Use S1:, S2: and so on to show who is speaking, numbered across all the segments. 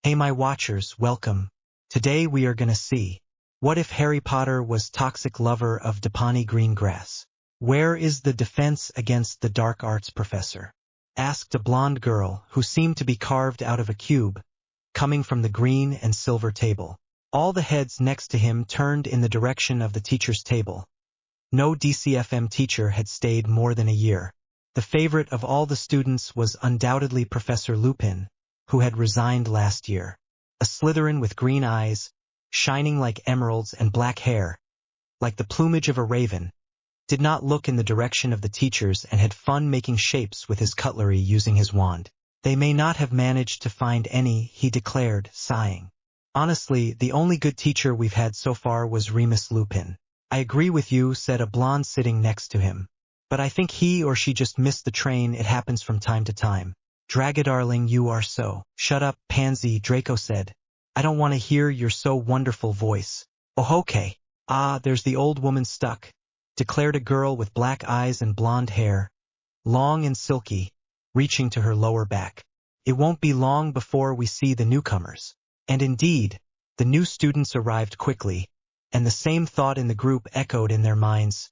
S1: Hey my watchers, welcome. Today we are gonna see. What if Harry Potter was toxic lover of DAPHNE green grass? Where is the defense against the dark arts professor? Asked a blonde girl who seemed to be carved out of a cube, coming from the green and silver table. All the heads next to him turned in the direction of the teacher's table. No DCFM teacher had stayed more than a year. The favorite of all the students was undoubtedly Professor Lupin, who had resigned last year. A Slytherin with green eyes, shining like emeralds and black hair, like the plumage of a raven, did not look in the direction of the teachers and had fun making shapes with his cutlery using his wand. They may not have managed to find any, he declared, sighing. Honestly, the only good teacher we've had so far was Remus Lupin. I agree with you, said a blonde sitting next to him. But I think he or she just missed the train. It happens from time to time. Dragadarling, you are so. Shut up, pansy, Draco said. I don't want to hear your so wonderful voice. Oh, okay. Ah, there's the old woman stuck, declared a girl with black eyes and blonde hair, long and silky, reaching to her lower back. It won't be long before we see the newcomers. And indeed, the new students arrived quickly, and the same thought in the group echoed in their minds.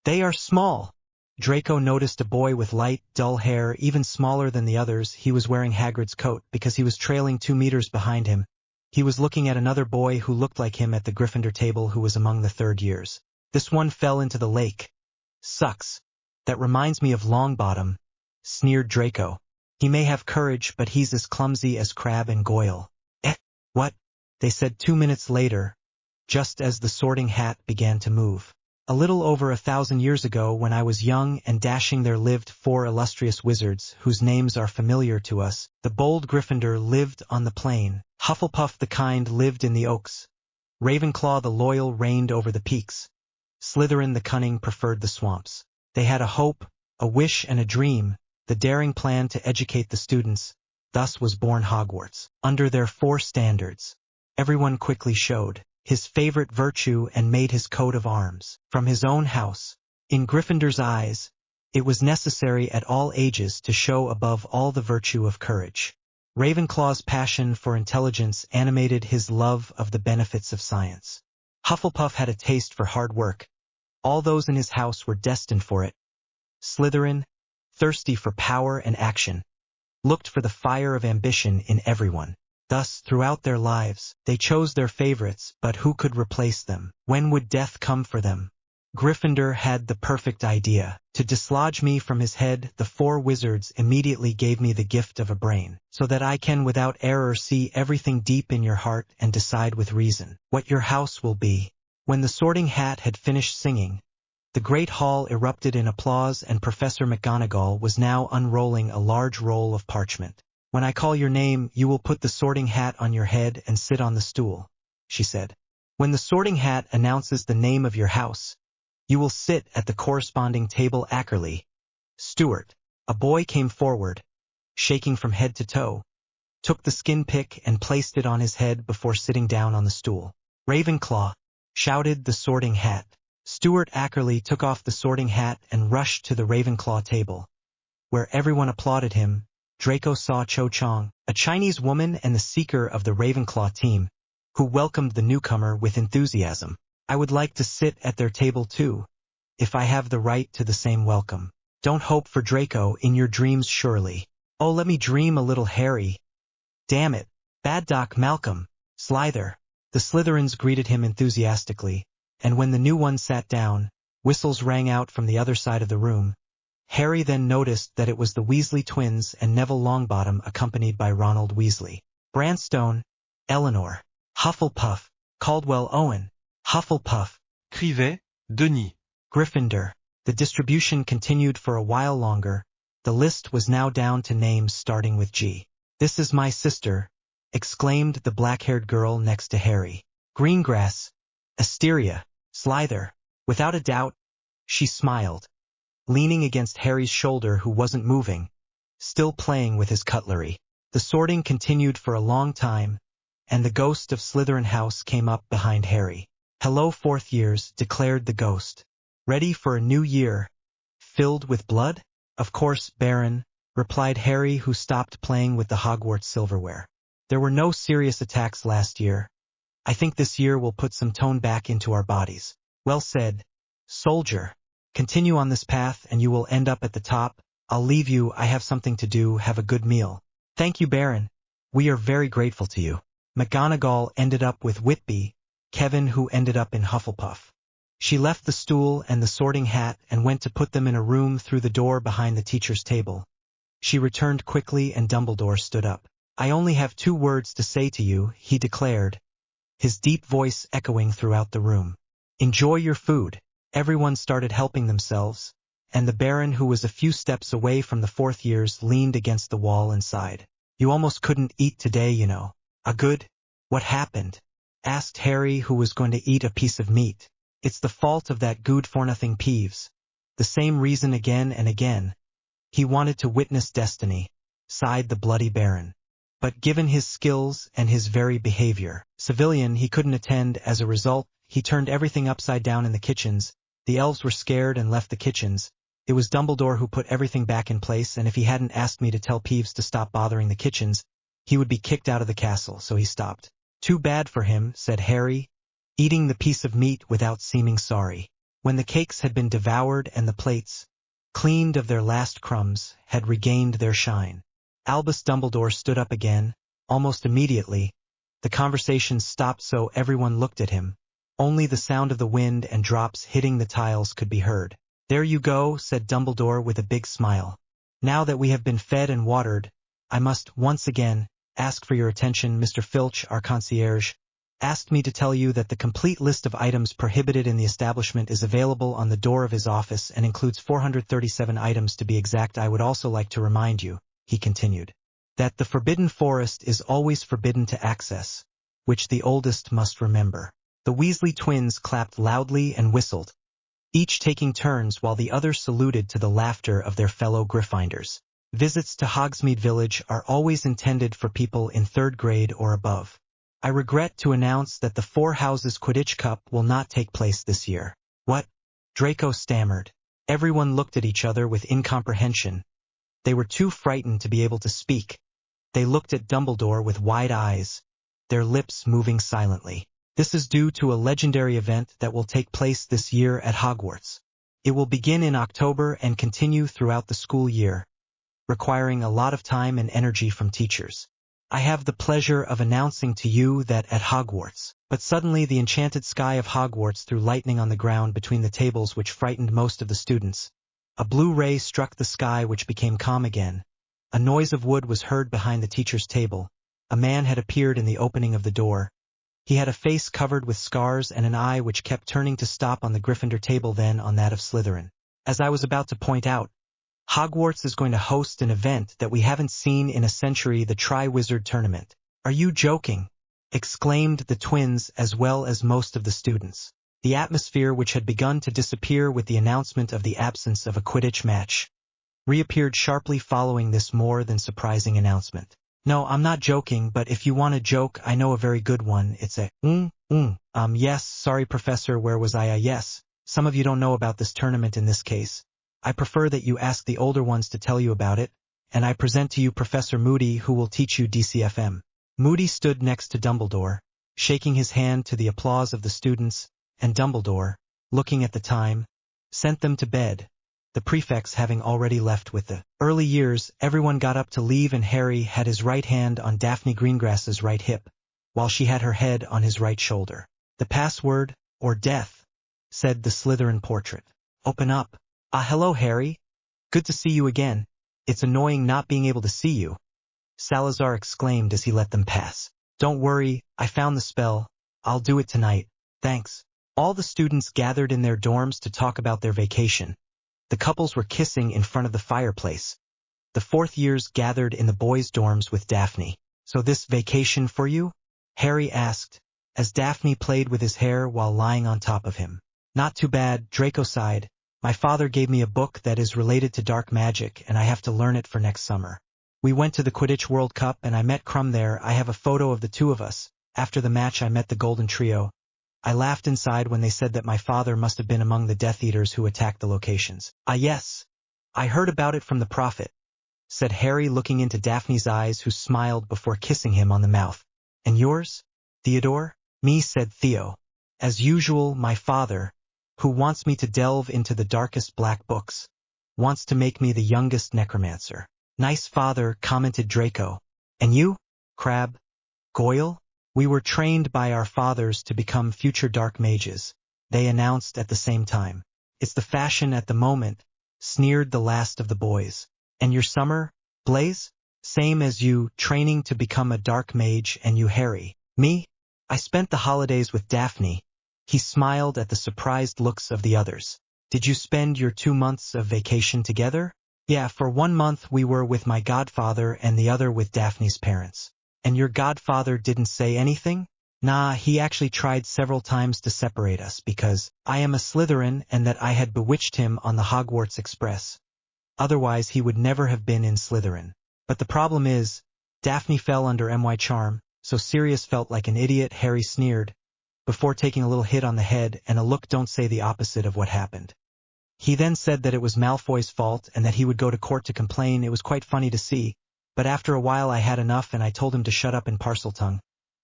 S1: They are small. Draco noticed a boy with light, dull hair, even smaller than the others. He was wearing Hagrid's coat because he was trailing 2 meters behind him. He was looking at another boy who looked like him at the Gryffindor table who was among the third years. This one fell into the lake. Sucks. That reminds me of Longbottom, sneered Draco. He may have courage, but he's as clumsy as Crabbe and Goyle. What? They said 2 minutes later, just as the Sorting Hat began to move. A little over 1,000 years ago, when I was young and dashing, there lived 4 illustrious wizards whose names are familiar to us. The bold Gryffindor lived on the plain. Hufflepuff the kind lived in the oaks. Ravenclaw the loyal reigned over the peaks. Slytherin the cunning preferred the swamps. They had a hope, a wish and a dream, the daring plan to educate the students. Thus was born Hogwarts. Under their 4 standards, everyone quickly showed his favorite virtue and made his coat of arms from his own house. In Gryffindor's eyes, it was necessary at all ages to show above all the virtue of courage. Ravenclaw's passion for intelligence animated his love of the benefits of science. Hufflepuff had a taste for hard work. All those in his house were destined for it. Slytherin, thirsty for power and action, looked for the fire of ambition in everyone. Thus, throughout their lives, they chose their favorites, but who could replace them? When would death come for them? Gryffindor had the perfect idea. To dislodge me from his head, the 4 wizards immediately gave me the gift of a brain, so that I can without error see everything deep in your heart and decide with reason what your house will be. When the Sorting Hat had finished singing, the great hall erupted in applause, and Professor McGonagall was now unrolling a large roll of parchment. When I call your name, you will put the Sorting Hat on your head and sit on the stool, she said. When the Sorting Hat announces the name of your house, you will sit at the corresponding table. Ackerley, Stuart, a boy came forward, shaking from head to toe, took the skin pick and placed it on his head before sitting down on the stool. Ravenclaw, shouted the Sorting Hat. Stuart Ackerley took off the Sorting Hat and rushed to the Ravenclaw table. Where everyone applauded him, Draco saw Cho Chang, a Chinese woman and the seeker of the Ravenclaw team, who welcomed the newcomer with enthusiasm. I would like to sit at their table too, if I have the right to the same welcome. Don't hope for Draco in your dreams surely. Oh, let me dream a little, Harry. Damn it, Bad Doc Malcolm, Slither. The Slytherins greeted him enthusiastically, and when the new one sat down, whistles rang out from the other side of the room. Harry then noticed that it was the Weasley twins and Neville Longbottom accompanied by Ronald Weasley. Branstone, Eleanor, Hufflepuff, Caldwell Owen, Hufflepuff,
S2: Crivet, Denis.
S1: Gryffindor. The distribution continued for a while longer. The list was now down to names starting with G. This is my sister, exclaimed the black-haired girl next to Harry. Greengrass, Asteria, Slither. Without a doubt, she smiled, leaning against Harry's shoulder, who wasn't moving, still playing with his cutlery. The sorting continued for a long time, and the ghost of Slytherin House came up behind Harry. Hello, 4th years, declared the ghost. Ready for a new year, filled with blood? Of course, Baron, replied Harry, who stopped playing with the Hogwarts silverware. There were no serious attacks last year. I think this year will put some tone back into our bodies. Well said, soldier. Continue on this path and you will end up at the top. I'll leave you, I have something to do, have a good meal. Thank you, Baron. We are very grateful to you. McGonagall ended up with Whitby, Kevin who ended up in Hufflepuff. She left the stool and the sorting hat and went to put them in a room through the door behind the teacher's table. She returned quickly and Dumbledore stood up. I only have 2 words to say to you, he declared, his deep voice echoing throughout the room. Enjoy your food. Everyone started helping themselves, and the Baron, who was a few steps away from the 4th years, leaned against the wall and sighed. You almost couldn't eat today, you know. A good? What happened? Asked Harry, who was going to eat a piece of meat. It's the fault of that good-for-nothing Peeves. The same reason again and again. He wanted to witness destiny, sighed the bloody Baron. But given his skills and his very behavior, civilian, he couldn't attend. As a result, he turned everything upside down in the kitchens. The elves were scared and left the kitchens. It was Dumbledore who put everything back in place, and if he hadn't asked me to tell Peeves to stop bothering the kitchens, he would be kicked out of the castle, so he stopped. Too bad for him, said Harry, eating the piece of meat without seeming sorry. When the cakes had been devoured and the plates, cleaned of their last crumbs, had regained their shine, Albus Dumbledore stood up again. Almost immediately, the conversation stopped, so everyone looked at him. Only the sound of the wind and drops hitting the tiles could be heard. There you go, said Dumbledore with a big smile. Now that we have been fed and watered, I must once again ask for your attention. Mr. Filch, our concierge, asked me to tell you that the complete list of items prohibited in the establishment is available on the door of his office and includes 437 items to be exact. I would also like to remind you, he continued, that the Forbidden Forest is always forbidden to access, which the oldest must remember. The Weasley twins clapped loudly and whistled, each taking turns while the others saluted to the laughter of their fellow Gryffindors. Visits to Hogsmeade Village are always intended for people in 3rd grade or above. I regret to announce that the Four Houses Quidditch Cup will not take place this year. What? Draco stammered. Everyone looked at each other with incomprehension. They were too frightened to be able to speak. They looked at Dumbledore with wide eyes, their lips moving silently. This is due to a legendary event that will take place this year at Hogwarts. It will begin in October and continue throughout the school year, requiring a lot of time and energy from teachers. I have the pleasure of announcing to you that at Hogwarts. But suddenly the enchanted sky of Hogwarts threw lightning on the ground between the tables, which frightened most of the students. A blue ray struck the sky, which became calm again. A noise of wood was heard behind the teacher's table. A man had appeared in the opening of the door. He had a face covered with scars and an eye which kept turning to stop on the Gryffindor table, then on that of Slytherin. As I was about to point out, Hogwarts is going to host an event that we haven't seen in a century, the Tri-Wizard Tournament. Are you joking? Exclaimed the twins as well as most of the students. The atmosphere, which had begun to disappear with the announcement of the absence of a Quidditch match, reappeared sharply following this more than surprising announcement. No, I'm not joking, but if you want a joke, I know a very good one. It's a, yes, sorry Professor, where was I? Yes, some of you don't know about this tournament in this case. I prefer that you ask the older ones to tell you about it, and I present to you Professor Moody, who will teach you DCFM. Moody stood next to Dumbledore, shaking his hand to the applause of the students, and Dumbledore, looking at the time, sent them to bed. The prefects having already left with the early years, everyone got up to leave, and Harry had his right hand on Daphne Greengrass's right hip, while she had her head on his right shoulder. The password, or death, said the Slytherin portrait. Open up. Ah, hello, Harry. Good to see you again. It's annoying not being able to see you, Salazar exclaimed as he let them pass. Don't worry, I found the spell. I'll do it tonight. Thanks. All the students gathered in their dorms to talk about their vacation. The couples were kissing in front of the fireplace. The 4th years gathered in the boys' dorms with Daphne. So this vacation for you? Harry asked, as Daphne played with his hair while lying on top of him. Not too bad, Draco sighed. My father gave me a book that is related to dark magic, and I have to learn it for next summer. We went to the Quidditch World Cup and I met Crumb there. I have a photo of the two of us. After the match I met the Golden Trio. I laughed inside when they said that my father must have been among the Death Eaters who attacked the locations. Ah yes, I heard about it from the Prophet. said Harry looking into Daphne's eyes, who smiled before kissing him on the mouth. And yours, Theodore? Me, said Theo. As usual, my father, who wants me to delve into the darkest black books, wants to make me the youngest necromancer. Nice father, commented Draco. And you, Crabbe? Goyle? We were trained by our fathers to become future dark mages, they announced at the same time. It's the fashion at the moment, sneered the last of the boys. And your summer, Blaze? Same as you, training to become a dark mage. And you, Harry? Me? I spent the holidays with Daphne. He smiled at the surprised looks of the others. Did you spend your 2 months of vacation together? Yeah, for 1 month we were with my godfather and the other with Daphne's parents. And your godfather didn't say anything? Nah, he actually tried several times to separate us because I am a Slytherin and that I had bewitched him on the Hogwarts Express. Otherwise he would never have been in Slytherin. But the problem is, Daphne fell under my charm, so Sirius felt like an idiot, Harry sneered, before taking a little hit on the head and a look. Don't say the opposite of what happened. He then said that it was Malfoy's fault and that he would go to court to complain. It was quite funny to see, but after a while I had enough and I told him to shut up in Parseltongue.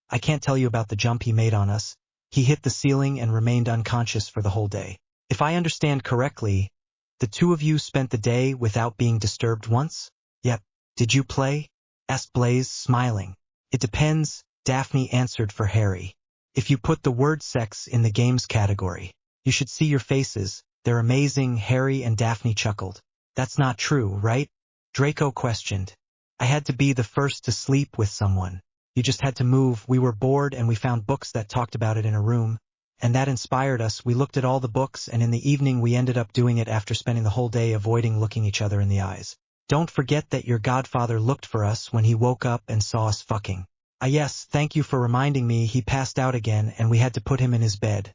S1: I can't tell you about the jump he made on us. He hit the ceiling and remained unconscious for the whole day. If I understand correctly, the two of you spent the day without being disturbed once? Yep. Did you play? Asked Blaze, smiling. It depends, Daphne answered for Harry. If you put the word sex in the games category, you should see your faces. They're amazing, Harry and Daphne chuckled. That's not true, right? Draco questioned. I had to be the first to sleep with someone. You just had to move. We were bored and we found books that talked about it in a room. And that inspired us. We looked at all the books and in the evening we ended up doing it after spending the whole day avoiding looking each other in the eyes. Don't forget that your godfather looked for us when he woke up and saw us fucking. Ah yes, thank you for reminding me. He passed out again and we had to put him in his bed.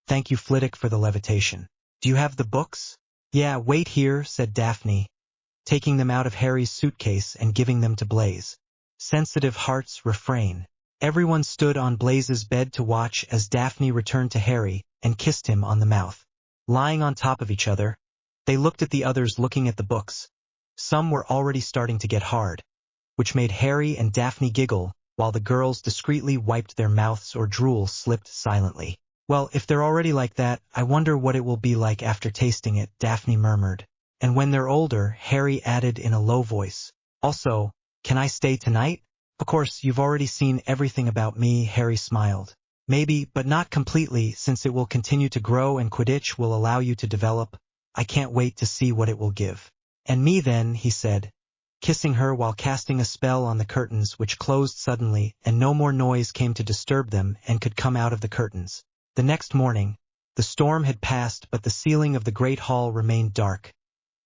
S1: Thank you, Flitwick, for the levitation. Do you have the books? Yeah, wait here, said Daphne, taking them out of Harry's suitcase and giving them to Blaze. Sensitive hearts refrain. Everyone stood on Blaze's bed to watch as Daphne returned to Harry and kissed him on the mouth. Lying on top of each other, they looked at the others looking at the books. Some were already starting to get hard, which made Harry and Daphne giggle, while the girls discreetly wiped their mouths or drool slipped silently. Well, if they're already like that, I wonder what it will be like after tasting it, Daphne murmured. And when they're older, Harry added in a low voice. Also, can I stay tonight? Of course, you've already seen everything about me, Harry smiled. Maybe, but not completely, since it will continue to grow and Quidditch will allow you to develop. I can't wait to see what it will give. And me then, he said, kissing her while casting a spell on the curtains, which closed suddenly, and no more noise came to disturb them and could come out of the curtains. The next morning, the storm had passed, but the ceiling of the great hall remained dark.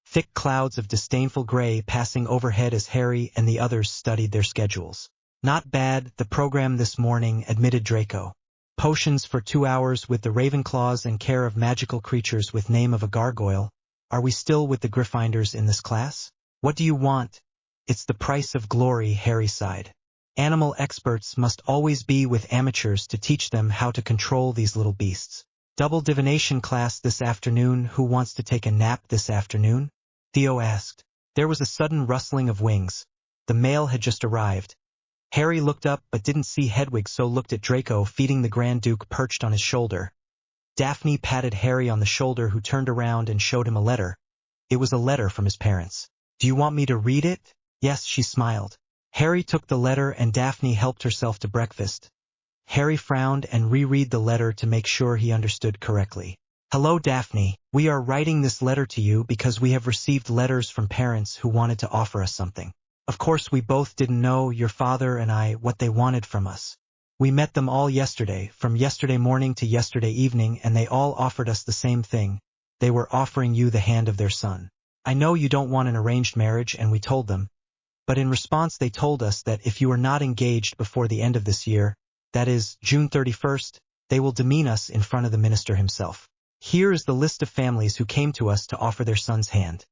S1: Thick clouds of disdainful gray passing overhead as Harry and the others studied their schedules. Not bad, the program this morning, admitted Draco. Potions for 2 hours with the Ravenclaws and care of magical creatures with name of a gargoyle. Are we still with the Gryffindors in this class? What do you want? It's the price of glory, Harry sighed. Animal experts must always be with amateurs to teach them how to control these little beasts. Double divination class this afternoon. Who wants to take a nap this afternoon? Theo asked. There was a sudden rustling of wings. The mail had just arrived. Harry looked up but didn't see Hedwig, so looked at Draco feeding the Grand Duke perched on his shoulder. Daphne patted Harry on the shoulder, who turned around and showed him a letter. It was a letter from his parents. Do you want me to read it? Yes, she smiled. Harry took the letter and Daphne helped herself to breakfast. Harry frowned and reread the letter to make sure he understood correctly. Hello, Daphne. We are writing this letter to you because we have received letters from parents who wanted to offer us something. Of course, we both didn't know, your father and I, what they wanted from us. We met them all yesterday, from yesterday morning to yesterday evening, and they all offered us the same thing. They were offering you the hand of their son. I know you don't want an arranged marriage, and we told them. But in response they told us that if you are not engaged before the end of this year, that is, June 31st, they will demean us in front of the minister himself. Here is the list of families who came to us to offer their son's hand.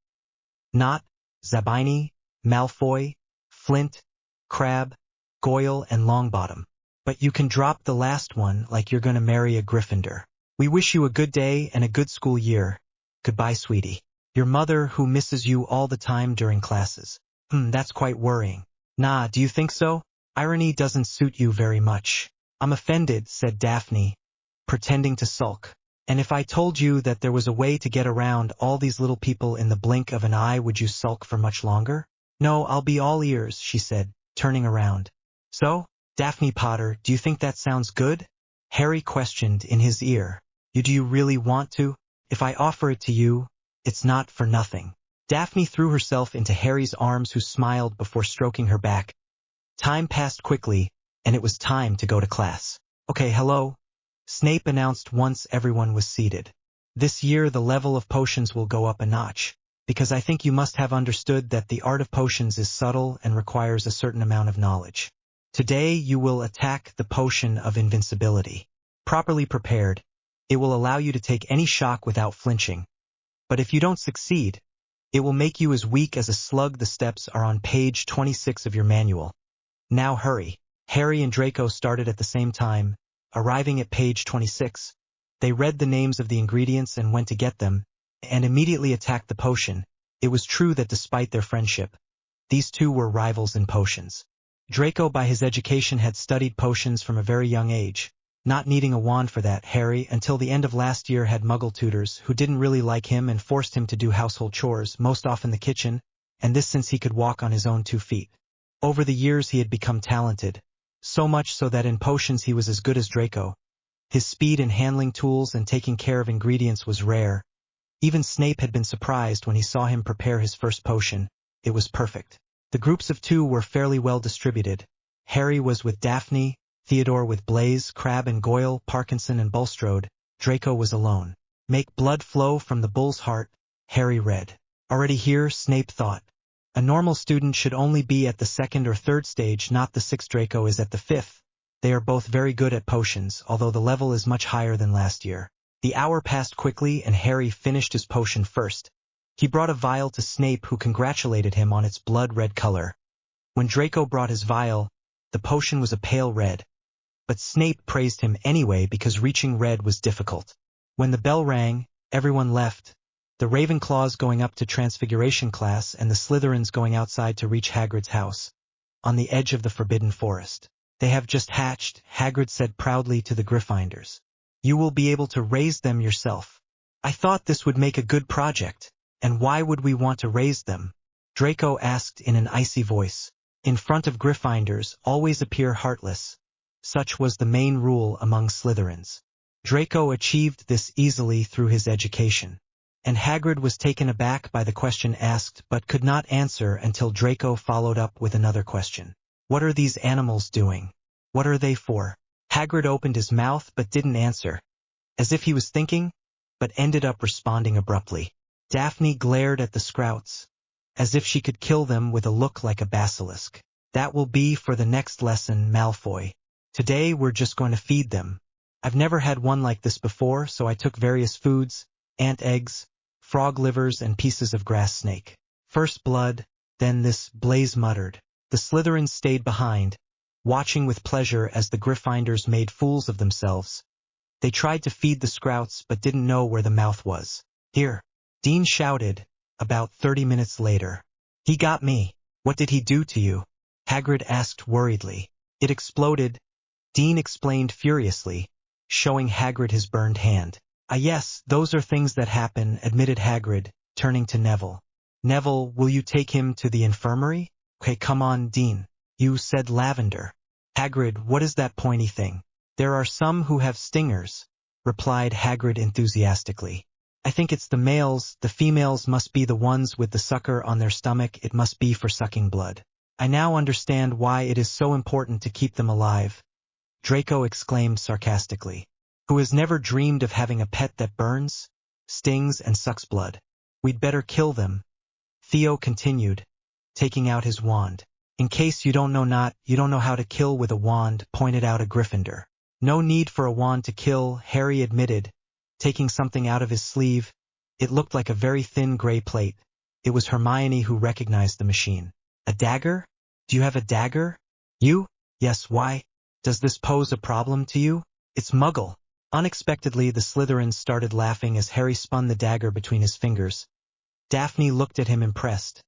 S1: Not, Zabini, Malfoy, Flint, Crabbe, Goyle, and Longbottom. But you can drop the last one like you're going to marry a Gryffindor. We wish you a good day and a good school year. Goodbye, sweetie. Your mother, who misses you all the time during classes. That's quite worrying. Nah, do you think so? Irony doesn't suit you very much. I'm offended, said Daphne, pretending to sulk. And if I told you that there was a way to get around all these little people in the blink of an eye, would you sulk for much longer? No, I'll be all ears, she said, turning around. So, Daphne Potter, do you think that sounds good? Harry questioned in his ear. Do you really want to? If I offer it to you, it's not for nothing. Daphne threw herself into Harry's arms, who smiled before stroking her back. Time passed quickly, and it was time to go to class. Okay, hello, Snape announced once everyone was seated. This year the level of potions will go up a notch, because I think you must have understood that the art of potions is subtle and requires a certain amount of knowledge. Today you will attack the potion of invincibility. Properly prepared, it will allow you to take any shock without flinching. But if you don't succeed, it will make you as weak as a slug. The steps are on page 26 of your manual. Now hurry. Harry and Draco started at the same time. Arriving at page 26, they read the names of the ingredients and went to get them, and immediately attacked the potion. It was true that despite their friendship, these two were rivals in potions. Draco, by his education, had studied potions from a very young age. Not needing a wand for that, Harry, until the end of last year, had Muggle tutors who didn't really like him and forced him to do household chores, most often the kitchen, and this since he could walk on his own 2 feet. Over the years he had become talented. So much so that in potions he was as good as Draco. His speed in handling tools and taking care of ingredients was rare. Even Snape had been surprised when he saw him prepare his first potion. It was perfect. The groups of 2 were fairly well distributed. Harry was with Daphne, Theodore with Blaise, Crabbe and Goyle, Parkinson and Bulstrode. Draco was alone. Make blood flow from the bull's heart, Harry read. Already here, Snape thought. A normal student should only be at the 2nd or 3rd stage, not the 6th. Draco is at the 5th. They are both very good at potions, although the level is much higher than last year. The hour passed quickly and Harry finished his potion first. He brought a vial to Snape, who congratulated him on its blood-red color. When Draco brought his vial, the potion was a pale red. But Snape praised him anyway because reaching red was difficult. When the bell rang, everyone left. The Ravenclaws going up to Transfiguration class and the Slytherins going outside to reach Hagrid's house, on the edge of the Forbidden Forest. They have just hatched, Hagrid said proudly to the Gryffindors. You will be able to raise them yourself. I thought this would make a good project. And why would we want to raise them? Draco asked in an icy voice. In front of Gryffindors, always appear heartless. Such was the main rule among Slytherins. Draco achieved this easily through his education. And Hagrid was taken aback by the question asked but could not answer until Draco followed up with another question. What are these animals doing? What are they for? Hagrid opened his mouth but didn't answer, as if he was thinking, but ended up responding abruptly. Daphne glared at the Scrouts, as if she could kill them, with a look like a basilisk. That will be for the next lesson, Malfoy. Today we're just going to feed them. I've never had one like this before, so I took various foods, ant eggs, frog livers and pieces of grass snake. First blood, then this, Blaise muttered. The Slytherins stayed behind, watching with pleasure as the Gryffindors made fools of themselves. They tried to feed the Scrouts but didn't know where the mouth was. Here, Dean shouted, about 30 minutes later. He got me. What did he do to you? Hagrid asked worriedly. It exploded, Dean explained furiously, showing Hagrid his burned hand. Ah yes, those are things that happen, admitted Hagrid, turning to Neville. Neville, will you take him to the infirmary? Okay, come on, Dean. You said lavender. Hagrid, what is that pointy thing? There are some who have stingers, replied Hagrid enthusiastically. I think it's the males. The females must be the ones with the sucker on their stomach. It must be for sucking blood. I now understand why it is so important to keep them alive, Draco exclaimed sarcastically. Who has never dreamed of having a pet that burns, stings and sucks blood? We'd better kill them, Theo continued, taking out his wand. In case you don't know how to kill with a wand, pointed out a Gryffindor. No need for a wand to kill, Harry admitted, taking something out of his sleeve. It looked like a very thin gray plate. It was Hermione who recognized the machine. A dagger? Do you have a dagger? You? Yes, why? Does this pose a problem to you? It's Muggle. Unexpectedly, the Slytherins started laughing as Harry spun the dagger between his fingers. Daphne looked at him impressed.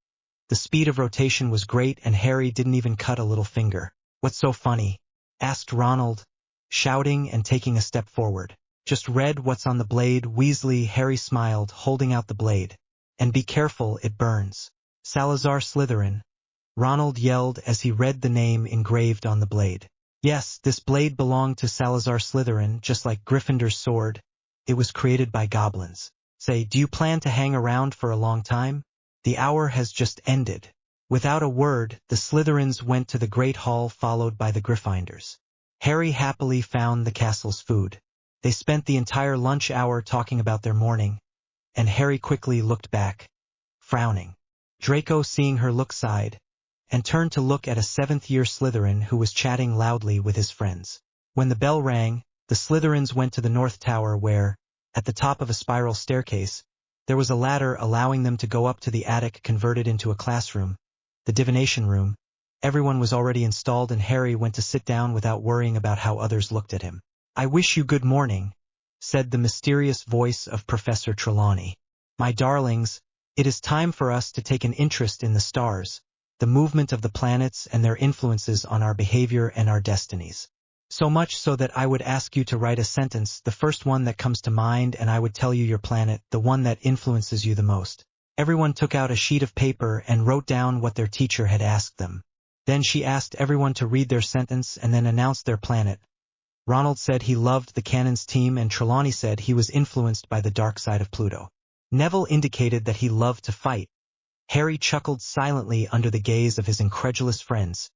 S1: The speed of rotation was great and Harry didn't even cut a little finger. "What's so funny?" asked Ronald, shouting and taking a step forward. "Just read what's on the blade, Weasley." Harry smiled, holding out the blade. "And be careful, it burns. Salazar Slytherin." Ronald yelled as he read the name engraved on the blade. Yes, this blade belonged to Salazar Slytherin, just like Gryffindor's sword. It was created by goblins. "Say, do you plan to hang around for a long time? The hour has just ended." Without a word, the Slytherins went to the Great Hall followed by the Gryffindors. Harry happily found the castle's food. They spent the entire lunch hour talking about their morning, and Harry quickly looked back, frowning. Draco, seeing her look, sighed, and turned to look at a seventh-year Slytherin who was chatting loudly with his friends. When the bell rang, the Slytherins went to the North Tower where, at the top of a spiral staircase, there was a ladder allowing them to go up to the attic converted into a classroom, the divination room. Everyone was already installed and Harry went to sit down without worrying about how others looked at him. "I wish you good morning," said the mysterious voice of Professor Trelawney. "My darlings, it is time for us to take an interest in the stars, the movement of the planets and their influences on our behavior and our destinies. So much so that I would ask you to write a sentence, the first one that comes to mind, and I would tell you your planet, the one that influences you the most." Everyone took out a sheet of paper and wrote down what their teacher had asked them. Then she asked everyone to read their sentence and then announced their planet. Ronald said he loved the Cannons team and Trelawney said he was influenced by the dark side of Pluto. Neville indicated that he loved to fight. Harry chuckled silently under the gaze of his incredulous friends.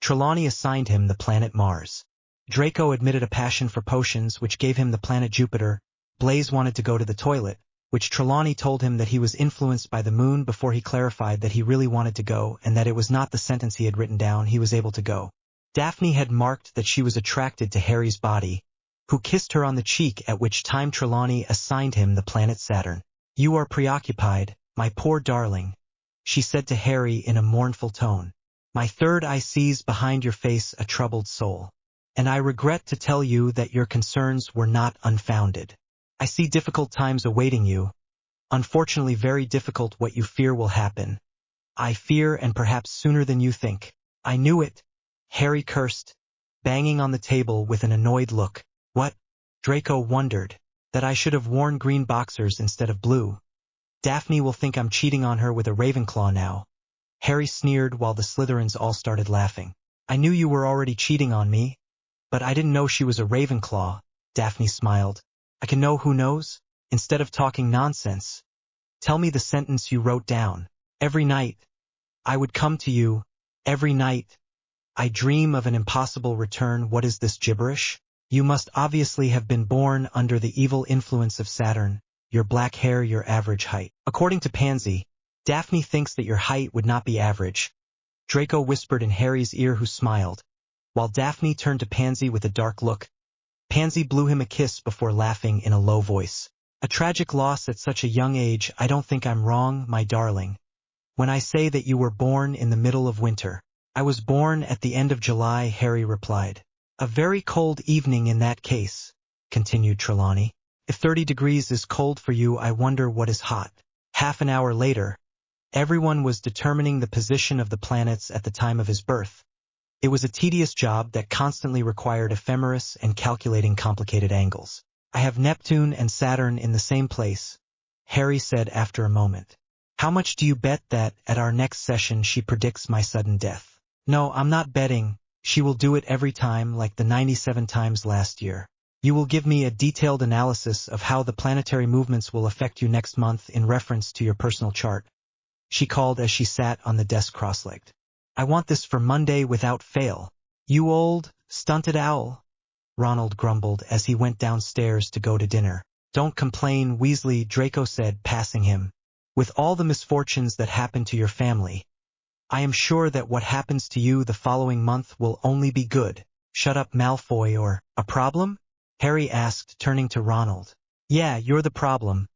S1: Trelawney assigned him the planet Mars. Draco admitted a passion for potions, which gave him the planet Jupiter. Blaise wanted to go to the toilet, which Trelawney told him that he was influenced by the moon before he clarified that he really wanted to go and that it was not the sentence he had written down. He was able to go. Daphne had marked that she was attracted to Harry's body, who kissed her on the cheek, at which time Trelawney assigned him the planet Saturn. "You are preoccupied, my poor darling," she said to Harry in a mournful tone. "My third eye sees behind your face a troubled soul. And I regret to tell you that your concerns were not unfounded. I see difficult times awaiting you. Unfortunately very difficult. What you fear will happen. I fear, and perhaps sooner than you think." "I knew it," Harry cursed, banging on the table with an annoyed look. "What?" Draco wondered. "That I should have worn green boxers instead of blue. Daphne will think I'm cheating on her with a Ravenclaw now." Harry sneered while the Slytherins all started laughing. "I knew you were already cheating on me, but I didn't know she was a Ravenclaw." Daphne smiled. "I can know who knows? Instead of talking nonsense, tell me the sentence you wrote down." "Every night I would come to you. Every night I dream of an impossible return." What is this gibberish? You must obviously have been born under the evil influence of Saturn. Your black hair, your average height. According to Pansy, Daphne thinks that your height would not be average. Draco whispered in Harry's ear, who smiled, while Daphne turned to Pansy with a dark look. Pansy blew him a kiss before laughing in a low voice. "A tragic loss at such a young age. I don't think I'm wrong, my darling, when I say that you were born in the middle of winter." "I was born at the end of July," Harry replied. "A very cold evening in that case," continued Trelawney. "If 30 degrees is cold for you, I wonder what is hot." Half an hour later, everyone was determining the position of the planets at the time of his birth. It was a tedious job that constantly required ephemeris and calculating complicated angles. "I have Neptune and Saturn in the same place," Harry said after a moment. "How much do you bet that, at our next session, she predicts my sudden death?" "No, I'm not betting. She will do it every time, like the 97 times last year. You will give me a detailed analysis of how the planetary movements will affect you next month in reference to your personal chart," she called as she sat on the desk cross-legged. "I want this for Monday without fail." "You old, stunted owl," Ronald grumbled as he went downstairs to go to dinner. "Don't complain, Weasley," Draco said, passing him. "With all the misfortunes that happen to your family, I am sure that what happens to you the following month will only be good." "Shut up, Malfoy, or a problem?" Harry asked, turning to Ronald. "Yeah, you're the problem.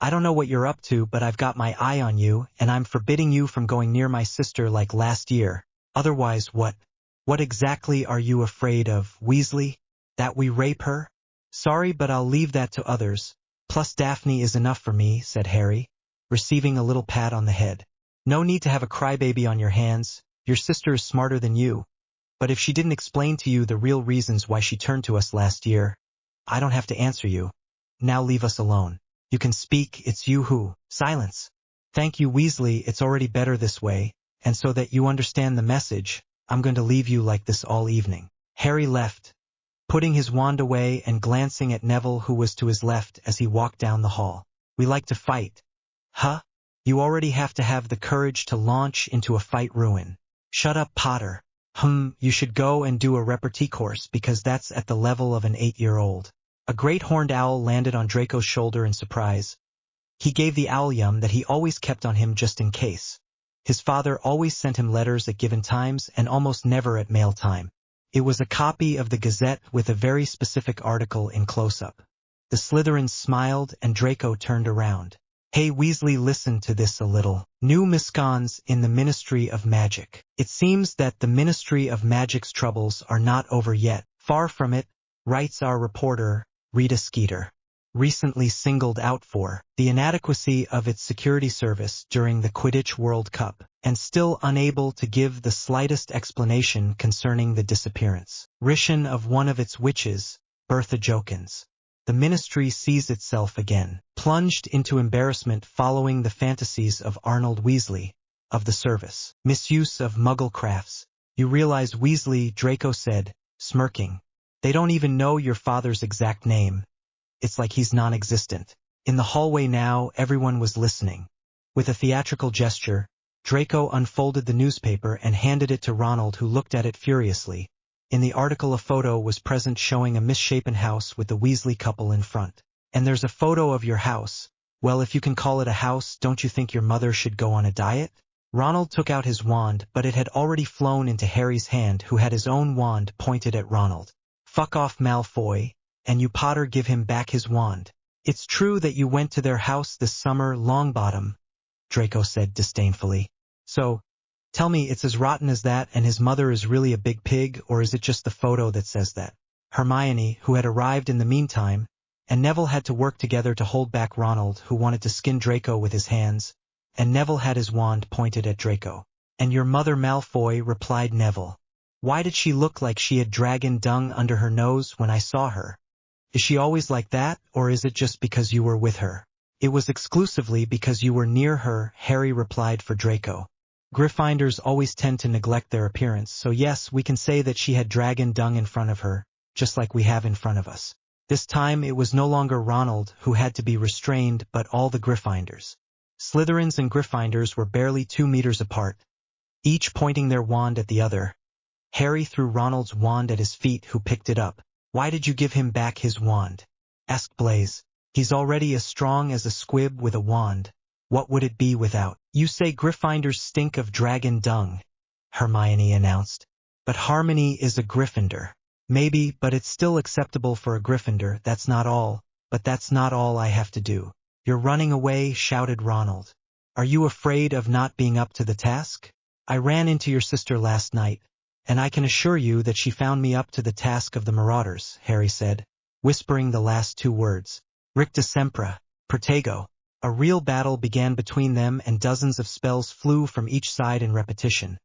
S1: I don't know what you're up to, but I've got my eye on you, and I'm forbidding you from going near my sister like last year. Otherwise what? What exactly are you afraid of, Weasley? That we rape her?" "Sorry, but I'll leave that to others. Plus Daphne is enough for me," said Harry, receiving a little pat on the head. No need to have a crybaby on your hands, your sister is smarter than you. But if she didn't explain to you the real reasons why she turned to us last year, I don't have to answer you. Now leave us alone. You can speak, it's you who. Silence. Thank you, Weasley, it's already better this way, and so that you understand the message, I'm going to leave you like this all evening. Harry left, putting his wand away and glancing at Neville, who was to his left as he walked down the hall. We like to fight. Huh? You already have to have the courage to launch into a fight, ruin. Shut up, Potter. You should go and do a repartee course because that's at the level of an 8-year-old. A great horned owl landed on Draco's shoulder in surprise. He gave the owl yum that he always kept on him just in case. His father always sent him letters at given times and almost never at mail time. It was a copy of the Gazette with a very specific article in close-up. The Slytherins smiled and Draco turned around. Hey Weasley, listen to this a little. New miscons in the Ministry of Magic. It seems that the Ministry of Magic's troubles are not over yet. Far from it, writes our reporter, Rita Skeeter. Recently singled out for the inadequacy of its security service during the Quidditch World Cup, and still unable to give the slightest explanation concerning the disappearance of one of its witches, Bertha Jokins. The ministry sees itself again, plunged into embarrassment following the fantasies of Arnold Weasley, of the service. Misuse of Muggle crafts. You realize, Weasley, Draco said, smirking. They don't even know your father's exact name. It's like he's non-existent. In the hallway now, everyone was listening. With a theatrical gesture, Draco unfolded the newspaper and handed it to Ronald, who looked at it furiously. In the article a photo was present showing a misshapen house with the Weasley couple in front. And there's a photo of your house. Well, if you can call it a house, don't you think your mother should go on a diet? Ronald took out his wand, but it had already flown into Harry's hand, who had his own wand pointed at Ronald. Fuck off, Malfoy, and you, Potter, give him back his wand. It's true that you went to their house this summer, Longbottom, Draco said disdainfully. So, tell me, it's as rotten as that and his mother is really a big pig, or is it just the photo that says that? Hermione, who had arrived in the meantime, and Neville had to work together to hold back Ronald, who wanted to skin Draco with his hands, and Neville had his wand pointed at Draco. And your mother, Malfoy, replied Neville. Why did she look like she had dragon dung under her nose when I saw her? Is she always like that, or is it just because you were with her? It was exclusively because you were near her, Harry replied for Draco. Gryffindors always tend to neglect their appearance, so yes, we can say that she had dragon dung in front of her, just like we have in front of us. This time it was no longer Ronald who had to be restrained, but all the Gryffindors. Slytherins and Gryffindors were barely 2 meters apart, each pointing their wand at the other. Harry threw Ronald's wand at his feet, who picked it up. Why did you give him back his wand? Asked Blaise. He's already as strong as a squib with a wand. What would it be without? You say Gryffindors stink of dragon dung, Hermione announced. But Harmony is a Gryffindor. Maybe, but it's still acceptable for a Gryffindor, that's not all. But that's not all I have to do. You're running away, shouted Ronald. Are you afraid of not being up to the task? I ran into your sister last night, and I can assure you that she found me up to the task of the Marauders, Harry said, whispering the last 2 words. Ricta Sempra, Protego. A real battle began between them and dozens of spells flew from each side in repetition.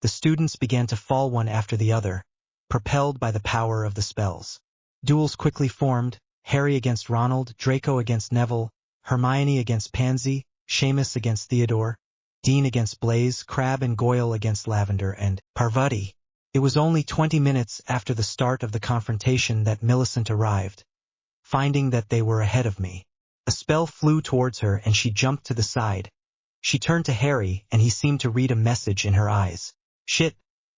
S1: The students began to fall one after the other, propelled by the power of the spells. Duels quickly formed, Harry against Ronald, Draco against Neville, Hermione against Pansy, Seamus against Theodore, Dean against Blaise, Crabbe and Goyle against Lavender, and Parvati. It was only 20 minutes after the start of the confrontation that Millicent arrived, finding that they were ahead of me. A spell flew towards her and she jumped to the side. She turned to Harry and he seemed to read a message in her eyes. Shit,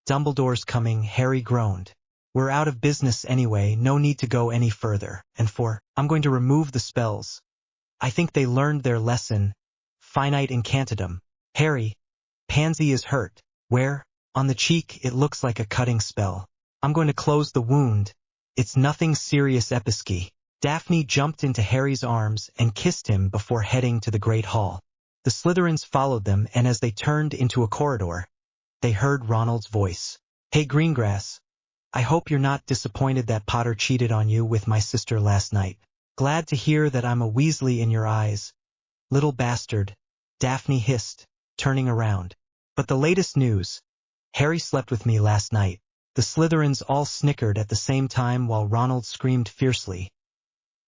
S1: Dumbledore's coming, Harry groaned. We're out of business anyway, no need to go any further. And I'm going to remove the spells. I think they learned their lesson. Finite incantatum. Harry, Pansy is hurt. Where? On the cheek, it looks like a cutting spell. I'm going to close the wound. It's nothing serious, Episky. Daphne jumped into Harry's arms and kissed him before heading to the Great Hall. The Slytherins followed them, and as they turned into a corridor, they heard Ronald's voice. Hey Greengrass, I hope you're not disappointed that Potter cheated on you with my sister last night. Glad to hear that I'm a Weasley in your eyes. Little bastard, Daphne hissed. turning around. But the latest news. Harry slept with me last night. The Slytherins all snickered at the same time while Ronald screamed fiercely.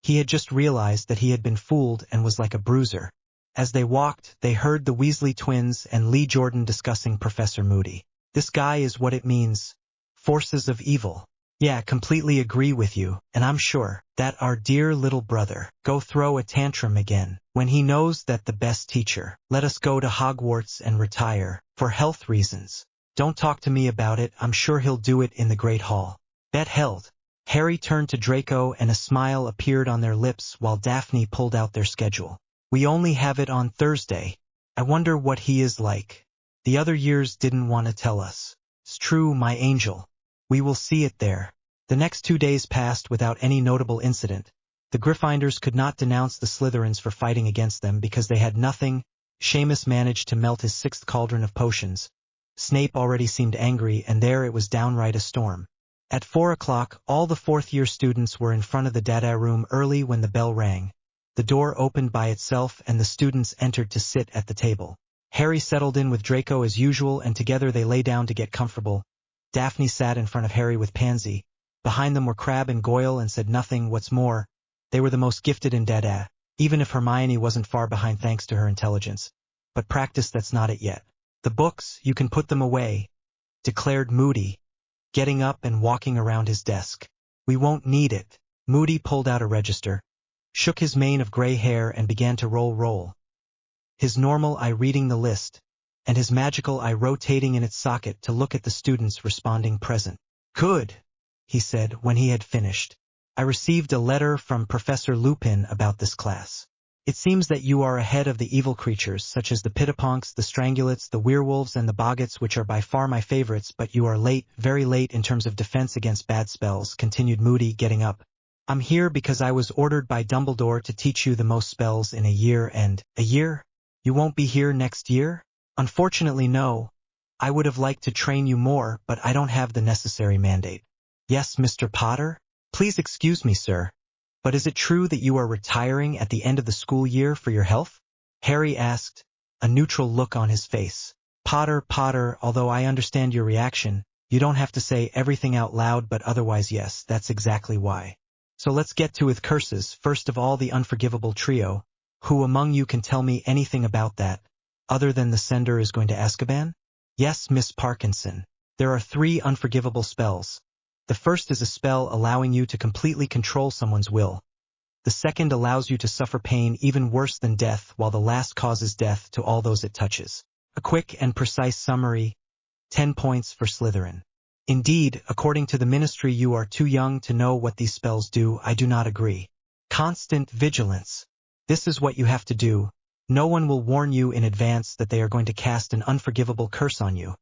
S1: He had just realized that he had been fooled and was like a bruiser. As they walked, they heard the Weasley twins and Lee Jordan discussing Professor Moody. This guy is what it means. Forces of evil. Yeah, completely agree with you, and I'm sure that our dear little brother go throw a tantrum again when he knows that the best teacher let us go to Hogwarts and retire for health reasons. Don't talk to me about it, I'm sure he'll do it in the Great Hall. Bet held. Harry turned to Draco and a smile appeared on their lips while Daphne pulled out their schedule. We only have it on Thursday. I wonder what he is like. The other years didn't want to tell us. It's true, my angel. We will see it there. The next 2 days passed without any notable incident. The Gryffindors could not denounce the Slytherins for fighting against them because they had nothing. Seamus managed to melt his 6th cauldron of potions. Snape already seemed angry, and there it was downright a storm. At 4 o'clock, all the 4th-year students were in front of the Dada room early when the bell rang. The door opened by itself and the students entered to sit at the table. Harry settled in with Draco as usual, and together they lay down to get comfortable. Daphne sat in front of Harry with Pansy. Behind them were Crabbe and Goyle and said nothing. What's more, they were the most gifted in Dada, even if Hermione wasn't far behind thanks to her intelligence. But practice, that's not it yet. The books, you can put them away, declared Moody, getting up and walking around his desk. We won't need it. Moody pulled out a register, shook his mane of gray hair and began to roll. His normal eye reading the list, and his magical eye rotating in its socket to look at the students responding present. Good, he said when he had finished. I received a letter from Professor Lupin about this class. It seems that you are ahead of the evil creatures such as the Pitaponks, the Strangulates, the Werewolves, and the Boggats, which are by far my favorites, but you are late, very late in terms of defense against bad spells, continued Moody, getting up. I'm here because I was ordered by Dumbledore to teach you the most spells in a year, and a year? You won't be here next year? Unfortunately, no. I would have liked to train you more, but I don't have the necessary mandate. Yes, Mr. Potter? Please excuse me, sir. But is it true that you are retiring at the end of the school year for your health? Harry asked, a neutral look on his face. Potter, although I understand your reaction, you don't have to say everything out loud, but otherwise yes, that's exactly why. So let's get to with curses. First of all, the unforgivable trio. Who among you can tell me anything about that, other than the sender is going to Azkaban? Yes, Miss Parkinson. There are 3 unforgivable spells. The first is a spell allowing you to completely control someone's will. The second allows you to suffer pain even worse than death, while the last causes death to all those it touches. A quick and precise summary. 10 points for Slytherin. Indeed, according to the Ministry, you are too young to know what these spells do. I do not agree. Constant vigilance. This is what you have to do. No one will warn you in advance that they are going to cast an unforgivable curse on you.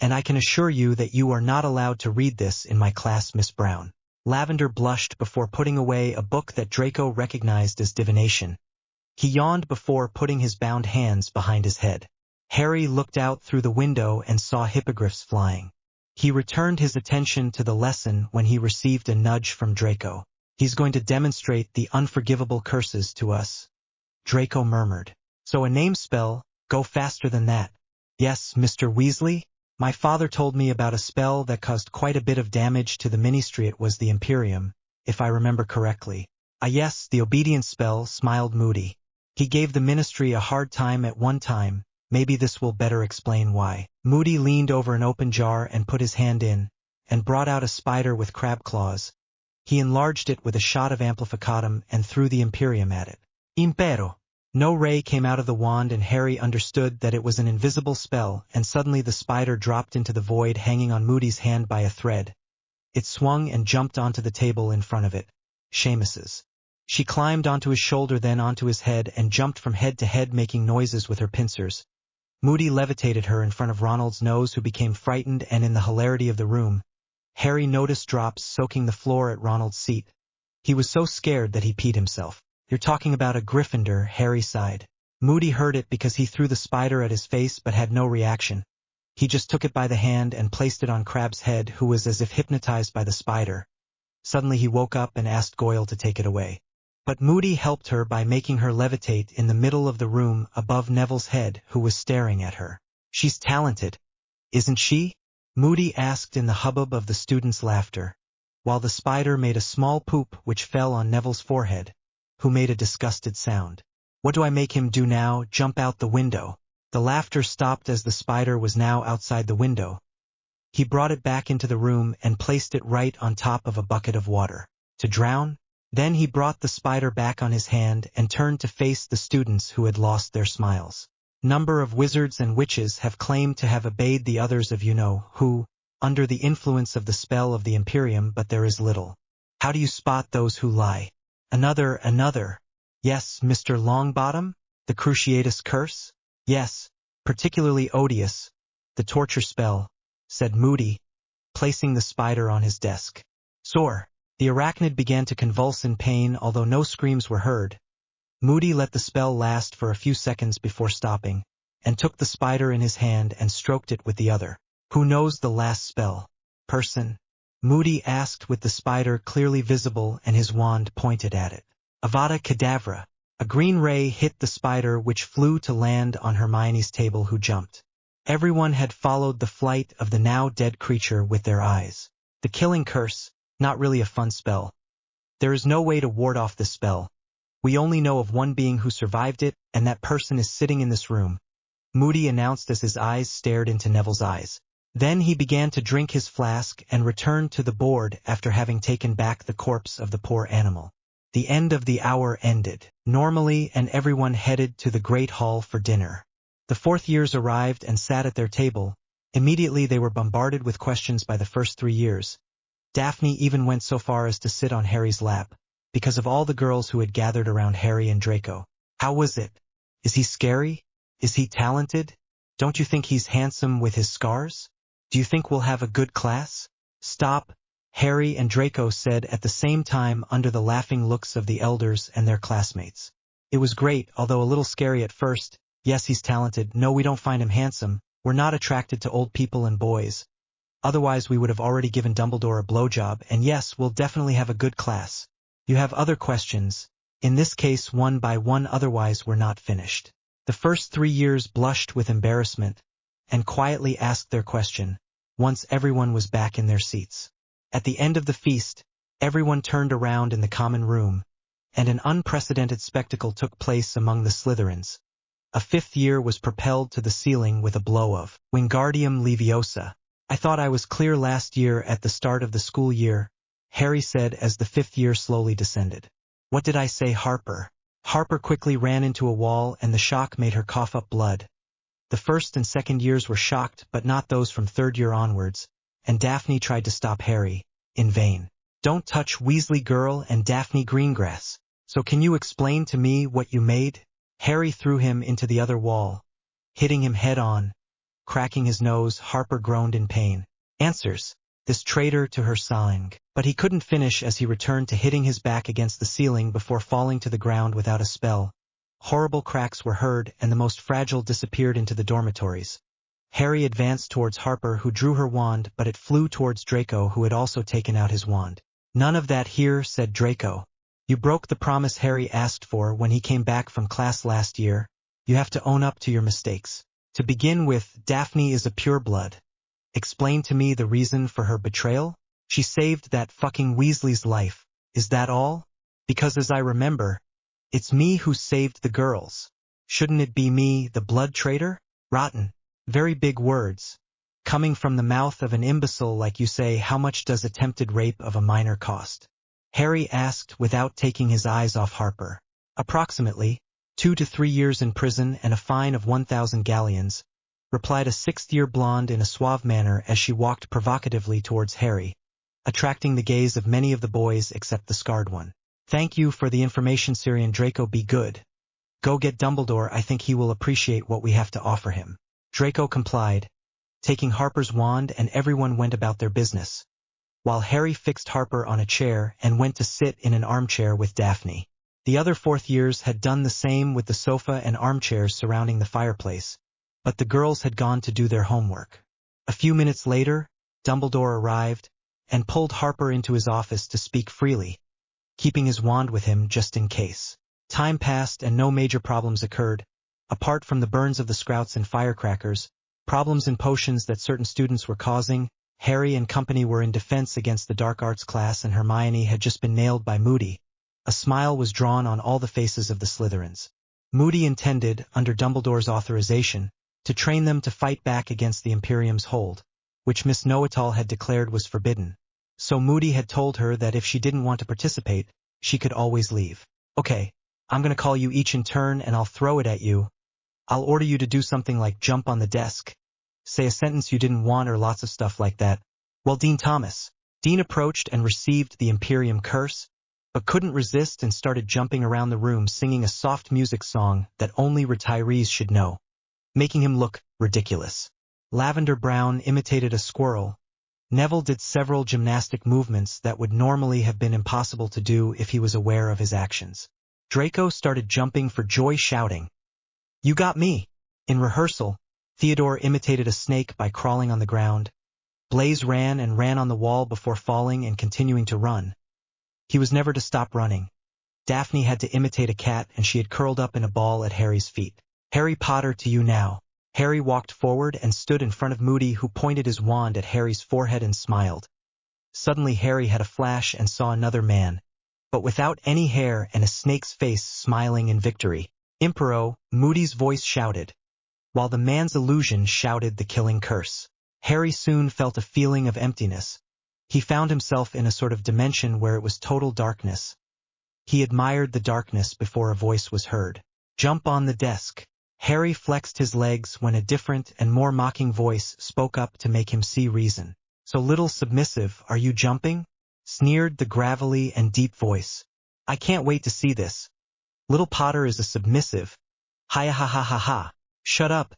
S1: And I can assure you that you are not allowed to read this in my class, Miss Brown. Lavender blushed before putting away a book that Draco recognized as divination. He yawned before putting his bound hands behind his head. Harry looked out through the window and saw hippogriffs flying. He returned his attention to the lesson when he received a nudge from Draco. He's going to demonstrate the unforgivable curses to us. Draco murmured. So a name spell, go faster than that. Yes, Mr. Weasley? My father told me about a spell that caused quite a bit of damage to the Ministry. It was the Imperium, if I remember correctly. Ah yes, the obedience spell, smiled Moody. He gave the Ministry a hard time at one time. Maybe this will better explain why. Moody leaned over an open jar and put his hand in, and brought out a spider with crab claws. He enlarged it with a shot of amplificatum and threw the Imperium at it. Impero. No ray came out of the wand, and Harry understood that it was an invisible spell, and suddenly the spider dropped into the void hanging on Moody's hand by a thread. It swung and jumped onto the table in front of it. Seamus's. She climbed onto his shoulder, then onto his head, and jumped from head to head making noises with her pincers. Moody levitated her in front of Ronald's nose, who became frightened, and in the hilarity of the room, Harry noticed drops soaking the floor at Ronald's seat. He was so scared that he peed himself. You're talking about a Gryffindor, Harry sighed. Moody heard it because he threw the spider at his face but had no reaction. He just took it by the hand and placed it on Crabbe's head, who was as if hypnotized by the spider. Suddenly he woke up and asked Goyle to take it away. But Moody helped her by making her levitate in the middle of the room above Neville's head, who was staring at her. "She's talented, isn't she?" Moody asked in the hubbub of the students' laughter, while the spider made a small poop which fell on Neville's forehead, who made a disgusted sound. "What do I make him do now? Jump out the window?" The laughter stopped as the spider was now outside the window. He brought it back into the room and placed it right on top of a bucket of water. "To drown?" Then he brought the spider back on his hand and turned to face the students who had lost their smiles. "Number of wizards and witches have claimed to have obeyed the others of you-know-who, under the influence of the spell of the Imperium, but there is little. How do you spot those who lie?" Another. "Yes, Mr. Longbottom? The Cruciatus curse?" "Yes, particularly odious, the torture spell," said Moody, placing the spider on his desk. "Sore." The arachnid began to convulse in pain, although no screams were heard. Moody let the spell last for a few seconds before stopping, and took the spider in his hand and stroked it with the other. "Who knows the last spell? Person?" Moody asked, with the spider clearly visible and his wand pointed at it. "Avada Kedavra." A green ray hit the spider, which flew to land on Hermione's table, who jumped. Everyone had followed the flight of the now dead creature with their eyes. "The killing curse, not really a fun spell. There is no way to ward off this spell. We only know of one being who survived it, and that person is sitting in this room," Moody announced as his eyes stared into Neville's eyes. Then he began to drink his flask and returned to the board after having taken back the corpse of the poor animal. The end of the hour ended normally, and everyone headed to the great hall for dinner. The fourth years arrived and sat at their table. Immediately they were bombarded with questions by the first 3 years. Daphne even went so far as to sit on Harry's lap, because of all the girls who had gathered around Harry and Draco. "How was it? Is he scary? Is he talented? Don't you think he's handsome with his scars? Do you think we'll have a good class?" "Stop," Harry and Draco said at the same time under the laughing looks of the elders and their classmates. "It was great, although a little scary at first. Yes, he's talented. No, we don't find him handsome. We're not attracted to old people and boys. Otherwise we would have already given Dumbledore a blowjob, and yes, we'll definitely have a good class. You have other questions, in this case one by one, otherwise we're not finished." The first 3 years blushed with embarrassment, and quietly asked their question, once everyone was back in their seats. At the end of the feast, everyone turned around in the common room, and an unprecedented spectacle took place among the Slytherins. A 5th year was propelled to the ceiling with a blow of Wingardium Leviosa. "I thought I was clear last year at the start of the school year," Harry said as the 5th year slowly descended. "What did I say, Harper?" Harper quickly ran into a wall, and the shock made her cough up blood. The 1st and 2nd years were shocked, but not those from 3rd year onwards, and Daphne tried to stop Harry, in vain. "Don't touch Weasley girl and Daphne Greengrass. So can you explain to me what you made?" Harry threw him into the other wall, hitting him head on. Cracking his nose, Harper groaned in pain. "Answers, this traitor to her sang." But he couldn't finish as he returned to hitting his back against the ceiling before falling to the ground without a spell. Horrible cracks were heard, and the most fragile disappeared into the dormitories. Harry advanced towards Harper, who drew her wand, but it flew towards Draco, who had also taken out his wand. "None of that here," said Draco. "You broke the promise Harry asked for when he came back from class last year. You have to own up to your mistakes. To begin with, Daphne is a pureblood. Explain to me the reason for her betrayal." "She saved that fucking Weasley's life. Is that all? Because as I remember, it's me who saved the girls. Shouldn't it be me, the blood traitor?" "Rotten. Very big words. Coming from the mouth of an imbecile like you. Say, how much does attempted rape of a minor cost?" Harry asked without taking his eyes off Harper. "Approximately 2 to 3 years in prison and a fine of 1,000 galleons, replied a 6th-year blonde in a suave manner as she walked provocatively towards Harry, attracting the gaze of many of the boys except the scarred one. "Thank you for the information, Syrian Draco. Be good. Go get Dumbledore. I think he will appreciate what we have to offer him." Draco complied, taking Harper's wand, and everyone went about their business, while Harry fixed Harper on a chair and went to sit in an armchair with Daphne. The other 4th years had done the same with the sofa and armchairs surrounding the fireplace, but the girls had gone to do their homework. A few minutes later, Dumbledore arrived and pulled Harper into his office to speak freely. keeping his wand with him just in case. Time passed and no major problems occurred, apart from the burns of the sprouts and firecrackers, problems in potions that certain students were causing. Harry and company were in defense against the dark arts class and Hermione had just been nailed by Moody. A smile was drawn on all the faces of the Slytherins. Moody intended, under Dumbledore's authorization, to train them to fight back against the Imperium's hold, which Miss Know-It-All had declared was forbidden. So Moody had told her that if she didn't want to participate, she could always leave. Okay, I'm gonna call you each in turn and I'll throw it at you. I'll order you to do something like jump on the desk, say a sentence you didn't want or lots of stuff like that. Well, Dean Thomas. Dean approached and received the Imperium curse, but couldn't resist and started jumping around the room singing a soft music song that only retirees should know, making him look ridiculous. Lavender Brown imitated a squirrel. Neville did several gymnastic movements that would normally have been impossible to do if he was aware of his actions. Draco started jumping for joy, shouting, "You got me!" In rehearsal, Theodore imitated a snake by crawling on the ground. Blaise ran and ran on the wall before falling and continuing to run. He was never to stop running. Daphne had to imitate a cat and she had curled up in a ball at Harry's feet. "Harry Potter, to you now." Harry walked forward and stood in front of Moody, who pointed his wand at Harry's forehead and smiled. Suddenly Harry had a flash and saw another man, but without any hair and a snake's face, smiling in victory. "Impero," Moody's voice shouted, while the man's illusion shouted the killing curse. Harry soon felt a feeling of emptiness. He found himself in a sort of dimension where it was total darkness. He admired the darkness before a voice was heard. "Jump on the desk." Harry flexed his legs when a different and more mocking voice spoke up to make him see reason. "So little submissive, are you jumping?" sneered the gravelly and deep voice. "I can't wait to see this. Little Potter is a submissive. Hi ha ha ha ha. Shut up.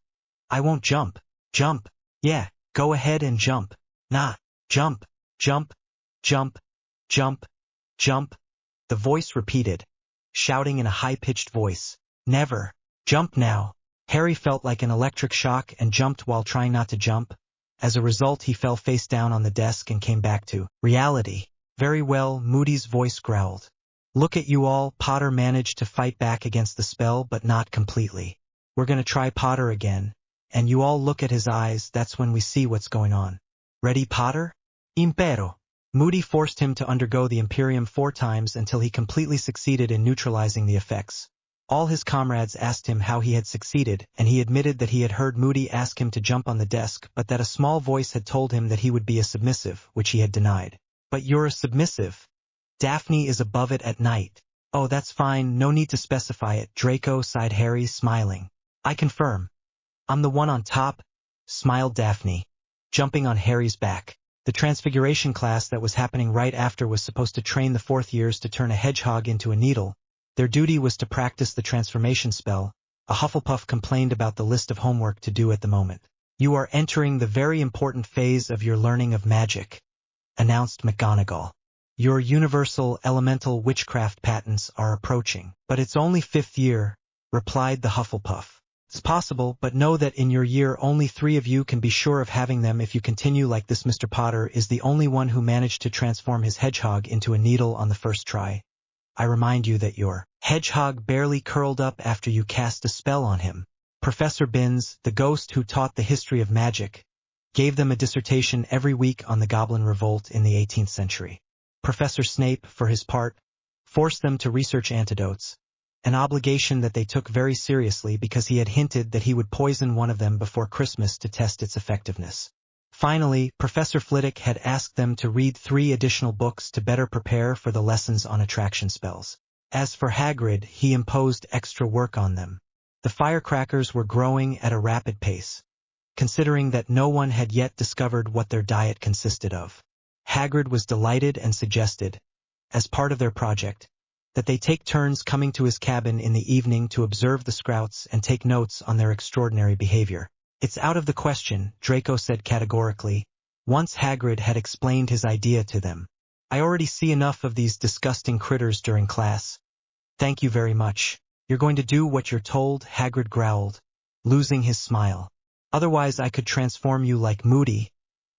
S1: I won't jump." "Jump. Yeah, go ahead and jump." "Nah, jump, jump, jump, jump, jump," the voice repeated, shouting in a high-pitched voice. "Never. Jump now." Harry felt like an electric shock and jumped while trying not to jump. As a result, he fell face down on the desk and came back to reality. "Very well," Moody's voice growled. "Look at you all." Potter managed to fight back against the spell, but not completely. "We're gonna try Potter again, and you all look at his eyes. That's when we see what's going on. Ready, Potter?" "Impero." Moody forced him to undergo the Imperium 4 times until he completely succeeded in neutralizing the effects. All his comrades asked him how he had succeeded, and he admitted that he had heard Moody ask him to jump on the desk, but that a small voice had told him that he would be a submissive, which he had denied. "But you're a submissive. Daphne is above it at night." "Oh, that's fine, no need to specify it," Draco sighed. Harry, smiling. "I confirm. I'm the one on top," smiled Daphne, jumping on Harry's back. The Transfiguration class that was happening right after was supposed to train the 4th years to turn a hedgehog into a needle. Their duty was to practice the transformation spell. A Hufflepuff complained about the list of homework to do at the moment. "You are entering the very important phase of your learning of magic," announced McGonagall. "Your universal elemental witchcraft patents are approaching." "But it's only 5th year," replied the Hufflepuff. "It's possible, but know that in your year only 3 of you can be sure of having them if you continue like this. Mr. Potter is the only one who managed to transform his hedgehog into a needle on the first try. I remind you that your hedgehog barely curled up after you cast a spell on him." Professor Binns, the ghost who taught the history of magic, gave them a dissertation every week on the Goblin Revolt in the 18th century. Professor Snape, for his part, forced them to research antidotes, an obligation that they took very seriously because he had hinted that he would poison one of them before Christmas to test its effectiveness. Finally, Professor Flitwick had asked them to read 3 additional books to better prepare for the lessons on attraction spells. As for Hagrid, he imposed extra work on them. The firecrackers were growing at a rapid pace, considering that no one had yet discovered what their diet consisted of. Hagrid was delighted and suggested, as part of their project, that they take turns coming to his cabin in the evening to observe the Sprouts and take notes on their extraordinary behavior. "It's out of the question," Draco said categorically, once Hagrid had explained his idea to them. "I already see enough of these disgusting critters during class. Thank you very much." "You're going to do what you're told," Hagrid growled, losing his smile. "Otherwise I could transform you like Moody.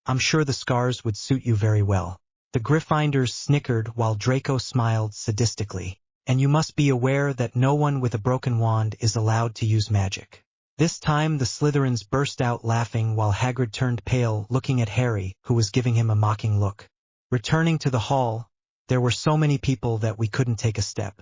S1: I'm sure the scars would suit you very well." The Gryffindors snickered while Draco smiled sadistically. And you must be aware that no one with a broken wand is allowed to use magic. This time the Slytherins burst out laughing while Hagrid turned pale looking at Harry, who was giving him a mocking look. Returning to the hall, there were so many people that we couldn't take a step.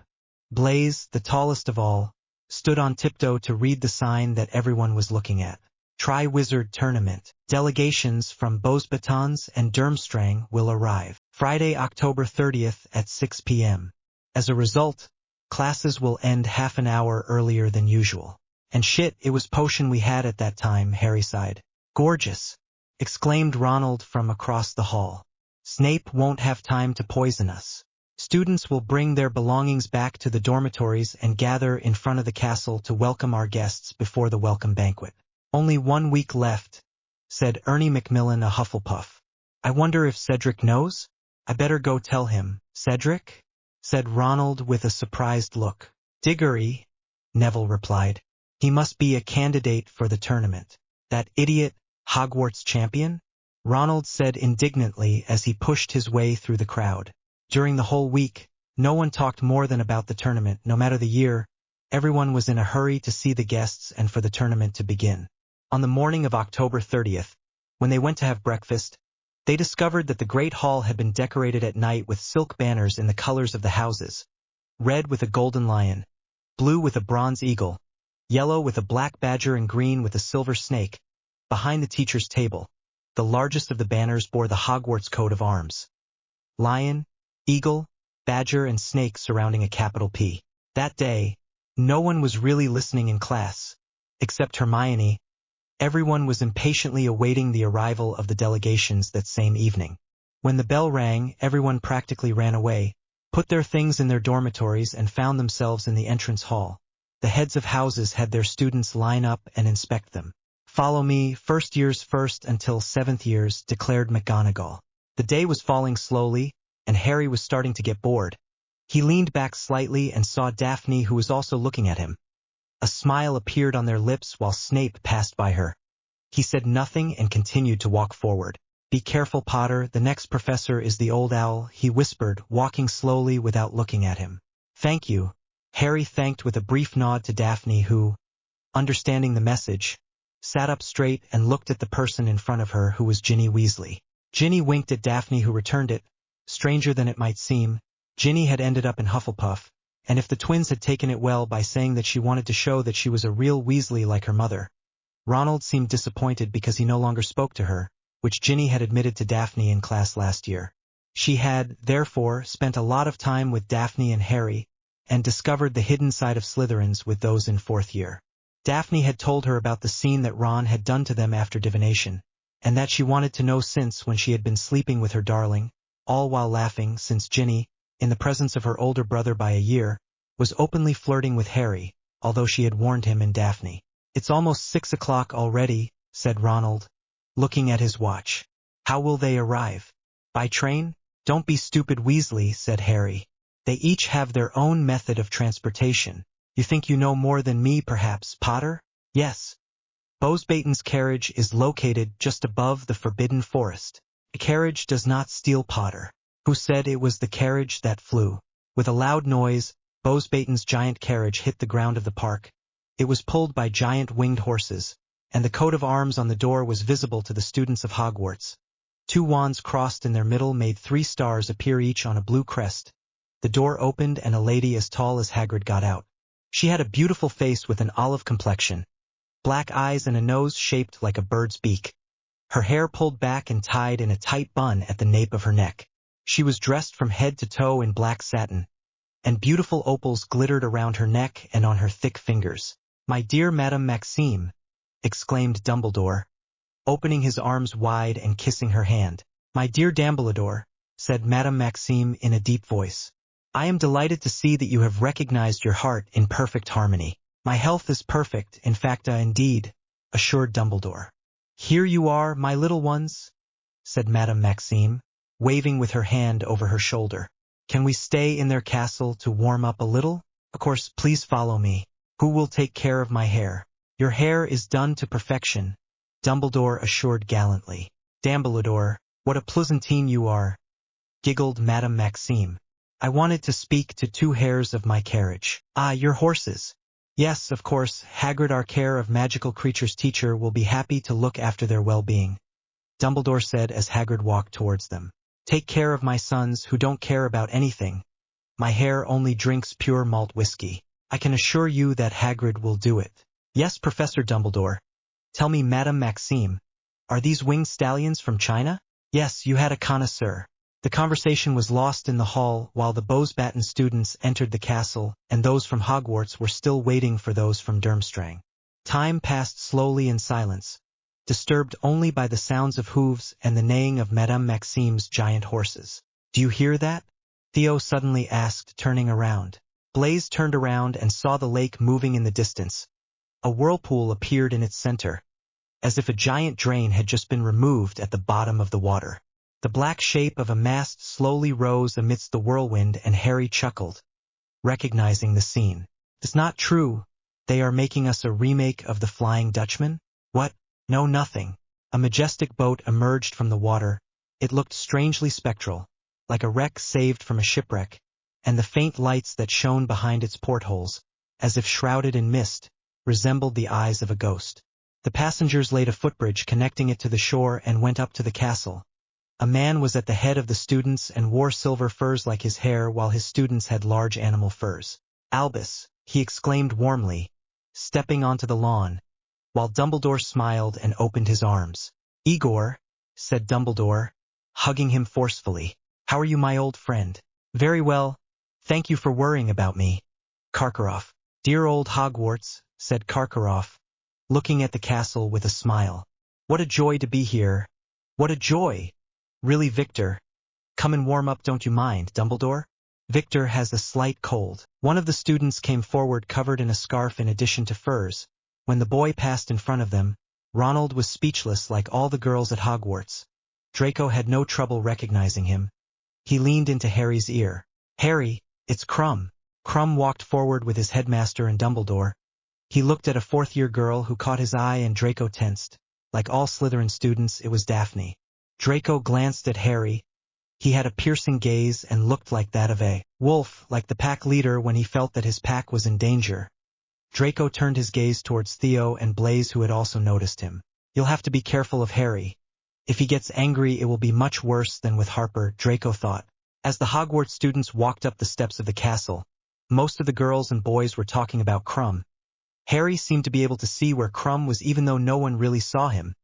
S1: Blaise, the tallest of all, stood on tiptoe to read the sign that everyone was looking at. Tri-Wizard Tournament. Delegations from Beauxbatons and Durmstrang will arrive Friday, October 30th at 6 p.m. As a result, classes will end half an hour earlier than usual. And shit, it was potion we had at that time, Harry sighed. Gorgeous, exclaimed Ronald from across the hall. Snape won't have time to poison us. Students will bring their belongings back to the dormitories and gather in front of the castle to welcome our guests before the welcome banquet. Only 1 week left, said Ernie Macmillan, a Hufflepuff. I wonder if Cedric knows? I better go tell him. Cedric? Said Ronald with a surprised look. Diggory, Neville replied. He must be a candidate for the tournament. That idiot, Hogwarts champion? Ronald said indignantly as he pushed his way through the crowd. During the whole week, no one talked more than about the tournament. No matter the year, everyone was in a hurry to see the guests and for the tournament to begin. On the morning of October 30th, when they went to have breakfast, they discovered that the Great Hall had been decorated at night with silk banners in the colors of the houses. Red with a golden lion, blue with a bronze eagle, yellow with a black badger and green with a silver snake. Behind the teacher's table, the largest of the banners bore the Hogwarts coat of arms. Lion, eagle, badger and snake surrounding a capital P. That day, no one was really listening in class, except Hermione. Everyone was impatiently awaiting the arrival of the delegations that same evening. When the bell rang, everyone practically ran away, put their things in their dormitories and found themselves in the entrance hall. The heads of houses had their students line up and inspect them. Follow me, first years first until seventh years, declared McGonagall. The day was falling slowly, and Harry was starting to get bored. He leaned back slightly and saw Daphne, who was also looking at him. A smile appeared on their lips while Snape passed by her. He said nothing and continued to walk forward. Be careful, Potter, the next professor is the old owl, he whispered, walking slowly without looking at him. Thank you, Harry thanked with a brief nod to Daphne who, understanding the message, sat up straight and looked at the person in front of her who was Ginny Weasley. Ginny winked at Daphne who returned it. Stranger than it might seem, Ginny had ended up in Hufflepuff, and if the twins had taken it well by saying that she wanted to show that she was a real Weasley like her mother. Ronald seemed disappointed because he no longer spoke to her, which Ginny had admitted to Daphne in class last year. She had, therefore, spent a lot of time with Daphne and Harry, and discovered the hidden side of Slytherins with those in fourth year. Daphne had told her about the scene that Ron had done to them after divination, and that she wanted to know since when she had been sleeping with her darling, all while laughing since Ginny, in the presence of her older brother by a year, was openly flirting with Harry, although she had warned him and Daphne. It's almost 6 o'clock already, said Ronald, looking at his watch. How will they arrive? By train? Don't be stupid, Weasley, said Harry. They each have their own method of transportation. You think you know more than me, perhaps, Potter? Yes. Beauxbatons' carriage is located just above the Forbidden Forest. A carriage does not steal, Potter. Who said it was the carriage that flew? With a loud noise, Beauxbatons' giant carriage hit the ground of the park. It was pulled by giant winged horses, and the coat of arms on the door was visible to the students of Hogwarts. 2 wands crossed in their middle made 3 stars appear each on a blue crest. The door opened and a lady as tall as Hagrid got out. She had a beautiful face with an olive complexion, black eyes and a nose shaped like a bird's beak. Her hair pulled back and tied in a tight bun at the nape of her neck. She was dressed from head to toe in black satin, and beautiful opals glittered around her neck and on her thick fingers. My dear Madame Maxime, exclaimed Dumbledore, opening his arms wide and kissing her hand. My dear Dumbledore, said Madame Maxime in a deep voice. I am delighted to see that you have recognized your heart in perfect harmony. My health is perfect, in fact, indeed, assured Dumbledore. Here you are, my little ones, said Madame Maxime, waving with her hand over her shoulder. Can we stay in their castle to warm up a little? Of course, please follow me. Who will take care of my hair? Your hair is done to perfection, Dumbledore assured gallantly. Dumbledore, what a pleasantine you are. giggled Madame Maxime. I wanted to speak to 2 hairs of my carriage. Ah, your horses. Yes, of course, Hagrid, our care of magical creatures teacher, will be happy to look after their well-being, Dumbledore said as Hagrid walked towards them. Take care of my sons who don't care about anything. My hair only drinks pure malt whiskey. I can assure you that Hagrid will do it. Yes, Professor Dumbledore. Tell me, Madame Maxime, are these winged stallions from China? Yes, you had a connoisseur. The conversation was lost in the hall while the Bosbatten students entered the castle, and those from Hogwarts were still waiting for those from Durmstrang. Time passed slowly in silence, disturbed only by the sounds of hooves and the neighing of Madame Maxime's giant horses. Do you hear that? Theo suddenly asked, turning around. Blaise turned around and saw the lake moving in the distance. A whirlpool appeared in its center, as if a giant drain had just been removed at the bottom of the water. The black shape of a mast slowly rose amidst the whirlwind, and Harry chuckled, recognizing the scene. It's not true. They are making us a remake of The Flying Dutchman? What? No, nothing. A majestic boat emerged from the water. It looked strangely spectral, like a wreck saved from a shipwreck, and the faint lights that shone behind its portholes, as if shrouded in mist, resembled the eyes of a ghost. The passengers laid a footbridge connecting it to the shore and went up to the castle. A man was at the head of the students and wore silver furs like his hair, while his students had large animal furs. Albus, he exclaimed warmly, stepping onto the lawn, while Dumbledore smiled and opened his arms. Igor, said Dumbledore, hugging him forcefully. How are you, my old friend? Very well. Thank you for worrying about me. Karkaroff. Dear old Hogwarts, said Karkaroff, looking at the castle with a smile. What a joy to be here. What a joy. Really, Victor? Come and warm up, don't you mind, Dumbledore? Victor has a slight cold. One of the students came forward covered in a scarf in addition to furs. When the boy passed in front of them, Ronald was speechless like all the girls at Hogwarts. Draco had no trouble recognizing him. He leaned into Harry's ear. Harry, it's Krum. Krum walked forward with his headmaster and Dumbledore. He looked at a 4th-year girl who caught his eye, and Draco tensed. Like all Slytherin students, it was Daphne. Draco glanced at Harry. He had a piercing gaze and looked like that of a wolf, like the pack leader when he felt that his pack was in danger. Draco turned his gaze towards Theo and Blaise, who had also noticed him. You'll have to be careful of Harry. If he gets angry, it will be much worse than with Harper, Draco thought. As the Hogwarts students walked up the steps of the castle, most of the girls and boys were talking about Krum. Harry seemed to be able to see where Krum was even though no one really saw him.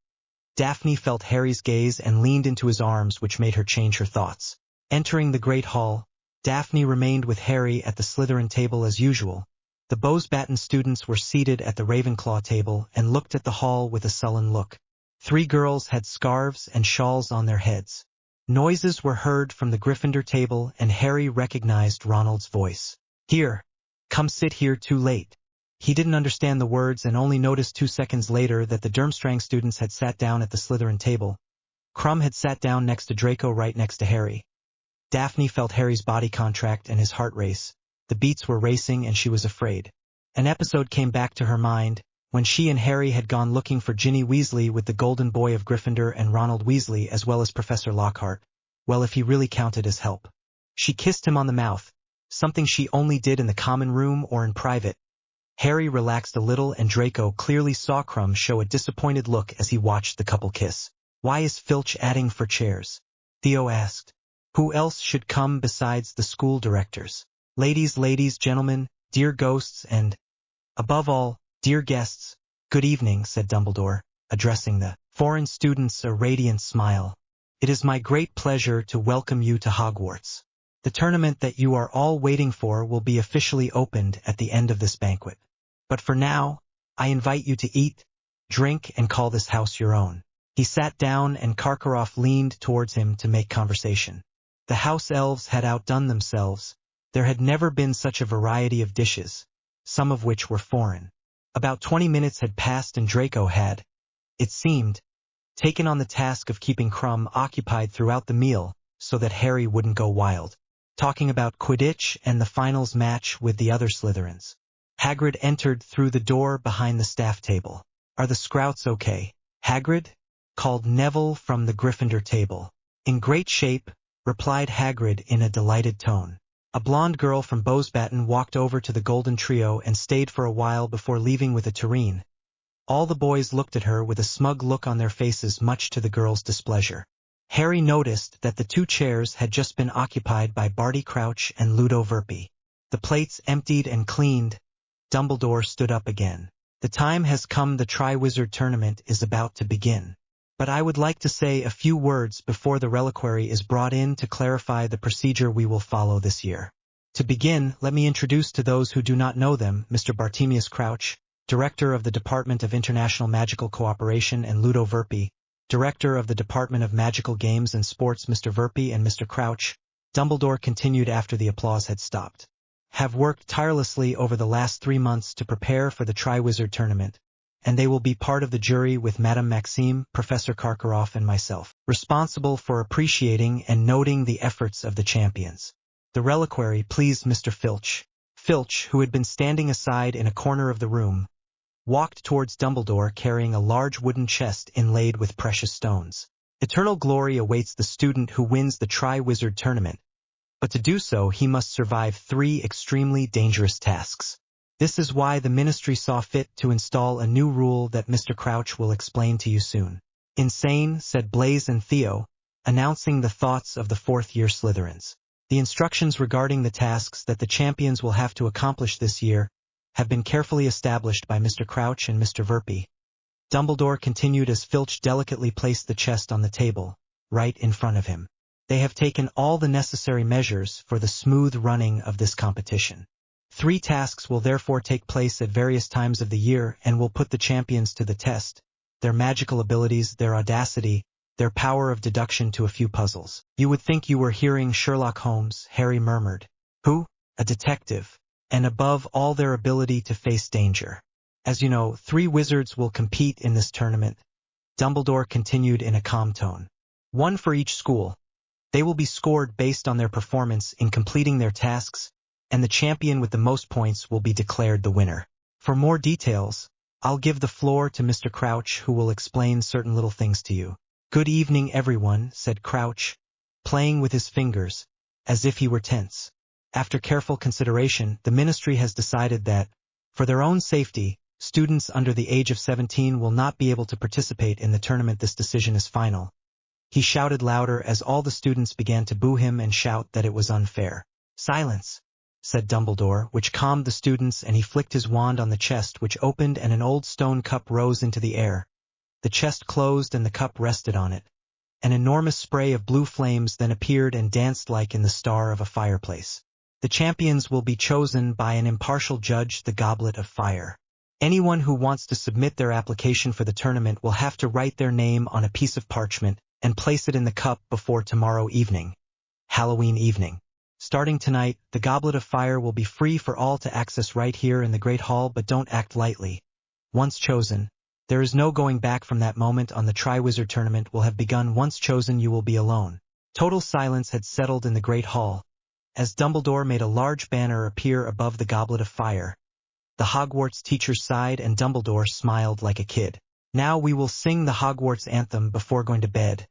S1: Daphne felt Harry's gaze and leaned into his arms, which made her change her thoughts. Entering the Great Hall, Daphne remained with Harry at the Slytherin table as usual. The Bosbatten students were seated at the Ravenclaw table and looked at the hall with a sullen look. 3 girls had scarves and shawls on their heads. Noises were heard from the Gryffindor table, and Harry recognized Ronald's voice. Here, come sit here, too late. He didn't understand the words and only noticed 2 seconds later that the Durmstrang students had sat down at the Slytherin table. Krum had sat down next to Draco, right next to Harry. Daphne felt Harry's body contract and his heart race. The beats were racing and she was afraid. An episode came back to her mind, when she and Harry had gone looking for Ginny Weasley with the Golden Boy of Gryffindor and Ronald Weasley as well as Professor Lockhart. Well, if he really counted as help. She kissed him on the mouth, something she only did in the common room or in private. Harry relaxed a little, and Draco clearly saw Krum show a disappointed look as he watched the couple kiss. Why is Filch adding for chairs? Theo asked. Who else should come besides the school directors? Ladies, gentlemen, dear ghosts, and, above all, dear guests, good evening, said Dumbledore, addressing the foreign students a radiant smile. It is my great pleasure to welcome you to Hogwarts. The tournament that you are all waiting for will be officially opened at the end of this banquet. But for now, I invite you to eat, drink, and call this house your own. He sat down and Karkaroff leaned towards him to make conversation. The house elves had outdone themselves. There had never been such a variety of dishes, some of which were foreign. About 20 minutes had passed and Draco had, it seemed, taken on the task of keeping Krum occupied throughout the meal so that Harry wouldn't go wild, talking about Quidditch and the finals match with the other Slytherins. Hagrid entered through the door behind the staff table. Are the Scrouts okay? Hagrid? Called Neville from the Gryffindor table. In great shape, replied Hagrid in a delighted tone. A blonde girl from Bowsbatten walked over to the golden trio and stayed for a while before leaving with a tureen. All the boys looked at her with a smug look on their faces, much to the girl's displeasure. Harry noticed that the 2 chairs had just been occupied by Barty Crouch and Ludo Verpy. The plates emptied and cleaned, Dumbledore stood up again. The time has come, the Triwizard Tournament is about to begin. But I would like to say a few words before the reliquary is brought in to clarify the procedure we will follow this year. To begin, let me introduce to those who do not know them, Mr. Bartemius Crouch, Director of the Department of International Magical Cooperation, and Ludo Verpy, Director of the Department of Magical Games and Sports. Mr. Verpy and Mr. Crouch, Dumbledore continued after the applause had stopped, have worked tirelessly over the last 3 months to prepare for the Triwizard Tournament, and they will be part of the jury with Madame Maxime, Professor Karkaroff, and myself, responsible for appreciating and noting the efforts of the champions. The reliquary pleased Mr. Filch. Filch, who had been standing aside in a corner of the room, walked towards Dumbledore carrying a large wooden chest inlaid with precious stones. Eternal glory awaits the student who wins the Triwizard Tournament, but to do so he must survive 3 extremely dangerous tasks. This is why the Ministry saw fit to install a new rule that Mr. Crouch will explain to you soon. Insane, said Blaise and Theo, announcing the thoughts of the 4th-year Slytherins. The instructions regarding the tasks that the champions will have to accomplish this year have been carefully established by Mr. Crouch and Mr. Verpy. Dumbledore continued as Filch delicately placed the chest on the table, right in front of him. They have taken all the necessary measures for the smooth running of this competition. 3 tasks will therefore take place at various times of the year and will put the champions to the test: their magical abilities, their audacity, their power of deduction to a few puzzles. You would think you were hearing Sherlock Holmes, Harry murmured. Who? A detective. And above all, their ability to face danger. As you know, 3 wizards will compete in this tournament, Dumbledore continued in a calm tone. 1 for each school. They will be scored based on their performance in completing their tasks, and the champion with the most points will be declared the winner. For more details, I'll give the floor to Mr. Crouch, who will explain certain little things to you. Good evening, everyone, said Crouch, playing with his fingers, as if he were tense. After careful consideration, the Ministry has decided that, for their own safety, students under the age of 17 will not be able to participate in the tournament. This decision is final. He shouted louder as all the students began to boo him and shout that it was unfair. Silence, said Dumbledore, which calmed the students, and he flicked his wand on the chest, which opened and an old stone cup rose into the air. The chest closed and the cup rested on it. An enormous spray of blue flames then appeared and danced like in the star of a fireplace. The champions will be chosen by an impartial judge, the Goblet of Fire. Anyone who wants to submit their application for the tournament will have to write their name on a piece of parchment and place it in the cup before tomorrow evening, Halloween evening. Starting tonight, the Goblet of Fire will be free for all to access right here in the Great Hall, but don't act lightly. Once chosen, there is no going back from that moment on. The Triwizard Tournament will have begun. Once chosen, you will be alone. Total silence had settled in the Great Hall, as Dumbledore made a large banner appear above the Goblet of Fire. The Hogwarts teachers sighed and Dumbledore smiled like a kid. Now we will sing the Hogwarts anthem before going to bed.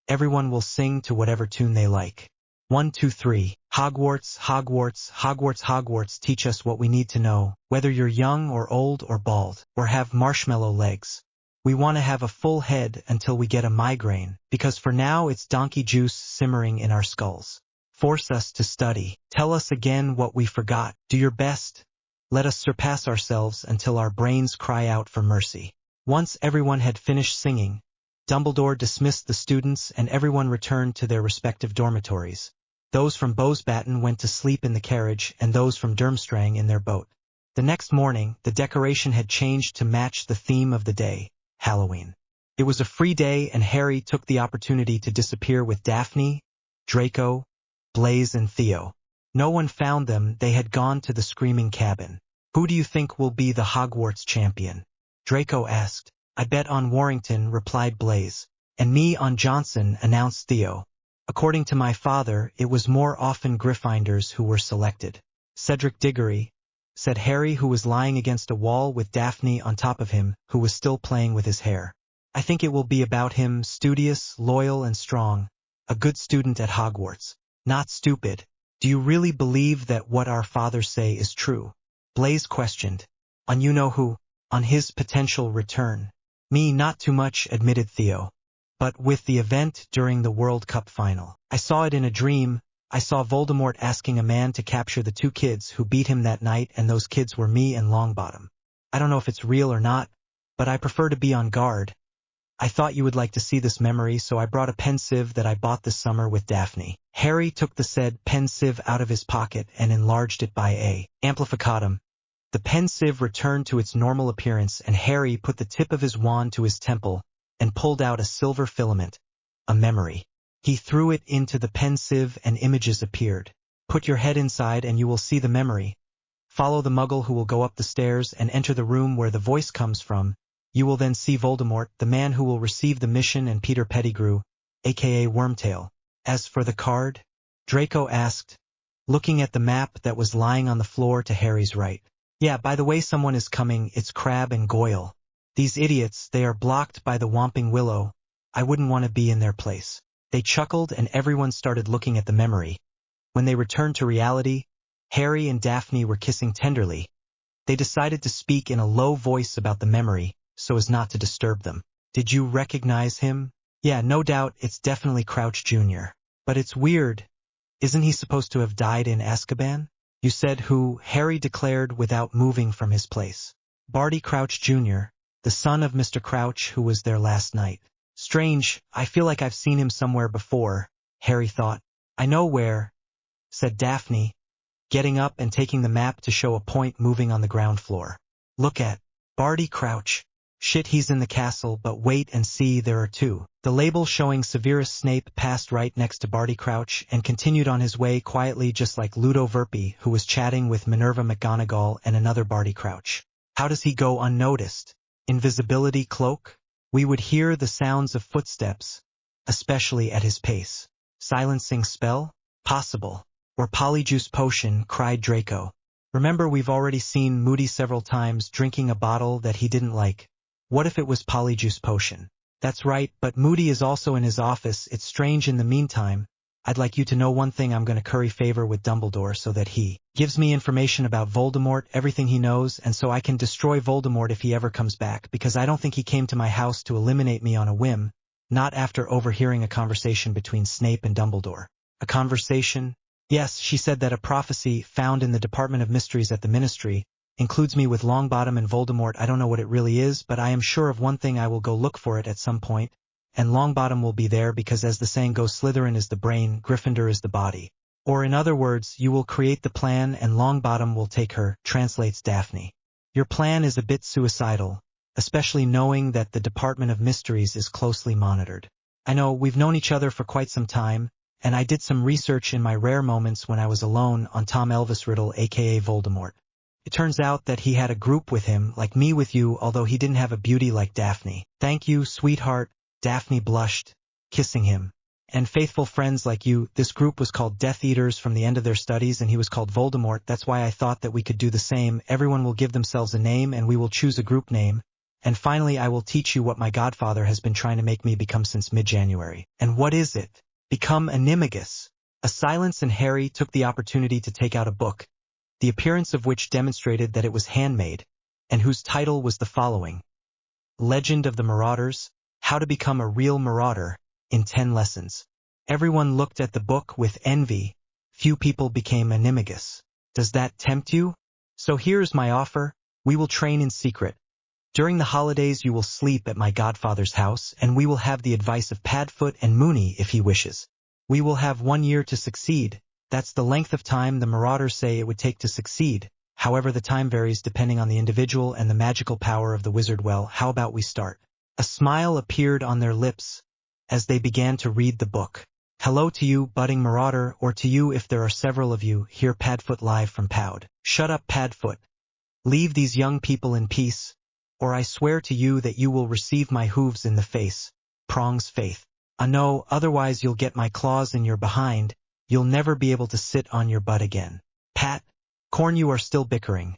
S1: Everyone will sing to whatever tune they like. 1, 2, 3. Hogwarts, Hogwarts, Hogwarts, Hogwarts, teach us what we need to know, whether you're young or old or bald, or have marshmallow legs. We want to have a full head until we get a migraine, because for now it's donkey juice simmering in our skulls. Force us to study. Tell us again what we forgot. Do your best. Let us surpass ourselves until our brains cry out for mercy. Once everyone had finished singing, Dumbledore dismissed the students and everyone returned to their respective dormitories. Those from Bowsbatten went to sleep in the carriage and those from Durmstrang in their boat. The next morning, the decoration had changed to match the theme of the day, Halloween. It was a free day and Harry took the opportunity to disappear with Daphne, Draco, Blaise and Theo. No one found them. They had gone to the Screaming Cabin. Who do you think will be the Hogwarts champion? Draco asked. I bet on Warrington, replied Blaise. And me on Johnson, announced Theo. According to my father, it was more often Gryffindors who were selected. Cedric Diggory, said Harry, who was lying against a wall with Daphne on top of him, who was still playing with his hair. I think it will be about him, studious, loyal and strong, a good student at Hogwarts. Not stupid. Do you really believe that what our fathers say is true? Blaise questioned. On you-know-who? On his potential return. Me, not too much, admitted Theo. But with the event during the World Cup final. I saw it in a dream. I saw Voldemort asking a man to capture the 2 kids who beat him that night, and those kids were me and Longbottom. I don't know if it's real or not, but I prefer to be on guard. I thought you would like to see this memory, so I brought a pensieve that I bought this summer with Daphne. Harry took the said pensieve out of his pocket and enlarged it by a amplificatum. The pensieve returned to its normal appearance, and Harry put the tip of his wand to his temple and pulled out a silver filament, a memory. He threw it into the pensieve and images appeared. Put your head inside and you will see the memory. Follow the muggle who will go up the stairs and enter the room where the voice comes from. You will then see Voldemort, the man who will receive the mission, and Peter Pettigrew, aka Wormtail. As for the card? Draco asked, looking at the map that was lying on the floor to Harry's right. Yeah, by the way, someone is coming. It's Crabbe and Goyle. These idiots, they are blocked by the Whomping Willow. I wouldn't want to be in their place. They chuckled and everyone started looking at the memory. When they returned to reality, Harry and Daphne were kissing tenderly. They decided to speak in a low voice about the memory, so as not to disturb them. Did you recognize him? Yeah, no doubt, it's definitely Crouch Jr. But it's weird. Isn't he supposed to have died in Azkaban? You said who? Harry declared without moving from his place. Barty Crouch Jr., the son of Mr. Crouch who was there last night. Strange, I feel like I've seen him somewhere before, Harry thought. I know where, said Daphne, getting up and taking the map to show a point moving on the ground floor. Look at Barty Crouch. Shit, he's in the castle, but wait and see, there are 2. The label showing Severus Snape passed right next to Barty Crouch and continued on his way quietly, just like Ludo Verpi, who was chatting with Minerva McGonagall and another Barty Crouch. How does he go unnoticed? Invisibility cloak? We would hear the sounds of footsteps, especially at his pace. Silencing spell? Possible. Or polyjuice potion, cried Draco. Remember, we've already seen Moody several times drinking a bottle that he didn't like. What if it was polyjuice potion? That's right, but Moody is also in his office. It's strange. In the meantime, I'd like you to know one thing. I'm going to curry favor with Dumbledore so that he gives me information about Voldemort, everything he knows, and so I can destroy Voldemort if he ever comes back, because I don't think he came to my house to eliminate me on a whim, not after overhearing a conversation between Snape and Dumbledore. A conversation? Yes, she said that a prophecy found in the Department of Mysteries at the Ministry includes me with Longbottom and Voldemort. I don't know what it really is, but I am sure of one thing. I will go look for it at some point, and Longbottom will be there because, as the saying goes, Slytherin is the brain, Gryffindor is the body. Or in other words, you will create the plan and Longbottom will take her, translates Daphne. Your plan is a bit suicidal, especially knowing that the Department of Mysteries is closely monitored. I know, we've known each other for quite some time, and I did some research in my rare moments when I was alone on Tom Elvis Riddle, aka Voldemort. It turns out that he had a group with him, like me with you, although he didn't have a beauty like Daphne. Thank you, sweetheart, Daphne blushed, kissing him. And faithful friends like you. This group was called Death Eaters from the end of their studies, and he was called Voldemort. That's why I thought that we could do the same. Everyone will give themselves a name, and we will choose a group name. And finally, I will teach you what my godfather has been trying to make me become since mid-January. And what is it? Become animagus. A silence, and Harry took the opportunity to take out a book, the appearance of which demonstrated that it was handmade, and whose title was the following: Legend of the Marauders, How to Become a Real Marauder, in 10 Lessons. Everyone looked at the book with envy. Few people became animagus. Does that tempt you? So here's my offer. We will train in secret. During the holidays you will sleep at my godfather's house, and we will have the advice of Padfoot and Moony if he wishes. We will have 1 year to succeed. That's the length of time the Marauders say it would take to succeed. However, the time varies depending on the individual and the magical power of the wizard. Well, how about we start? A smile appeared on their lips as they began to read the book. Hello to you, budding marauder, or to you if there are several of you. Hear Padfoot live from Poud. Shut up, Padfoot. Leave these young people in peace, or I swear to you that you will receive my hooves in the face. Prongs Faith. No, otherwise you'll get my claws in your behind. You'll never be able to sit on your butt again. Pat, Corn, you are still bickering.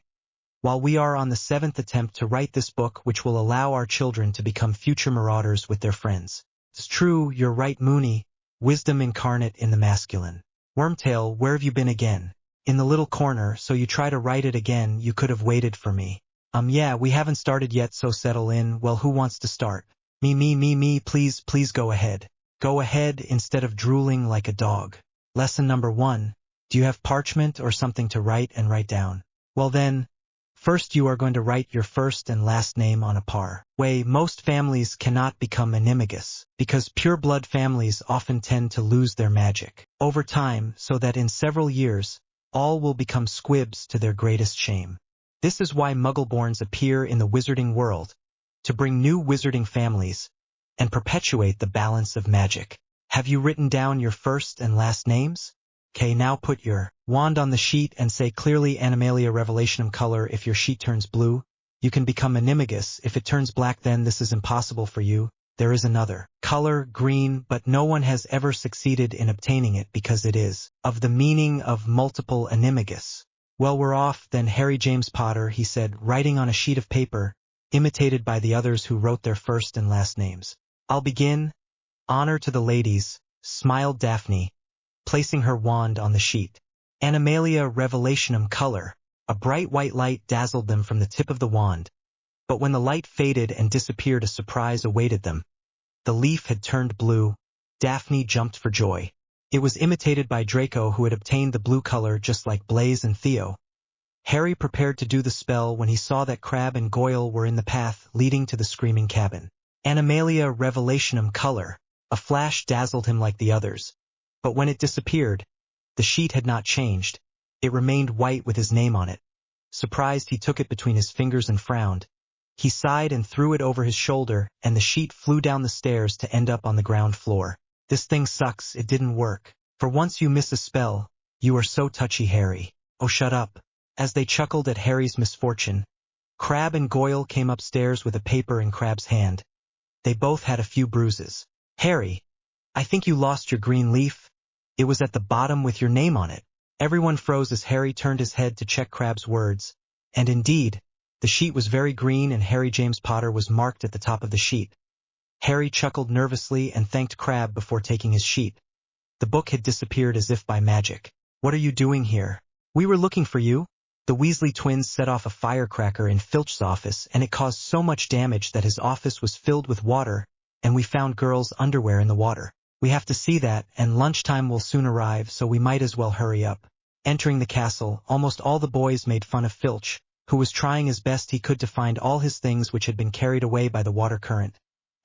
S1: While we are on the 7th attempt to write this book, which will allow our children to become future marauders with their friends. It's true, you're right, Moony. wisdom incarnate in the masculine. Wormtail, where have you been again? In the little corner, so you try to write it again, you could have waited for me. Yeah, we haven't started yet, so settle in. Well, who wants to start? Me, please go ahead. Go ahead instead of drooling like a dog. Lesson number 1. Do you have parchment or something to write and write down? Well then, first you are going to write your first and last name on a par. Way most families cannot become animagous, because pure-blood families often tend to lose their magic over time, so that in several years, all will become squibs to their greatest shame. This is why Muggleborns appear in the wizarding world, to bring new wizarding families, and perpetuate the balance of magic. Have you written down your first and last names? Okay, now put your wand on the sheet and say clearly Animalia Revelationum color. If your sheet turns blue, you can become animagus. If it turns black, then this is impossible for you. There is another color, green, but no one has ever succeeded in obtaining it because it is of the meaning of multiple animagus. Well, we're off then, Harry James Potter, he said, writing on a sheet of paper, imitated by the others who wrote their first and last names. I'll begin. Honor to the ladies, smiled Daphne, placing her wand on the sheet. Animalia Revelationum color. A bright white light dazzled them from the tip of the wand, but when the light faded and disappeared, a surprise awaited them. The leaf had turned blue. Daphne jumped for joy. It was imitated by Draco, who had obtained the blue color just like Blaise and Theo. Harry prepared to do the spell when he saw that Crabbe and Goyle were in the path leading to the screaming cabin. Animalia Revelationum color. A flash dazzled him like the others, but when it disappeared, the sheet had not changed. It remained white with his name on it. Surprised, he took it between his fingers and frowned. He sighed and threw it over his shoulder, and the sheet flew down the stairs to end up on the ground floor. This thing sucks, it didn't work. For once you miss a spell, you are so touchy, Harry. Oh, shut up. As they chuckled at Harry's misfortune, Crabbe and Goyle came upstairs with a paper in Crabbe's hand. They both had a few bruises. Harry, I think you lost your green leaf. It was at the bottom with your name on it. Everyone froze as Harry turned his head to check Crabbe's words. And indeed, the sheet was very green and Harry James Potter was marked at the top of the sheet. Harry chuckled nervously and thanked Crabbe before taking his sheet. The book had disappeared as if by magic. What are you doing here? We were looking for you. The Weasley twins set off a firecracker in Filch's office, and it caused so much damage that his office was filled with water, and we found girls' underwear in the water. We have to see that, and lunchtime will soon arrive, so we might as well hurry up. Entering the castle, almost all the boys made fun of Filch, who was trying as best he could to find all his things which had been carried away by the water current.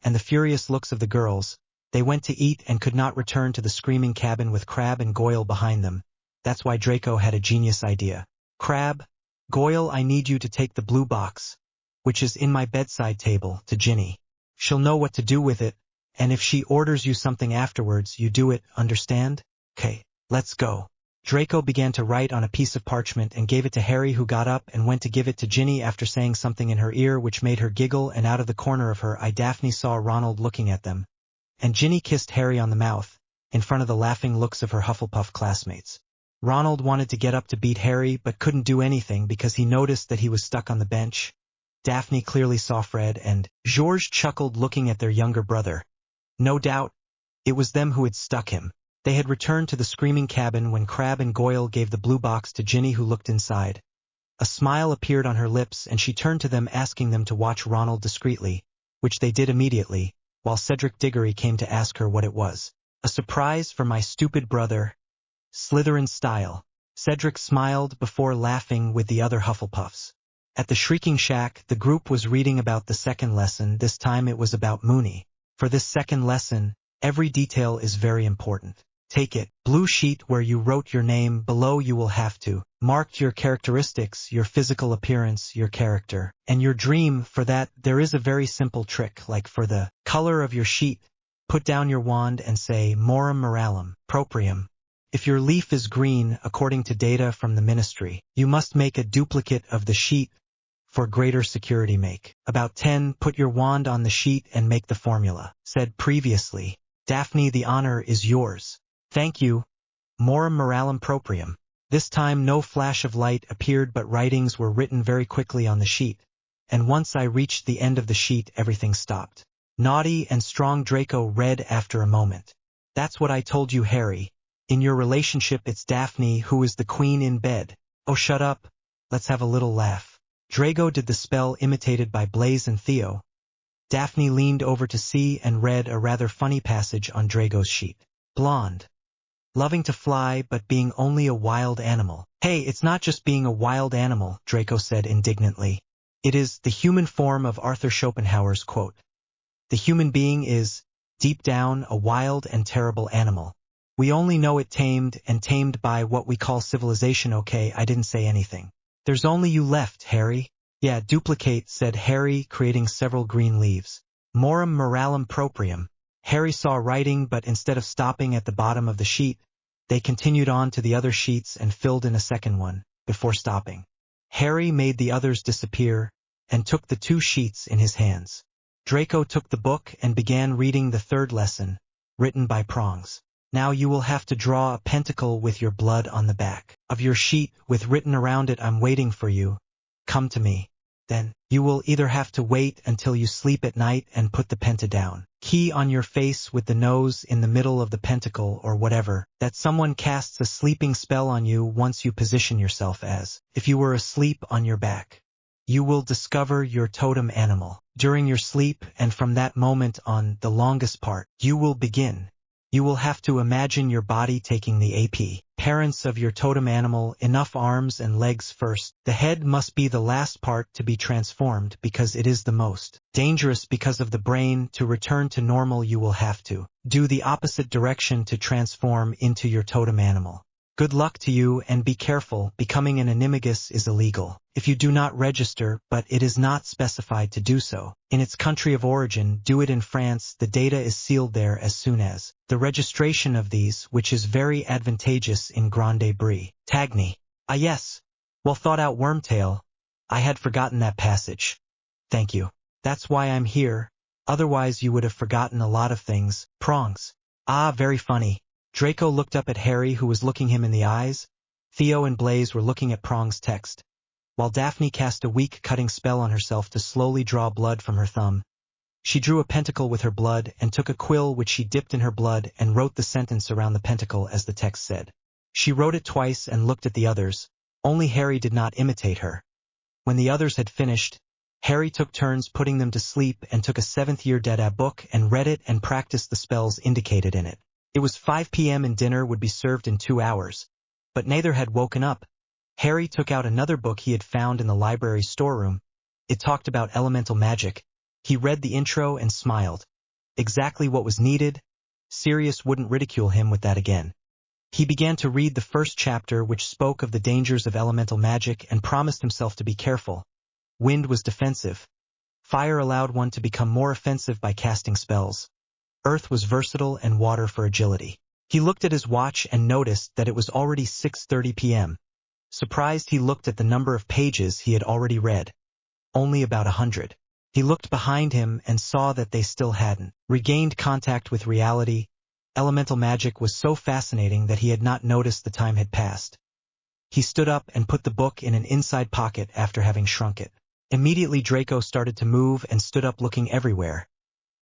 S1: And the furious looks of the girls. They went to eat and could not return to the screaming cabin with Crabbe and Goyle behind them. That's why Draco had a genius idea. Crabbe, Goyle, I need you to take the blue box, which is in my bedside table, to Ginny. She'll know what to do with it, and if she orders you something afterwards, you do it, understand? Okay, let's go. Draco began to write on a piece of parchment and gave it to Harry, who got up and went to give it to Ginny after saying something in her ear which made her giggle, and out of the corner of her eye Daphne saw Ronald looking at them. And Ginny kissed Harry on the mouth, in front of the laughing looks of her Hufflepuff classmates. Ronald wanted to get up to beat Harry but couldn't do anything because he noticed that he was stuck on the bench. Daphne clearly saw Fred and George chuckled looking at their younger brother. No doubt, it was them who had stuck him. They had returned to the screaming cabin when Crabbe and Goyle gave the blue box to Ginny, who looked inside. A smile appeared on her lips and she turned to them asking them to watch Ronald discreetly, which they did immediately, while Cedric Diggory came to ask her what it was. A surprise for my stupid brother. Slytherin style. Cedric smiled before laughing with the other Hufflepuffs. At the Shrieking Shack, the group was reading about the second lesson. This time it was about Moony. For this second lesson, every detail is very important. Take it. Blue sheet where you wrote your name. Below you will have to mark your characteristics, your physical appearance, your character, and your dream. For that, there is a very simple trick. Like for the color of your sheet, put down your wand and say Morum Moralum Proprium. If your leaf is green, according to data from the ministry, you must make a duplicate of the sheet. For greater security, make about 10. Put your wand on the sheet and make the formula. Said previously. Daphne, the honor is yours. Thank you. Morum Moralum Proprium. This time no flash of light appeared, but writings were written very quickly on the sheet. And once I reached the end of the sheet, everything stopped. Naughty and strong Draco read after a moment. That's what I told you, Harry. In your relationship it's Daphne who is the queen in bed. Oh, shut up. Let's have a little laugh. Drago did the spell imitated by Blaze and Theo. Daphne leaned over to see and read a rather funny passage on Drago's sheet. Blonde. Loving to fly but being only a wild animal. Hey, it's not just being a wild animal, Draco said indignantly. It is the human form of Arthur Schopenhauer's quote. The human being is, deep down, a wild and terrible animal. We only know it tamed and tamed by what we call civilization. Okay, I didn't say anything. There's only you left, Harry. Yeah, duplicate, said Harry, creating several green leaves. Morum moralem proprium. Harry saw writing, but instead of stopping at the bottom of the sheet, they continued on to the other sheets and filled in a second one, before stopping. Harry made the others disappear, and took the 2 sheets in his hands. Draco took the book and began reading the 3rd lesson, written by Prongs. Now you will have to draw a pentacle with your blood on the back of your sheet with written around it, I'm waiting for you. Come to me. Then, you will either have to wait until you sleep at night and put the penta down, key on your face with the nose in the middle of the pentacle or whatever, that someone casts a sleeping spell on you once you position yourself as if you were asleep on your back. You will discover your totem animal during your sleep, and from that moment on, the longest part, you will begin. You will have to imagine your body taking the appearance of your totem animal, enough arms and legs first. The head must be the last part to be transformed because it is the most dangerous. Because of the brain, to return to normal you will have to do the opposite direction to transform into your totem animal. Good luck to you, and be careful, becoming an animagus is illegal if you do not register, but it is not specified to do so. In its country of origin, do it in France, the data is sealed there as soon as the registration of these, which is very advantageous in Grande Bretagne. Ah yes, well thought out, Wormtail. I had forgotten that passage. Thank you. That's why I'm here, otherwise you would have forgotten a lot of things. Prongs. Ah, very funny. Draco looked up at Harry, who was looking him in the eyes. Theo and Blaze were looking at Prong's text, while Daphne cast a weak cutting spell on herself to slowly draw blood from her thumb. She drew a pentacle with her blood and took a quill which she dipped in her blood and wrote the sentence around the pentacle as the text said. She wrote it twice and looked at the others. Only Harry did not imitate her. When the others had finished, Harry took turns putting them to sleep and took a 7th-year Dada book and read it and practiced the spells indicated in it. It was 5 p.m. and dinner would be served in 2 hours, but neither had woken up. Harry took out another book he had found in the library storeroom. It talked about elemental magic. He read the intro and smiled. Exactly what was needed. Sirius wouldn't ridicule him with that again. He began to read the first chapter, which spoke of the dangers of elemental magic and promised himself to be careful. Wind was defensive. Fire allowed one to become more offensive by casting spells. Earth was versatile, and water for agility. He looked at his watch and noticed that it was already 6:30 p.m. Surprised, he looked at the number of pages he had already read. Only about 100. He looked behind him and saw that they still hadn't regained contact with reality. Elemental magic was so fascinating that he had not noticed the time had passed. He stood up and put the book in an inside pocket after having shrunk it. Immediately Draco started to move and stood up looking everywhere.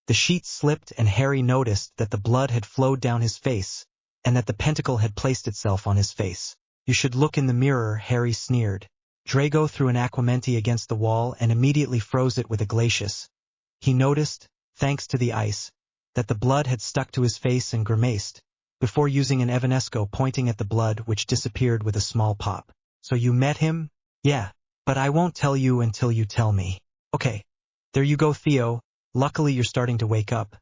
S1: The sheet slipped and Harry noticed that the blood had flowed down his face, and that the pentacle had placed itself on his face. You should look in the mirror, Harry sneered. Drago threw an aquamenti against the wall and immediately froze it with a glacius. He noticed, thanks to the ice, that the blood had stuck to his face and grimaced, before using an Evanesco pointing at the blood, which disappeared with a small pop. So you met him? Yeah, but I won't tell you until you tell me. Okay. There you go, Theo. Luckily you're starting to wake up.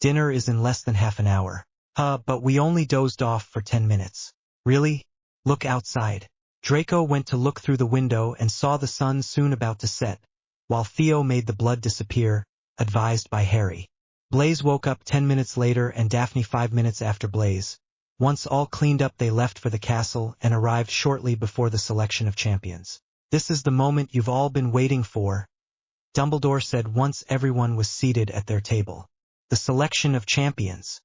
S1: Dinner is in less than half an hour. But we only dozed off for 10 minutes. Really? Look outside. Draco went to look through the window and saw the sun soon about to set, while Theo made the blood disappear, advised by Harry. Blaze woke up 10 minutes later and Daphne 5 minutes after Blaze. Once all cleaned up they left for the castle and arrived shortly before the selection of champions. This is the moment you've all been waiting for, Dumbledore said once everyone was seated at their table. The selection of champions.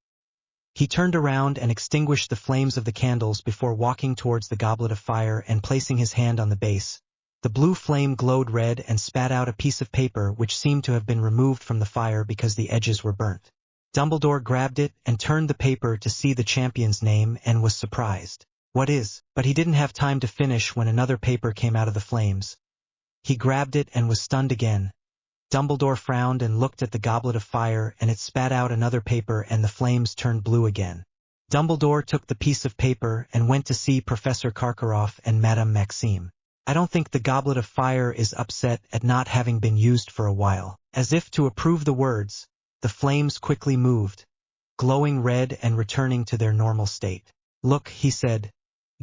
S1: He turned around and extinguished the flames of the candles before walking towards the goblet of fire and placing his hand on the base. The blue flame glowed red and spat out a piece of paper which seemed to have been removed from the fire because the edges were burnt. Dumbledore grabbed it and turned the paper to see the champion's name and was surprised. What is? But he didn't have time to finish when another paper came out of the flames. He grabbed it and was stunned again. Dumbledore frowned and looked at the goblet of fire, and it spat out another paper and the flames turned blue again. Dumbledore took the piece of paper and went to see Professor Karkaroff and Madame Maxime. I don't think the goblet of fire is upset at not having been used for a while. As if to approve the words, the flames quickly moved, glowing red and returning to their normal state. Look, he said,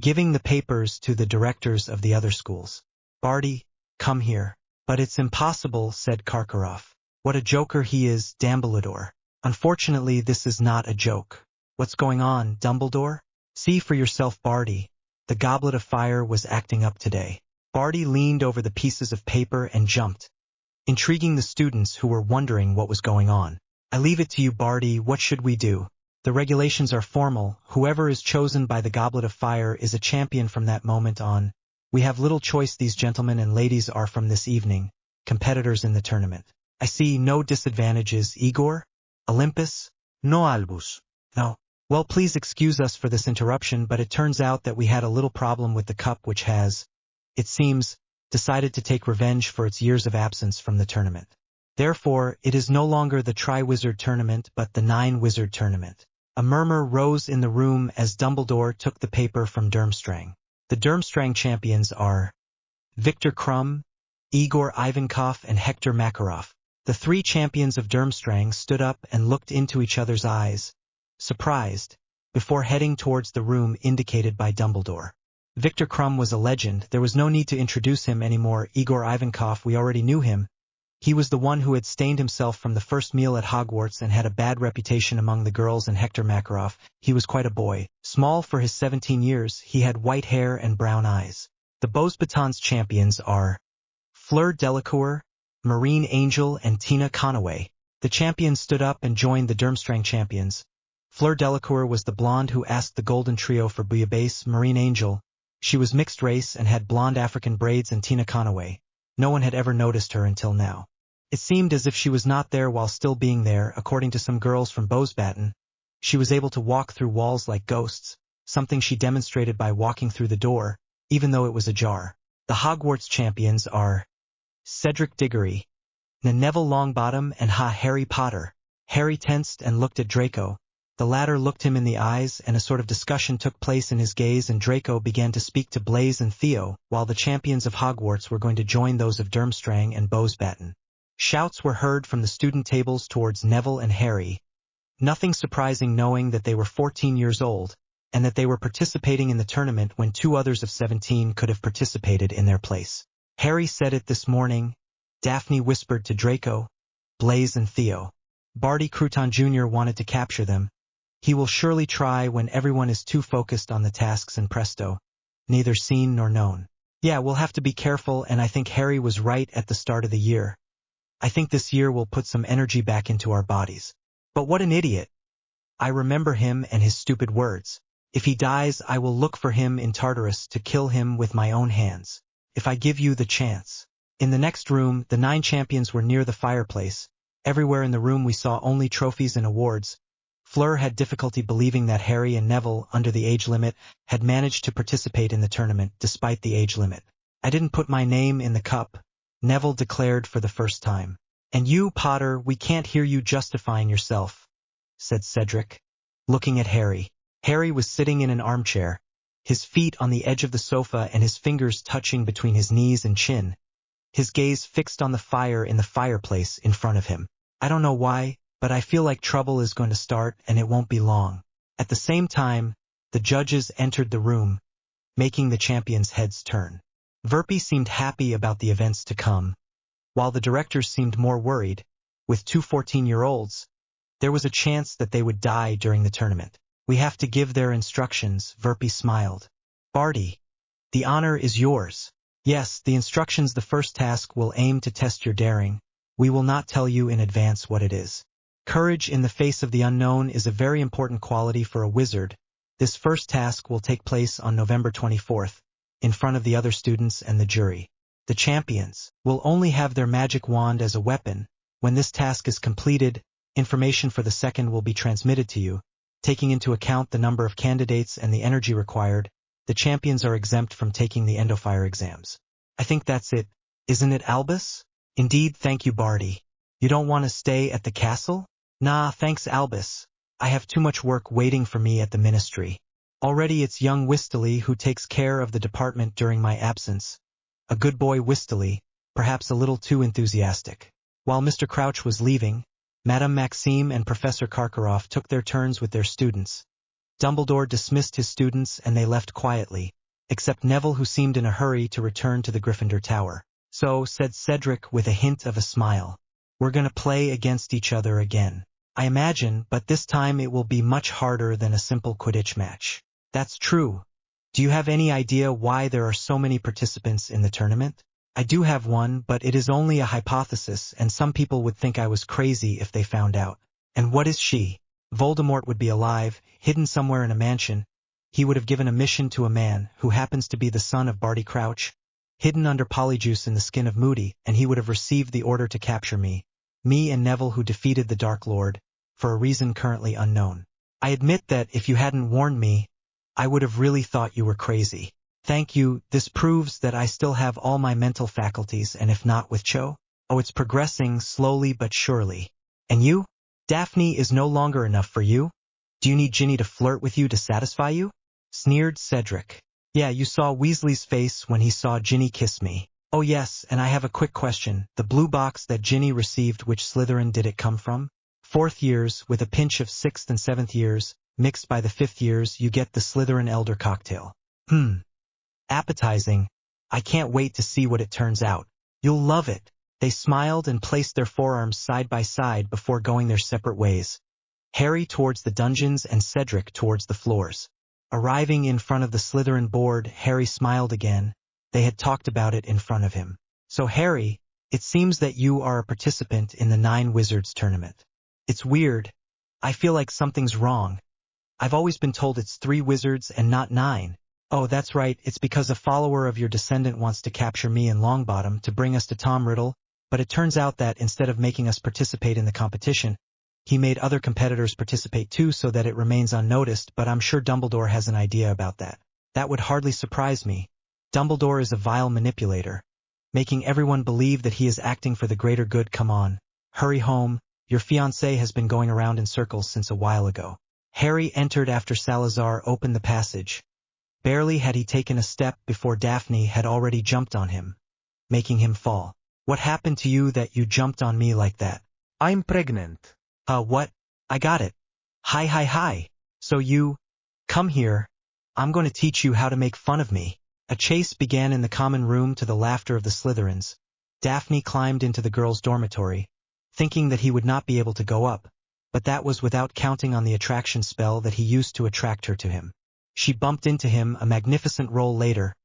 S1: giving the papers to the directors of the other schools. Barty, come here. But it's impossible, said Karkaroff. What a joker he is, Dumbledore. Unfortunately, this is not a joke. What's going on, Dumbledore? See for yourself, Barty. The goblet of fire was acting up today. Barty leaned over the pieces of paper and jumped, intriguing the students who were wondering what was going on. I leave it to you, Barty. What should we do? The regulations are formal. Whoever is chosen by the goblet of fire is a champion from that moment on. We have little choice. These gentlemen and ladies are from this evening, competitors in the tournament. I see no disadvantages, Igor? Olympus?
S2: No, Albus.
S1: No. Well, please excuse us for this interruption, but it turns out that we had a little problem with the cup, which has, it seems, decided to take revenge for its years of absence from the tournament. Therefore, it is no longer the Tri-Wizard Tournament but the Nine-Wizard Tournament. A murmur rose in the room as Dumbledore took the paper from Durmstrang. The Durmstrang champions are Viktor Krum, Igor Ivankov, and Hector Makarov. The three champions of Durmstrang stood up and looked into each other's eyes, surprised, before heading towards the room indicated by Dumbledore. Viktor Krum was a legend. There was no need to introduce him anymore. Igor Ivankov, we already knew him. He was the one who had stained himself from the first meal at Hogwarts and had a bad reputation among the girls. And Hector Makarov, he was quite a boy. Small for his 17 years, he had white hair and brown eyes. The Beauxbatons champions are Fleur Delacour, Marine Angel, and Tina Conaway. The champions stood up and joined the Durmstrang champions. Fleur Delacour was the blonde who asked the Golden Trio for Bouillabaisse. Marine Angel, she was mixed race and had blonde African braids. And Tina Conaway, no one had ever noticed her until now. It seemed as if she was not there while still being there. According to some girls from Beauxbaton, she was able to walk through walls like ghosts, something she demonstrated by walking through the door, even though it was ajar. The Hogwarts champions are Cedric Diggory, Neville Longbottom, and Harry Potter. Harry tensed and looked at Draco. The latter looked him in the eyes, and a sort of discussion took place in his gaze, and Draco began to speak to Blaise and Theo, while the champions of Hogwarts were going to join those of Durmstrang and Beauxbaton. Shouts were heard from the student tables towards Neville and Harry. Nothing surprising, knowing that they were 14 years old, and that they were participating in the tournament when two others of 17 could have participated in their place. Harry said it this morning, Daphne whispered to Draco, Blaise and Theo. Barty Crouton Jr. wanted to capture them. He will surely try when everyone is too focused on the tasks, and presto, neither seen nor known. Yeah, we'll have to be careful, and I think Harry was right at the start of the year. I think this year will put some energy back into our bodies. But what an idiot. I remember him and his stupid words. If he dies, I will look for him in Tartarus to kill him with my own hands. If I give you the chance. In the next room, the 9 champions were near the fireplace. Everywhere in the room we saw only trophies and awards. Fleur had difficulty believing that Harry and Neville, under the age limit, had managed to participate in the tournament despite the age limit. I didn't put my name in the cup, Neville declared for the first time. And you, Potter, we can't hear you justifying yourself, said Cedric, looking at Harry. Harry was sitting in an armchair, his feet on the edge of the sofa and his fingers touching between his knees and chin, his gaze fixed on the fire in the fireplace in front of him. I don't know why, but I feel like trouble is going to start, and it won't be long. At the same time, the judges entered the room, making the champions' heads turn. Verpy seemed happy about the events to come, while the directors seemed more worried. With two 14-year-olds, there was a chance that they would die during the tournament. We have to give their instructions, Verpy smiled. Barty, the honor is yours. Yes, the instructions. The first task will aim to test your daring. We will not tell you in advance what it is. Courage in the face of the unknown is a very important quality for a wizard. This first task will take place on November 24th, in front of the other students and the jury. The champions will only have their magic wand as a weapon. When this task is completed, Information for the second will be transmitted to you. Taking into account the number of candidates and the energy required, the champions are exempt from taking the endofire exams. I think that's it, isn't it, Albus? Indeed, thank you, Barty. You don't want to stay at the castle? Nah, thanks, Albus. I have too much work waiting for me at the ministry. Already it's young Wistely who takes care of the department during my absence. A good boy Wistely, perhaps a little too enthusiastic. While Mr. Crouch was leaving, Madame Maxime and Professor Karkaroff took their turns with their students. Dumbledore dismissed his students and they left quietly, except Neville, who seemed in a hurry to return to the Gryffindor Tower. So, said Cedric with a hint of a smile, we're gonna play against each other again. I imagine, but this time it will be much harder than a simple Quidditch match. That's true. Do you have any idea why there are so many participants in the tournament? I do have one, but it is only a hypothesis, and some people would think I was crazy if they found out. And what is she? Voldemort would be alive, hidden somewhere in a mansion. He would have given a mission to a man, who happens to be the son of Barty Crouch, hidden under Polyjuice in the skin of Moody, and he would have received the order to capture me. Me and Neville, who defeated the Dark Lord, for a reason currently unknown. I admit that if you hadn't warned me, I would have really thought you were crazy. Thank you, this proves that I still have all my mental faculties, and if not with Cho? Oh, it's progressing slowly but surely. And you? Daphne is no longer enough for you? Do you need Ginny to flirt with you to satisfy you? Sneered Cedric. Yeah, you saw Weasley's face when he saw Ginny kiss me. Oh yes, and I have a quick question. The blue box that Ginny received, which Slytherin did it come from? 4th years, with a pinch of 6th and 7th years, mixed by the 5th years, you get the Slytherin Elder cocktail. Appetizing. I can't wait to see what it turns out. You'll love it. They smiled and placed their forearms side by side before going their separate ways. Harry towards the dungeons and Cedric towards the floors. Arriving in front of the Slytherin board, Harry smiled again. They had talked about it in front of him. So Harry, it seems that you are a participant in the 9 Wizards tournament. It's weird. I feel like something's wrong. I've always been told it's 3 wizards and not 9. Oh, that's right, it's because a follower of your descendant wants to capture me and Longbottom to bring us to Tom Riddle, but it turns out that instead of making us participate in the competition, he made other competitors participate too so that it remains unnoticed, but I'm sure Dumbledore has an idea about that. That would hardly surprise me. Dumbledore is a vile manipulator, making everyone believe that he is acting for the greater good. Come on, hurry home, your fiancé has been going around in circles since a while ago. Harry entered after Salazar opened the passage. Barely had he taken a step before Daphne had already jumped on him, making him fall. What happened to you that you jumped on me like that?
S2: I'm pregnant.
S1: What? I got it. Hi. So you... Come here. I'm going to teach you how to make fun of me. A chase began in the common room to the laughter of the Slytherins. Daphne climbed into the girls' dormitory, thinking that he would not be able to go up, but that was without counting on the attraction spell that he used to attract her to him. She bumped into him a magnificent roll later.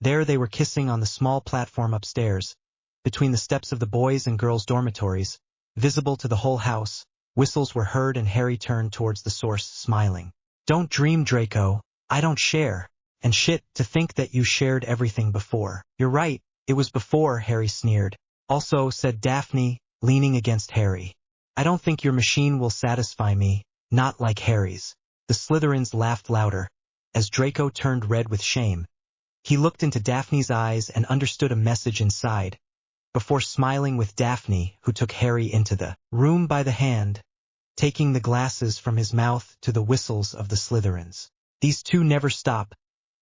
S1: There they were kissing on the small platform upstairs, between the steps of the boys' and girls' dormitories, visible to the whole house. Whistles were heard and Harry turned towards the source, smiling. Don't dream, Draco. I don't share. And shit, to think that you shared everything before. You're right, it was before, Harry sneered. Also, said Daphne, leaning against Harry. I don't think your machine will satisfy me, not like Harry's. The Slytherins laughed louder, as Draco turned red with shame. He looked into Daphne's eyes and understood a message inside, before smiling with Daphne, who took Harry into the room by the hand, taking the glasses from his mouth to the whistles of the Slytherins. These two never stop.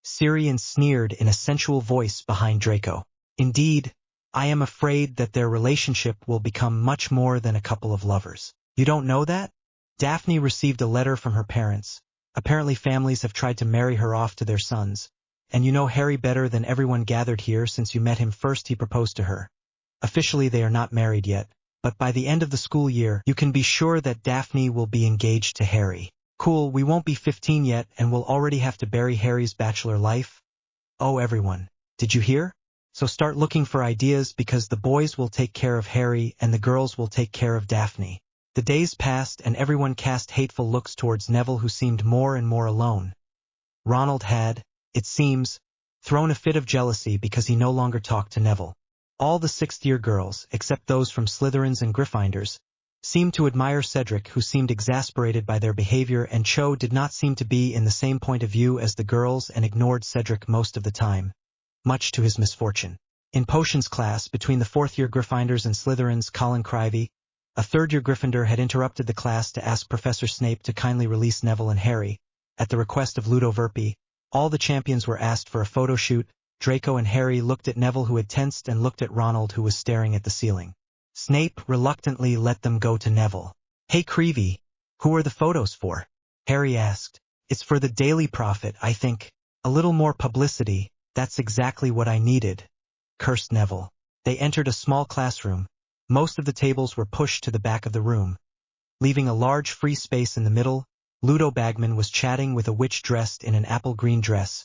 S1: Sirian sneered in a sensual voice behind Draco. Indeed, I am afraid that their relationship will become much more than a couple of lovers. You don't know that? Daphne received a letter from her parents. Apparently families have tried to marry her off to their sons. And you know Harry better than everyone gathered here. Since you met him first, he proposed to her. Officially they are not married yet, but by the end of the school year, you can be sure that Daphne will be engaged to Harry. Cool, we won't be 15 yet and we'll already have to bury Harry's bachelor life. Oh everyone, did you hear? So start looking for ideas because the boys will take care of Harry and the girls will take care of Daphne. The days passed and everyone cast hateful looks towards Neville, who seemed more and more alone. Ronald had, it seems, thrown a fit of jealousy because he no longer talked to Neville. All the 6th-year girls, except those from Slytherins and Gryffindors, seemed to admire Cedric, who seemed exasperated by their behavior, and Cho did not seem to be in the same point of view as the girls and ignored Cedric most of the time, much to his misfortune. In potions class, between the fourth-year Gryffindors and Slytherins, Colin Crivey, a third-year Gryffindor, had interrupted the class to ask Professor Snape to kindly release Neville and Harry. At the request of Ludo Verpi, all the champions were asked for a photo shoot. Draco and Harry looked at Neville, who had tensed, and looked at Ronald, who was staring at the ceiling. Snape reluctantly let them go to Neville. "Hey Creevy, who are the photos for?" Harry asked. "It's for the Daily Prophet, I think. A little more publicity, that's exactly what I needed," cursed Neville. They entered a small classroom. Most of the tables were pushed to the back of the room, leaving a large free space in the middle. Ludo Bagman was chatting with a witch dressed in an apple-green dress,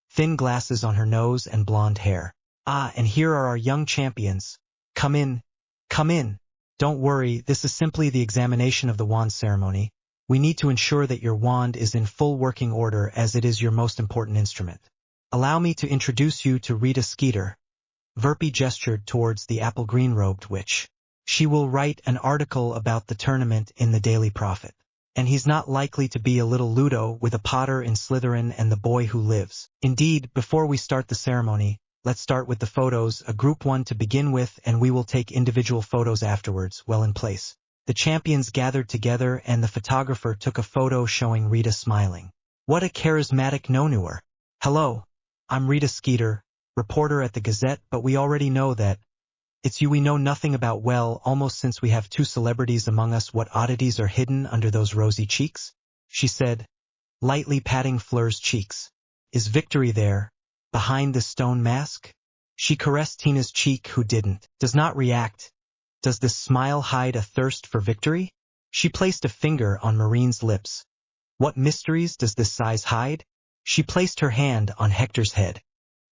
S1: thin glasses on her nose and blonde hair. "Ah, and here are our young champions. Come in. Come in. Don't worry, this is simply the examination of the wand ceremony. We need to ensure that your wand is in full working order, as it is your most important instrument. Allow me to introduce you to Rita Skeeter." Verpi gestured towards the apple-green robed witch. "She will write an article about the tournament in the Daily Prophet. And he's not likely to be a little Ludo with a Potter in Slytherin and the boy who lives. Indeed, before we start the ceremony, let's start with the photos, a group one to begin with, and we will take individual photos afterwards, well in place." The champions gathered together, and the photographer took a photo showing Rita smiling. What a charismatic no-newer. "Hello, I'm Rita Skeeter, reporter at the Gazette, but we already know that it's you we know nothing about, well, almost, since we have two celebrities among us. What oddities are hidden under those rosy cheeks?" she said, lightly patting Fleur's cheeks. "Is victory there, behind the stone mask?" She caressed Tina's cheek, who does not react. "Does this smile hide a thirst for victory?" She placed a finger on Marine's lips. "What mysteries does this size hide?" She placed her hand on Hector's head.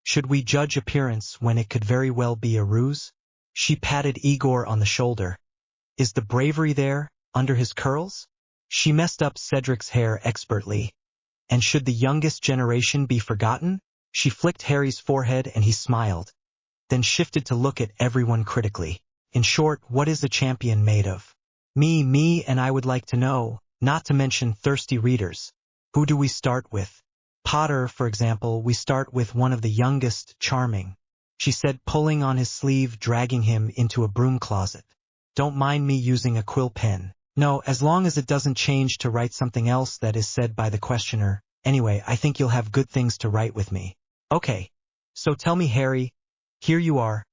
S1: "Should we judge appearance when it could very well be a ruse?" She patted Igor on the shoulder. "Is the bravery there, under his curls?" She messed up Cedric's hair expertly. "And should the youngest generation be forgotten?" She flicked Harry's forehead, and he smiled, then shifted to look at everyone critically. "In short, what is a champion made of?" Me, and I would like to know, not to mention thirsty readers. "Who do we start with?" "Potter, for example. We start with one of the youngest, Charming," she said, pulling on his sleeve, dragging him into a broom closet. "Don't mind me using a quill pen." "No, as long as it doesn't change to write something else that is said by the questioner. Anyway, I think you'll have good things to write with me." "Okay. So tell me, Harry, here you are,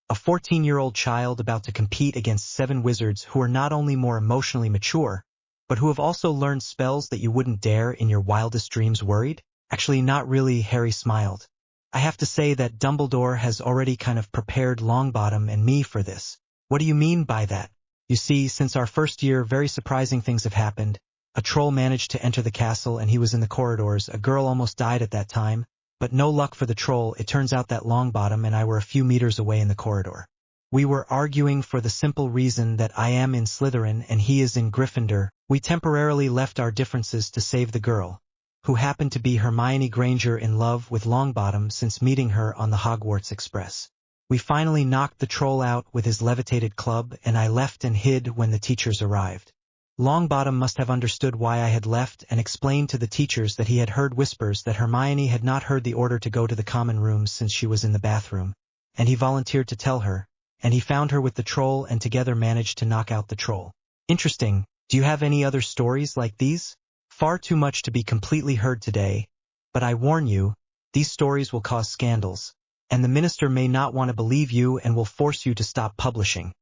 S1: a 14-year-old child about to compete against 7 wizards who are not only more emotionally mature, but who have also learned spells that you wouldn't dare in your wildest dreams. Worried?" "Actually, not really," Harry smiled. "I have to say that Dumbledore has already kind of prepared Longbottom and me for this." "What do you mean by that?" "You see, since our first year, very surprising things have happened. A troll managed to enter the castle, and he was in the corridors. A girl almost died at that time, but no luck for the troll. It turns out that Longbottom and I were a few meters away in the corridor. We were arguing for the simple reason that I am in Slytherin and he is in Gryffindor. We temporarily left our differences to save the girl, who happened to be Hermione Granger, in love with Longbottom since meeting her on the Hogwarts Express. We finally knocked the troll out with his levitated club, and I left and hid when the teachers arrived. Longbottom must have understood why I had left and explained to the teachers that he had heard whispers that Hermione had not heard the order to go to the common rooms since she was in the bathroom, and he volunteered to tell her, and he found her with the troll and together managed to knock out the troll." "Interesting. Do you have any other stories like these?" "Far too much to be completely heard today, but I warn you, these stories will cause scandals, and the minister may not want to believe you and will force you to stop publishing,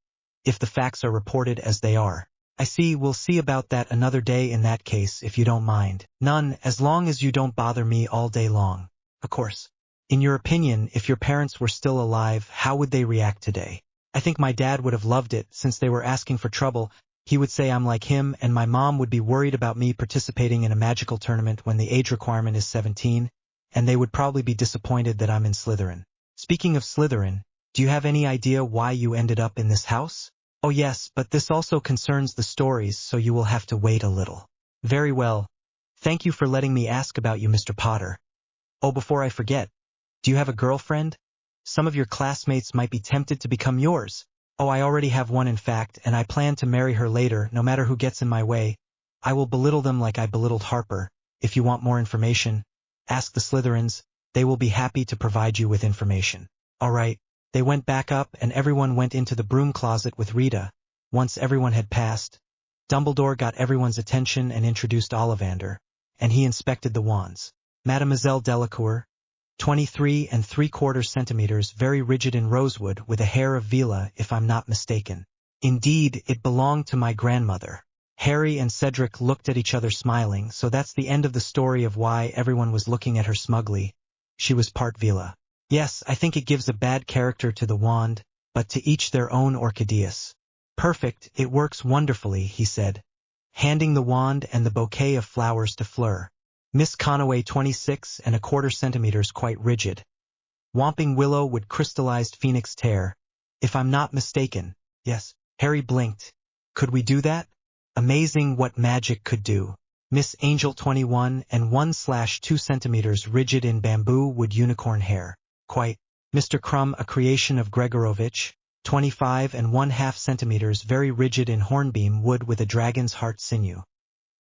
S1: if the facts are reported as they are." "I see, we'll see about that another day in that case, if you don't mind." "None, as long as you don't bother me all day long." "Of course." "In your opinion, if your parents were still alive, how would they react today?" "I think my dad would have loved it, since they were asking for trouble. He would say I'm like him, and my mom would be worried about me participating in a magical tournament when the age requirement is 17, and they would probably be disappointed that I'm in Slytherin." "Speaking of Slytherin, do you have any idea why you ended up in this house?" "Oh yes, but this also concerns the stories, so you will have to wait a little." "Very well. Thank you for letting me ask about you, Mr. Potter. Oh, before I forget, do you have a girlfriend? Some of your classmates might be tempted to become yours." Oh, I already have one in fact, and I plan to marry her later, no matter who gets in my way. I will belittle them like I belittled Harper. If you want more information, ask the Slytherins. They will be happy to provide you with information. All right. They went back up and everyone went into the broom closet with Rita. Once everyone had passed, Dumbledore got everyone's attention and introduced Ollivander, and he inspected the wands. Mademoiselle Delacour, 23 3/4 centimeters, very rigid in rosewood with a hair of Vila, if I'm not mistaken. Indeed, it belonged to my grandmother. Harry and Cedric looked at each other smiling, so that's the end of the story of why everyone was looking at her smugly. She was part Vila. Yes, I think it gives a bad character to the wand, but to each their own. Orchideus. Perfect, it works wonderfully, he said, handing the wand and the bouquet of flowers to Fleur. Miss Conaway, 26 1/4 centimeters, quite rigid. Whomping willow with crystallized phoenix tear. If I'm not mistaken. Yes. Harry blinked. Could we do that? Amazing what magic could do. Miss Angel, 21 1/2 centimeters, rigid in bamboo wood unicorn hair. Quite. Mr. Crumb, a creation of Gregorovitch, 25 1/2 centimeters, very rigid in hornbeam wood with a dragon's heart sinew.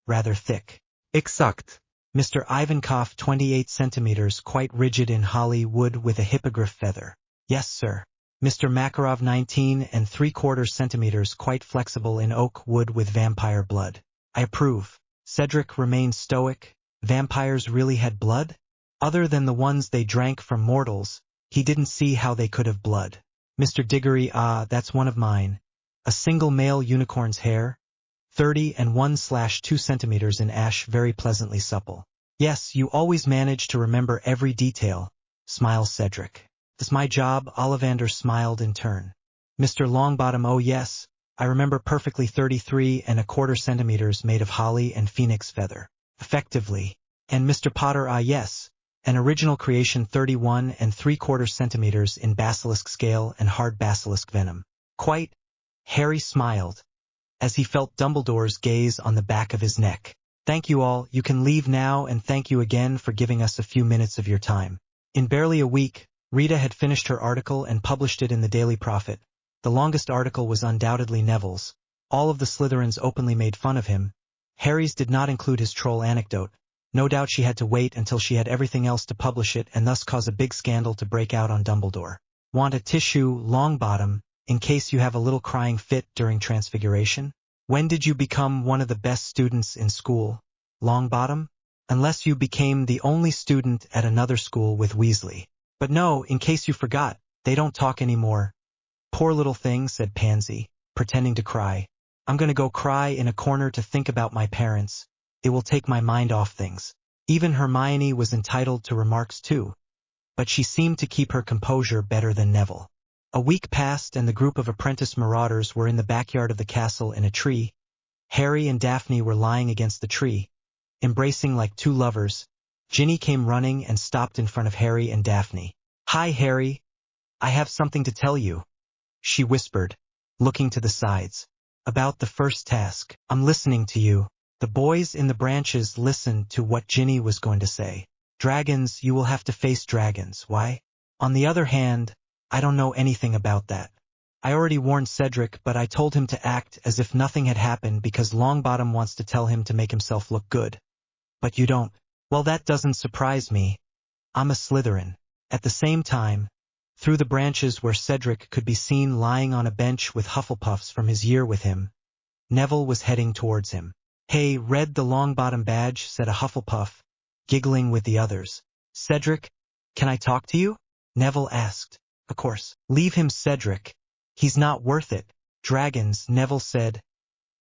S1: Rather thick.
S2: Exact.
S1: Mr. Ivankov, 28 centimeters, quite rigid in holly wood with a hippogriff feather. Yes, sir. Mr. Makarov, 19 3/4 centimeters, quite flexible in oak wood with vampire blood. I approve. Cedric remained stoic. Vampires really had blood? Other than the ones they drank from mortals, he didn't see how they could have blood. Mr. Diggory, that's one of mine. A single male unicorn's hair, 30 1/2 centimeters in ash, very pleasantly supple. Yes, you always manage to remember every detail, smiles Cedric. It's my job, Ollivander smiled in turn. Mr. Longbottom, oh yes, I remember perfectly, 33 1/4 centimeters made of holly and phoenix feather. Effectively. And Mr. Potter, yes, an original creation, 31 3/4 centimeters in basilisk scale and hard basilisk venom. Quite. Harry smiled, as he felt Dumbledore's gaze on the back of his neck. Thank you all, you can leave now, and thank you again for giving us a few minutes of your time. In barely a week, Rita had finished her article and published it in the Daily Prophet. The longest article was undoubtedly Neville's. All of the Slytherins openly made fun of him. Harry's did not include his troll anecdote. No doubt she had to wait until she had everything else to publish it and thus cause a big scandal to break out on Dumbledore. Want a tissue, Longbottom, in case you have a little crying fit during Transfiguration? When did you become one of the best students in school, Longbottom? Unless you became the only student at another school with Weasley. But no, in case you forgot, they don't talk anymore. Poor little thing, said Pansy, pretending to cry. I'm gonna go cry in a corner to think about my parents. It will take my mind off things. Even Hermione was entitled to remarks too. But she seemed to keep her composure better than Neville. A week passed and the group of apprentice marauders were in the backyard of the castle in a tree. Harry and Daphne were lying against the tree, embracing like two lovers. Ginny came running and stopped in front of Harry and Daphne. Hi, Harry. I have something to tell you, she whispered, looking to the sides. About the first task. I'm listening to you. The boys in the branches listened to what Ginny was going to say. Dragons, you will have to face dragons. Why? On the other hand, I don't know anything about that. I already warned Cedric, but I told him to act as if nothing had happened because Longbottom wants to tell him to make himself look good. But you don't. Well, that doesn't surprise me. I'm a Slytherin. At the same time, through the branches where Cedric could be seen lying on a bench with Hufflepuffs from his year with him, Neville was heading towards him. Hey, read the Longbottom badge, said a Hufflepuff, giggling with the others. Cedric, can I talk to you? Neville asked. Of course. Leave him, Cedric. He's not worth it. Dragons, Neville said,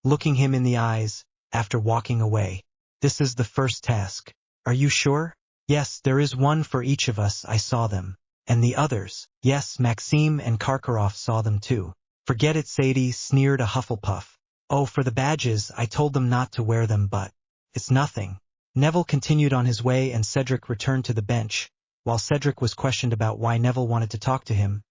S1: looking him in the eyes, after walking away. This is the first task. Are you sure? Yes, there is one for each of us, I saw them. And the others? Yes, Maxime and Karkaroff saw them too. Forget it, Sadie, sneered a Hufflepuff. Oh, for the badges, I told them not to wear them, but it's nothing. Neville continued on his way and Cedric returned to the bench. While Cedric was questioned about why Neville wanted to talk to him,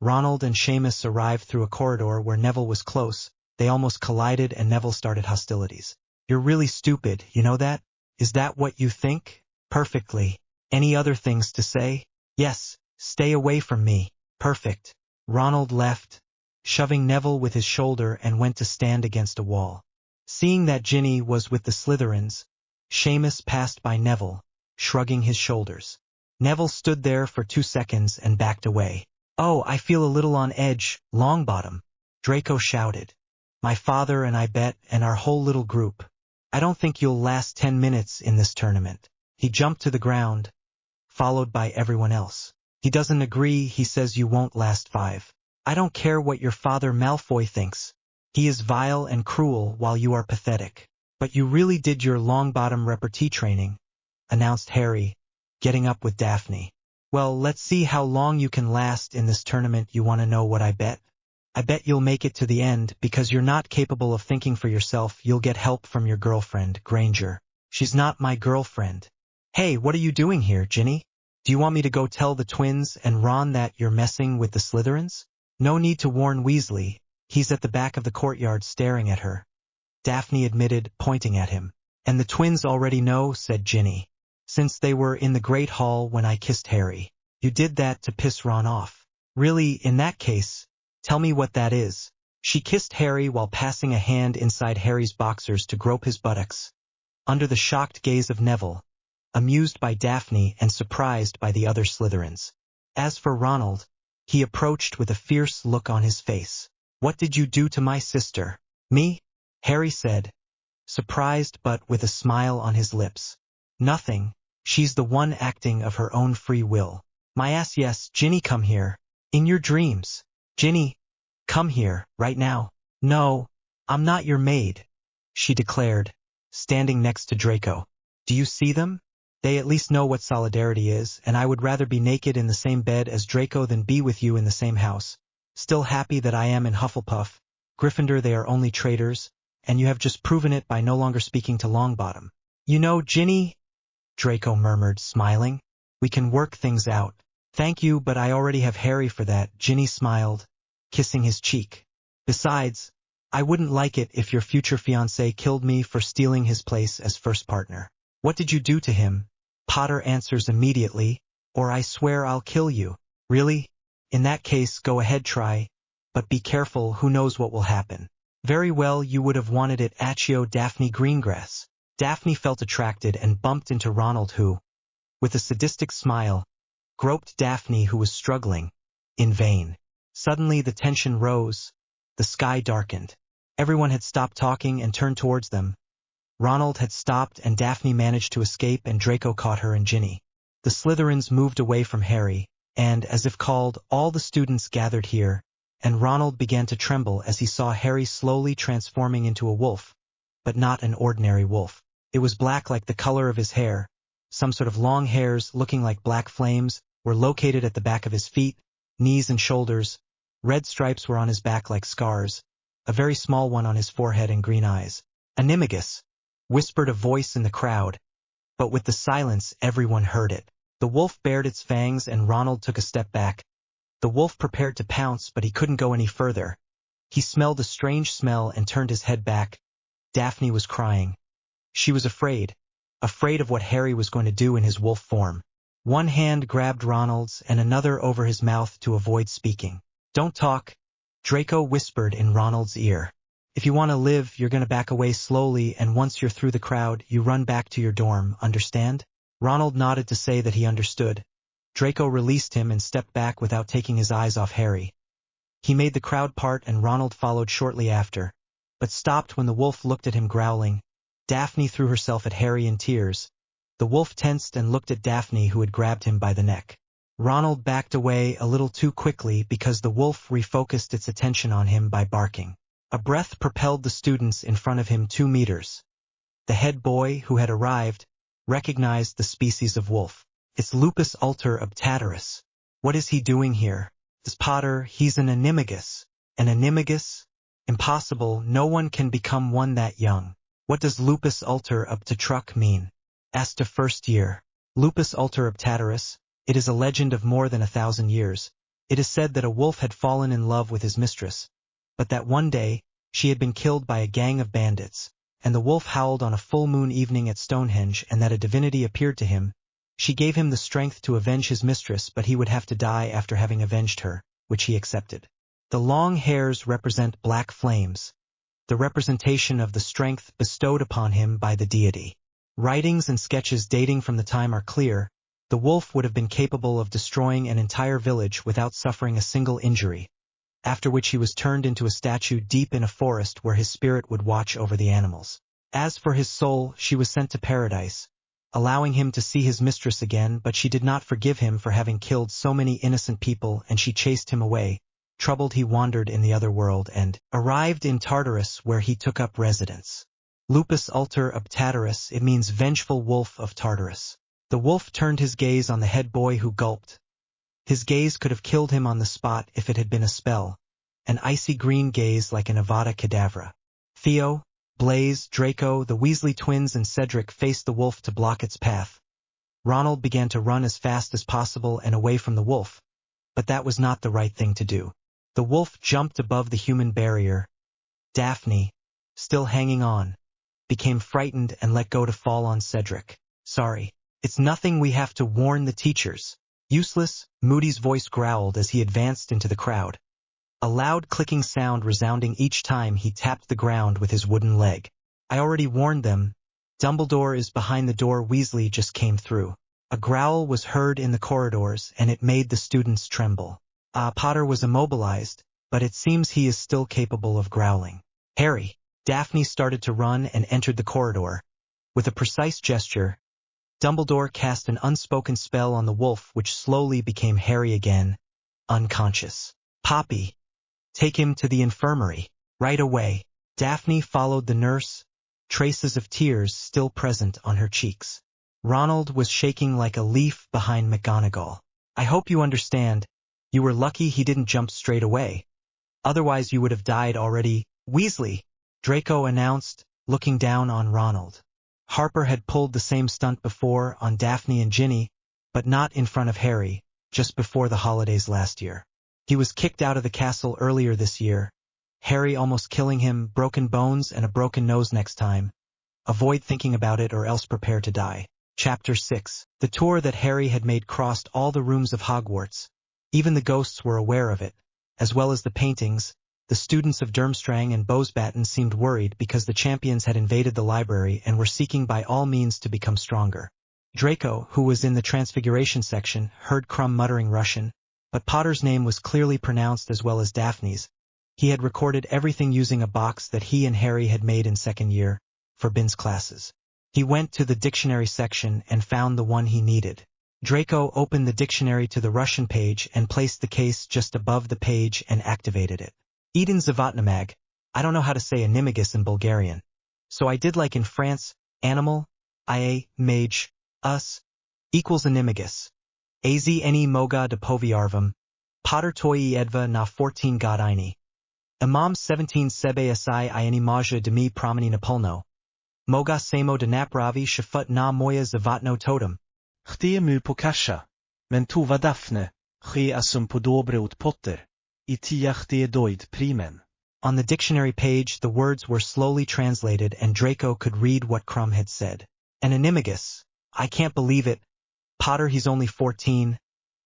S1: Ronald and Seamus arrived through a corridor where Neville was close. They almost collided and Neville started hostilities. You're really stupid, you know that? Is that what you think? Perfectly. Any other things to say? Yes, stay away from me. Perfect. Ronald left. shoving Neville with his shoulder, and went to stand against a wall. Seeing that Ginny was with the Slytherins, Seamus passed by Neville, shrugging his shoulders. Neville stood there for 2 seconds and backed away. "Oh, I feel a little on edge, Longbottom," Draco shouted. "My father and I bet, and our whole little group. I don't think you'll last 10 minutes in this tournament." He jumped to the ground, followed by everyone else. "He doesn't agree, he says you won't last 5. I don't care what your father Malfoy thinks. He is vile and cruel while you are pathetic. But you really did your Longbottom repartee training," announced Harry, getting up with Daphne. "Well, let's see how long you can last in this tournament. You want to know what I bet? I bet you'll make it to the end because you're not capable of thinking for yourself. You'll get help from your girlfriend, Granger." "She's not my girlfriend." "Hey, what are you doing here, Ginny? Do you want me to go tell the twins and Ron that you're messing with the Slytherins?" "No need to warn Weasley. He's at the back of the courtyard staring at her," Daphne admitted, pointing at him. "And the twins already know," said Ginny, "since they were in the Great Hall when I kissed Harry. You did that to piss Ron off." "Really, in that case, tell me what that is." She kissed Harry while passing a hand inside Harry's boxers to grope his buttocks, under the shocked gaze of Neville, amused by Daphne and surprised by the other Slytherins. As for Ronald, he approached with a fierce look on his face. "What did you do to my sister?" "Me?" Harry said, surprised but with a smile on his lips. "Nothing. She's the one acting of her own free will." "My ass, yes, Ginny, come here. In your dreams. Ginny, come here, right now." "No, I'm not your maid," she declared, standing next to Draco. "Do you see them? They at least know what solidarity is, and I would rather be naked in the same bed as Draco than be with you in the same house. Still happy that I am in Hufflepuff. Gryffindor, they are only traitors, and you have just proven it by no longer speaking to Longbottom." "You know, Ginny," Draco murmured, smiling, "we can work things out." "Thank you, but I already have Harry for that," Ginny smiled, kissing his cheek. "Besides, I wouldn't like it if your future fiancé killed me for stealing his place as first partner." "What did you do to him?" Potter answers immediately, "Or I swear I'll kill you." "Really? In that case, go ahead, try. But be careful, who knows what will happen." "Very well, you would have wanted it, Accio Daphne Greengrass." Daphne felt attracted and bumped into Ronald who, with a sadistic smile, groped Daphne who was struggling, in vain. Suddenly the tension rose, the sky darkened. Everyone had stopped talking and turned towards them. Ronald had stopped and Daphne managed to escape and Draco caught her and Ginny. The Slytherins moved away from Harry, and, as if called, all the students gathered here, and Ronald began to tremble as he saw Harry slowly transforming into a wolf, but not an ordinary wolf. It was black like the color of his hair. Some sort of long hairs, looking like black flames, were located at the back of his feet, knees and shoulders. Red stripes were on his back like scars, a very small one on his forehead and green eyes. "Animagus," whispered a voice in the crowd, but with the silence everyone heard it. The wolf bared its fangs and Ronald took a step back. The wolf prepared to pounce, but he couldn't go any further. He smelled a strange smell and turned his head back. Daphne was crying. She was afraid of what Harry was going to do in his wolf form. One hand grabbed Ronald's and another over his mouth to avoid speaking. "Don't talk," Draco whispered in Ronald's ear. "If you want to live, you're going to back away slowly, and once you're through the crowd, you run back to your dorm, understand?" Ronald nodded to say that he understood. Draco released him and stepped back without taking his eyes off Harry. He made the crowd part and Ronald followed shortly after, but stopped when the wolf looked at him growling. Daphne threw herself at Harry in tears. The wolf tensed and looked at Daphne, who had grabbed him by the neck. Ronald backed away a little too quickly because the wolf refocused its attention on him by barking. A breath propelled the students in front of him 2 meters. The head boy, who had arrived, recognized the species of wolf. "It's Lupus Ultor-Obtatorus. What is he doing here?" "This Potter, he's an animagus." "An animagus? Impossible, no one can become one that young." "What does Lupus Ultor-Obtatruc mean?" asked a first year. "Lupus Ultor-Obtatorus, it is a legend of more than 1,000 years. It is said that a wolf had fallen in love with his mistress, but that one day, she had been killed by a gang of bandits, and the wolf howled on a full moon evening at Stonehenge, and that a divinity appeared to him. She gave him the strength to avenge his mistress, but he would have to die after having avenged her, which he accepted. The long hairs represent black flames, the representation of the strength bestowed upon him by the deity. Writings and sketches dating from the time are clear. The wolf would have been capable of destroying an entire village without suffering a single injury, after which he was turned into a statue deep in a forest where his spirit would watch over the animals. As for his soul, she was sent to paradise, allowing him to see his mistress again, but she did not forgive him for having killed so many innocent people, and she chased him away. Troubled, he wandered in the other world and arrived in Tartarus, where he took up residence. Lupus alter ob Tartarus, it means vengeful wolf of Tartarus. The wolf turned his gaze on the head boy, who gulped. His gaze could have killed him on the spot if it had been a spell, an icy green gaze like an Avada Kedavra. Theo, Blaise, Draco, the Weasley twins and Cedric faced the wolf to block its path. Ronald began to run as fast as possible and away from the wolf, but that was not the right thing to do. The wolf jumped above the human barrier. Daphne, still hanging on, became frightened and let go to fall on Cedric. Sorry. It's nothing, we have to warn the teachers. Useless, Moody's voice growled as he advanced into the crowd. A loud clicking sound resounding each time he tapped the ground with his wooden leg. I already warned them. Dumbledore is behind the door. Weasley just came through. A growl was heard in the corridors, and it made the students tremble. Potter was immobilized, but it seems he is still capable of growling. Harry. Daphne started to run and entered the corridor. With a precise gesture, Dumbledore cast an unspoken spell on the wolf, which slowly became Harry again, unconscious. Poppy, take him to the infirmary. Right away. Daphne followed the nurse, traces of tears still present on her cheeks. Ronald was shaking like a leaf behind McGonagall. I hope you understand. You were lucky he didn't jump straight away. Otherwise you would have died already. Weasley, Draco announced, looking down on Ronald. Harper had pulled the same stunt before on Daphne and Ginny, but not in front of Harry, just before the holidays last year. He was kicked out of the castle earlier this year, Harry almost killing him, broken bones and a broken nose next time. Avoid thinking about it or else prepare to die. Chapter 6. The tour that Harry had made crossed all the rooms of Hogwarts. Even the ghosts were aware of it, as well as the paintings. The students of Durmstrang and Bowsbatten seemed worried because the champions had invaded the library and were seeking by all means to become stronger. Draco, who was in the Transfiguration section, heard Krum muttering Russian, but Potter's name was clearly pronounced as well as Daphne's. He had recorded everything using a box that he and Harry had made in second year, for Bin's classes. He went to the dictionary section and found the one he needed. Draco opened the dictionary to the Russian page and placed the case just above the page and activated it. Eden Zavatnamag. I don't know how to say animagus in Bulgarian. So I did like in France, animal, ia, mage, us, equals animagus. Azne moga de poviarvam, Potter toi edva na 14 godini. Imam 17 sebe asai iani maja de mi promeni napolno. Moga samo de napravi shafut na moya zavatno totem.
S2: Chtie mu pokasha, men tuva Daphne, chie asum podobre ut Potter.
S1: On the dictionary page, the words were slowly translated and Draco could read what Krum had said. An animagus. I can't believe it. Potter, he's only 14.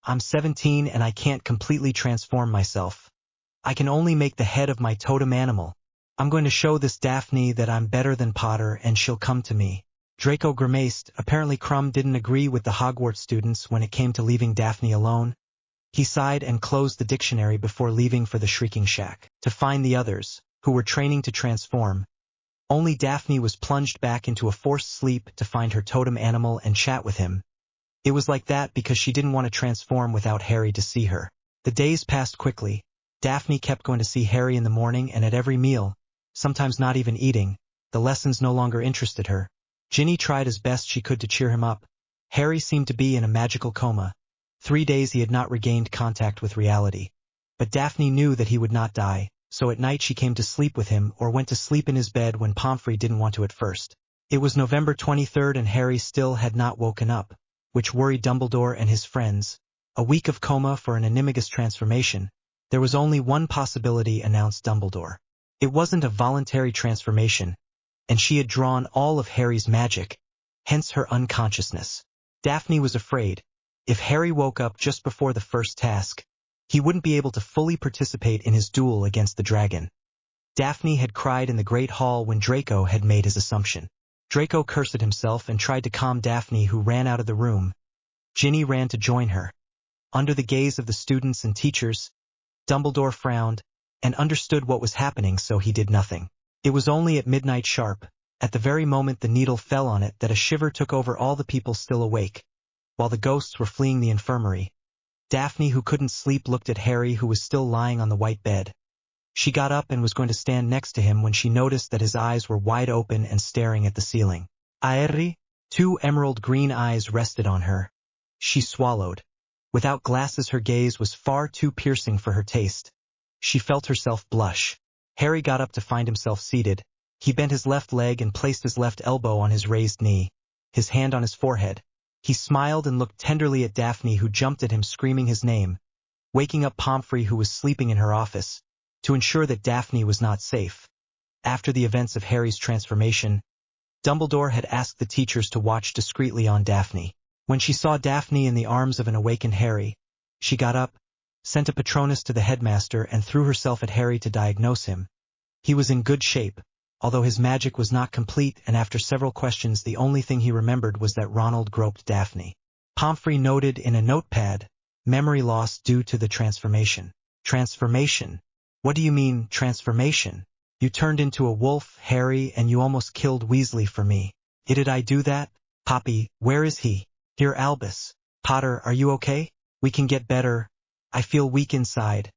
S1: I'm 17 and I can't completely transform myself. I can only make the head of my totem animal. I'm going to show this Daphne that I'm better than Potter and she'll come to me. Draco grimaced. Apparently Krum didn't agree with the Hogwarts students when it came to leaving Daphne alone. He sighed and closed the dictionary before leaving for the Shrieking Shack to find the others, who were training to transform. Only Daphne was plunged back into a forced sleep to find her totem animal and chat with him. It was like that because she didn't want to transform without Harry to see her. The days passed quickly. Daphne kept going to see Harry in the morning and at every meal, sometimes not even eating. The lessons no longer interested her. Ginny tried as best she could to cheer him up. Harry seemed to be in a magical coma. 3 days he had not regained contact with reality. But Daphne knew that he would not die, so at night she came to sleep with him or went to sleep in his bed when Pomfrey didn't want to at first. It was November 23rd and Harry still had not woken up, which worried Dumbledore and his friends. A week of coma for an animagus transformation. There was only one possibility, announced Dumbledore. It wasn't a voluntary transformation, and she had drawn all of Harry's magic, hence her unconsciousness. Daphne was afraid. If Harry woke up just before the first task, he wouldn't be able to fully participate in his duel against the dragon. Daphne had cried in the Great Hall when Draco had made his assumption. Draco cursed himself and tried to calm Daphne, who ran out of the room. Ginny ran to join her. Under the gaze of the students and teachers, Dumbledore frowned and understood what was happening, so he did nothing. It was only at midnight sharp, at the very moment the needle fell on it, that a shiver took over all the people still awake, while the ghosts were fleeing the infirmary. Daphne, who couldn't sleep, looked at Harry, who was still lying on the white bed. She got up and was going to stand next to him when she noticed that his eyes were wide open and staring at the ceiling. Aeri? 2 emerald green eyes rested on her. She swallowed. Without glasses, her gaze was far too piercing for her taste. She felt herself blush. Harry got up to find himself seated. He bent his left leg and placed his left elbow on his raised knee, his hand on his forehead. He smiled and looked tenderly at Daphne, who jumped at him screaming his name, waking up Pomfrey, who was sleeping in her office, to ensure that Daphne was not safe. After the events of Harry's transformation, Dumbledore had asked the teachers to watch discreetly on Daphne. When she saw Daphne in the arms of an awakened Harry, she got up, sent a Patronus to the headmaster, and threw herself at Harry to diagnose him. He was in good shape, although his magic was not complete, and after several questions the only thing he remembered was that Ronald groped Daphne. Pomfrey noted in a notepad, memory loss due to the transformation. Transformation? What do you mean, transformation? You turned into a wolf, Harry, and you almost killed Weasley for me. Did I do that? Poppy, where is he? Here, Albus. Potter, are you okay? We can get better. I feel weak inside.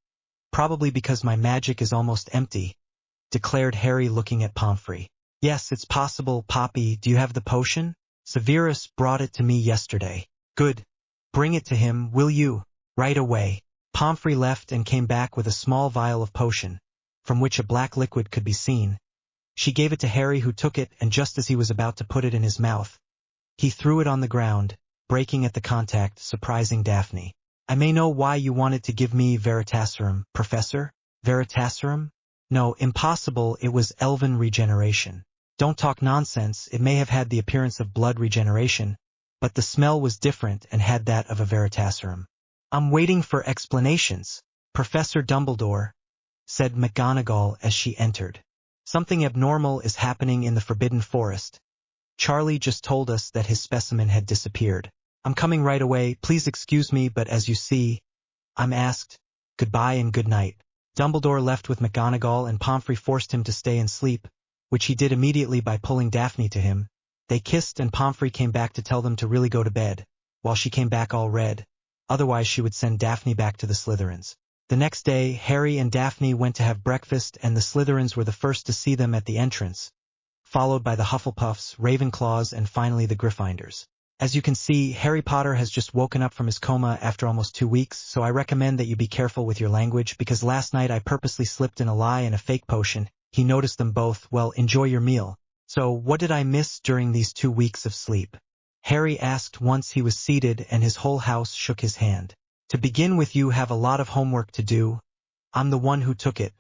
S1: Probably because my magic is almost empty, declared Harry, looking at Pomfrey. Yes, it's possible, Poppy. Do you have the potion? Severus brought it to me yesterday. Good. Bring it to him, will you? Right away. Pomfrey left and came back with a small vial of potion, from which a black liquid could be seen. She gave it to Harry, who took it, and just as he was about to put it in his mouth, he threw it on the ground, breaking at the contact, surprising Daphne. I may know why you wanted to give me Veritaserum, Professor? Veritaserum? No, impossible, it was elven regeneration. Don't talk nonsense, it may have had the appearance of blood regeneration, but the smell was different and had that of a Veritaserum. I'm waiting for explanations, Professor Dumbledore, said McGonagall as she entered. Something abnormal is happening in the Forbidden Forest. Charlie just told us that his specimen had disappeared. I'm coming right away, please excuse me, but as you see, I'm asked. Goodbye and good night. Dumbledore left with McGonagall, and Pomfrey forced him to stay and sleep, which he did immediately by pulling Daphne to him. They kissed, and Pomfrey came back to tell them to really go to bed, while she came back all red. Otherwise she would send Daphne back to the Slytherins. The next day, Harry and Daphne went to have breakfast, and the Slytherins were the first to see them at the entrance, followed by the Hufflepuffs, Ravenclaws, and finally the Gryffindors. As you can see, Harry Potter has just woken up from his coma after almost 2 weeks, so I recommend that you be careful with your language, because last night I purposely slipped in a lie and a fake potion. He noticed them both. Well, enjoy your meal. So, what did I miss during these 2 weeks of sleep? Harry asked once he was seated, and his whole house shook his hand. To begin with, you have a lot of homework to do. I'm the one who took it,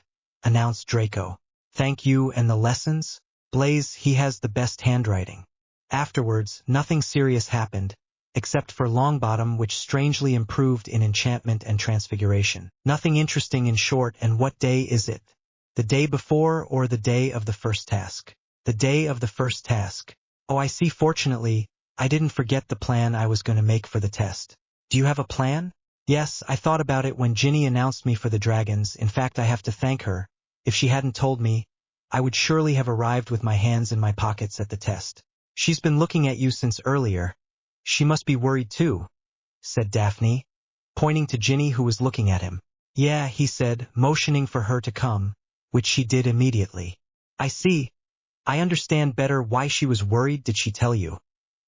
S1: announced Draco. Thank you, and the lessons? Blaise, he has the best handwriting. Afterwards, nothing serious happened, except for Longbottom, which strangely improved in enchantment and transfiguration. Nothing interesting, in short. And what day is it? The day before or the day of the first task? The day of the first task. Oh, I see. Fortunately, I didn't forget the plan I was going to make for the test. Do you have a plan? Yes, I thought about it when Ginny announced me for the dragons. In fact, I have to thank her. If she hadn't told me, I would surely have arrived with my hands in my pockets at the test. She's been looking at you since earlier. She must be worried too, said Daphne, pointing to Ginny, who was looking at him. Yeah, he said, motioning for her to come, which she did immediately. I see. I understand better why she was worried. Did she tell you?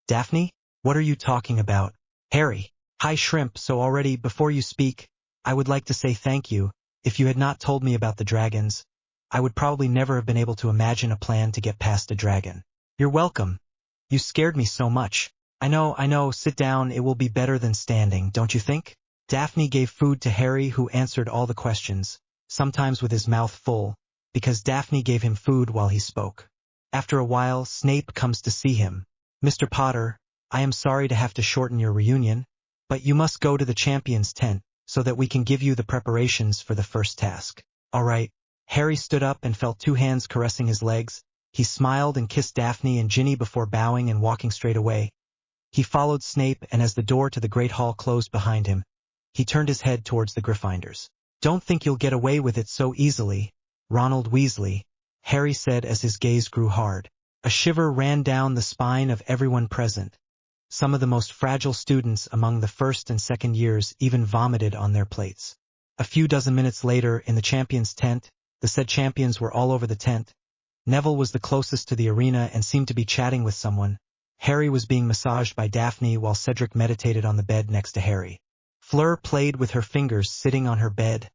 S1: Daphne, what are you talking about? Harry. Hi, Shrimp. So already, before you speak, I would like to say thank you. If you had not told me about the dragons, I would probably never have been able to imagine a plan to get past a dragon. You're welcome. You scared me so much. I know, sit down, it will be better than standing, don't you think? Daphne gave food to Harry, who answered all the questions, sometimes with his mouth full, because Daphne gave him food while he spoke. After a while, Snape comes to see him. Mr. Potter, I am sorry to have to shorten your reunion, but you must go to the champion's tent, so that we can give you the preparations for the first task. All right. Harry stood up and felt two hands caressing his legs. He smiled and kissed Daphne and Ginny before bowing and walking straight away. He followed Snape, and as the door to the Great Hall closed behind him, he turned his head towards the Gryffindors. "Don't think you'll get away with it so easily, Ronald Weasley," Harry said as his gaze grew hard. A shiver ran down the spine of everyone present. Some of the most fragile students among the first and second years even vomited on their plates. A few dozen minutes later, in the champions' tent, the said champions were all over the tent. Neville was the closest to the arena and seemed to be chatting with someone. Harry was being massaged by Daphne while Cedric meditated on the bed next to Harry. Fleur played with her fingers sitting on her bed.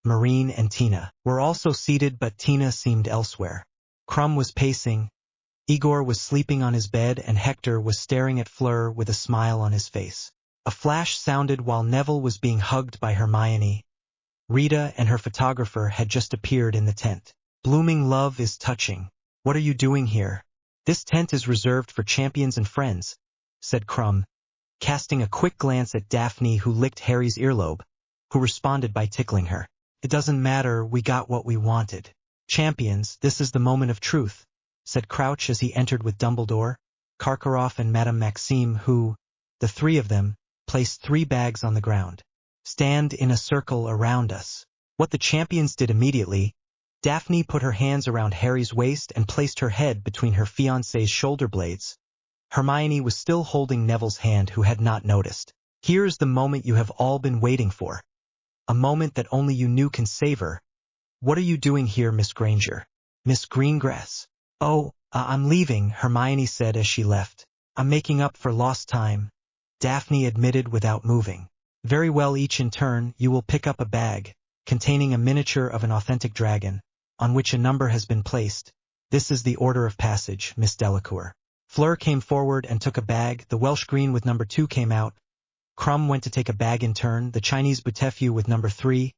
S1: Marine and Tina were also seated, but Tina seemed elsewhere. Krum was pacing. Igor was sleeping on his bed, and Hector was staring at Fleur with a smile on his face. A flash sounded while Neville was being hugged by Hermione. Rita and her photographer had just appeared in the tent. "Blooming love is touching. What are you doing here?" "This tent is reserved for champions and friends," said Krum, casting a quick glance at Daphne, who licked Harry's earlobe, who responded by tickling her. "It doesn't matter, we got what we wanted. Champions, this is the moment of truth," said Crouch as he entered with Dumbledore, Karkaroff and Madame Maxime, who, the three of them, placed 3 bags on the ground. "Stand in a circle around us." What the champions did immediately, Daphne put her hands around Harry's waist and placed her head between her fiancé's shoulder blades. Hermione was still holding Neville's hand, who had not noticed. "Here's the moment you have all been waiting for. A moment that only you knew can savor. What are you doing here, Miss Granger?" "Miss Greengrass." "Oh, I'm leaving," Hermione said as she left. "I'm making up for lost time," Daphne admitted without moving. "Very well, each in turn, you will pick up a bag containing a miniature of an authentic dragon, on which a number has been placed. This is the order of passage, Miss Delacour." Fleur came forward and took a bag. The Welsh green with number 2 came out. Krum went to take a bag in turn, the Chinese Boutefeu with number 3.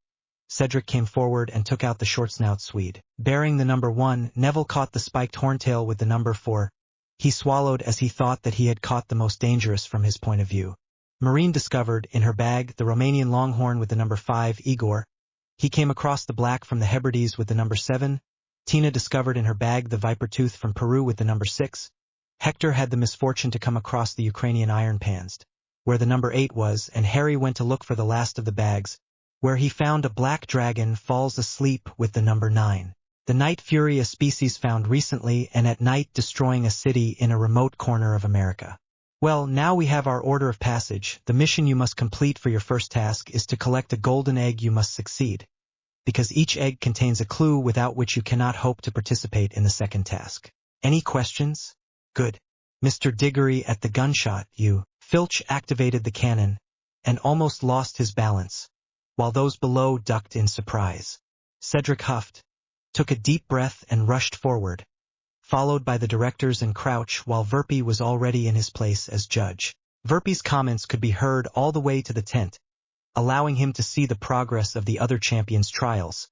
S1: Cedric came forward and took out the short-snout Swede. Bearing the number 1, Neville caught the spiked horntail with the number 4. He swallowed as he thought that he had caught the most dangerous from his point of view. Marine discovered, in her bag, the Romanian longhorn with the number 5, Igor. He came across the black from the Hebrides with the number 7. Tina discovered in her bag the viper tooth from Peru with the number 6. Hector had the misfortune to come across the Ukrainian iron panzed, where the number 8 was, and Harry went to look for the last of the bags, where he found a black dragon falls asleep with the number 9. The night fury, a species found recently and at night destroying a city in a remote corner of America. Well, now we have our order of passage. The mission you must complete for your first task is to collect a golden egg. You must succeed, because each egg contains a clue without which you cannot hope to participate in the second task. Any questions? Good. Mr. Diggory, at the gunshot, you. Filch activated the cannon and almost lost his balance, while those below ducked in surprise. Cedric huffed, took a deep breath and rushed forward, followed by the directors and Crouch, while Verpy was already in his place as judge. Verpy's comments could be heard all the way to the tent, allowing him to see the progress of the other champions' trials.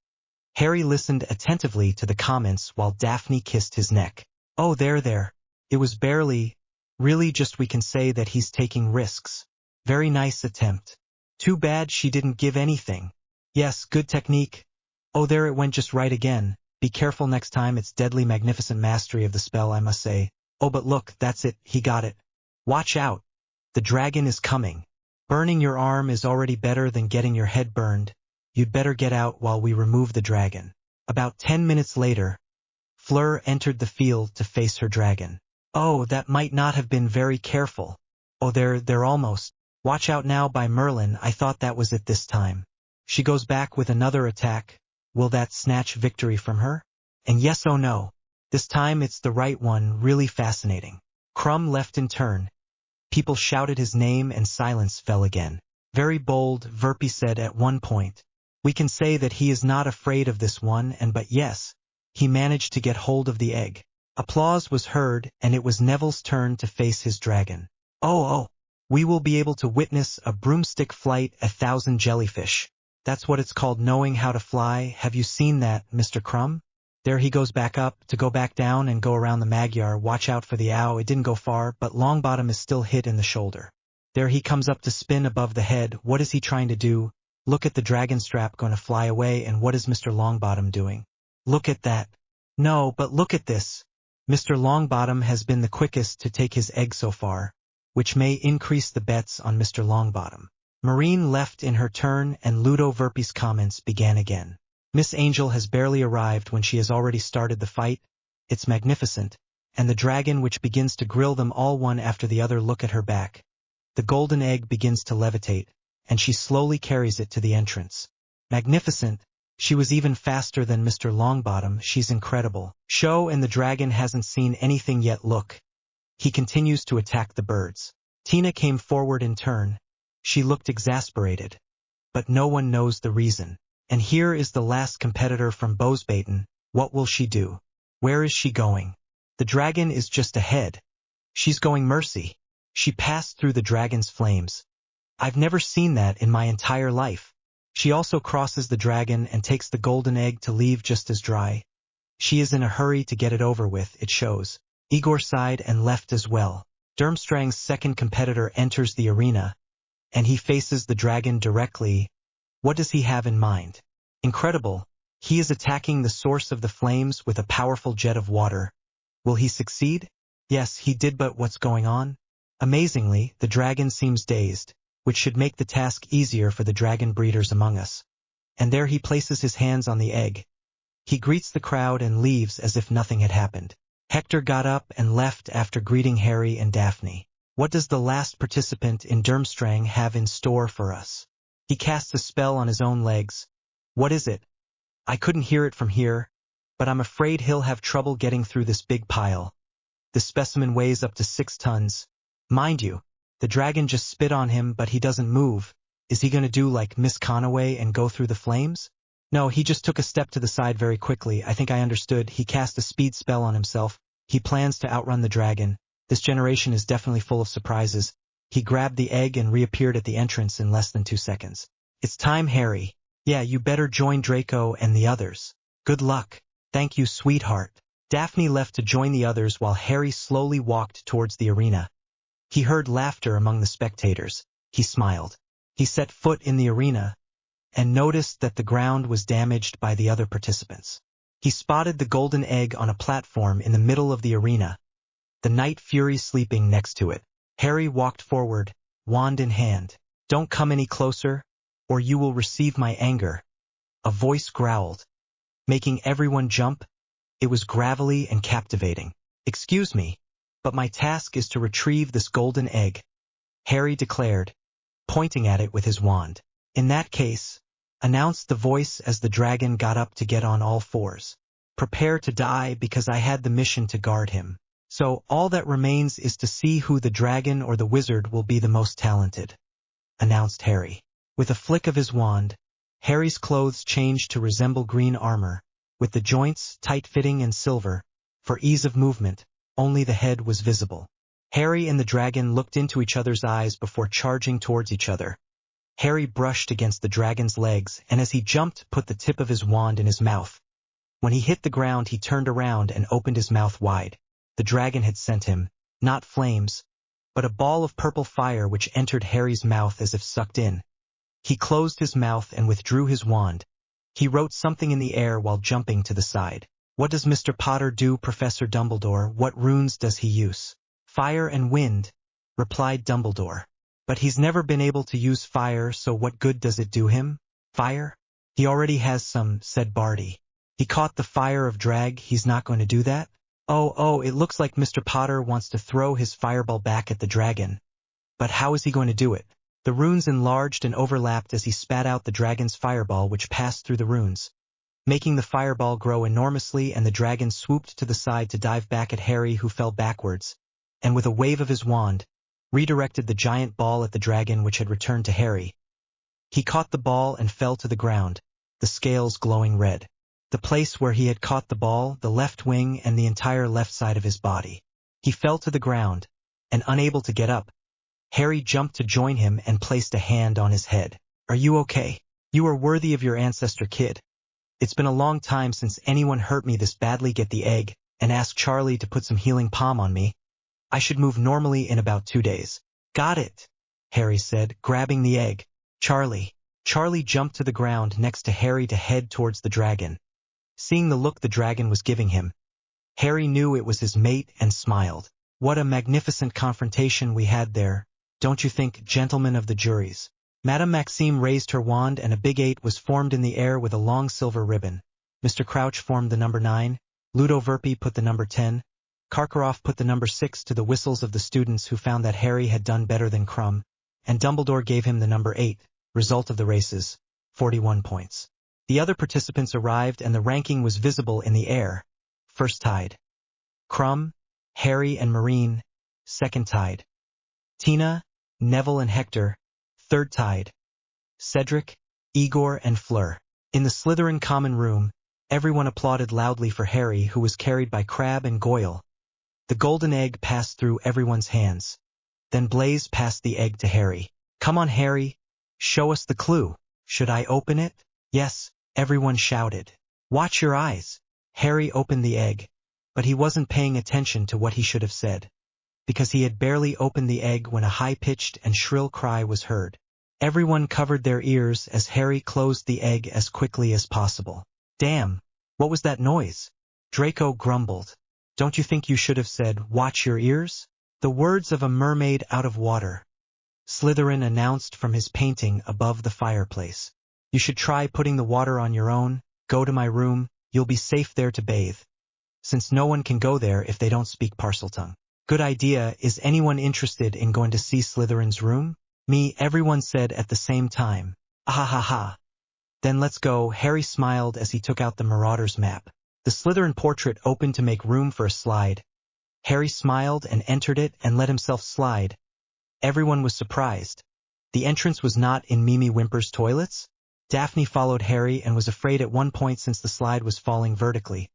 S1: Harry listened attentively to the comments while Daphne kissed his neck. "Oh, there. It was barely, really just we can say that he's taking risks. Very nice attempt. Too bad she didn't give anything. Yes, good technique. Oh, there it went just right again. Be careful next time, it's deadly magnificent mastery of the spell, I must say. Oh, but look, that's it, he got it. Watch out. The dragon is coming. Burning your arm is already better than getting your head burned. You'd better get out while we remove the dragon." About 10 minutes later, Fleur entered the field to face her dragon. "Oh, that might not have been very careful. Oh, they're almost. Watch out now by Merlin, I thought that was it this time. She goes back with another attack. Will that snatch victory from her? And yes, oh no. This time it's the right one, really fascinating." Krum left in turn. People shouted his name and silence fell again. "Very bold," Verpy said at one point. "We can say that he is not afraid of this one, and but yes, he managed to get hold of the egg." Applause was heard, and it was Neville's turn to face his dragon. Oh, we will be able to witness a broomstick flight, 1,000 jellyfish. That's what it's called, knowing how to fly. Have you seen that, Mr. Krum? There he goes back up, to go back down and go around the Magyar. Watch out for the ow, it didn't go far, but Longbottom is still hit in the shoulder. There he comes up to spin above the head. What is he trying to do? Look at the dragon strap going to fly away, and what is Mr. Longbottom doing? Look at that. No, but look at this. Mr. Longbottom has been the quickest to take his egg so far, which may increase the bets on Mr. Longbottom. Marine left in her turn, and Ludo Verpi's comments began again. Miss Angel has barely arrived when she has already started the fight. It's magnificent. And the dragon which begins to grill them all one after the other. Look at her back. The golden egg begins to levitate, and she slowly carries it to the entrance. Magnificent. She was even faster than Mr. Longbottom. She's incredible. Show, and the dragon hasn't seen anything yet. Look. He continues to attack the birds. Tina came forward in turn. She looked exasperated. But no one knows the reason. And here is the last competitor from Bosbaden. What will she do? Where is she going? The dragon is just ahead. She's going mercy. She passed through the dragon's flames. I've never seen that in my entire life. She also crosses the dragon and takes the golden egg to leave just as dry. She is in a hurry to get it over with, it shows. Igor sighed and left as well. Durmstrang's second competitor enters the arena, and he faces the dragon directly. What does he have in mind? Incredible. He is attacking the source of the flames with a powerful jet of water. Will he succeed? Yes, he did, but what's going on? Amazingly, the dragon seems dazed, which should make the task easier for the dragon breeders among us. And there he places his hands on the egg. He greets the crowd and leaves as if nothing had happened. Hector got up and left after greeting Harry and Daphne. What does the last participant in Durmstrang have in store for us? He casts a spell on his own legs. What is it? I couldn't hear it from here, but I'm afraid he'll have trouble getting through this big pile. The specimen weighs up to 6 tons. Mind you, the dragon just spit on him, but he doesn't move. Is he going to do like Miss Conaway and go through the flames? No, he just took a step to the side very quickly. I think I understood. He cast a speed spell on himself. He plans to outrun the dragon. This generation is definitely full of surprises. He grabbed the egg and reappeared at the entrance in less than 2 seconds. It's time, Harry. Yeah, you better join Draco and the others. Good luck. Thank you, sweetheart. Daphne left to join the others while Harry slowly walked towards the arena. He heard laughter among the spectators. He smiled. He set foot in the arena and noticed that the ground was damaged by the other participants. He spotted the golden egg on a platform in the middle of the arena, the Night Fury sleeping next to it. Harry walked forward, wand in hand. Don't come any closer, or you will receive my anger. A voice growled, making everyone jump. It was gravelly and captivating. Excuse me, but my task is to retrieve this golden egg, Harry declared, pointing at it with his wand. In that case, announced the voice as the dragon got up to get on all fours. Prepare to die, because I had the mission to guard him. So all that remains is to see who the dragon or the wizard will be the most talented, announced Harry. With a flick of his wand, Harry's clothes changed to resemble green armor, with the joints tight-fitting and silver. For ease of movement, only the head was visible. Harry and the dragon looked into each other's eyes before charging towards each other. Harry brushed against the dragon's legs, and as he jumped, put the tip of his wand in his mouth. When he hit the ground, he turned around and opened his mouth wide. The dragon had sent him, not flames, but a ball of purple fire which entered Harry's mouth as if sucked in. He closed his mouth and withdrew his wand. He wrote something in the air while jumping to the side. What does Mr. Potter do, Professor Dumbledore? What runes does he use? Fire and wind, replied Dumbledore. But he's never been able to use fire, so what good does it do him? Fire? He already has some, said Barty. He caught the fire of drag. He's not going to do that? Oh, it looks like Mr. Potter wants to throw his fireball back at the dragon. But how is he going to do it? The runes enlarged and overlapped as he spat out the dragon's fireball, which passed through the runes, making the fireball grow enormously, and the dragon swooped to the side to dive back at Harry, who fell backwards, and with a wave of his wand, redirected the giant ball at the dragon, which had returned to Harry. He caught the ball and fell to the ground, the scales glowing red. The place where he had caught the ball, the left wing and the entire left side of his body. He fell to the ground, and unable to get up, Harry jumped to join him and placed a hand on his head. Are you okay? You are worthy of your ancestor, kid. It's been a long time since anyone hurt me this badly. Get the egg, and ask Charlie to put some healing palm on me. I should move normally in about 2 days. Got it, Harry said, grabbing the egg. Charlie, Charlie jumped to the ground next to Harry to head towards the dragon. Seeing the look the dragon was giving him, Harry knew it was his mate and smiled. What a magnificent confrontation we had there, don't you think, gentlemen of the juries? Madame Maxime raised her wand and a big 8 was formed in the air with a long silver ribbon. Mr. Crouch formed the number 9, Ludo Verpi put the number 10, Karkaroff put the number 6 to the whistles of the students who found that Harry had done better than Crumb, and Dumbledore gave him the number 8, result of the races, 41 points. The other participants arrived and the ranking was visible in the air. First tied. Crumb, Harry and Marine, second tied. Tina, Neville and Hector, third tied. Cedric, Igor and Fleur. In the Slytherin common room, everyone applauded loudly for Harry, who was carried by Crabbe and Goyle. The golden egg passed through everyone's hands. Then Blaise passed the egg to Harry. Come on, Harry, show us the clue. Should I open it? Yes, everyone shouted. Watch your eyes. Harry opened the egg, but he wasn't paying attention to what he should have said, because he had barely opened the egg when a high-pitched and shrill cry was heard. Everyone covered their ears as Harry closed the egg as quickly as possible. Damn, what was that noise? Draco grumbled. Don't you think you should have said, watch your ears? The words of a mermaid out of water. Slytherin announced from his painting above the fireplace. You should try putting the water on your own. Go to my room, you'll be safe there to bathe. Since no one can go there if they don't speak Parseltongue. Good idea. Is anyone interested in going to see Slytherin's room? Me, everyone said at the same time. Ah ha ha. Then let's go. Harry smiled as he took out the Marauders map. The Slytherin portrait opened to make room for a slide. Harry smiled and entered it and let himself slide. Everyone was surprised. The entrance was not in Mimi Wimper's toilets. Daphne followed Harry and was afraid at one point since the slide was falling vertically.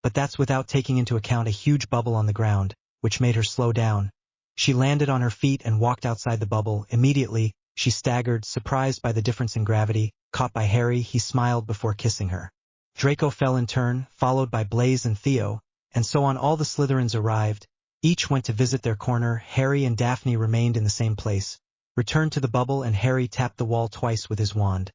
S1: But that's without taking into account a huge bubble on the ground, which made her slow down. She landed on her feet and walked outside the bubble. Immediately, she staggered, surprised by the difference in gravity. Caught by Harry, he smiled before kissing her. Draco fell in turn, followed by Blaise and Theo, and so on. All the Slytherins arrived. Each went to visit their corner. Harry and Daphne remained in the same place, returned to the bubble, and Harry tapped the wall twice with his wand,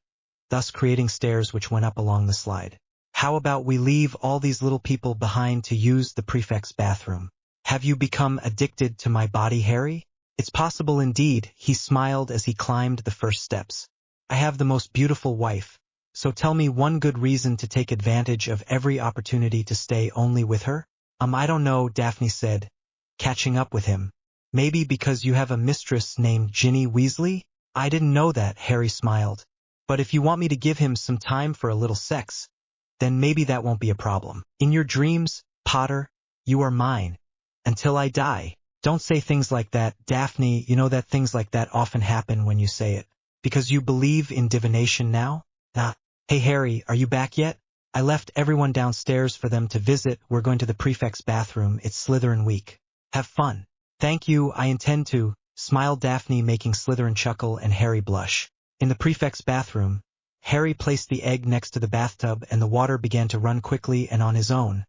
S1: thus creating stairs which went up along the slide. How about we leave all these little people behind to use the prefect's bathroom? Have you become addicted to my body, Harry? It's possible indeed, he smiled as he climbed the first steps. I have the most beautiful wife, so tell me one good reason to take advantage of every opportunity to stay only with her? I don't know, Daphne said, catching up with him. Maybe because you have a mistress named Ginny Weasley? I didn't know that, Harry smiled. But if you want me to give him some time for a little sex, then maybe that won't be a problem. In your dreams, Potter, you are mine. Until I die. Don't say things like that, Daphne. You know that things like that often happen when you say it. Because you believe in divination now? Hey Harry, are you back yet? I left everyone downstairs for them to visit. We're going to the prefect's bathroom. It's Slytherin week. Have fun. Thank you, I intend to, smiled Daphne, making Slytherin chuckle and Harry blush. In the prefect's bathroom, Harry placed the egg next to the bathtub and the water began to run quickly and on his own.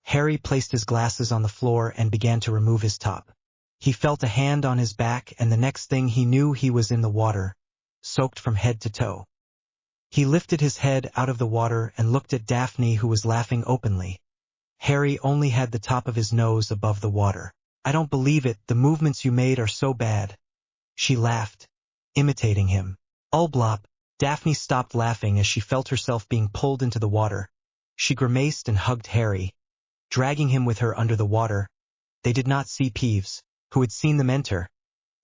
S1: Harry placed his glasses on the floor and began to remove his top. He felt a hand on his back and the next thing he knew he was in the water, soaked from head to toe. He lifted his head out of the water and looked at Daphne, who was laughing openly. Harry only had the top of his nose above the water. I don't believe it, the movements you made are so bad. She laughed, imitating him. Ulblop. Daphne stopped laughing as she felt herself being pulled into the water. She grimaced and hugged Harry, dragging him with her under the water. They did not see Peeves, who had seen them enter,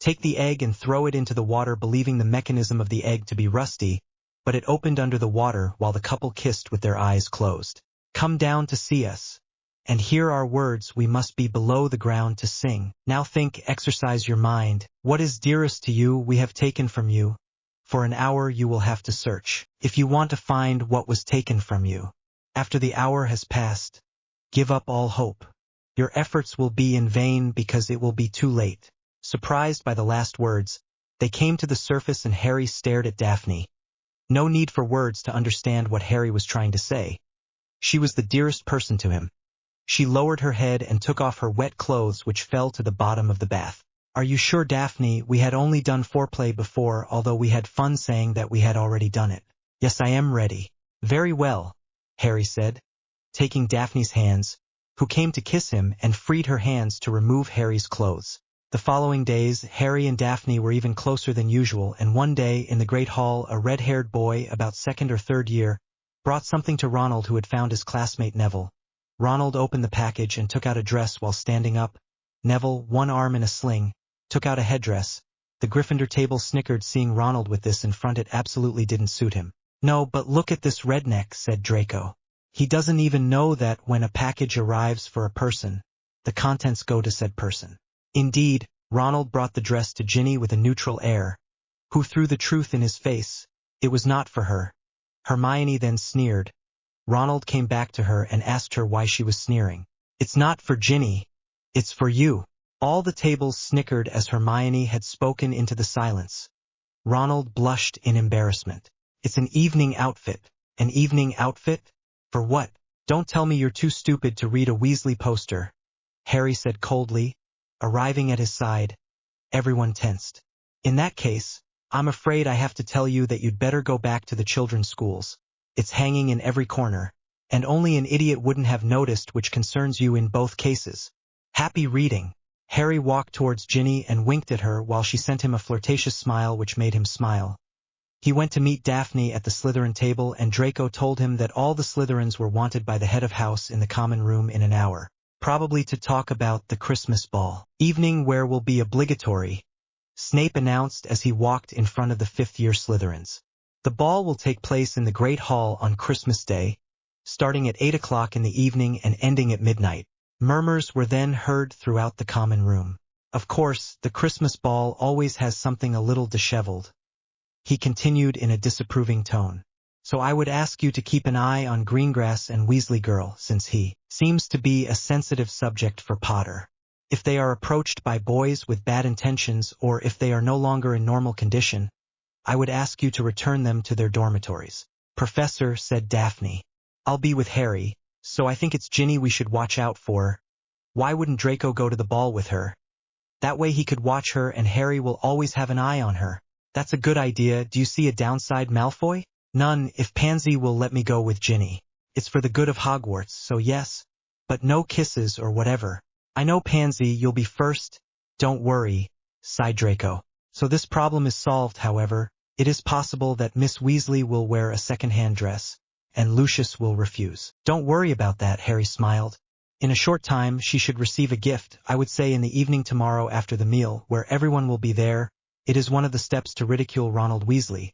S1: take the egg and throw it into the water, believing the mechanism of the egg to be rusty, but it opened under the water while the couple kissed with their eyes closed. Come down to see us, and hear our words. We must be below the ground to sing. Now think, exercise your mind. What is dearest to you we have taken from you. For an hour you will have to search, if you want to find what was taken from you. After the hour has passed, give up all hope. Your efforts will be in vain because it will be too late. Surprised by the last words, they came to the surface and Harry stared at Daphne. No need for words to understand what Harry was trying to say. She was the dearest person to him. She lowered her head and took off her wet clothes, which fell to the bottom of the bath. Are you sure, Daphne? We had only done foreplay before, although we had fun saying that we had already done it. Yes, I am ready. Very well, Harry said, taking Daphne's hands, who came to kiss him and freed her hands to remove Harry's clothes. The following days, Harry and Daphne were even closer than usual, and one day, in the Great Hall, a red-haired boy, about second or third year, brought something to Ronald, who had found his classmate Neville. Ronald opened the package and took out a dress while standing up. Neville, one arm in a sling, took out a headdress. The Gryffindor table snickered seeing Ronald with this in front. It absolutely didn't suit him. No, but look at this redneck, said Draco. He doesn't even know that when a package arrives for a person, the contents go to said person. Indeed, Ronald brought the dress to Ginny with a neutral air, who threw the truth in his face. It was not for her. Hermione then sneered. Ronald came back to her and asked her why she was sneering. It's not for Ginny. It's for you. All the tables snickered as Hermione had spoken into the silence. Ronald blushed in embarrassment. It's an evening outfit. An evening outfit? For what? Don't tell me you're too stupid to read a Weasley poster, Harry said coldly, arriving at his side. Everyone tensed. In that case, I'm afraid I have to tell you that you'd better go back to the children's schools. It's hanging in every corner, and only an idiot wouldn't have noticed, which concerns you in both cases. Happy reading. Harry walked towards Ginny and winked at her while she sent him a flirtatious smile which made him smile. He went to meet Daphne at the Slytherin table, and Draco told him that all the Slytherins were wanted by the head of house in the common room in an hour, probably to talk about the Christmas ball evening where will be obligatory, Snape announced as he walked in front of the fifth-year Slytherins. The ball will take place in the Great Hall on Christmas Day, starting at 8 o'clock in the evening and ending at midnight. Murmurs were then heard throughout the common room. Of course, the Christmas ball always has something a little disheveled. He continued in a disapproving tone. So I would ask you to keep an eye on Greengrass and Weasley Girl, since he seems to be a sensitive subject for Potter. If they are approached by boys with bad intentions, or if they are no longer in normal condition, I would ask you to return them to their dormitories. Professor, said Daphne. I'll be with Harry, so I think it's Ginny we should watch out for. Why wouldn't Draco go to the ball with her? That way he could watch her and Harry will always have an eye on her. That's a good idea. Do you see a downside, Malfoy? None, if Pansy will let me go with Ginny. It's for the good of Hogwarts, so yes. But no kisses or whatever. I know, Pansy, you'll be first. Don't worry, sighed Draco. So this problem is solved, however. It is possible that Miss Weasley will wear a second-hand dress, and Lucius will refuse. Don't worry about that, Harry smiled. In a short time she should receive a gift, I would say in the evening tomorrow after the meal, where everyone will be there. It is one of the steps to ridicule Ronald Weasley.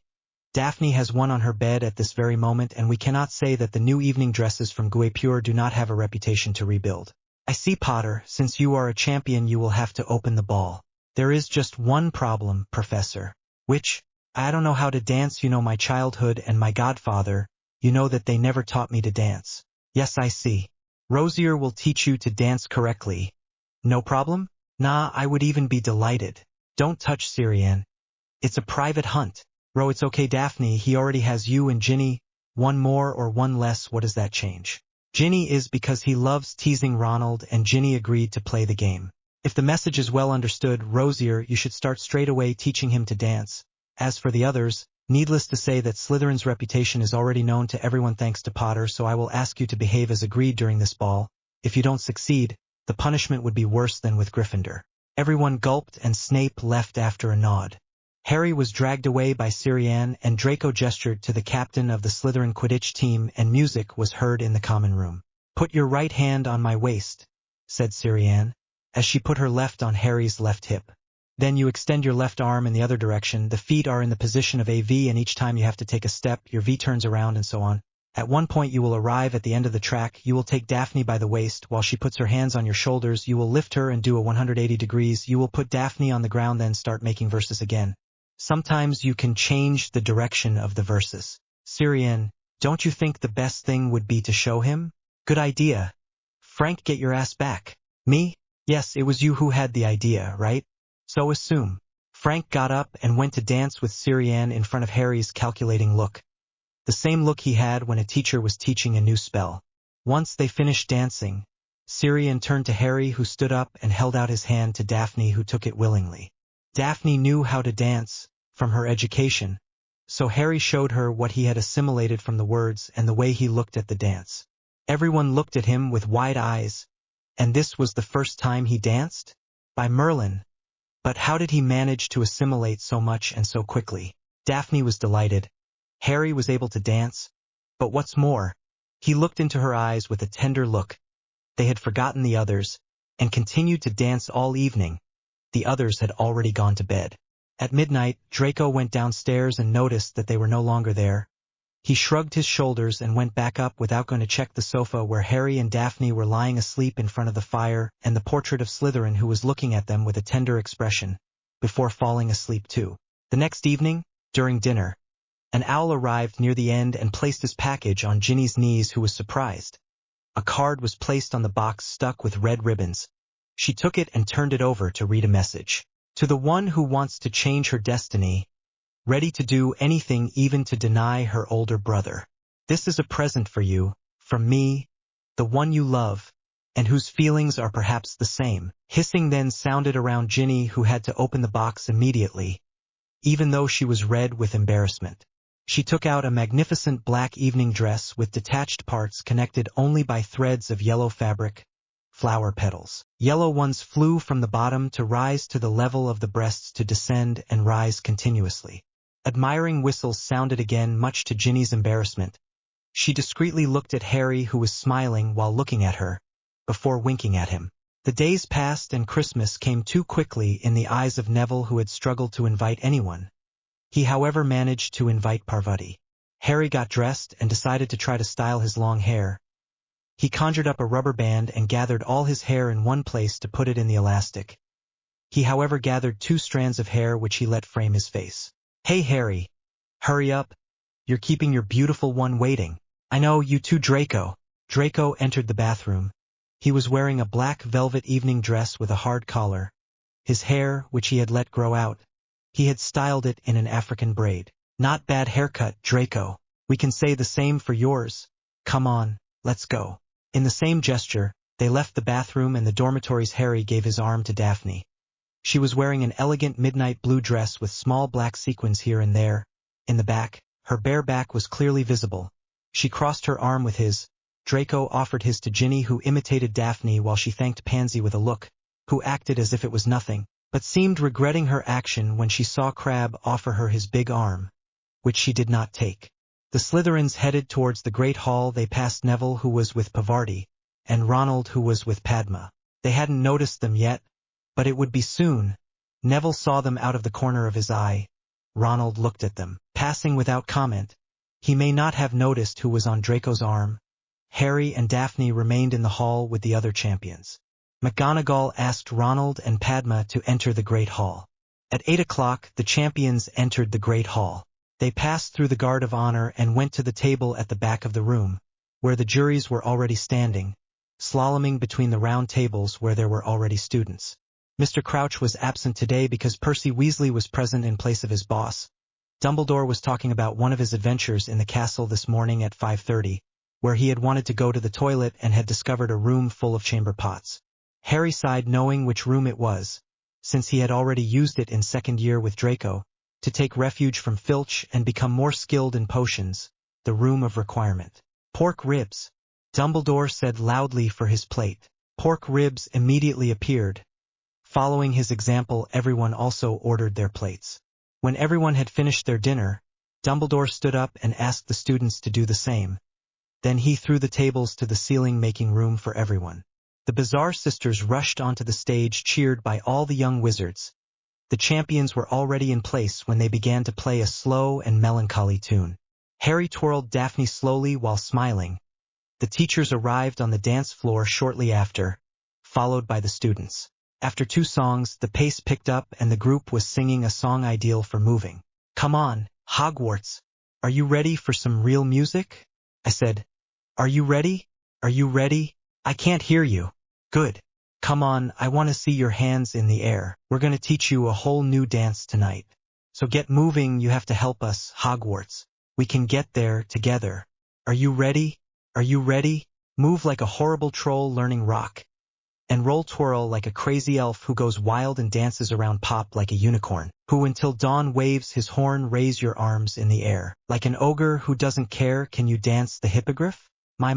S1: Daphne has one on her bed at this very moment, and we cannot say that the new evening dresses from Guipure do not have a reputation to rebuild. I see, Potter, since you are a champion you will have to open the ball. There is just one problem, Professor. Which? I don't know how to dance. You know my childhood and my godfather. You know that they never taught me to dance. Yes, I see. Rosier will teach you to dance correctly. No problem? Nah, I would even be delighted. Don't touch Syrian. It's a private hunt. Ro, it's okay, Daphne, he already has you and Ginny. One more or one less, what does that change? Ginny is because he loves teasing Ronald, and Ginny agreed to play the game. If the message is well understood, Rosier, you should start straight away teaching him to dance. As for the others, needless to say that Slytherin's reputation is already known to everyone thanks to Potter, so I will ask you to behave as agreed during this ball. If you don't succeed, the punishment would be worse than with Gryffindor. Everyone gulped and Snape left after a nod. Harry was dragged away by Syrian, and Draco gestured to the captain of the Slytherin Quidditch team, and music was heard in the common room. Put your right hand on my waist, said Syrian, as she put her left on Harry's left hip. Then you extend your left arm in the other direction. The feet are in the position of a V, and each time you have to take a step, your V turns around and so on. At one point you will arrive at the end of the track. You will take Daphne by the waist while she puts her hands on your shoulders. You will lift her and do a 180 degrees. You will put Daphne on the ground, then start making verses again. Sometimes you can change the direction of the verses. Syrian, don't you think the best thing would be to show him? Good idea. Frank, get your ass back. Me? Yes, it was you who had the idea, right? So assume. Frank got up and went to dance with Syrian in front of Harry's calculating look. The same look he had when a teacher was teaching a new spell. Once they finished dancing, Syrian turned to Harry, who stood up and held out his hand to Daphne, who took it willingly. Daphne knew how to dance, from her education, so Harry showed her what he had assimilated from the words and the way he looked at the dance. Everyone looked at him with wide eyes, and this was the first time he danced? By Merlin! But how did he manage to assimilate so much and so quickly? Daphne was delighted. Harry was able to dance, but what's more, he looked into her eyes with a tender look. They had forgotten the others, and continued to dance all evening. The others had already gone to bed. At midnight, Draco went downstairs and noticed that they were no longer there. He shrugged his shoulders and went back up without going to check the sofa where Harry and Daphne were lying asleep in front of the fire and the portrait of Slytherin, who was looking at them with a tender expression, before falling asleep too. The next evening, during dinner, an owl arrived near the end and placed his package on Ginny's knees, who was surprised. A card was placed on the box stuck with red ribbons. She took it and turned it over to read a message. To the one who wants to change her destiny, ready to do anything even to deny her older brother. This is a present for you, from me, the one you love, and whose feelings are perhaps the same. Hissing then sounded around Ginny, who had to open the box immediately, even though she was red with embarrassment. She took out a magnificent black evening dress with detached parts connected only by threads of yellow fabric, flower petals. Yellow ones flew from the bottom to rise to the level of the breasts to descend and rise continuously. Admiring whistles sounded again, much to Ginny's embarrassment. She discreetly looked at Harry, who was smiling while looking at her, before winking at him. The days passed and Christmas came too quickly in the eyes of Neville, who had struggled to invite anyone. He however managed to invite Parvati. Harry got dressed and decided to try to style his long hair. He conjured up a rubber band and gathered all his hair in one place to put it in the elastic. He however gathered 2 strands of hair which he let frame his face. Hey Harry, hurry up, you're keeping your beautiful one waiting. I know, you too, Draco. Draco entered the bathroom. He was wearing a black velvet evening dress with a hard collar. His hair, which he had let grow out, he had styled it in an African braid. Not bad haircut, Draco. We can say the same for yours. Come on, let's go. In the same gesture, they left the bathroom and the dormitories. Harry gave his arm to Daphne. She was wearing an elegant midnight blue dress with small black sequins here and there. In the back, her bare back was clearly visible. She crossed her arm with his. Draco offered his to Ginny, who imitated Daphne while she thanked Pansy with a look, who acted as if it was nothing, but seemed regretting her action when she saw Crabbe offer her his big arm, which she did not take. The Slytherins headed towards the Great Hall. They passed Neville, who was with Parvati, and Ronald, who was with Padma. They hadn't noticed them yet, but it would be soon. Neville saw them out of the corner of his eye. Ronald looked at them, passing without comment. He may not have noticed who was on Draco's arm. Harry and Daphne remained in the hall with the other champions. McGonagall asked Ronald and Padma to enter the Great Hall. At 8 o'clock, the champions entered the Great Hall. They passed through the Guard of Honor and went to the table at the back of the room, where the juries were already standing, slaloming between the round tables where there were already students. Mr. Crouch was absent today because Percy Weasley was present in place of his boss. Dumbledore was talking about one of his adventures in the castle this morning at 5:30, where he had wanted to go to the toilet and had discovered a room full of chamber pots. Harry sighed, knowing which room it was, since he had already used it in second year with Draco, to take refuge from Filch and become more skilled in potions, the room of requirement. Pork ribs, Dumbledore said loudly for his plate. Pork ribs immediately appeared. Following his example, everyone also ordered their plates. When everyone had finished their dinner, Dumbledore stood up and asked the students to do the same. Then he threw the tables to the ceiling, making room for everyone. The Bizarre Sisters rushed onto the stage, cheered by all the young wizards. The champions were already in place when they began to play a slow and melancholy tune. Harry twirled Daphne slowly while smiling. The teachers arrived on the dance floor shortly after, followed by the students. After 2 songs, the pace picked up and the group was singing a song ideal for moving. Come on, Hogwarts. Are you ready for some real music? I said. Are you ready? Are you ready? I can't hear you. Good. Come on, I want to see your hands in the air. We're going to teach you a whole new dance tonight. So get moving, you have to help us, Hogwarts. We can get there together. Are you ready? Are you ready? Move like a horrible troll learning rock. And roll twirl like a crazy elf who goes wild and dances around Pop like a unicorn, who until dawn waves his horn. Raise your arms in the air. Like an ogre who doesn't care, can you dance the hippogriff? My,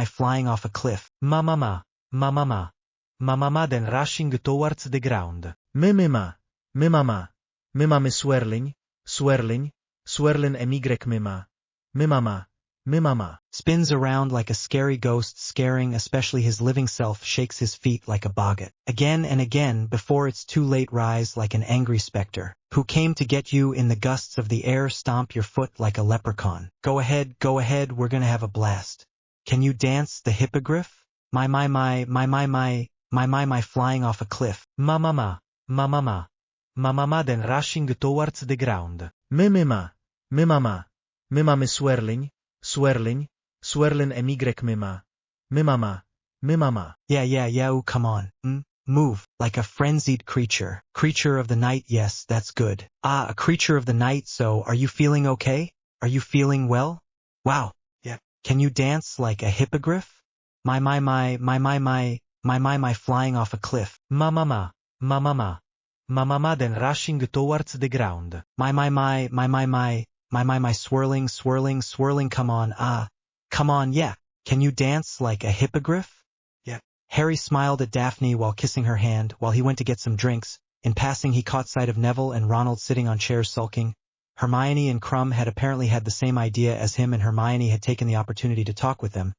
S1: flying off a cliff. Ma, then rushing towards the ground.
S2: Mimima, swirling, mimama.
S1: Spins around like a scary ghost, scaring especially his living self, shakes his feet like a boggart. Again and again, before it's too late, rise like an angry specter, who came to get you in the gusts of the air. Stomp your foot like a leprechaun. Go ahead, we're gonna have a blast. Can you dance the hippogriff? My, flying off a cliff. Ma, then rushing towards the ground.
S2: Mimima, swirling, mimama.
S1: Yeah, ooh, come on. Move, like a frenzied creature. Creature of the night, yes, that's good. Ah, a creature of the night, so are you feeling okay? Are you feeling well? Wow, yeah. Can you dance like a hippogriff? My, flying off a cliff. Ma, then rushing towards the ground. My, swirling, come on, yeah. Can you dance like a hippogriff? Yeah. Harry smiled at Daphne while kissing her hand. While he went to get some drinks, in passing he caught sight of Neville and Ronald sitting on chairs sulking. Hermione and Crumb had apparently had the same idea as him, and Hermione had taken the opportunity to talk with them.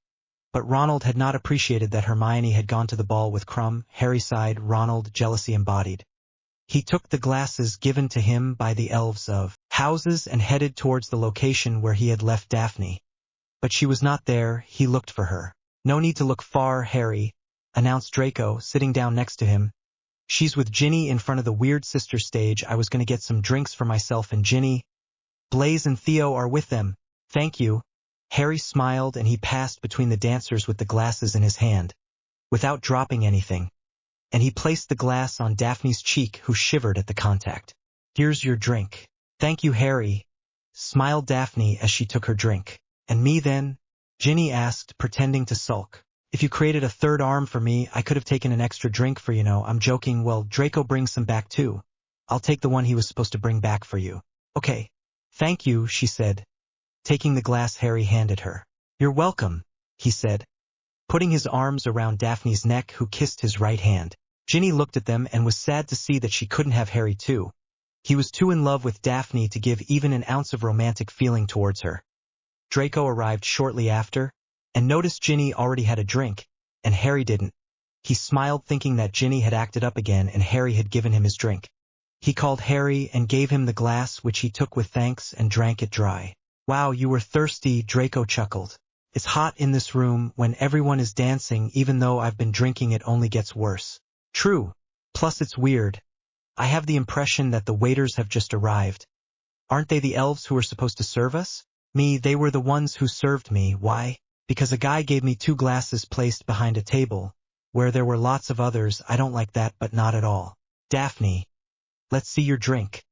S1: But Ronald had not appreciated that Hermione had gone to the ball with Crumb. Harry sighed, Ronald, jealousy embodied. He took the glasses given to him by the elves of houses and headed towards the location where he had left Daphne. But she was not there. He looked for her. No need to look far, Harry, announced Draco, sitting down next to him. She's with Ginny in front of the Weird Sister stage. I was going to get some drinks for myself and Ginny. Blaise and Theo are with them. Thank you. Harry smiled and he passed between the dancers with the glasses in his hand, without dropping anything. And he placed the glass on Daphne's cheek, who shivered at the contact. Here's your drink. Thank you, Harry, smiled Daphne as she took her drink. And me then? Ginny asked, pretending to sulk. If you created a third arm for me, I could have taken an extra drink for I'm joking. Well, Draco brings some back too. I'll take the one he was supposed to bring back for you. Okay. Thank you, she said, taking the glass Harry handed her. You're welcome, he said, putting his arms around Daphne's neck, who kissed his right hand. Ginny looked at them and was sad to see that she couldn't have Harry too. He was too in love with Daphne to give even an ounce of romantic feeling towards her. Draco arrived shortly after, and noticed Ginny already had a drink, and Harry didn't. He smiled, thinking that Ginny had acted up again and Harry had given him his drink. He called Harry and gave him the glass, which he took with thanks and drank it dry. Wow, you were thirsty, Draco chuckled. It's hot in this room when everyone is dancing. Even though I've been drinking, it only gets worse. True. Plus it's weird. I have the impression that the waiters have just arrived. Aren't they the elves who are supposed to serve us? They were the ones who served me. Why? Because a guy gave me 2 glasses placed behind a table, where there were lots of others. I don't like that, but not at all. Daphne, let's see your drink,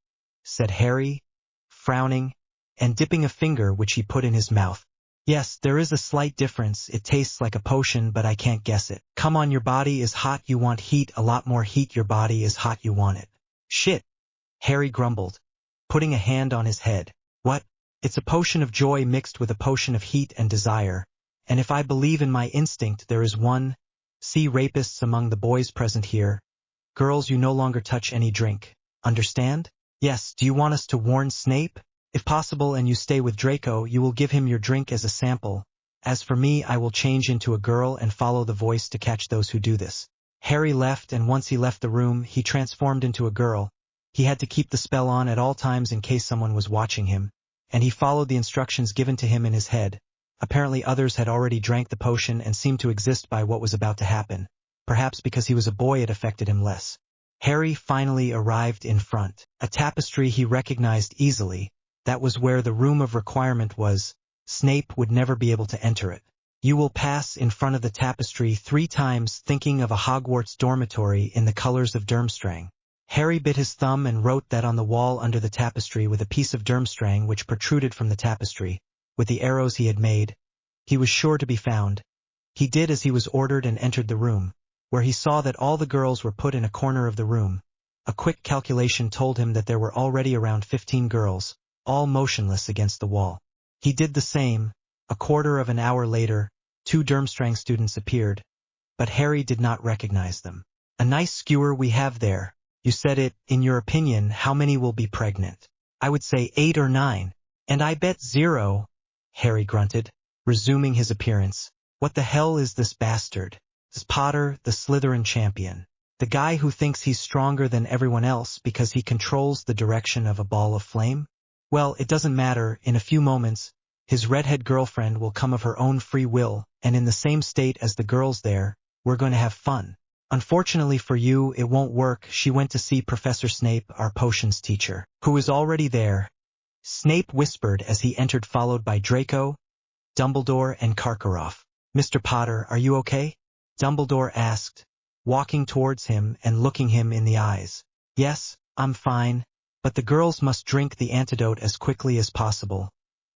S1: said Harry, frowning, and dipping a finger which he put in his mouth. Yes, there is a slight difference. It tastes like a potion, but I can't guess it. Come on, your body is hot, you want heat, a lot more heat. Your body is hot, you want it. Shit, Harry grumbled, putting a hand on his head. What? It's a potion of joy mixed with a potion of heat and desire, and if I believe in my instinct, there is one. See rapists among the boys present here. Girls, you no longer touch any drink. Understand? Yes, do you want us to warn Snape? If possible, and you stay with Draco, you will give him your drink as a sample. As for me, I will change into a girl and follow the voice to catch those who do this. Harry left, and once he left the room, he transformed into a girl. He had to keep the spell on at all times in case someone was watching him, and he followed the instructions given to him in his head. Apparently others had already drank the potion and seemed to exist by what was about to happen. Perhaps because he was a boy it affected him less. Harry finally arrived in front. A tapestry he recognized easily. That was where the room of requirement was. Snape would never be able to enter it. You will pass in front of the tapestry 3 times, thinking of a Hogwarts dormitory in the colors of Durmstrang. Harry bit his thumb and wrote that on the wall under the tapestry with a piece of Durmstrang which protruded from the tapestry, with the arrows he had made. He was sure to be found. He did as he was ordered and entered the room, where he saw that all the girls were put in a corner of the room. A quick calculation told him that there were already around 15 girls, all motionless against the wall. He did the same. A quarter of an hour later, 2 Durmstrang students appeared, but Harry did not recognize them. A nice skewer we have there. You said it. In your opinion, how many will be pregnant? I would say 8 or 9. And I bet 0, Harry grunted, resuming his appearance. What the hell is this bastard? This Potter, the Slytherin champion. The guy who thinks he's stronger than everyone else because he controls the direction of a ball of flame? Well, it doesn't matter. In a few moments, his redhead girlfriend will come of her own free will, and in the same state as the girls there, we're going to have fun. Unfortunately for you, it won't work. She went to see Professor Snape, our potions teacher, who is already there. Snape whispered as he entered, followed by Draco, Dumbledore, and Karkaroff. Mr. Potter, are you okay? Dumbledore asked, walking towards him and looking him in the eyes. Yes, I'm fine, but the girls must drink the antidote as quickly as possible.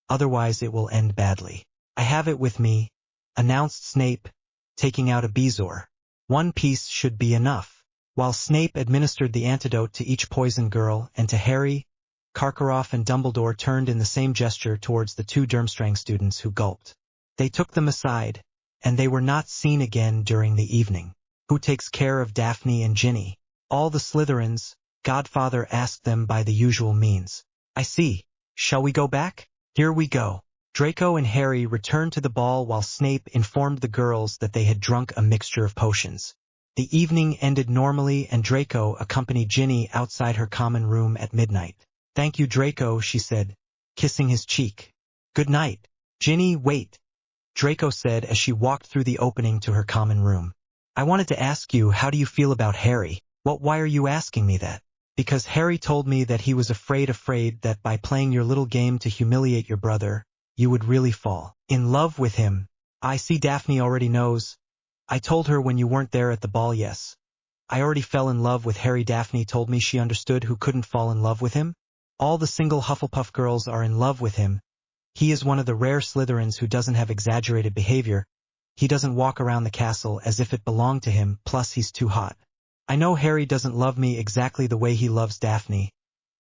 S1: Otherwise it will end badly. I have it with me, announced Snape, taking out a bezoar. 1 piece should be enough. While Snape administered the antidote to each poisoned girl and to Harry, Karkaroff and Dumbledore turned in the same gesture towards the 2 Durmstrang students who gulped. They took them aside, and they were not seen again during the evening. Who takes care of Daphne and Ginny? All the Slytherins, Godfather asked them by the usual means. I see. Shall we go back? Here we go. Draco and Harry returned to the ball while Snape informed the girls that they had drunk a mixture of potions. The evening ended normally and Draco accompanied Ginny outside her common room at midnight. Thank you, Draco, she said, kissing his cheek. Good night. Ginny, wait, Draco said as she walked through the opening to her common room. I wanted to ask you, how do you feel about Harry? Why are you asking me that? Because Harry told me that he was afraid that by playing your little game to humiliate your brother, you would really fall in love with him. I see Daphne already knows. I told her when you weren't there at the ball, yes. I already fell in love with Harry. Daphne told me she understood who couldn't fall in love with him. All the single Hufflepuff girls are in love with him. He is one of the rare Slytherins who doesn't have exaggerated behavior. He doesn't walk around the castle as if it belonged to him, plus he's too hot. I know Harry doesn't love me exactly the way he loves Daphne,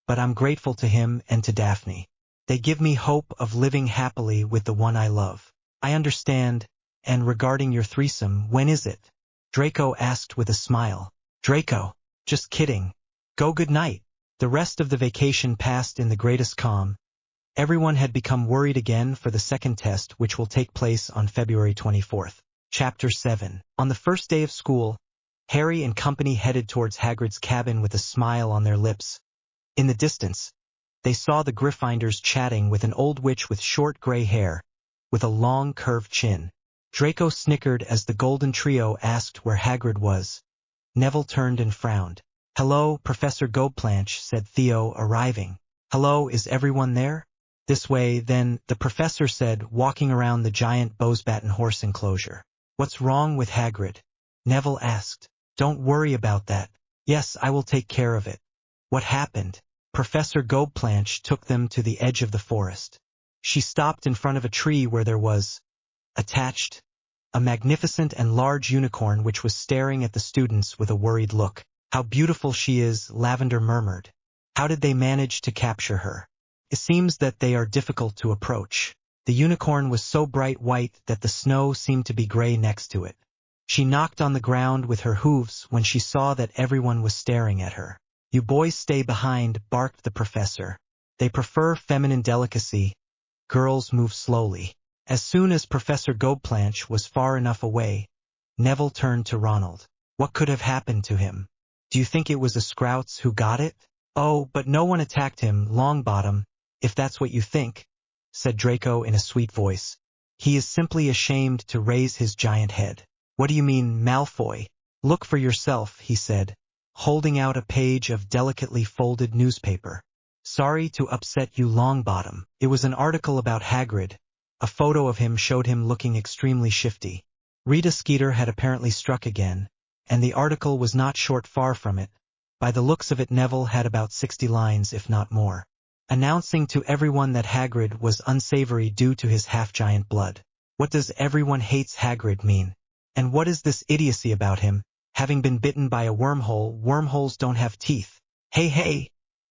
S1: but I'm grateful to him and to Daphne. They give me hope of living happily with the one I love. I understand. And regarding your threesome, when is it? Draco asked with a smile. Draco, just kidding. Go good night. The rest of the vacation passed in the greatest calm. Everyone had become worried again for the second test, which will take place on February 24th. Chapter 7. On the first day of school, Harry and company headed towards Hagrid's cabin with a smile on their lips. In the distance, they saw the Gryffindors chatting with an old witch with short gray hair, with a long curved chin. Draco snickered as the Golden Trio asked where Hagrid was. Neville turned and frowned. Hello, Professor Gobplanch, said Theo, arriving. Hello, is everyone there? This way, then, the professor said, walking around the giant Bowsbatten horse enclosure. What's wrong with Hagrid? Neville asked. Don't worry about that. Yes, I will take care of it. What happened? Professor Gobplanch took them to the edge of the forest. She stopped in front of a tree where there was, attached, a magnificent and large unicorn which was staring at the students with a worried look. How beautiful she is, Lavender murmured. How did they manage to capture her? It seems that they are difficult to approach. The unicorn was so bright white that the snow seemed to be gray next to it. She knocked on the ground with her hooves when she saw that everyone was staring at her. You boys stay behind, barked the professor. They prefer feminine delicacy. Girls move slowly. As soon as Professor Gobplanch was far enough away, Neville turned to Ronald. What could have happened to him? Do you think it was a Scrouts who got it? Oh, but no one attacked him, Longbottom, if that's what you think, said Draco in a sweet voice. He is simply ashamed to raise his giant head. What do you mean, Malfoy? Look for yourself, he said, holding out a page of delicately folded newspaper. Sorry to upset you, Longbottom. It was an article about Hagrid. A photo of him showed him looking extremely shifty. Rita Skeeter had apparently struck again, and the article was not short far from it. By the looks of it, Neville had about 60 lines, if not more, announcing to everyone that Hagrid was unsavory due to his half-giant blood. What does everyone hates Hagrid mean? And what is this idiocy about him, having been bitten by a wormhole? Wormholes don't have teeth. Hey, hey,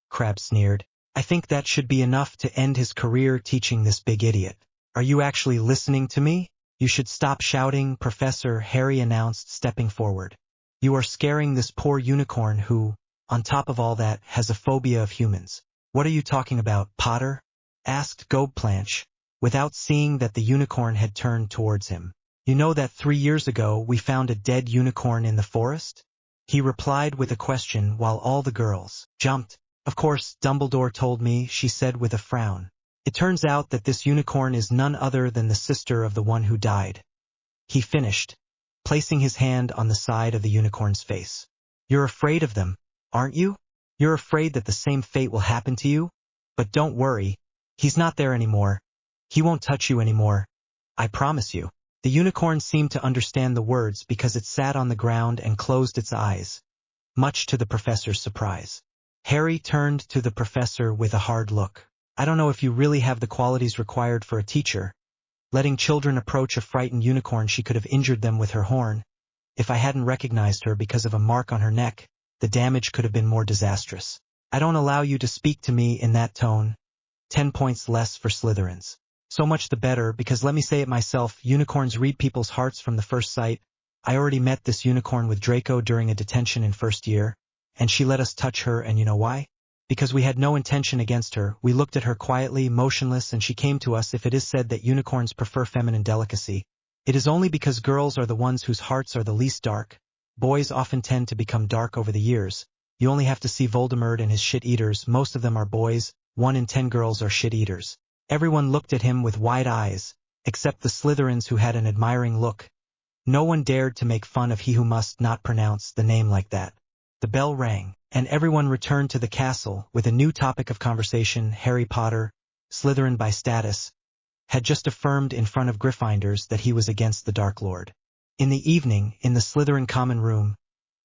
S1: Crabbe sneered. I think that should be enough to end his career teaching this big idiot. Are you actually listening to me? You should stop shouting, Professor, Harry announced, stepping forward. You are scaring this poor unicorn who, on top of all that, has a phobia of humans. What are you talking about, Potter? Asked Gobplanche, without seeing that the unicorn had turned towards him. You know that 3 years ago we found a dead unicorn in the forest? He replied with a question while all the girls jumped. Of course, Dumbledore told me, she said with a frown. It turns out that this unicorn is none other than the sister of the one who died. He finished, placing his hand on the side of the unicorn's face. You're afraid of them, aren't you? You're afraid that the same fate will happen to you? But don't worry, he's not there anymore. He won't touch you anymore. I promise you. The unicorn seemed to understand the words because it sat on the ground and closed its eyes, much to the professor's surprise. Harry turned to the professor with a hard look. I don't know if you really have the qualities required for a teacher. Letting children approach a frightened unicorn, she could have injured them with her horn. If I hadn't recognized her because of a mark on her neck, the damage could have been more disastrous. I don't allow you to speak to me in that tone. 10 points less for Slytherins. So much the better, because let me say it myself, unicorns read people's hearts from the first sight. I already met this unicorn with Draco during a detention in first year, and she let us touch her, and you know why? Because we had no intention against her. We looked at her quietly, motionless, and she came to us. If it is said that unicorns prefer feminine delicacy, it is only because girls are the ones whose hearts are the least dark. Boys often tend to become dark over the years. You only have to see Voldemort and his shit-eaters. Most of them are boys. 1 in 10 girls are shit-eaters. Everyone looked at him with wide eyes, except the Slytherins, who had an admiring look. No one dared to make fun of he who must not pronounce the name like that. The bell rang, and everyone returned to the castle with a new topic of conversation. Harry Potter, Slytherin by status, had just affirmed in front of Gryffindors that he was against the Dark Lord. In the evening, in the Slytherin common room,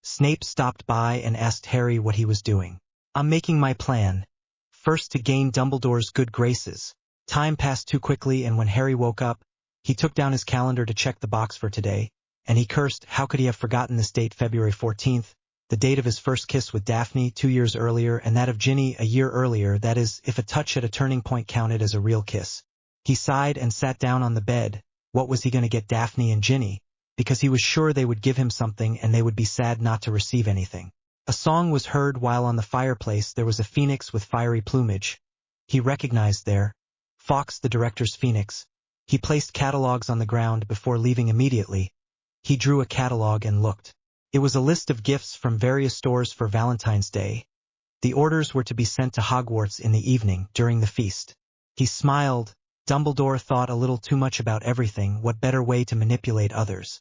S1: Snape stopped by and asked Harry what he was doing. I'm making my plan. First, to gain Dumbledore's good graces. Time passed too quickly, and when Harry woke up, he took down his calendar to check the box for today, and he cursed. How could he have forgotten this date, February 14th, the date of his first kiss with Daphne 2 years earlier, and that of Ginny a year earlier, that is, if a touch at a turning point counted as a real kiss. He sighed and sat down on the bed. What was he going to get Daphne and Ginny? Because he was sure they would give him something and they would be sad not to receive anything. A song was heard while on the fireplace there was a phoenix with fiery plumage. He recognized there, Fawkes, the director's phoenix. He placed catalogs on the ground before leaving immediately. He drew a catalog and looked. It was a list of gifts from various stores for Valentine's Day. The orders were to be sent to Hogwarts in the evening, during the feast. He smiled. Dumbledore thought a little too much about everything. What better way to manipulate others?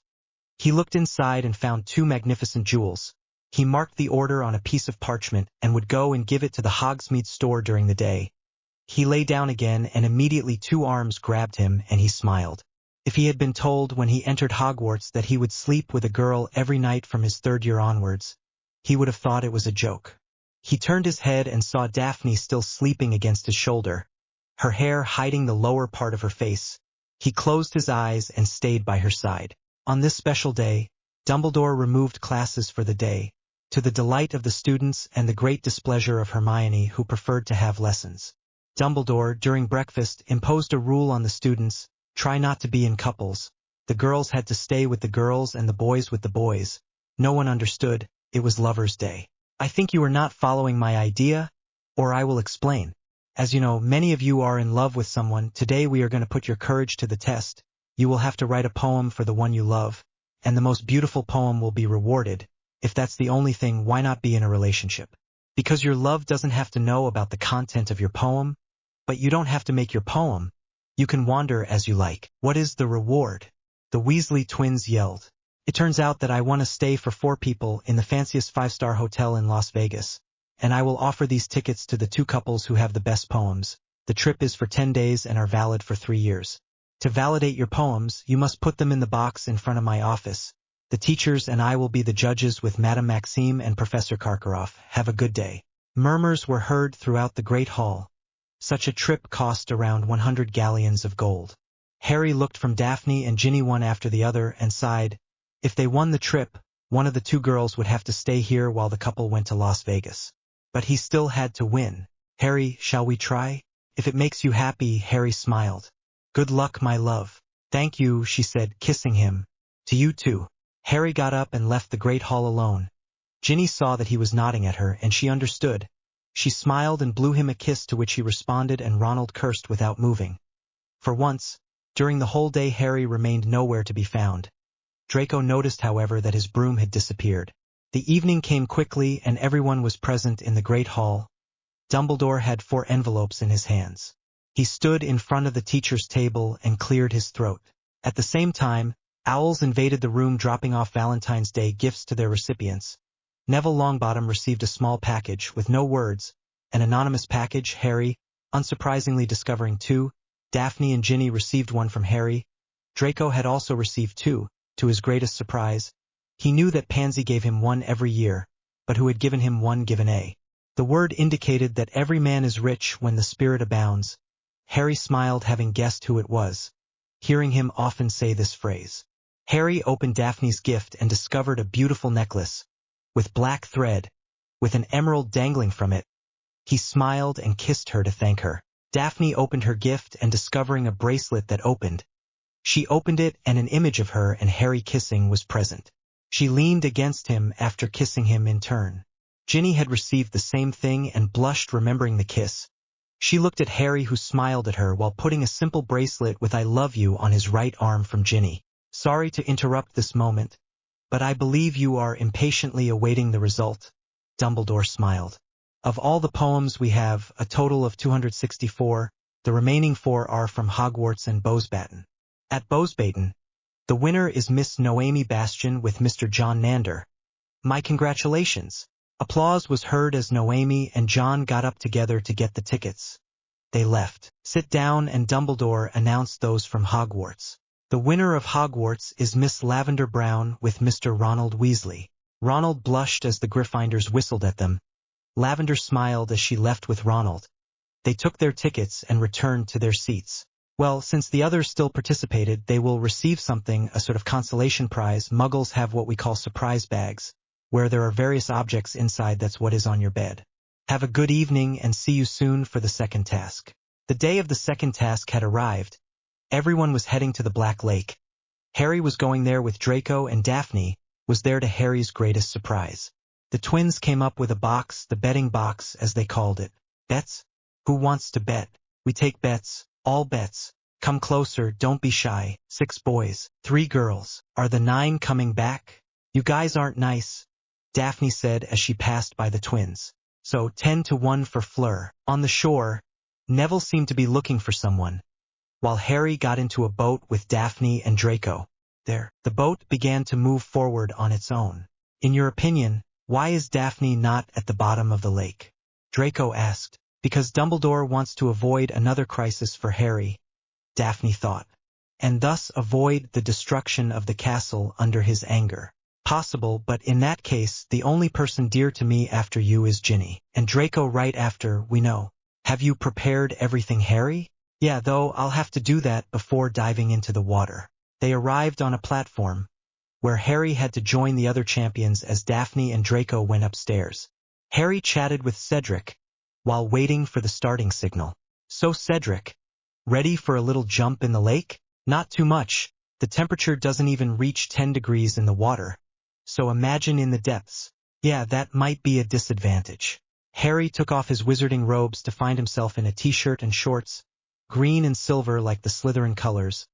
S1: He looked inside and found 2 magnificent jewels. He marked the order on a piece of parchment and would go and give it to the Hogsmeade store during the day. He lay down again, and immediately 2 arms grabbed him, and he smiled. If he had been told when he entered Hogwarts that he would sleep with a girl every night from his 3rd year onwards, he would have thought it was a joke. He turned his head and saw Daphne still sleeping against his shoulder, her hair hiding the lower part of her face. He closed his eyes and stayed by her side. On this special day, Dumbledore removed classes for the day, to the delight of the students and the great displeasure of Hermione, who preferred to have lessons. Dumbledore, during breakfast, imposed a rule on the students: try not to be in couples. The girls had to stay with the girls and the boys with the boys. No one understood. It was Lovers' Day. I think you are not following my idea, or I will explain. As you know, many of you are in love with someone. Today we are going to put your courage to the test. You will have to write a poem for the one you love, and the most beautiful poem will be rewarded. If that's the only thing, why not be in a relationship? Because your love doesn't have to know about the content of your poem, but you don't have to make your poem. You can wander as you like. What is the reward? The Weasley twins yelled. It turns out that I want to stay for 4 people in the fanciest 5-star hotel in Las Vegas, and I will offer these tickets to the 2 couples who have the best poems. The trip is for 10 days and are valid for 3 years. To validate your poems, you must put them in the box in front of my office. The teachers and I will be the judges with Madame Maxime and Professor Karkaroff. Have a good day. Murmurs were heard throughout the great hall. Such a trip cost around 100 galleons of gold. Harry looked from Daphne and Ginny one after the other and sighed. If they won the trip, one of the two girls would have to stay here while the couple went to Las Vegas. But he still had to win. Harry, shall we try? If it makes you happy, Harry smiled. Good luck, my love. Thank you, she said, kissing him. To you too. Harry got up and left the great hall alone. Ginny saw that he was nodding at her, and she understood. She smiled and blew him a kiss, to which he responded, and Ronald cursed without moving. For once, during the whole day, Harry remained nowhere to be found. Draco noticed, however, that his broom had disappeared. The evening came quickly, and everyone was present in the great hall. Dumbledore had 4 envelopes in his hands. He stood in front of the teacher's table and cleared his throat. At the same time, owls invaded the room, dropping off Valentine's Day gifts to their recipients. Neville Longbottom received a small package with no words, an anonymous package. Harry, unsurprisingly, discovering 2. Daphne and Ginny received one from Harry. Draco had also received 2, to his greatest surprise. He knew that Pansy gave him one every year, but who had given him one given A? The word indicated that every man is rich when the spirit abounds. Harry smiled, having guessed who it was, hearing him often say this phrase. Harry opened Daphne's gift and discovered a beautiful necklace, with black thread, with an emerald dangling from it. He smiled and kissed her to thank her. Daphne opened her gift and discovering a bracelet that opened. She opened it, and an image of her and Harry kissing was present. She leaned against him after kissing him in turn. Ginny had received the same thing and blushed, remembering the kiss. She looked at Harry, who smiled at her while putting a simple bracelet with I love you on his right arm from Ginny. Sorry to interrupt this moment, but I believe you are impatiently awaiting the result. Dumbledore smiled. Of all the poems we have, a total of 264, the remaining 4 are from Hogwarts and Bowsbatten. At Bowsbatten, the winner is Miss Noemi Bastian with Mr. John Nander. My congratulations. Applause was heard as Noemi and John got up together to get the tickets. They left. Sit down, and Dumbledore announced those from Hogwarts. The winner of Hogwarts is Miss Lavender Brown with Mr. Ronald Weasley. Ronald blushed as the Gryffindors whistled at them. Lavender smiled as she left with Ronald. They took their tickets and returned to their seats. Well, since the others still participated, they will receive something, a sort of consolation prize. Muggles have what we call surprise bags, where there are various objects inside. That's what is on your bed. Have a good evening and see you soon for the second task. The day of the second task had arrived. Everyone was heading to the Black Lake. Harry was going there with Draco, and Daphne was there to Harry's greatest surprise. The twins came up with a box, the betting box as they called it. Bets? Who wants to bet? We take bets, all bets. Come closer, don't be shy. 6 boys, 3 girls. Are the 9 coming back? You guys aren't nice, Daphne said as she passed by the twins. So 10-1 for Fleur. On the shore, Neville seemed to be looking for someone, while Harry got into a boat with Daphne and Draco. There, the boat began to move forward on its own. In your opinion, why is Daphne not at the bottom of the lake? Draco asked. Because Dumbledore wants to avoid another crisis for Harry, Daphne thought, and thus avoid the destruction of the castle under his anger. Possible, but in that case, the only person dear to me after you is Ginny, and Draco right after, we know. Have you prepared everything, Harry? Yeah, though I'll have to do that before diving into the water. They arrived on a platform, where Harry had to join the other champions as Daphne and Draco went upstairs. Harry chatted with Cedric while waiting for the starting signal. So Cedric, ready for a little jump in the lake? Not too much. The temperature doesn't even reach 10 degrees in the water. So imagine in the depths. Yeah, that might be a disadvantage. Harry took off his wizarding robes to find himself in a t-shirt and shorts, green and silver like the Slytherin colors.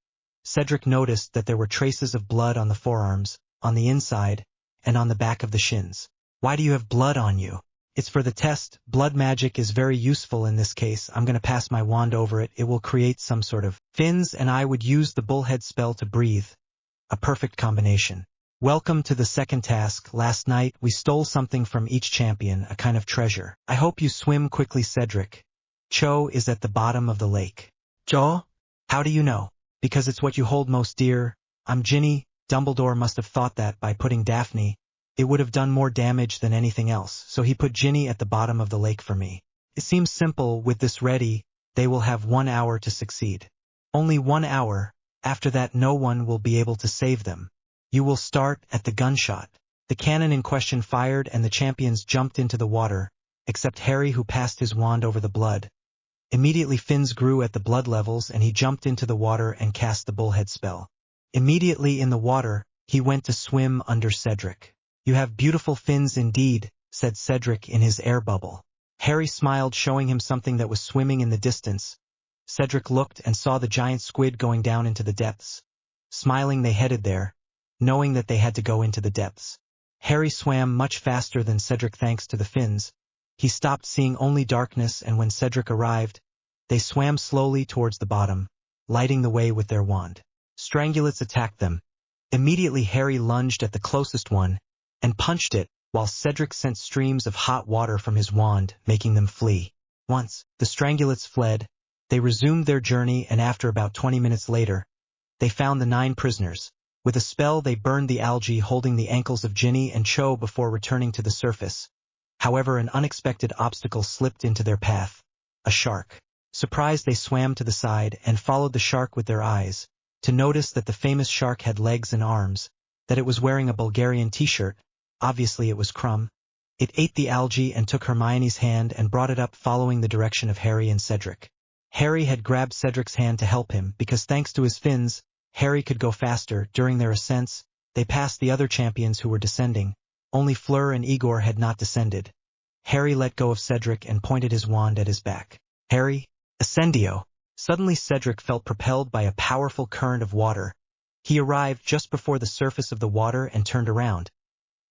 S1: Cedric noticed that there were traces of blood on the forearms, on the inside, and on the back of the shins. Why do you have blood on you? It's for the test. Blood magic is very useful in this case. I'm going to pass my wand over it. It will create some sort of fins, and I would use the bullhead spell to breathe. A perfect combination. Welcome to the second task. Last night, we stole something from each champion, a kind of treasure. I hope you swim quickly, Cedric. Cho is at the bottom of the lake. Cho? How do you know? Because it's what you hold most dear. I'm Ginny. Dumbledore must have thought that by putting Daphne, it would have done more damage than anything else, so he put Ginny at the bottom of the lake for me. It seems simple. With this ready, they will have 1 hour to succeed. Only 1 hour, After that no one will be able to save them. You will start at the gunshot. The cannon in question fired and the champions jumped into the water, except Harry, who passed his wand over the blood. Immediately fins grew at the blood levels and he jumped into the water and cast the bullhead spell. Immediately in the water, he went to swim under Cedric. "You have beautiful fins indeed," said Cedric in his air bubble. Harry smiled, showing him something that was swimming in the distance. Cedric looked and saw the giant squid going down into the depths. Smiling, they headed there, knowing that they had to go into the depths. Harry swam much faster than Cedric thanks to the fins. He stopped, seeing only darkness, and when Cedric arrived, they swam slowly towards the bottom, lighting the way with their wand. Strangulates attacked them. Immediately Harry lunged at the closest one and punched it, while Cedric sent streams of hot water from his wand, making them flee. Once the Strangulates fled, they resumed their journey, and after about 20 minutes later, they found the 9 prisoners. With a spell they burned the algae holding the ankles of Ginny and Cho before returning to the surface. However, an unexpected obstacle slipped into their path: a shark. Surprised, they swam to the side and followed the shark with their eyes, to notice that the famous shark had legs and arms, that it was wearing a Bulgarian t-shirt. Obviously it was Crumb. It ate the algae and took Hermione's hand and brought it up, following the direction of Harry and Cedric. Harry had grabbed Cedric's hand to help him, because thanks to his fins, Harry could go faster. During their ascents, they passed the other champions who were descending. Only Fleur and Igor had not descended. Harry let go of Cedric and pointed his wand at his back. "Harry, ascendio!" Suddenly Cedric felt propelled by a powerful current of water. He arrived just before the surface of the water and turned around.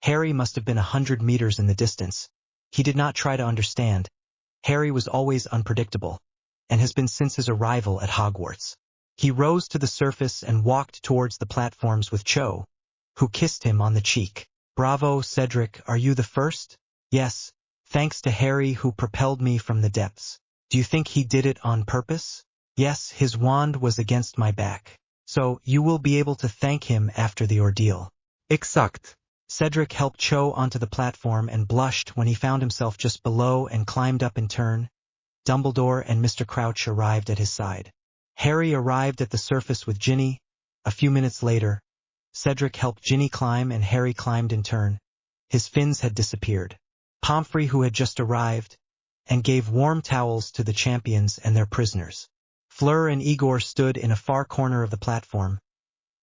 S1: Harry must have been 100 meters in the distance. He did not try to understand. Harry was always unpredictable, and has been since his arrival at Hogwarts. He rose to the surface and walked towards the platforms with Cho, who kissed him on the cheek. "Bravo, Cedric, are you the first?" "Yes, thanks to Harry, who propelled me from the depths." "Do you think he did it on purpose?" "Yes, his wand was against my back. So, you will be able to thank him after the ordeal." "Exakt." Cedric helped Cho onto the platform and blushed when he found himself just below and climbed up in turn. Dumbledore and Mr. Crouch arrived at his side. Harry arrived at the surface with Ginny. A few minutes later, Cedric helped Ginny climb and Harry climbed in turn. His fins had disappeared. Pomfrey, who had just arrived, and gave warm towels to the champions and their prisoners. Fleur and Igor stood in a far corner of the platform.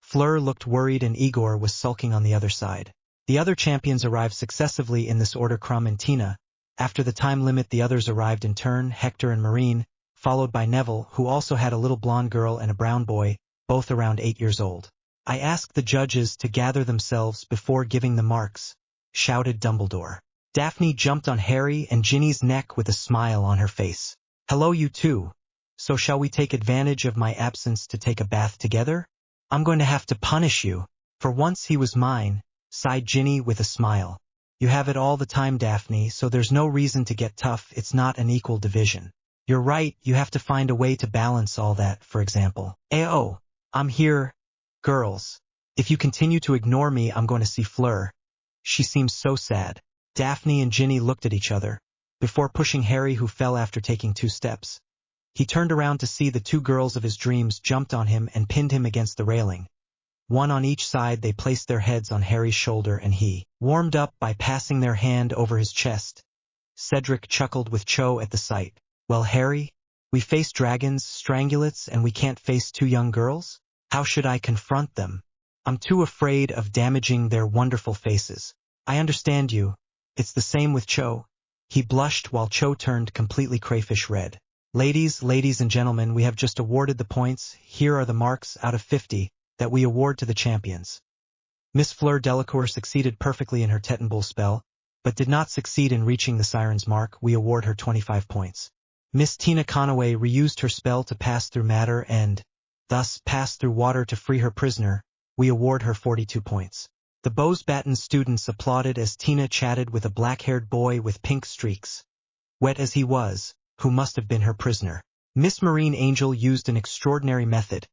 S1: Fleur looked worried and Igor was sulking on the other side. The other champions arrived successively in this order: Crumb and Tina. After the time limit, the others arrived in turn: Hector and Marine, followed by Neville, who also had a little blonde girl and a brown boy, both around 8 years old. "I asked the judges to gather themselves before giving the marks," shouted Dumbledore. Daphne jumped on Harry and Ginny's neck with a smile on her face. "Hello, you two. So shall we take advantage of my absence to take a bath together? I'm going to have to punish you." "For once he was mine," sighed Ginny with a smile. "You have it all the time, Daphne, so there's no reason to get tough. It's not an equal division." "You're right, you have to find a way to balance all that. For example, oh, I'm here. Girls, if you continue to ignore me, I'm going to see Fleur. She seems so sad." Daphne and Ginny looked at each other, before pushing Harry, who fell after taking 2 steps. He turned around to see the 2 girls of his dreams jumped on him and pinned him against the railing. One on each side, they placed their heads on Harry's shoulder and he warmed up by passing their hand over his chest. Cedric chuckled with Cho at the sight. "Well, Harry, we face dragons, Strangulates, and we can't face 2 young girls? How should I confront them? I'm too afraid of damaging their wonderful faces." "I understand you. It's the same with Cho." He blushed while Cho turned completely crayfish red. Ladies and gentlemen, we have just awarded the points. Here are the marks out of 50 that we award to the champions. Miss Fleur Delacour succeeded perfectly in her Teton Bull spell, but did not succeed in reaching the Siren's mark. We award her 25 points. Miss Tina Conaway reused her spell to pass through matter and, thus, pass through water to free her prisoner. We award her 42 points. The Bowes-Batten students applauded as Tina chatted with a black-haired boy with pink streaks, wet as he was, who must have been her prisoner. Miss Marine Angel used an extraordinary method,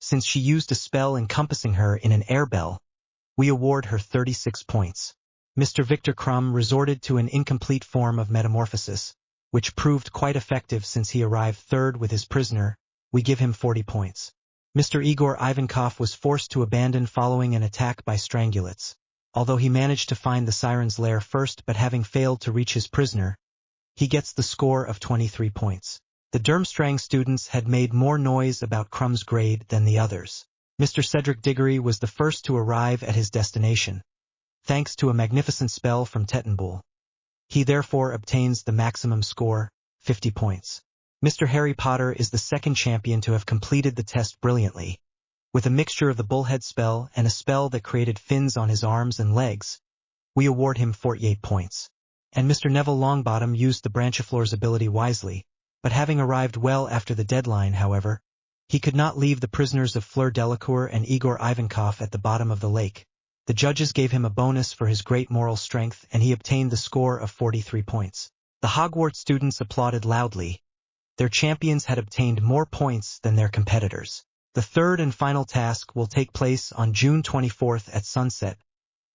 S1: since she used a spell encompassing her in an air bell. We award her 36 points. Mr. Victor Crumb resorted to an incomplete form of metamorphosis, which proved quite effective since he arrived third with his prisoner. We give him 40 points. Mr. Igor Ivankov was forced to abandon following an attack by strangulates. Although he managed to find the siren's lair first but having failed to reach his prisoner, he gets the score of 23 points. The Durmstrang students had made more noise about Crumb's grade than the others. Mr. Cedric Diggory was the first to arrive at his destination, thanks to a magnificent spell from Tettenbull. He therefore obtains the maximum score, 50 points. Mr. Harry Potter is the second champion to have completed the test brilliantly. With a mixture of the bullhead spell and a spell that created fins on his arms and legs, we award him 48 points. And Mr. Neville Longbottom used the Branchiflore's ability wisely, but having arrived well after the deadline, however, he could not leave the prisoners of Fleur Delacour and Igor Ivankov at the bottom of the lake. The judges gave him a bonus for his great moral strength, and he obtained the score of 43 points. The Hogwarts students applauded loudly. Their champions had obtained more points than their competitors. The third and final task will take place on June 24th at sunset,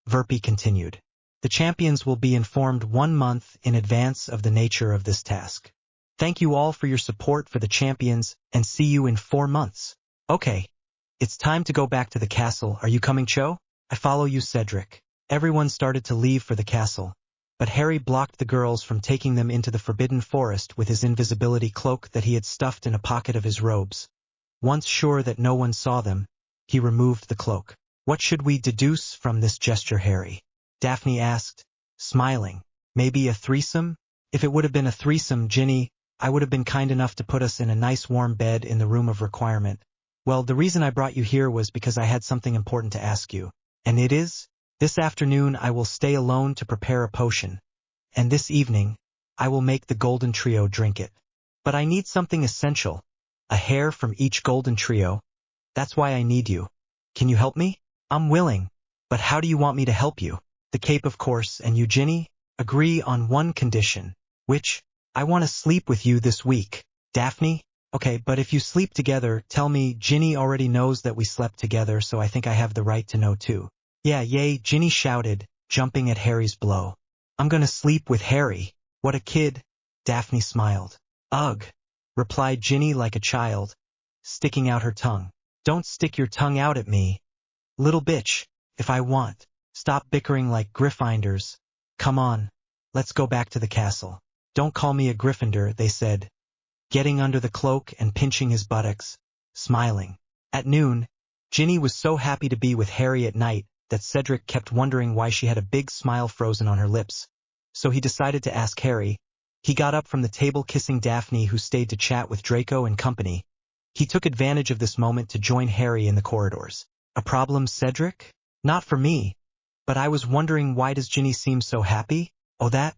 S1: Verpy continued. The champions will be informed 1 month in advance of the nature of this task. Thank you all for your support for the champions, and see you in 4 months. Okay. It's time to go back to the castle. Are you coming, Cho? I follow you, Cedric. Everyone started to leave for the castle, but Harry blocked the girls from taking them into the Forbidden Forest with his invisibility cloak that he had stuffed in a pocket of his robes. Once sure that no one saw them, he removed the cloak. What should we deduce from this gesture, Harry? Daphne asked, smiling. Maybe a threesome? If it would have been a threesome, Ginny, I would have been kind enough to put us in a nice warm bed in the room of requirement. Well, the reason I brought you here was because I had something important to ask you. And it is? This afternoon I will stay alone to prepare a potion. And this evening, I will make the Golden Trio drink it. But I need something essential. A hair from each Golden Trio. That's why I need you. Can you help me? I'm willing. But how do you want me to help you? The cape, of course, and you, Ginny, agree on one condition, which, I want to sleep with you this week. Daphne? Okay, but if you sleep together, tell me. Ginny already knows that we slept together, so I think I have the right to know too. Yeah, yay, Ginny shouted, jumping at Harry's blow. I'm gonna sleep with Harry. What a kid. Daphne smiled. Ugh, replied Ginny like a child, sticking out her tongue. Don't stick your tongue out at me. Little bitch, if I want. Stop bickering like Gryffindors. Come on, let's go back to the castle. Don't call me a Gryffindor, they said, getting under the cloak and pinching his buttocks, smiling. At noon, Ginny was so happy to be with Harry at night that Cedric kept wondering why she had a big smile frozen on her lips. So he decided to ask Harry. He got up from the table kissing Daphne, who stayed to chat with Draco and company. He took advantage of this moment to join Harry in the corridors. A problem, Cedric? Not for me. But I was wondering, why does Ginny seem so happy? Oh, that?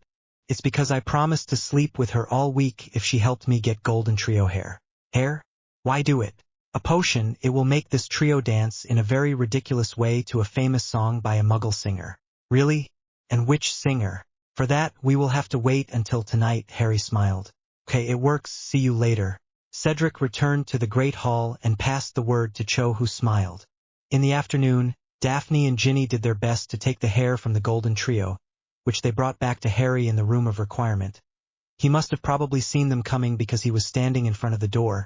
S1: It's because I promised to sleep with her all week if she helped me get Golden Trio hair. Hair? Why do it? A potion. It will make this trio dance in a very ridiculous way to a famous song by a Muggle singer. Really? And which singer? For that, we will have to wait until tonight, Harry smiled. Okay, it works. See you later. Cedric returned to the Great Hall and passed the word to Cho, who smiled. In the afternoon, Daphne and Ginny did their best to take the hair from the Golden Trio, which they brought back to Harry in the room of requirement. He must have probably seen them coming because he was standing in front of the door.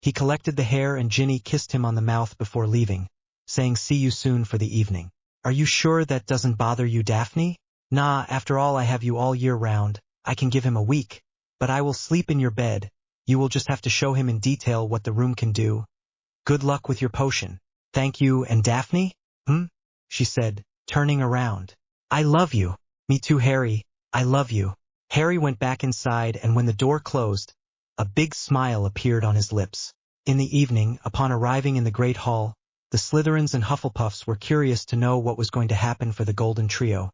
S1: He collected the hair and Ginny kissed him on the mouth before leaving, saying see you soon for the evening. Are you sure that doesn't bother you, Daphne? Nah, after all I have you all year round. I can give him a week. But I will sleep in your bed. You will just have to show him in detail what the room can do. Good luck with your potion. Thank you. And Daphne? She said, turning around. I love you. Me too, Harry. I love you. Harry went back inside, and when the door closed, a big smile appeared on his lips. In the evening, upon arriving in the Great Hall, the Slytherins and Hufflepuffs were curious to know what was going to happen for the Golden Trio.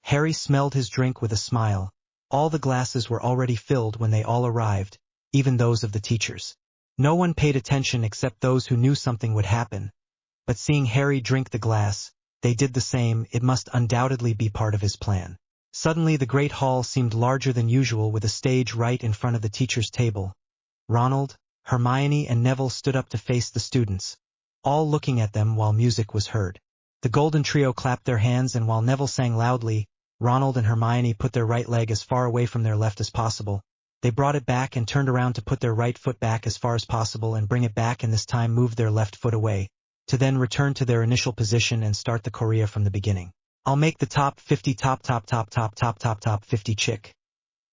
S1: Harry smelled his drink with a smile. All the glasses were already filled when they all arrived, even those of the teachers. No one paid attention except those who knew something would happen. But seeing Harry drink the glass, they did the same. It must undoubtedly be part of his plan. Suddenly the Great Hall seemed larger than usual, with a stage right in front of the teacher's table. Ronald, Hermione, and Neville stood up to face the students, all looking at them while music was heard. The Golden Trio clapped their hands, and while Neville sang loudly, Ronald and Hermione put their right leg as far away from their left as possible. They brought it back and turned around to put their right foot back as far as possible and bring it back, and this time moved their left foot away, to then return to their initial position and start the choreo from the beginning. I'll make the top 50 top 50 chick.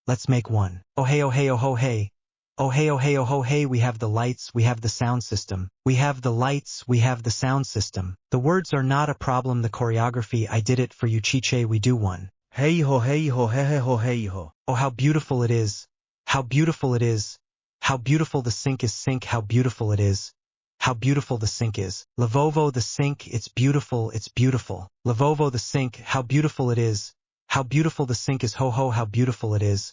S1: Let's make one. Oh hey oh hey oh ho hey. Oh hey oh hey oh ho hey, we have the lights, we have the sound system. We have the lights, we have the sound system. The words are not a problem, the choreography, I did it for you, chiche, we do one.
S2: Hey ho hey ho he he ho hey ho.
S1: Oh how beautiful it is. How beautiful it is. How beautiful the sink is, sink, how beautiful it is. How beautiful the sink is. Lavovo the sink, it's beautiful, it's beautiful. Lavovo the sink, how beautiful it is. How beautiful the sink is, ho ho, how beautiful it is.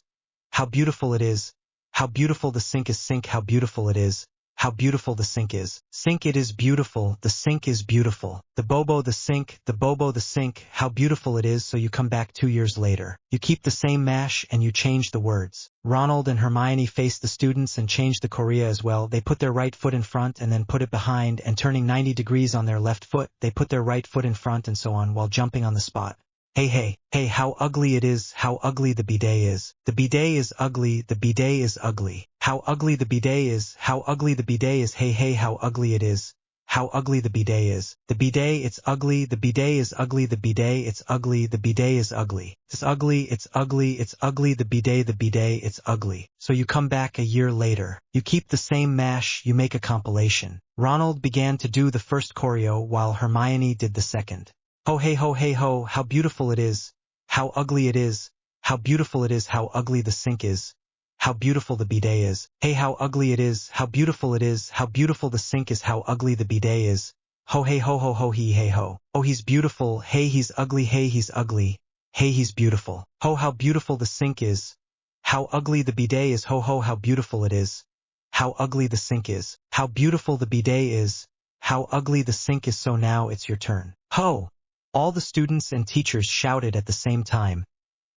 S1: How beautiful it is. How beautiful the sink is, sink, how beautiful it is. How beautiful the sink is. Sink, it is beautiful, the sink is beautiful. The bobo the sink, the bobo the sink, how beautiful it is. So you come back 2 years later. You keep the same mash and you change the words. Ronald and Hermione faced the students and changed the choreo as well. They put their right foot in front and then put it behind, and turning 90 degrees on their left foot, they put their right foot in front and so on while jumping on the spot. Hey hey, hey, how ugly it is, how ugly the bidet is. The bidet is ugly, the bidet is ugly. How ugly the bidet is, how ugly the bidet is, hey hey, how ugly it is. How ugly the bidet is. The bidet, it's ugly, the bidet is ugly, the bidet, it's ugly, the bidet is ugly. It's ugly, it's ugly, it's ugly, the bidet, it's ugly. So you come back a year later. You keep the same mash, you make a compilation. Ronald began to do the first choreo while Hermione did the second. Ho hey ho, how beautiful it is. How ugly it is. How beautiful it is, how ugly the sink is. How beautiful the bidet is. Hey, how ugly it is, how beautiful it is, how beautiful the sink is, how ugly the bidet is. Ho hey ho he hey ho. Oh, he's beautiful, hey he's ugly, hey he's ugly. Hey, he's beautiful. Ho, how beautiful the sink is. How ugly the bidet is, ho ho, how beautiful it is. How ugly the sink is. How beautiful the bidet is. How ugly the sink is. So now it's your turn. Ho! All the students and teachers shouted at the same time,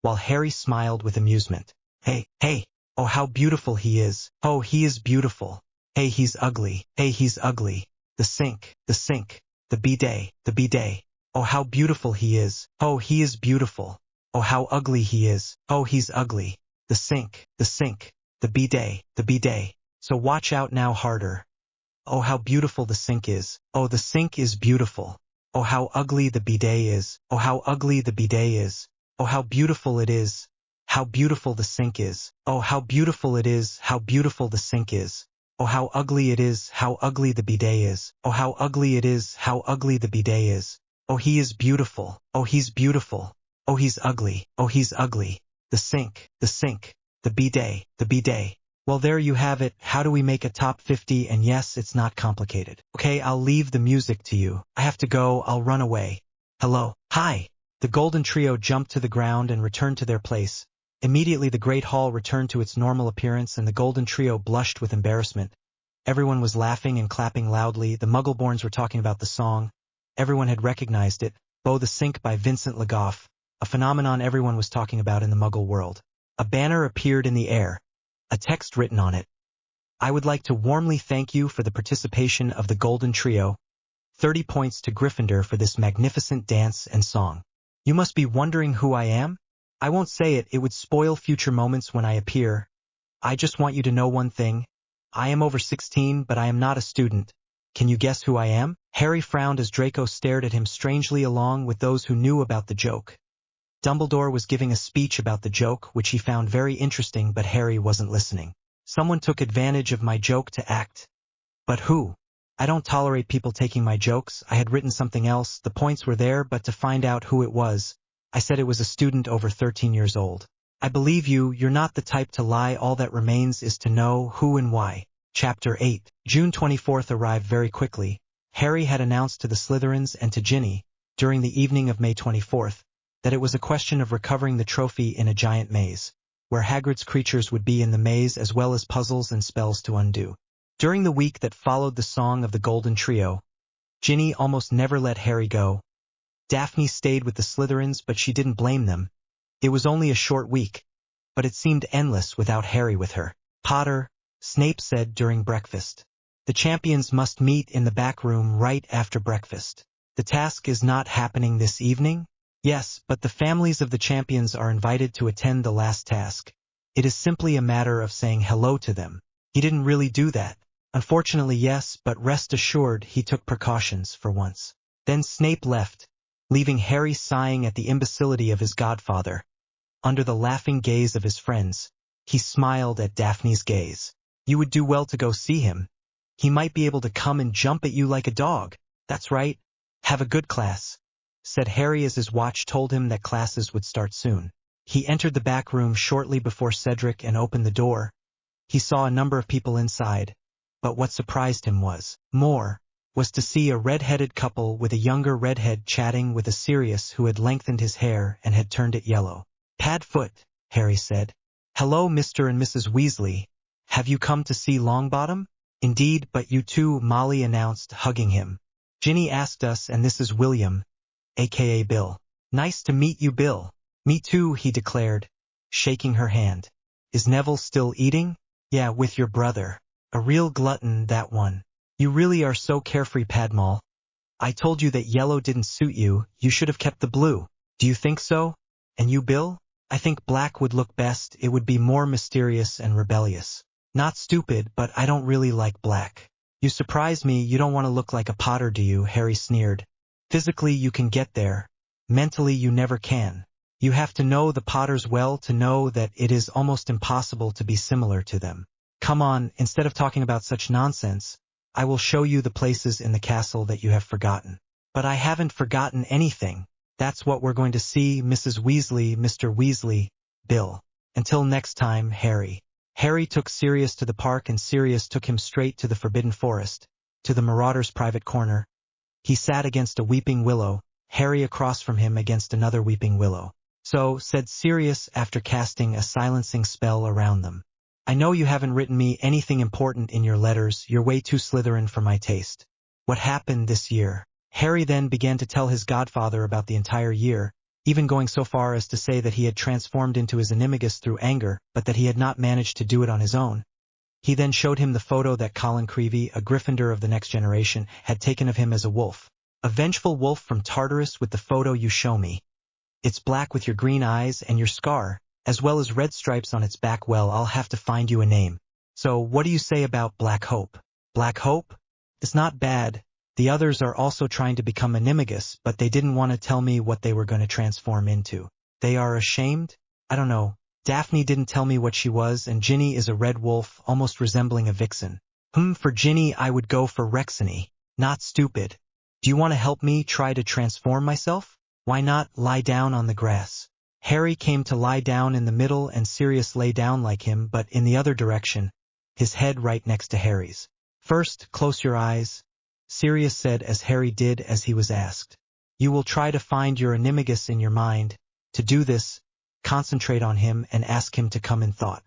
S1: while Harry smiled with amusement. Hey, hey! Oh, how beautiful he is. Oh, he is beautiful. Hey, he's ugly. Hey, he's ugly. The sink, the bidet. Oh, how beautiful he is. Oh, he is beautiful. Oh, how ugly he is. Oh, he's ugly. The sink, the bidet. So watch out now, harder. Oh, how beautiful the sink is. Oh, the sink is beautiful. Oh, how ugly the bidet is. Oh, how ugly the bidet is. Oh, how beautiful it is. How beautiful the sink is. Oh, how beautiful it is. How beautiful the sink is. Oh, how ugly it is. How ugly the bidet is. Oh, how ugly it is. How ugly the bidet is. Oh, he is beautiful. Oh, he's beautiful. Oh, he's ugly. Oh, he's ugly. The sink, the bidet. Well, there you have it. How do we make a top 50? And yes, it's not complicated. Okay, I'll leave the music to you. I have to go. I'll run away. Hello. Hi. The golden trio jumped to the ground and returned to their place. Immediately the great hall returned to its normal appearance and the golden trio blushed with embarrassment. Everyone was laughing and clapping loudly. The Muggleborns were talking about the song. Everyone had recognized it. Bo the Sink by Vincent Le Goff, a phenomenon everyone was talking about in the Muggle world. A banner appeared in the air. A text written on it. I would like to warmly thank you for the participation of the Golden Trio. 30 points to Gryffindor for this magnificent dance and song. You must be wondering who I am? I won't say it, it would spoil future moments when I appear. I just want you to know one thing. I am over 16, but I am not a student. Can you guess who I am? Harry frowned as Draco stared at him strangely along with those who knew about the joke. Dumbledore was giving a speech about the joke, which he found very interesting, but Harry wasn't listening. Someone took advantage of my joke to act. But who? I don't tolerate people taking my jokes. I had written something else. The points were there, but to find out who it was, I said it was a student over 13 years old. I believe you, you're not the type to lie. All that remains is to know who and why. Chapter 8. June 24th arrived very quickly. Harry had announced to the Slytherins and to Ginny, during the evening of May 24th, that it was a question of recovering the trophy in a giant maze, where Hagrid's creatures would be in the maze as well as puzzles and spells to undo. During the week that followed the song of the Golden Trio, Ginny almost never let Harry go. Daphne stayed with the Slytherins, but she didn't blame them. It was only a short week, but it seemed endless without Harry with her. Potter, Snape said during breakfast. The champions must meet in the back room right after breakfast. The task is not happening this evening? Yes, but the families of the champions are invited to attend the last task. It is simply a matter of saying hello to them. He didn't really do that. Unfortunately, yes, but rest assured he took precautions for once. Then Snape left, leaving Harry sighing at the imbecility of his godfather. Under the laughing gaze of his friends, he smiled at Daphne's gaze. You would do well to go see him. He might be able to come and jump at you like a dog. That's right. Have a good class, said Harry as his watch told him that classes would start soon. He entered the back room shortly before Cedric and opened the door. He saw a number of people inside, but what surprised him was to see a red-headed couple with a younger redhead chatting with a Sirius who had lengthened his hair and had turned it yellow. Padfoot, Harry said. Hello, Mr. and Mrs. Weasley. Have you come to see Longbottom? Indeed, but you too, Molly announced, hugging him. Ginny asked us, and this is William, aka Bill. Nice to meet you, Bill. Me too, he declared, shaking her hand. Is Neville still eating? Yeah, with your brother. A real glutton, that one. You really are so carefree, Padmal. I told you that yellow didn't suit you, you should have kept the blue. Do you think so? And you, Bill? I think black would look best, it would be more mysterious and rebellious. Not stupid, but I don't really like black. You surprise me, you don't want to look like a Potter, do you? Harry sneered. Physically you can get there. Mentally you never can. You have to know the Potters well to know that it is almost impossible to be similar to them. Come on, instead of talking about such nonsense, I will show you the places in the castle that you have forgotten. But I haven't forgotten anything. That's what we're going to see, Mrs. Weasley, Mr. Weasley, Bill. Until next time, Harry. Harry took Sirius to the park and Sirius took him straight to the Forbidden Forest, to the Marauder's private corner. He sat against a weeping willow, Harry across from him against another weeping willow. So, said Sirius after casting a silencing spell around them. I know you haven't written me anything important in your letters, you're way too Slytherin for my taste. What happened this year? Harry then began to tell his godfather about the entire year, even going so far as to say that he had transformed into his animagus through anger, but that he had not managed to do it on his own. He then showed him the photo that Colin Creevey, a Gryffindor of the next generation, had taken of him as a wolf. A vengeful wolf from Tartarus with the photo you show me. It's black with your green eyes and your scar, as well as red stripes on its back. Well, I'll have to find you a name. So, what do you say about Black Hope? Black Hope? It's not bad. The others are also trying to become animagus, but they didn't want to tell me what they were going to transform into. They are ashamed? I don't know. Daphne didn't tell me what she was, and Ginny is a red wolf, almost resembling a vixen. For Ginny I would go for Rexony. Not stupid. Do you want to help me try to transform myself? Why not lie down on the grass? Harry came to lie down in the middle and Sirius lay down like him, but in the other direction, his head right next to Harry's. First, close your eyes, Sirius said as Harry did as he was asked. You will try to find your animagus in your mind. To do this, concentrate on him and ask him to come in thought.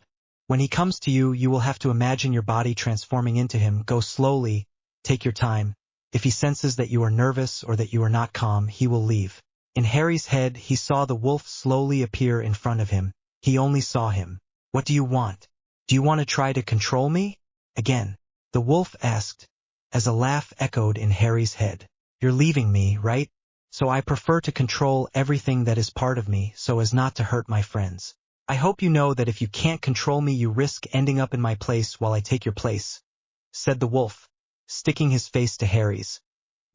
S1: When he comes to you, you will have to imagine your body transforming into him. Go slowly, take your time. If he senses that you are nervous or that you are not calm, he will leave. In Harry's head, he saw the wolf slowly appear in front of him. He only saw him. What do you want? Do you want to try to control me? Again, the wolf asked, as a laugh echoed in Harry's head. You're leaving me, right? So I prefer to control everything that is part of me so as not to hurt my friends. I hope you know that if you can't control me, you risk ending up in my place while I take your place, said the wolf, sticking his face to Harry's,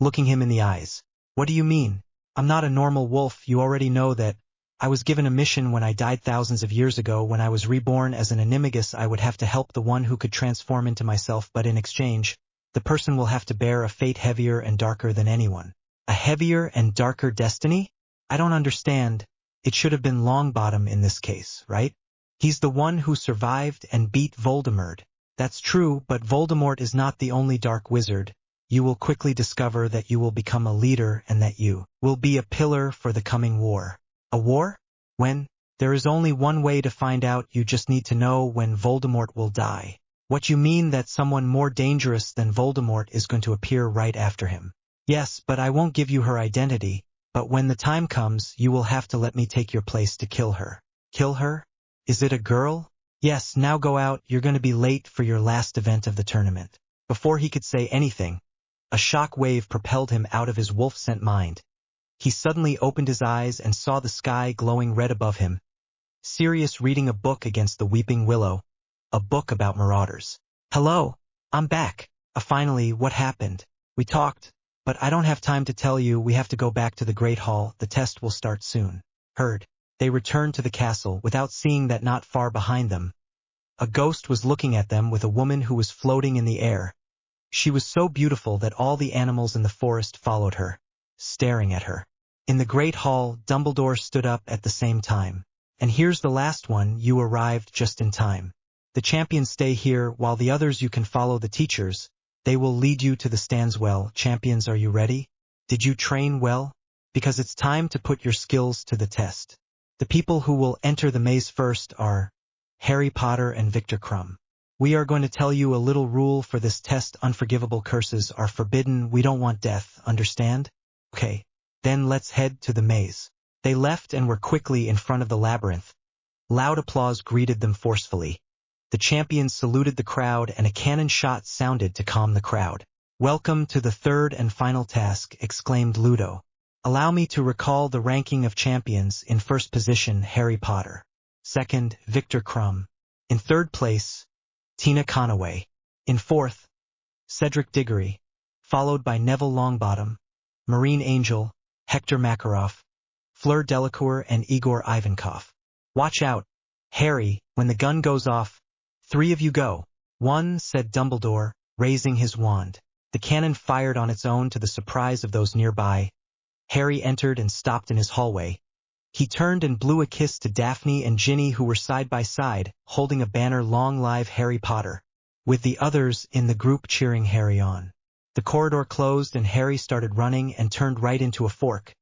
S1: looking him in the eyes. What do you mean? I'm not a normal wolf. You already know that. I was given a mission when I died thousands of years ago. When I was reborn as an animagus, I would have to help the one who could transform into myself, but in exchange, the person will have to bear a fate heavier and darker than anyone. A heavier and darker destiny? I don't understand. It should have been Longbottom in this case, right? He's the one who survived and beat Voldemort. That's true, but Voldemort is not the only dark wizard. You will quickly discover that you will become a leader and that you will be a pillar for the coming war. A war? When? There is only one way to find out. You just need to know when Voldemort will die. What you mean that someone more dangerous than Voldemort is going to appear right after him? Yes, but I won't give you her identity. But when the time comes, you will have to let me take your place to kill her. Kill her? Is it a girl? Yes, now go out. You're going to be late for your last event of the tournament. Before he could say anything, a shock wave propelled him out of his wolf-scent mind. He suddenly opened his eyes and saw the sky glowing red above him. Sirius reading a book against the weeping willow, a book about marauders. Hello, I'm back. Finally, what happened? We talked, but I don't have time to tell you. We have to go back to the Great Hall. The test will start soon. Heard. They returned to the castle without seeing that not far behind them, a ghost was looking at them with a woman who was floating in the air. She was so beautiful that all the animals in the forest followed her, staring at her. In the Great Hall, Dumbledore stood up at the same time. And here's the last one. You arrived just in time. The champions stay here, while the others you can follow the teachers. They will lead you to the stands. Well, champions, are you ready? Did you train well? Because it's time to put your skills to the test. The people who will enter the maze first are Harry Potter and Victor Krum. We are going to tell you a little rule for this test. Unforgivable curses are forbidden. We don't want death, understand? Okay, then let's head to the maze. They left and were quickly in front of the labyrinth. Loud applause greeted them forcefully. The champions saluted the crowd and a cannon shot sounded to calm the crowd. Welcome to the third and final task, exclaimed Ludo. Allow me to recall the ranking of champions. In first position, Harry Potter. Second, Victor Krum. In third place, Tina Conaway. In fourth, Cedric Diggory, followed by Neville Longbottom, Marine Angel, Hector Makarov, Fleur Delacour and Igor Ivankov. Watch out, Harry, when the gun goes off, 3 of you go. 1, said Dumbledore, raising his wand. The cannon fired on its own to the surprise of those nearby. Harry entered and stopped in his hallway. He turned and blew a kiss to Daphne and Ginny, who were side by side, holding a banner "Long Live Harry Potter," with the others in the group cheering Harry on. The corridor closed and Harry started running and turned right into a fork.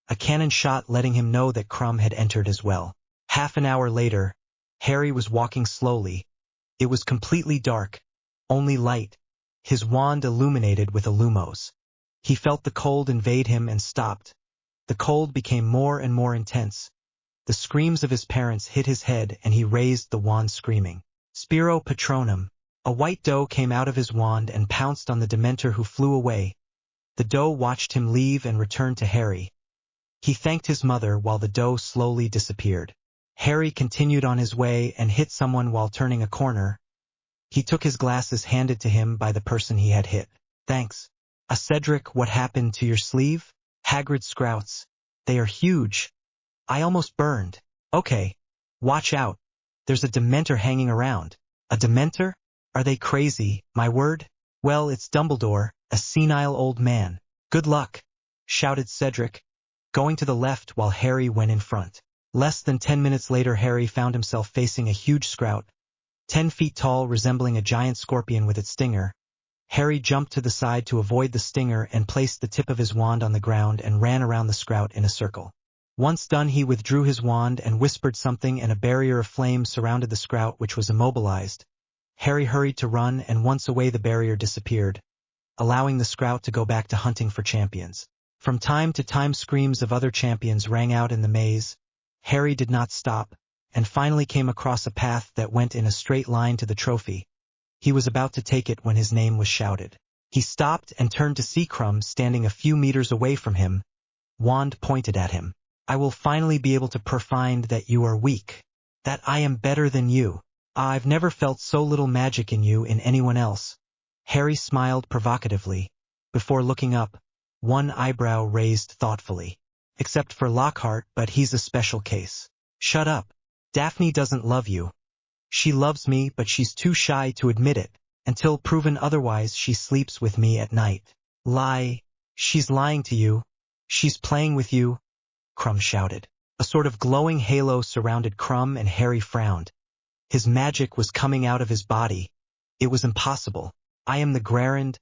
S1: A cannon shot letting him know that Krum had entered as well. Half an hour later, Harry was walking slowly. It was completely dark, only light, his wand illuminated with illumos. He felt the cold invade him and stopped. The cold became more and more intense. The screams of his parents hit his head and he raised the wand screaming, "Spiro Patronum!" A white doe came out of his wand and pounced on the Dementor, who flew away. The doe watched him leave and returned to Harry. He thanked his mother while the doe slowly disappeared. Harry continued on his way and hit someone while turning a corner. He took his glasses handed to him by the person he had hit. Thanks. Cedric, what happened to your sleeve? Hagrid Scrouts. They are huge. I almost burned. Okay. Watch out. There's a Dementor hanging around. A Dementor? Are they crazy, my word? Well, it's Dumbledore, a senile old man. Good luck, shouted Cedric, going to the left while Harry went in front. Less than 10 minutes later, Harry found himself facing a huge Scrout, 10 feet tall, resembling a giant scorpion with its stinger. Harry jumped to the side to avoid the stinger and placed the tip of his wand on the ground and ran around the Scrout in a circle. Once done, he withdrew his wand and whispered something, and a barrier of flame surrounded the Scrout, which was immobilized. Harry hurried to run, and once away the barrier disappeared, allowing the Scrout to go back to hunting for champions. From time to time screams of other champions rang out in the maze. Harry did not stop, and finally came across a path that went in a straight line to the trophy. He was about to take it when his name was shouted. He stopped and turned to see Krum standing a few meters away from him. Wand pointed at him. I will finally be able to find that you are weak, that I am better than you. I've never felt so little magic in you in anyone else. Harry smiled provocatively, before looking up, one eyebrow raised thoughtfully. Except for Lockhart, but he's a special case. Shut up. Daphne doesn't love you. She loves me, but she's too shy to admit it. Until proven otherwise, she sleeps with me at night. Lie. She's lying to you. She's playing with you, Krum shouted. A sort of glowing halo surrounded Krum, and Harry frowned. His magic was coming out of his body. It was impossible. I am the Grand,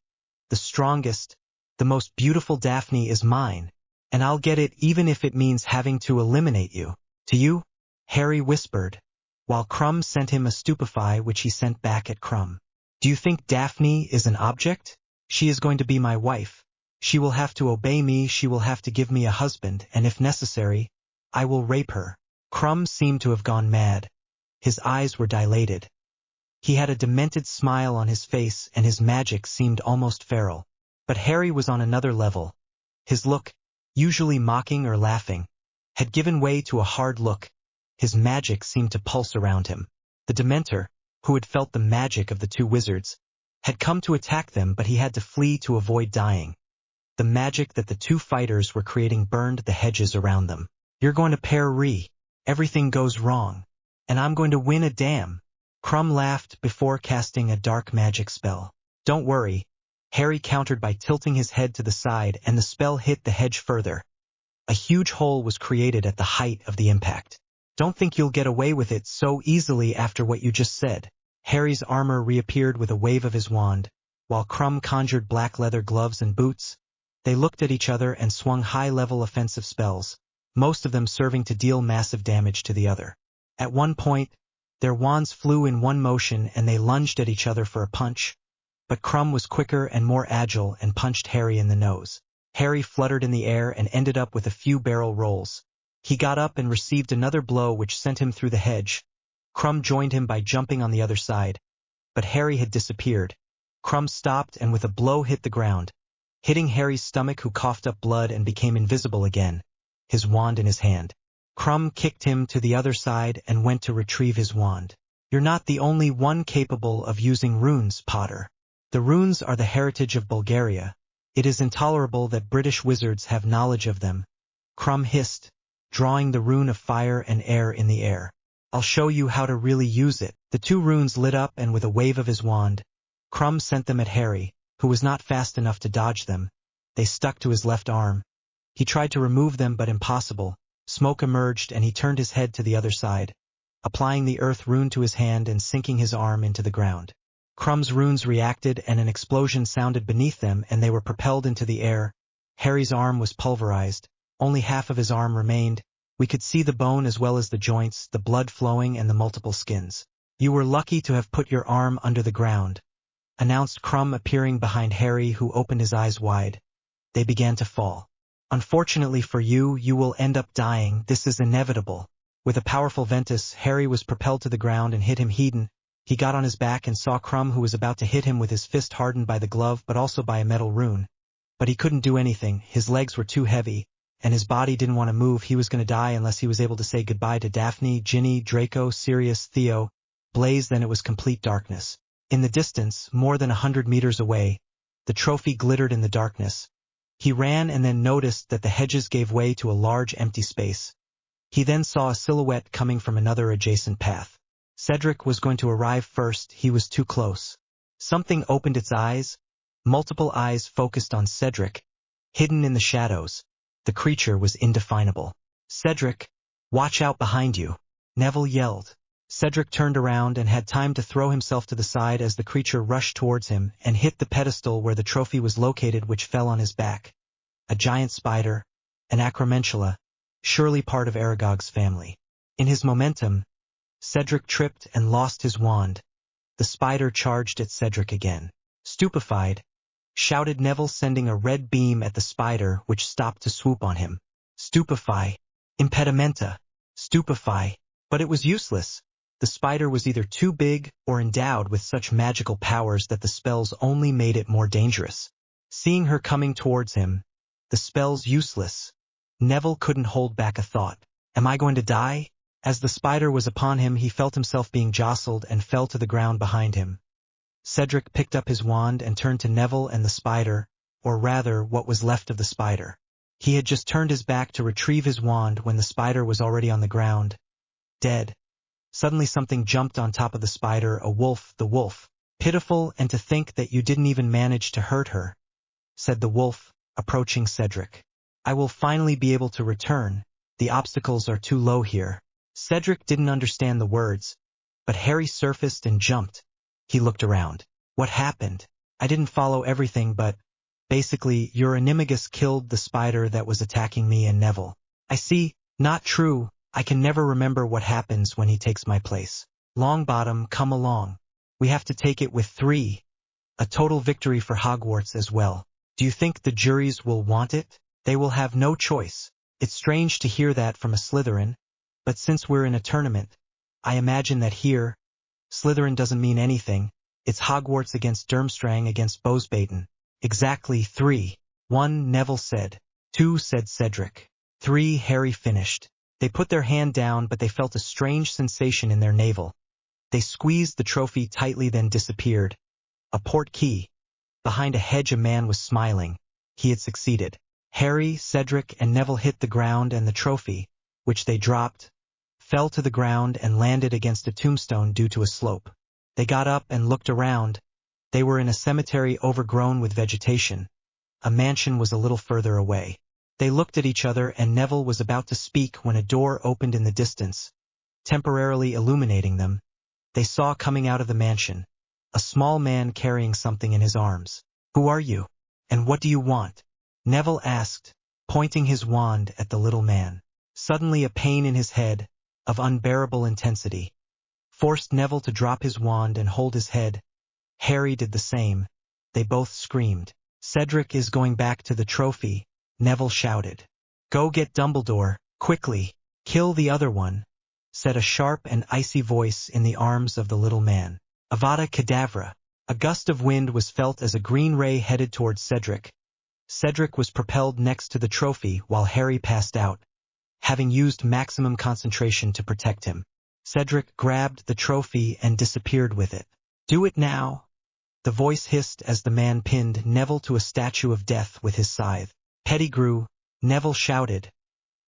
S1: the strongest, the most beautiful. Daphne is mine, and I'll get it even if it means having to eliminate you. To you? Harry whispered, while Krum sent him a stupefy, which he sent back at Krum. Do you think Daphne is an object? She is going to be my wife. She will have to obey me, she will have to give me a husband, and if necessary, I will rape her. Krum seemed to have gone mad. His eyes were dilated. He had a demented smile on his face, and his magic seemed almost feral. But Harry was on another level. His look, usually mocking or laughing, had given way to a hard look. His magic seemed to pulse around him. The Dementor, who had felt the magic of the two wizards, had come to attack them, but he had to flee to avoid dying. The magic that the two fighters were creating burned the hedges around them. "You're going to parry. Everything goes wrong. And I'm going to win a damn." Crumb laughed before casting a dark magic spell. "Don't worry," Harry countered by tilting his head to the side, and the spell hit the hedge further. A huge hole was created at the height of the impact. "Don't think you'll get away with it so easily after what you just said." Harry's armor reappeared with a wave of his wand, while Crumb conjured black leather gloves and boots. They looked at each other and swung high-level offensive spells, most of them serving to deal massive damage to the other. At one point, their wands flew in one motion and they lunged at each other for a punch, but Crumb was quicker and more agile and punched Harry in the nose. Harry fluttered in the air and ended up with a few barrel rolls. He got up and received another blow which sent him through the hedge. Crumb joined him by jumping on the other side, but Harry had disappeared. Crumb stopped and with a blow hit the ground, hitting Harry's stomach, who coughed up blood and became invisible again, his wand in his hand. Crumb kicked him to the other side and went to retrieve his wand. "You're not the only one capable of using runes, Potter. The runes are the heritage of Bulgaria. It is intolerable that British wizards have knowledge of them," Crumb hissed, drawing the rune of fire and air in the air. "I'll show you how to really use it." The two runes lit up, and with a wave of his wand, Crumb sent them at Harry, who was not fast enough to dodge them. They stuck to his left arm. He tried to remove them, but impossible. Smoke emerged and he turned his head to the other side, applying the earth rune to his hand and sinking his arm into the ground. Crumb's runes reacted and an explosion sounded beneath them and they were propelled into the air. Harry's arm was pulverized. Only half of his arm remained. We could see the bone as well as the joints, the blood flowing and the multiple skins. "You were lucky to have put your arm under the ground," announced Crumb, appearing behind Harry, who opened his eyes wide. They began to fall. "Unfortunately for you, you will end up dying. This is inevitable." With a powerful ventus, Harry was propelled to the ground and hit him head. He got on his back and saw Crumb, who was about to hit him with his fist hardened by the glove but also by a metal rune. But he couldn't do anything. His legs were too heavy, and his body didn't want to move. He was going to die unless he was able to say goodbye to Daphne, Ginny, Draco, Sirius, Theo, Blaze. Then it was complete darkness. In the distance, more than 100 meters away, the trophy glittered in the darkness. He ran and then noticed that the hedges gave way to a large empty space. He then saw a silhouette coming from another adjacent path. Cedric was going to arrive first. He was too close. Something opened its eyes. Multiple eyes focused on Cedric, hidden in the shadows. The creature was indefinable. "Cedric, watch out behind you," Neville yelled. Cedric turned around and had time to throw himself to the side as the creature rushed towards him and hit the pedestal where the trophy was located, which fell on his back. A giant spider, an acromantula, surely part of Aragog's family. In his momentum, Cedric tripped and lost his wand. The spider charged at Cedric again. "Stupefied," shouted Neville, sending a red beam at the spider, which stopped to swoop on him. "Stupefy. Impedimenta. Stupefy." But it was useless. The spider was either too big or endowed with such magical powers that the spells only made it more dangerous. Seeing her coming towards him, the spells useless, Neville couldn't hold back a thought. "Am I going to die?" As the spider was upon him, he felt himself being jostled and fell to the ground behind him. Cedric picked up his wand and turned to Neville and the spider, or rather, what was left of the spider. He had just turned his back to retrieve his wand when the spider was already on the ground, dead. Suddenly something jumped on top of the spider, a wolf, the wolf. "Pitiful, and to think that you didn't even manage to hurt her," said the wolf, approaching Cedric. "I will finally be able to return. The obstacles are too low here." Cedric didn't understand the words, but Harry surfaced and jumped. He looked around. "What happened? I didn't follow everything, but basically, your animagus killed the spider that was attacking me and Neville." "I see. Not true. I can never remember what happens when he takes my place." "Longbottom, come along. We have to take it with 3. A total victory for Hogwarts as well. Do you think the juries will want it? They will have no choice." It's strange to hear that from a Slytherin, but since we're in a tournament, I imagine that here, Slytherin doesn't mean anything. It's Hogwarts against Durmstrang against Bosbaton. "Exactly 3. 1, Neville said. 2, said Cedric. 3, Harry finished. They put their hand down, but they felt a strange sensation in their navel. They squeezed the trophy tightly, then disappeared. A port key. Behind a hedge a man was smiling. He had succeeded. Harry, Cedric, and Neville hit the ground, and the trophy, which they dropped, fell to the ground and landed against a tombstone due to a slope. They got up and looked around. They were in a cemetery overgrown with vegetation. A mansion was a little further away. They looked at each other, and Neville was about to speak when a door opened in the distance, temporarily illuminating them. They saw coming out of the mansion a small man carrying something in his arms. "Who are you? And what do you want?" Neville asked, pointing his wand at the little man. Suddenly a pain in his head, of unbearable intensity, forced Neville to drop his wand and hold his head. Harry did the same. They both screamed. "Cedric is going back to the trophy," Neville shouted. "Go get Dumbledore, quickly. Kill the other one," said a sharp and icy voice in the arms of the little man. Avada Kedavra. A gust of wind was felt as a green ray headed towards Cedric. Cedric was propelled next to the trophy while Harry passed out, having used maximum concentration to protect him. Cedric grabbed the trophy and disappeared with it. "Do it now," the voice hissed as the man pinned Neville to a statue of death with his scythe. "Pettigrew," Neville shouted,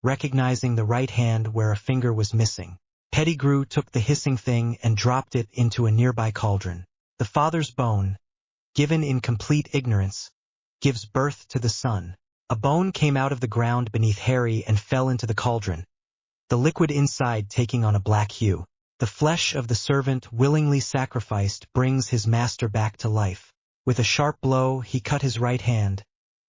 S1: recognizing the right hand where a finger was missing. Pettigrew took the hissing thing and dropped it into a nearby cauldron. The father's bone, given in complete ignorance, gives birth to the son. A bone came out of the ground beneath Harry and fell into the cauldron, the liquid inside taking on a black hue. The flesh of the servant willingly sacrificed brings his master back to life. With a sharp blow he cut his right hand,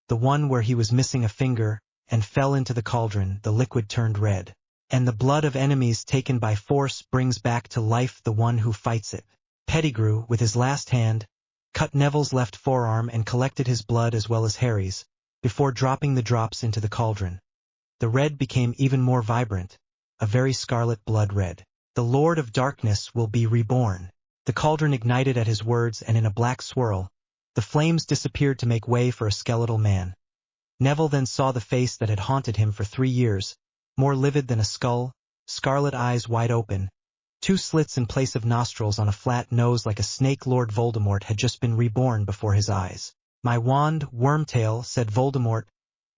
S1: the one where he was missing a finger, and fell into the cauldron. The liquid turned red. And the blood of enemies taken by force brings back to life the one who fights it. Pettigrew, with his last hand, cut Neville's left forearm and collected his blood as well as Harry's, before dropping the drops into the cauldron. The red became even more vibrant, a very scarlet blood red. "The Lord of Darkness will be reborn." The cauldron ignited at his words, and in a black swirl, the flames disappeared to make way for a skeletal man. Neville then saw the face that had haunted him for 3 years, more livid than a skull, scarlet eyes wide open, 2 slits in place of nostrils on a flat nose like a snake. Lord Voldemort had just been reborn before his eyes. "My wand, Wormtail," said Voldemort,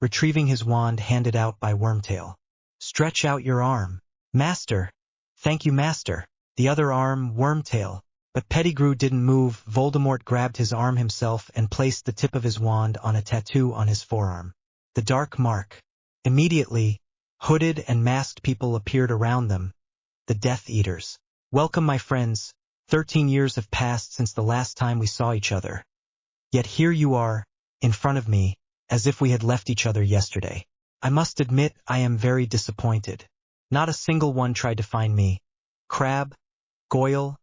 S1: retrieving his wand handed out by Wormtail. "Stretch out your arm." "Master." "Thank you, Master." The other arm, Wormtail. But Pettigrew didn't move. Voldemort grabbed his arm himself and placed the tip of his wand on a tattoo on his forearm. The dark mark. Immediately, hooded and masked people appeared around them, the Death Eaters. "Welcome, my friends. 13 years have passed since the last time we saw each other. Yet here you are, in front of me, as if we had left each other yesterday. I must admit I am very disappointed. Not a single one tried to find me. Crabbe, Goyle,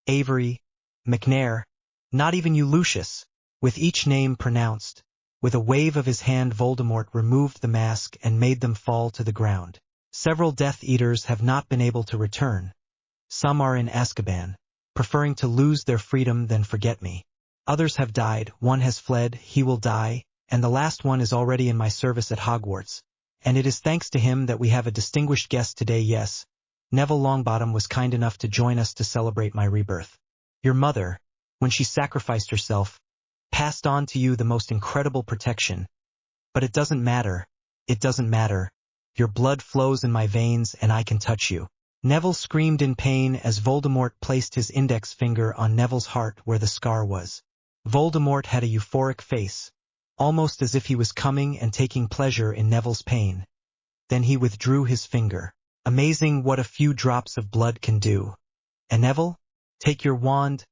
S1: Avery, McNair, not even you, Lucius." With each name pronounced, with a wave of his hand Voldemort removed the mask and made them fall to the ground. "Several Death Eaters have not been able to return. Some are in Azkaban, preferring to lose their freedom than forget me. Others have died, one has fled, he will die, and the last one is already in my service at Hogwarts. And it is thanks to him that we have a distinguished guest today. Yes, Neville Longbottom was kind enough to join us to celebrate my rebirth. Your mother, when she sacrificed herself, passed on to you the most incredible protection. But it doesn't matter. It doesn't matter. Your blood flows in my veins and I can touch you." Neville screamed in pain as Voldemort placed his index finger on Neville's heart where the scar was. Voldemort had a euphoric face, almost as if he was coming and taking pleasure in Neville's pain. Then he withdrew his finger. Amazing what a few drops of blood can do. "And Neville, take your wand,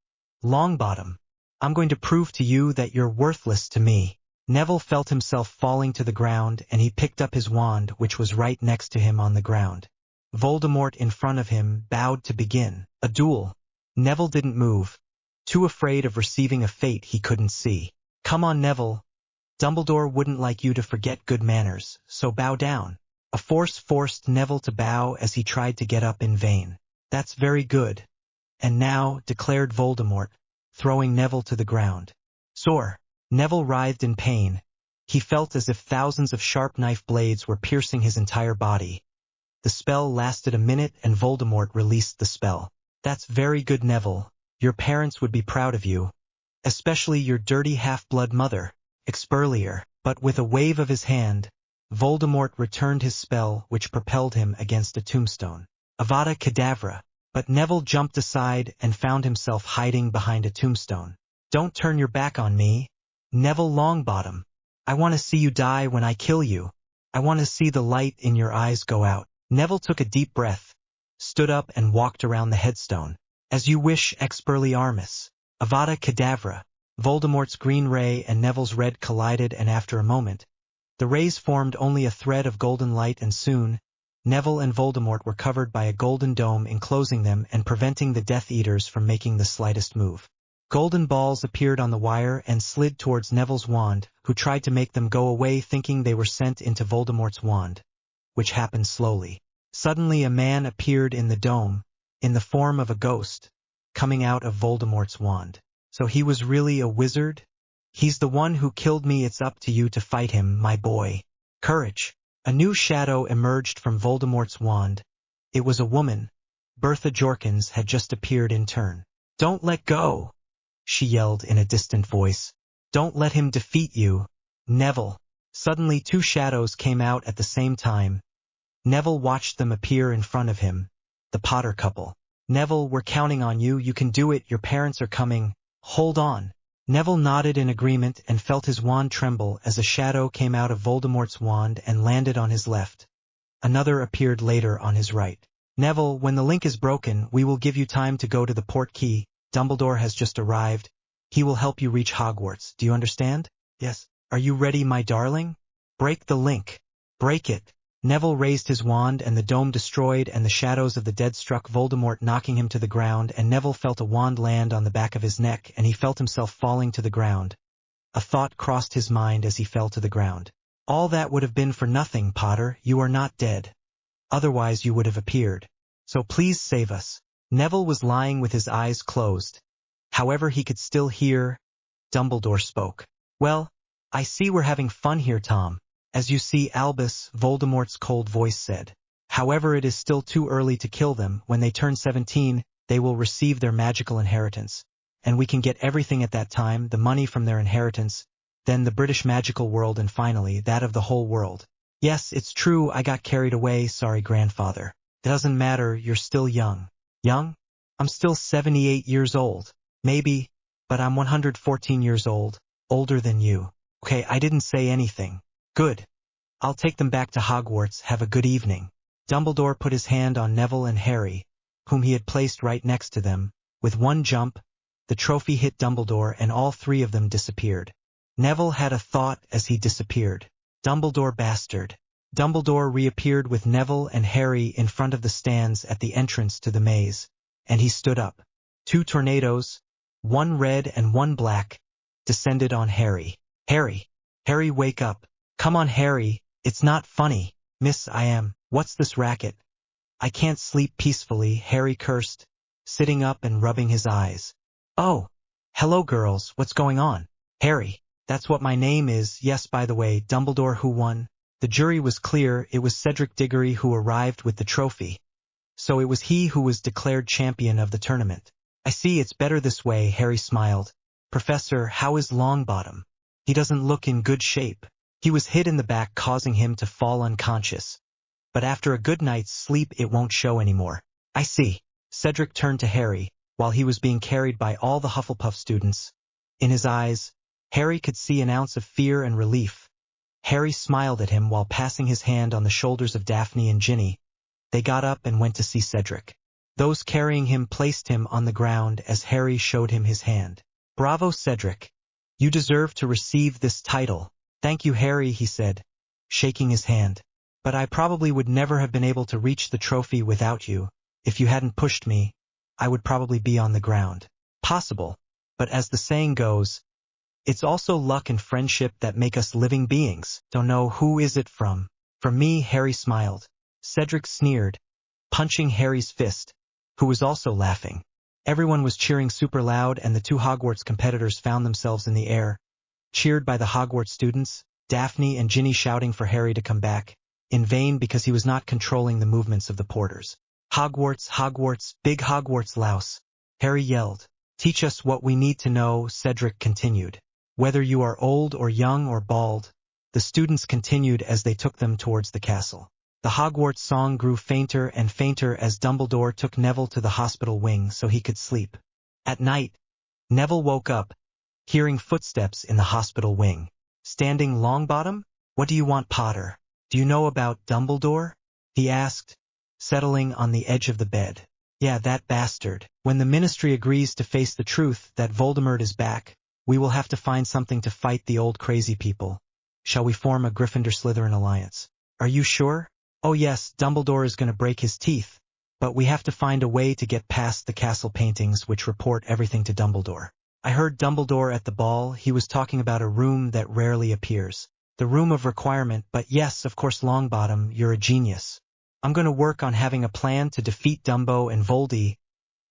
S1: Longbottom. I'm going to prove to you that you're worthless to me." Neville felt himself falling to the ground, and he picked up his wand, which was right next to him on the ground. Voldemort in front of him bowed to begin a duel. Neville didn't move, too afraid of receiving a fate he couldn't see. "Come on, Neville. Dumbledore wouldn't like you to forget good manners, so bow down." A force forced Neville to bow as he tried to get up in vain. "That's very good. And now," declared Voldemort, throwing Neville to the ground. "Sore." Neville writhed in pain. He felt as if thousands of sharp knife blades were piercing his entire body. The spell lasted a minute and Voldemort released the spell. That's very good, Neville. Your parents would be proud of you. Especially your dirty half-blood mother, Expelliarmus. But with a wave of his hand, Voldemort returned his spell, which propelled him against a tombstone. Avada Kedavra. But Neville jumped aside and found himself hiding behind a tombstone. Don't turn your back on me, Neville Longbottom. I want to see you die when I kill you. I want to see the light in your eyes go out. Neville took a deep breath, stood up and walked around the headstone. As you wish, Expelliarmus. Avada Kedavra. Voldemort's green ray and Neville's red collided, and after a moment, the rays formed only a thread of golden light, and soon, Neville and Voldemort were covered by a golden dome enclosing them and preventing the Death Eaters from making the slightest move. Golden balls appeared on the wire and slid towards Neville's wand, who tried to make them go away, thinking they were sent into Voldemort's wand, which happened slowly. Suddenly a man appeared in the dome, in the form of a ghost, coming out of Voldemort's wand. So he was really a wizard? He's the one who killed me. It's up to you to fight him, my boy. Courage. A new shadow emerged from Voldemort's wand. It was a woman. Bertha Jorkins had just appeared in turn. Don't let go, she yelled in a distant voice. Don't let him defeat you, Neville. Suddenly 2 shadows came out at the same time. Neville watched them appear in front of him. The Potter couple. Neville, we're counting on you. You can do it. Your parents are coming. Hold on. Neville nodded in agreement and felt his wand tremble as a shadow came out of Voldemort's wand and landed on his left. Another appeared later on his right. Neville, when the link is broken, we will give you time to go to the port key. Dumbledore has just arrived. He will help you reach Hogwarts. Do you understand? Yes. Are you ready, my darling? Break the link. Break it. Neville raised his wand and the dome destroyed, and the shadows of the dead struck Voldemort, knocking him to the ground, and Neville felt a wand land on the back of his neck and he felt himself falling to the ground. A thought crossed his mind as he fell to the ground. All that would have been for nothing, Potter. You are not dead. Otherwise you would have appeared. So please save us. Neville was lying with his eyes closed. However, he could still hear. Dumbledore spoke. Well, I see we're having fun here, Tom. As you see, Albus, Voldemort's cold voice said. However, it is still too early to kill them. When they turn 17, they will receive their magical inheritance. And we can get everything at that time, the money from their inheritance, then the British magical world, and finally, that of the whole world. Yes, it's true, I got carried away, sorry, grandfather. It doesn't matter, you're still young. Young? I'm still 78 years old. Maybe, but I'm 114 years old, older than you. Okay, I didn't say anything. Good. I'll take them back to Hogwarts. Have a good evening. Dumbledore put his hand on Neville and Harry, whom he had placed right next to them. With one jump, the trophy hit Dumbledore and all 3 of them disappeared. Neville had a thought as he disappeared. Dumbledore bastard. Dumbledore reappeared with Neville and Harry in front of the stands at the entrance to the maze, and he stood up. 2 tornadoes, one red and one black, descended on Harry. Harry, wake up. Come on, Harry, it's not funny. Miss, I am. What's this racket? I can't sleep peacefully, Harry cursed, sitting up and rubbing his eyes. Oh, hello girls, what's going on? Harry, that's what my name is. Yes, by the way, Dumbledore, who won? The jury was clear, it was Cedric Diggory who arrived with the trophy. So it was he who was declared champion of the tournament. I see, it's better this way, Harry smiled. Professor, how is Longbottom? He doesn't look in good shape. He was hit in the back, causing him to fall unconscious. But after a good night's sleep it won't show anymore. I see. Cedric turned to Harry, while he was being carried by all the Hufflepuff students. In his eyes, Harry could see an ounce of fear and relief. Harry smiled at him while passing his hand on the shoulders of Daphne and Ginny. They got up and went to see Cedric. Those carrying him placed him on the ground as Harry showed him his hand. Bravo, Cedric. You deserve to receive this title. Thank you, Harry, he said, shaking his hand. But I probably would never have been able to reach the trophy without you. If you hadn't pushed me, I would probably be on the ground. Possible. But as the saying goes, it's also luck and friendship that make us living beings. Don't know who is it from. From me, Harry smiled. Cedric sneered, punching Harry's fist, who was also laughing. Everyone was cheering super loud, and the 2 Hogwarts competitors found themselves in the air, cheered by the Hogwarts students, Daphne and Ginny shouting for Harry to come back. in vain because he was not controlling the movements of the porters. Hogwarts, Hogwarts, big Hogwarts louse, Harry yelled. Teach us what we need to know, Cedric continued. Whether you are old or young or bald, the students continued as they took them towards the castle. The Hogwarts song grew fainter and fainter as Dumbledore took Neville to the hospital wing so he could sleep. At night, Neville woke up, hearing footsteps in the hospital wing. Standing Longbottom? What do you want, Potter? Do you know about Dumbledore? He asked, settling on the edge of the bed. Yeah, that bastard. When the Ministry agrees to face the truth that Voldemort is back, we will have to find something to fight the old crazy people. Shall we form a Gryffindor-Slytherin alliance? Are you sure? Oh yes, Dumbledore is going to break his teeth, but we have to find a way to get past the castle paintings which report everything to Dumbledore. I heard Dumbledore at the ball. He was talking about a room that rarely appears. The room of requirement, but yes, of course, Longbottom, you're a genius. I'm going to work on having a plan to defeat Dumbo and Voldy.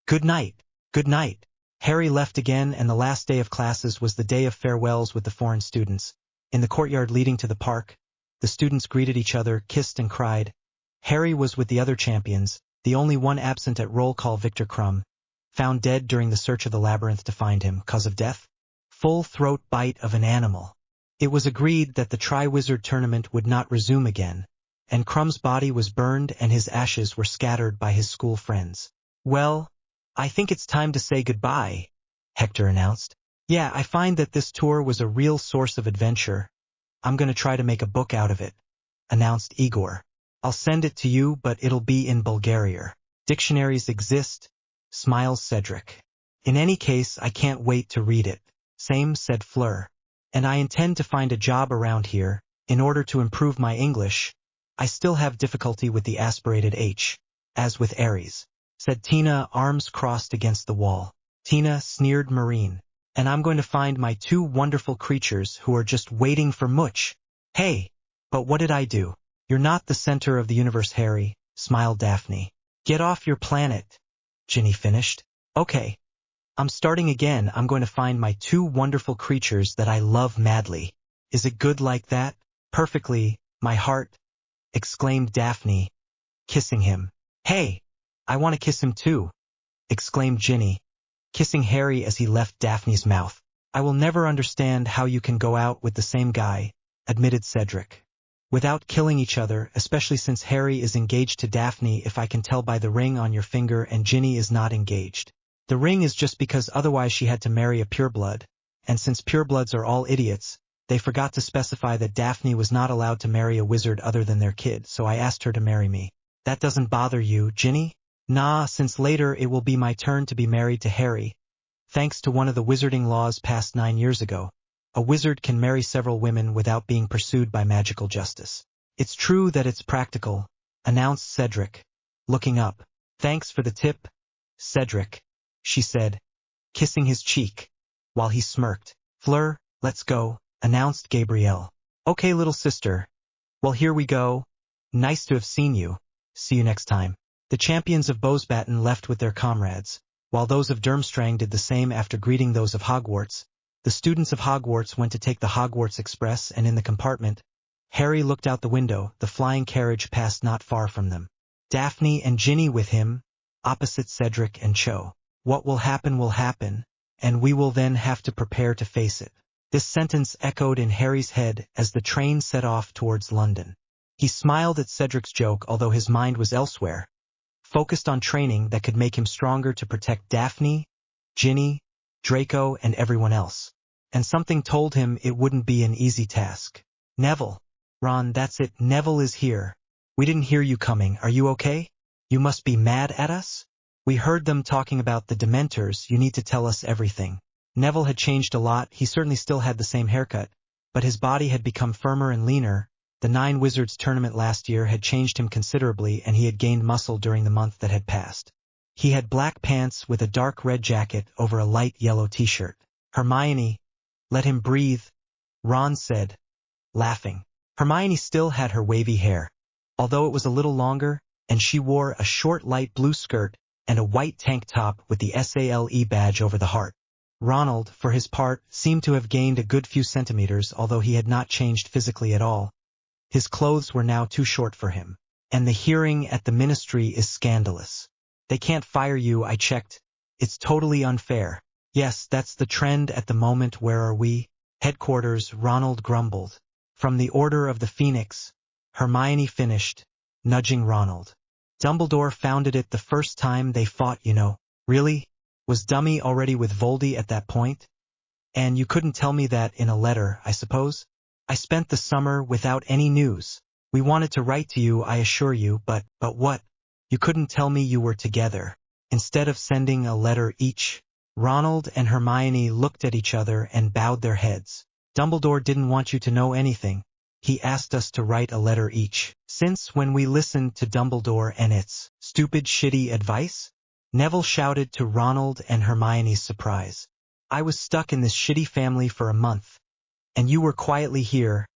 S1: Good night. Good night. Harry left again, and the last day of classes was the day of farewells with the foreign students. In the courtyard leading to the park, the students greeted each other, kissed and cried. Harry was with the other champions, the only one absent at roll call, Victor Crumb, found dead during the search of the labyrinth to find him, cause of death? Full throat bite of an animal. It was agreed that the Triwizard Tournament would not resume again, and Crumb's body was burned and his ashes were scattered by his school friends. Well, I think it's time to say goodbye, Hector announced. Yeah, I find that this tour was a real source of adventure. I'm going to try to make a book out of it, announced Igor. I'll send it to you, but it'll be in Bulgarian. Dictionaries exist, smiles Cedric. In any case, I can't wait to read it. Same, said Fleur. And I intend to find a job around here, in order to improve my English. I still have difficulty with the aspirated H, as with Aries, said Tina, arms crossed against the wall. Tina, sneered Marine. And I'm going to find my two wonderful creatures who are just waiting for Much. Hey, but what did I do? You're not the center of the universe, Harry, smiled Daphne. Get off your planet, Ginny finished. Okay. I'm starting again. I'm going to find my two wonderful creatures that I love madly. Is it good like that? Perfectly, my heart, exclaimed Daphne, kissing him. Hey, I want to kiss him too, exclaimed Ginny, kissing Harry as he left Daphne's mouth. I will never understand how you can go out with the same guy, admitted Cedric, without killing each other, especially since Harry is engaged to Daphne, if I can tell by the ring on your finger, and Ginny is not engaged. The ring is just because otherwise she had to marry a pureblood, and since purebloods are all idiots, they forgot to specify that Daphne was not allowed to marry a wizard other than their kid, so I asked her to marry me. That doesn't bother you, Ginny? Nah, since later it will be my turn to be married to Harry. Thanks to one of the wizarding laws passed 9 years ago, a wizard can marry several women without being pursued by magical justice. It's true that it's practical, announced Cedric, looking up. Thanks for the tip, Cedric, she said, kissing his cheek, while he smirked. Fleur, let's go, announced Gabrielle. Okay, little sister. Well, here we go. Nice to have seen you. See you next time. The champions of Bowsbatten left with their comrades, while those of Durmstrang did the same after greeting those of Hogwarts. The students of Hogwarts went to take the Hogwarts Express, and in the compartment, Harry looked out the window. The flying carriage passed not far from them. Daphne and Ginny with him, opposite Cedric and Cho. What will happen, and we will then have to prepare to face it. This sentence echoed in Harry's head as the train set off towards London. He smiled at Cedric's joke, although his mind was elsewhere, focused on training that could make him stronger to protect Daphne, Ginny, Draco, and everyone else. And something told him it wouldn't be an easy task. Neville. Ron, that's it, Neville is here. We didn't hear you coming. Are you okay? You must be mad at us? We heard them talking about the Dementors. You need to tell us everything. Neville had changed a lot. He certainly still had the same haircut, but his body had become firmer and leaner. The 9 Wizards tournament last year had changed him considerably, and he had gained muscle during the month that had passed. He had black pants with a dark red jacket over a light yellow t-shirt. Hermione, let him breathe, Ron said, laughing. Hermione still had her wavy hair, although it was a little longer, and she wore a short light blue skirt and a white tank top with the SALE badge over the heart. Ronald, for his part, seemed to have gained a good few centimeters, although he had not changed physically at all. His clothes were now too short for him. And the hearing at the ministry is scandalous. They can't fire you, I checked. It's totally unfair. Yes, that's the trend at the moment. Where are we? Headquarters, Ronald grumbled. From the Order of the Phoenix, Hermione finished, nudging Ronald. Dumbledore founded it the first time they fought, you know. Really? Was Dummy already with Voldy at that point? And you couldn't tell me that in a letter, I suppose? I spent the summer without any news. We wanted to write to you, I assure you, but what? You couldn't tell me you were together. Instead of sending a letter each, Ronald and Hermione looked at each other and bowed their heads. Dumbledore didn't want you to know anything. He asked us to write a letter each. Since when we listened to Dumbledore and its stupid, shitty advice? Neville shouted to Ronald and Hermione's surprise. I was stuck in this shitty family for a month. And you were quietly here,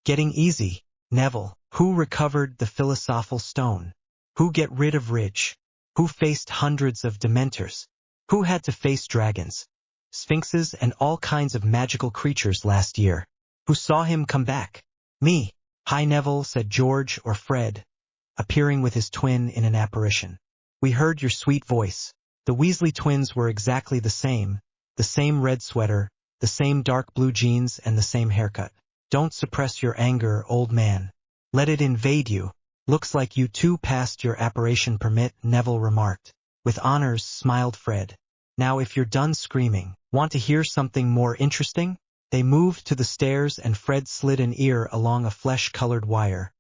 S1: getting easy. Neville, who recovered the philosophical stone? Who get rid of Ridge? Who faced hundreds of Dementors? Who had to face dragons, sphinxes, and all kinds of magical creatures last year? Who saw him come back? Me. Hi, Neville, said George or Fred, appearing with his twin in an apparition. We heard your sweet voice. The Weasley twins were exactly the same red sweater, the same dark blue jeans, and the same haircut. Don't suppress your anger, old man. Let it invade you. Looks like you too passed your apparition permit, Neville remarked. With honors, smiled Fred. Now if you're done screaming, want to hear something more interesting? They moved to the stairs and Fred slid an ear along a flesh-colored wire.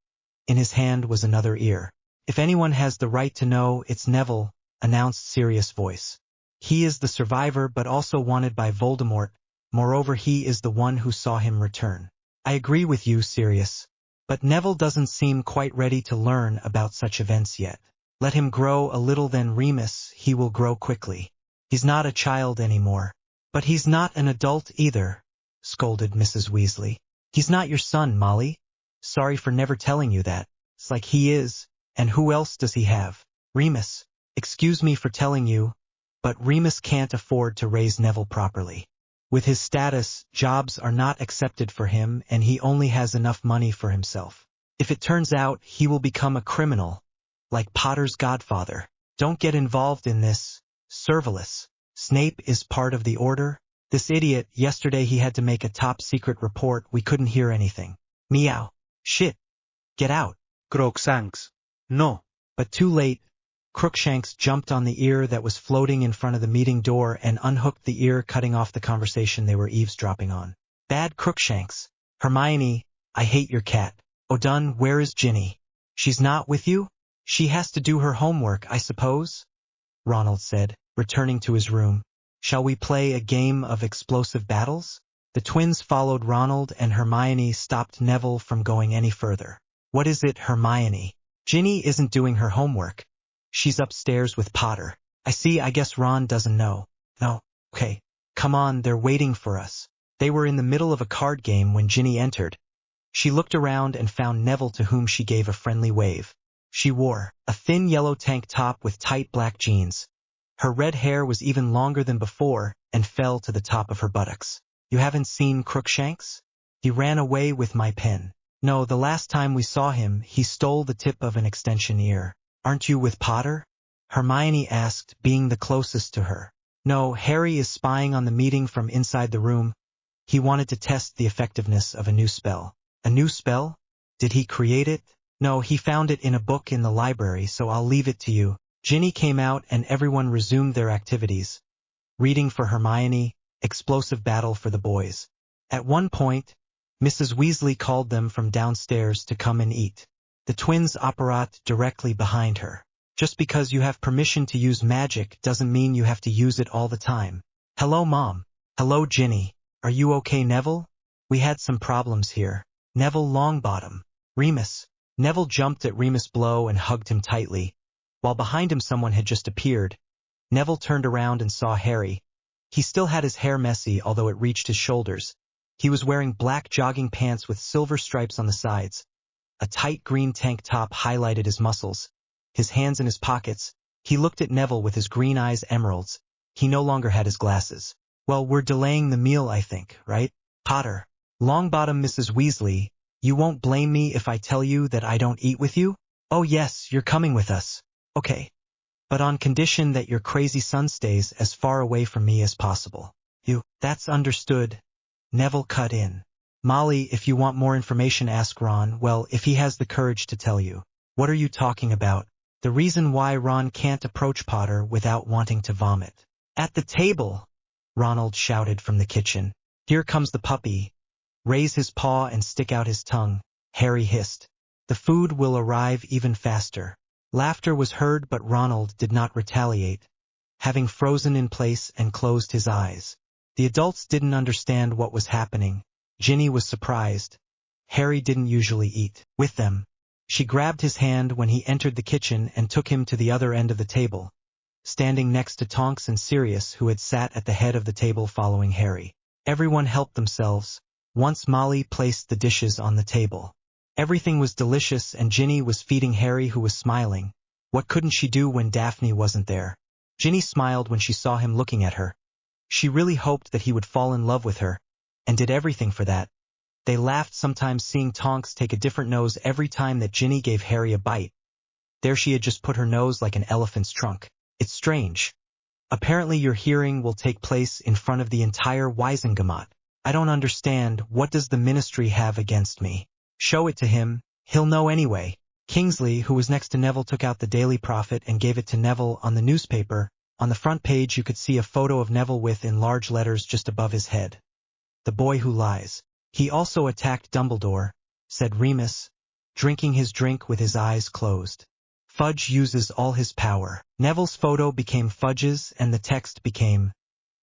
S1: In his hand was another ear. If anyone has the right to know, it's Neville, announced Sirius' voice. He is the survivor but also wanted by Voldemort. Moreover, he is the one who saw him return. I agree with you, Sirius. But Neville doesn't seem quite ready to learn about such events yet. Let him grow a little, then Remus, he will grow quickly. He's not a child anymore. But he's not an adult either, scolded Mrs. Weasley. He's not your son, Molly. Sorry for never telling you that. It's like he is. And who else does he have? Remus. Excuse me for telling you, but Remus can't afford to raise Neville properly. With his status, jobs are not accepted for him and he only has enough money for himself. If it turns out he will become a criminal, like Potter's godfather. Don't get involved in this, Servalus. Snape is part of the Order. This idiot, yesterday he had to make a top-secret report, we couldn't hear anything. Meow. Shit. Get out.
S2: Crookshanks. No.
S1: But too late. Crookshanks jumped on the ear that was floating in front of the meeting door and unhooked the ear, cutting off the conversation they were eavesdropping on. Bad Crookshanks. Hermione, I hate your cat. O'Dun, where is Ginny? She's not with you? She has to do her homework, I suppose? Ronald said, returning to his room. Shall we play a game of explosive battles? The twins followed Ronald and Hermione stopped Neville from going any further. What is it, Hermione? Ginny isn't doing her homework. She's upstairs with Potter. I see, I guess Ron doesn't know. No. Okay. Come on, they're waiting for us. They were in the middle of a card game when Ginny entered. She looked around and found Neville, to whom she gave a friendly wave. She wore a thin yellow tank top with tight black jeans. Her red hair was even longer than before and fell to the top of her buttocks. You haven't seen Crookshanks? He ran away with my pen. No, the last time we saw him, he stole the tip of an extension ear. Aren't you with Potter? Hermione asked, being the closest to her. No, Harry is spying on the meeting from inside the room. He wanted to test the effectiveness of a new spell. A new spell? Did he create it? No, he found it in a book in the library, so I'll leave it to you. Ginny came out and everyone resumed their activities. Reading for Hermione, explosive battle for the boys. At one point, Mrs. Weasley called them from downstairs to come and eat. The twins apparat directly behind her. Just because you have permission to use magic doesn't mean you have to use it all the time. Hello, Mom. Hello, Ginny. Are you okay, Neville? We had some problems here. Neville Longbottom. Remus. Neville jumped at Remus' blow and hugged him tightly. While behind him someone had just appeared. Neville turned around and saw Harry. He still had his hair messy, although it reached his shoulders. He was wearing black jogging pants with silver stripes on the sides. A tight green tank top highlighted his muscles. His hands in his pockets, he looked at Neville with his green eyes emeralds. He no longer had his glasses. Well, we're delaying the meal, I think, right? Potter. Longbottom Mrs. Weasley, You won't blame me if I tell you that I don't eat with you? Oh yes, you're coming with us. Okay. But on condition that your crazy son stays as far away from me as possible. That's understood. Neville cut in. Molly, if you want more information, ask Ron. Well, if he has the courage to tell you. What are you talking about? The reason why Ron can't approach Potter without wanting to vomit. At the table, Ronald shouted from the kitchen. Here comes the puppy. Raise his paw and stick out his tongue, Harry hissed. The food will arrive even faster. Laughter was heard, but Ronald did not retaliate, having frozen in place and closed his eyes. The adults didn't understand what was happening. Ginny was surprised. Harry didn't usually eat with them. She grabbed his hand when he entered the kitchen and took him to the other end of the table, standing next to Tonks and Sirius, who had sat at the head of the table following Harry. Everyone helped themselves. Once Molly placed the dishes on the table. Everything was delicious and Ginny was feeding Harry, who was smiling. What couldn't she do when Daphne wasn't there? Ginny smiled when she saw him looking at her. She really hoped that he would fall in love with her, and did everything for that. They laughed, sometimes seeing Tonks take a different nose every time that Ginny gave Harry a bite. There she had just put her nose like an elephant's trunk. It's strange. Apparently your hearing will take place in front of the entire Wisengamot. I don't understand. What does the ministry have against me? Show it to him. He'll know anyway. Kingsley, who was next to Neville, took out the Daily Prophet and gave it to Neville on the newspaper. On the front page you could see a photo of Neville with, in large letters just above his head, "The boy who lies." He also attacked Dumbledore, said Remus, drinking his drink with his eyes closed. Fudge uses all his power. Neville's photo became Fudge's and the text became,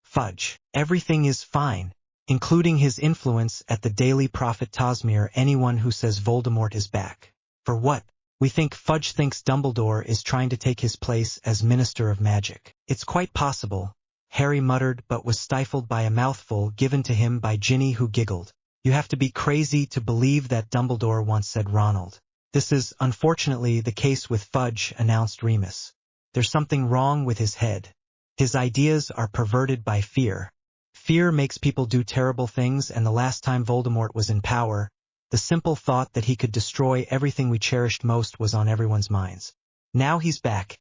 S1: "Fudge. Everything is fine, including his influence at the Daily Prophet. Tosmere, anyone who says Voldemort is back. For what? We think Fudge thinks Dumbledore is trying to take his place as Minister of Magic." It's quite possible, Harry muttered, but was stifled by a mouthful given to him by Ginny, who giggled. You have to be crazy to believe that, Dumbledore once said Ronald. This is, unfortunately, the case with Fudge, announced Remus. There's something wrong with his head. His ideas are perverted by fear. Fear makes people do terrible things, and the last time Voldemort was in power, the simple thought that he could destroy everything we cherished most was on everyone's minds. Now he's back,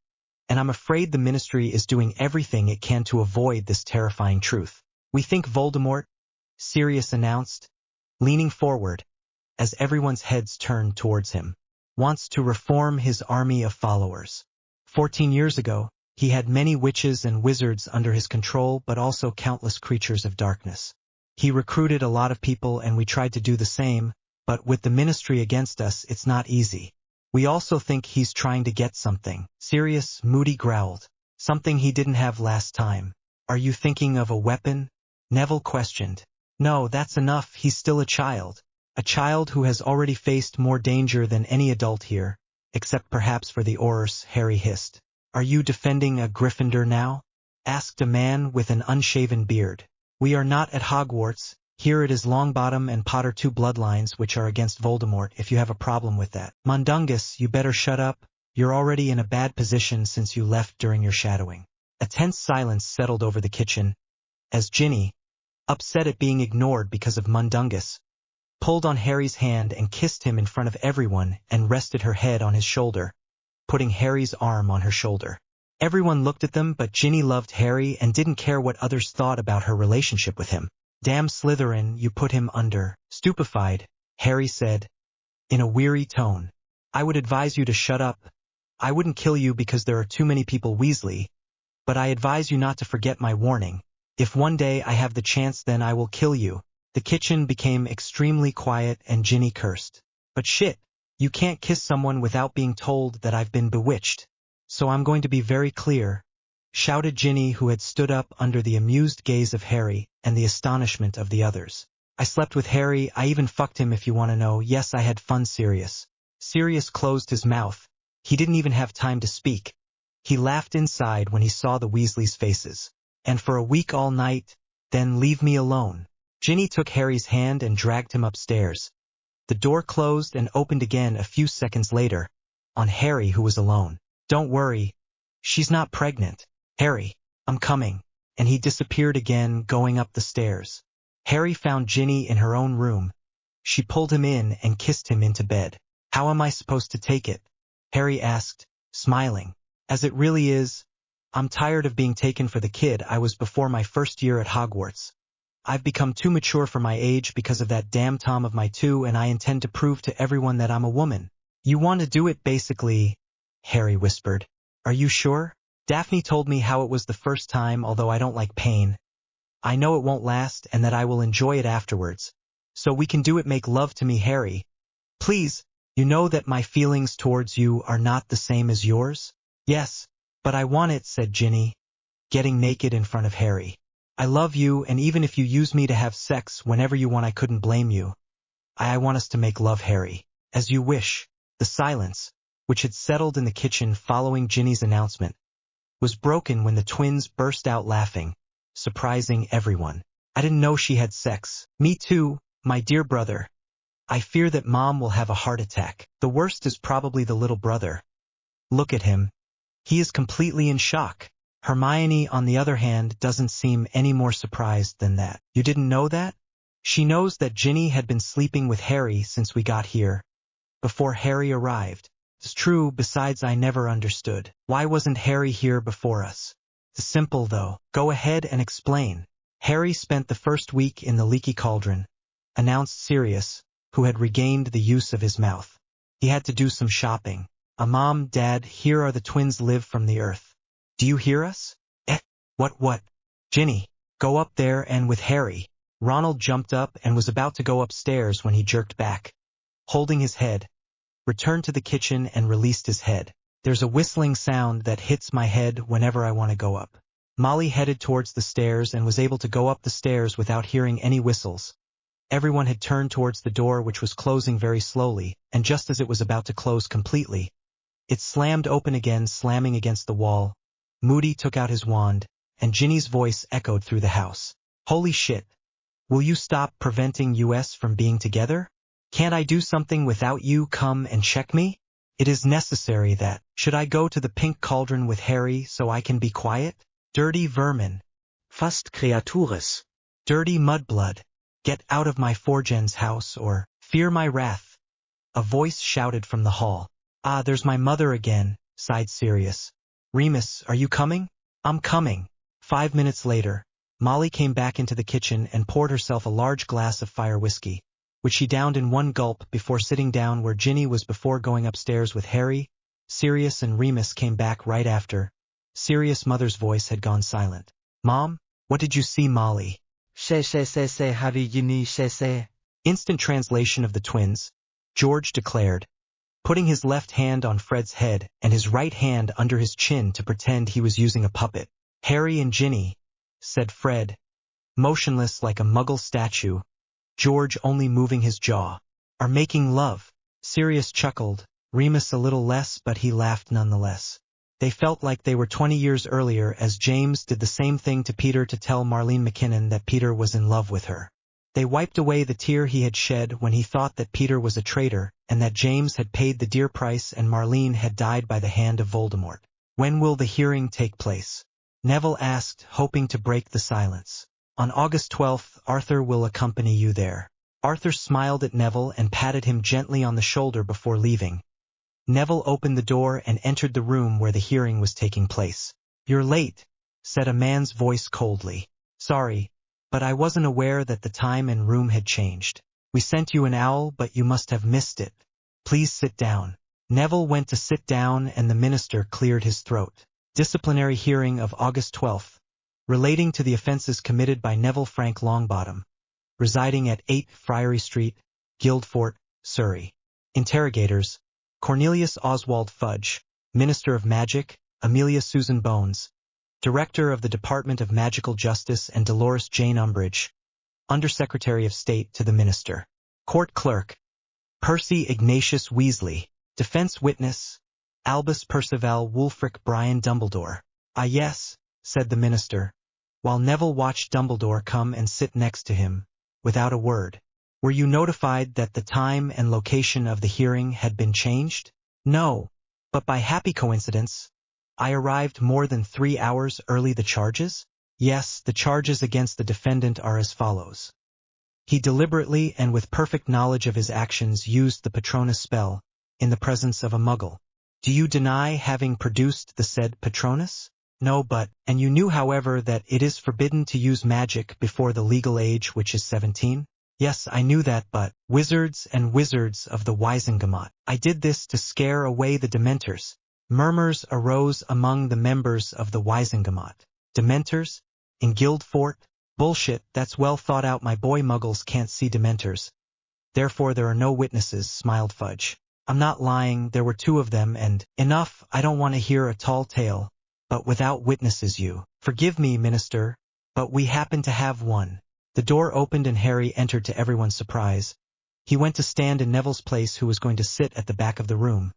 S1: and I'm afraid the Ministry is doing everything it can to avoid this terrifying truth. We think Voldemort, Sirius announced, leaning forward, as everyone's heads turned towards him, wants to reform his army of followers. 14 years ago, he had many witches and wizards under his control, but also countless creatures of darkness. He recruited a lot of people, and we tried to do the same, but with the Ministry against us, it's not easy. We also think he's trying to get something. Sirius, Moody growled. Something he didn't have last time. Are you thinking of a weapon? Neville questioned. No, that's enough. He's still a child. A child who has already faced more danger than any adult here, except perhaps for the Aurors, Harry hissed. Are you defending a Gryffindor now? Asked a man with an unshaven beard. We are not at Hogwarts. Here it is Longbottom and Potter, two bloodlines which are against Voldemort. If you have a problem with that, Mundungus, you better shut up. You're already in a bad position since you left during your shadowing. A tense silence settled over the kitchen, as Ginny, upset at being ignored because of Mundungus, pulled on Harry's hand and kissed him in front of everyone and rested her head on his shoulder, putting Harry's arm on her shoulder. Everyone looked at them, but Ginny loved Harry and didn't care what others thought about her relationship with him. Damn Slytherin, you put him under. Stupefied, Harry said, in a weary tone. I would advise you to shut up. I wouldn't kill you because there are too many people Weasley, but I advise you not to forget my warning. If one day I have the chance, then I will kill you. The kitchen became extremely quiet and Ginny cursed. But shit, you can't kiss someone without being told that I've been bewitched. So I'm going to be very clear, shouted Ginny, who had stood up under the amused gaze of Harry and the astonishment of the others. I slept with Harry. I even fucked him, if you want to know. Yes, I had fun, Sirius. Sirius closed his mouth. He didn't even have time to speak. He laughed inside when he saw the Weasleys' faces. And for a week all night, then leave me alone. Ginny took Harry's hand and dragged him upstairs. The door closed and opened again a few seconds later, on Harry, who was alone. Don't worry. She's not pregnant. Harry, I'm coming. And he disappeared again, going up the stairs. Harry found Ginny in her own room. She pulled him in and kissed him into bed. How am I supposed to take it? Harry asked, smiling. As it really is, I'm tired of being taken for the kid I was before my first year at Hogwarts. I've become too mature for my age because of that damn Tom of my two, and I intend to prove to everyone that I'm a woman. You want to do it basically, Harry whispered. Are you sure? Daphne told me how it was the first time, although I don't like pain. I know it won't last and that I will enjoy it afterwards. So we can do it. Make love to me, Harry. Please, you know that my feelings towards you are not the same as yours? Yes, but I want it, said Ginny, getting naked in front of Harry. I love you, and even if you use me to have sex whenever you want, I couldn't blame you. I want us to make love, Harry. As you wish. The silence, which had settled in the kitchen following Ginny's announcement, was broken when the twins burst out laughing, surprising everyone. I didn't know she had sex. Me too, my dear brother. I fear that Mom will have a heart attack. The worst is probably the little brother. Look at him. He is completely in shock. Hermione, on the other hand, doesn't seem any more surprised than that. You didn't know that? She knows that Ginny had been sleeping with Harry since we got here, before Harry arrived. It's true, besides I never understood. Why wasn't Harry here before us? It's simple, though. Go ahead and explain. Harry spent the first week in the leaky cauldron, announced Sirius, who had regained the use of his mouth. He had to do some shopping. Mom, Dad, here are the twins live from the earth. Do you hear us? What? Ginny, go up there and with Harry. Ronald jumped up and was about to go upstairs when he jerked back. Holding his head, returned to the kitchen and released his head. There's a whistling sound that hits my head whenever I want to go up. Molly headed towards the stairs and was able to go up the stairs without hearing any whistles. Everyone had turned towards the door, which was closing very slowly, and just as it was about to close completely, it slammed open again, slamming against the wall. Moody took out his wand, and Ginny's voice echoed through the house. Holy shit. Will you stop preventing us from being together? Can't I do something without you come and check me? It is necessary that. Should I go to the pink cauldron with Harry so I can be quiet? Dirty vermin.
S2: Fast Kreatures.
S1: Dirty mudblood. Get out of my Forgen's house or fear my wrath. A voice shouted from the hall. Ah, there's my mother again, sighed Sirius. Remus, are you coming? I'm coming. 5 minutes later, Molly came back into the kitchen and poured herself a large glass of fire whiskey, which she downed in one gulp before sitting down where Ginny was before going upstairs with Harry. Sirius and Remus came back right after. Sirius' mother's voice had gone silent. Mom, what did you see, Molly?
S2: Harry Ginny.
S1: Instant translation of the twins, George declared, putting his left hand on Fred's head and his right hand under his chin to pretend he was using a puppet. Harry and Ginny, said Fred, motionless like a muggle statue, George only moving his jaw, are making love. Sirius chuckled, Remus a little less, but he laughed nonetheless. They felt like they were 20 years earlier, as James did the same thing to Peter to tell Marlene McKinnon that Peter was in love with her. They wiped away the tear he had shed when he thought that Peter was a traitor and that James had paid the dear price and Marlene had died by the hand of Voldemort. When will the hearing take place? Neville asked, hoping to break the silence. On August 12th, Arthur will accompany you there. Arthur smiled at Neville and patted him gently on the shoulder before leaving. Neville opened the door and entered the room where the hearing was taking place. You're late, said a man's voice coldly. Sorry, but I wasn't aware that the time and room had changed. We sent you an owl, but you must have missed it. Please sit down. Neville went to sit down and the minister cleared his throat. Disciplinary hearing of August 12th, relating to the offences committed by Neville Frank Longbottom, residing at 8 Friary Street, Guildfort, Surrey. Interrogators: Cornelius Oswald Fudge, Minister of Magic; Amelia Susan Bones, Director of the Department of Magical Justice; and Dolores Jane Umbridge, Undersecretary of State to the Minister. Court Clerk: Percy Ignatius Weasley. Defense Witness: Albus Percival Wulfric Brian Dumbledore. Ah yes, said the minister, while Neville watched Dumbledore come and sit next to him, without a word. Were you notified that the time and location of the hearing had been changed? No, but by happy coincidence, I arrived more than 3 hours early. The charges? Yes, the charges against the defendant are as follows. He deliberately and with perfect knowledge of his actions used the Patronus spell, in the presence of a muggle. Do you deny having produced the said Patronus? No, but, and you knew however that it is forbidden to use magic before the legal age which is 17? Yes, I knew that, but, wizards and wizards of the Wizengamot, I did this to scare away the Dementors. Murmurs arose among the members of the Wizengamot. Dementors? In Guildfort? Bullshit, that's well thought out. My boy, muggles can't see Dementors. Therefore there are no witnesses, smiled Fudge. I'm not lying, there were 2 of them and, enough, I don't want to hear a tall tale. But without witnesses you. Forgive me, Minister, but we happen to have one. The door opened and Harry entered to everyone's surprise. He went to stand in Neville's place, who was going to sit at the back of the room.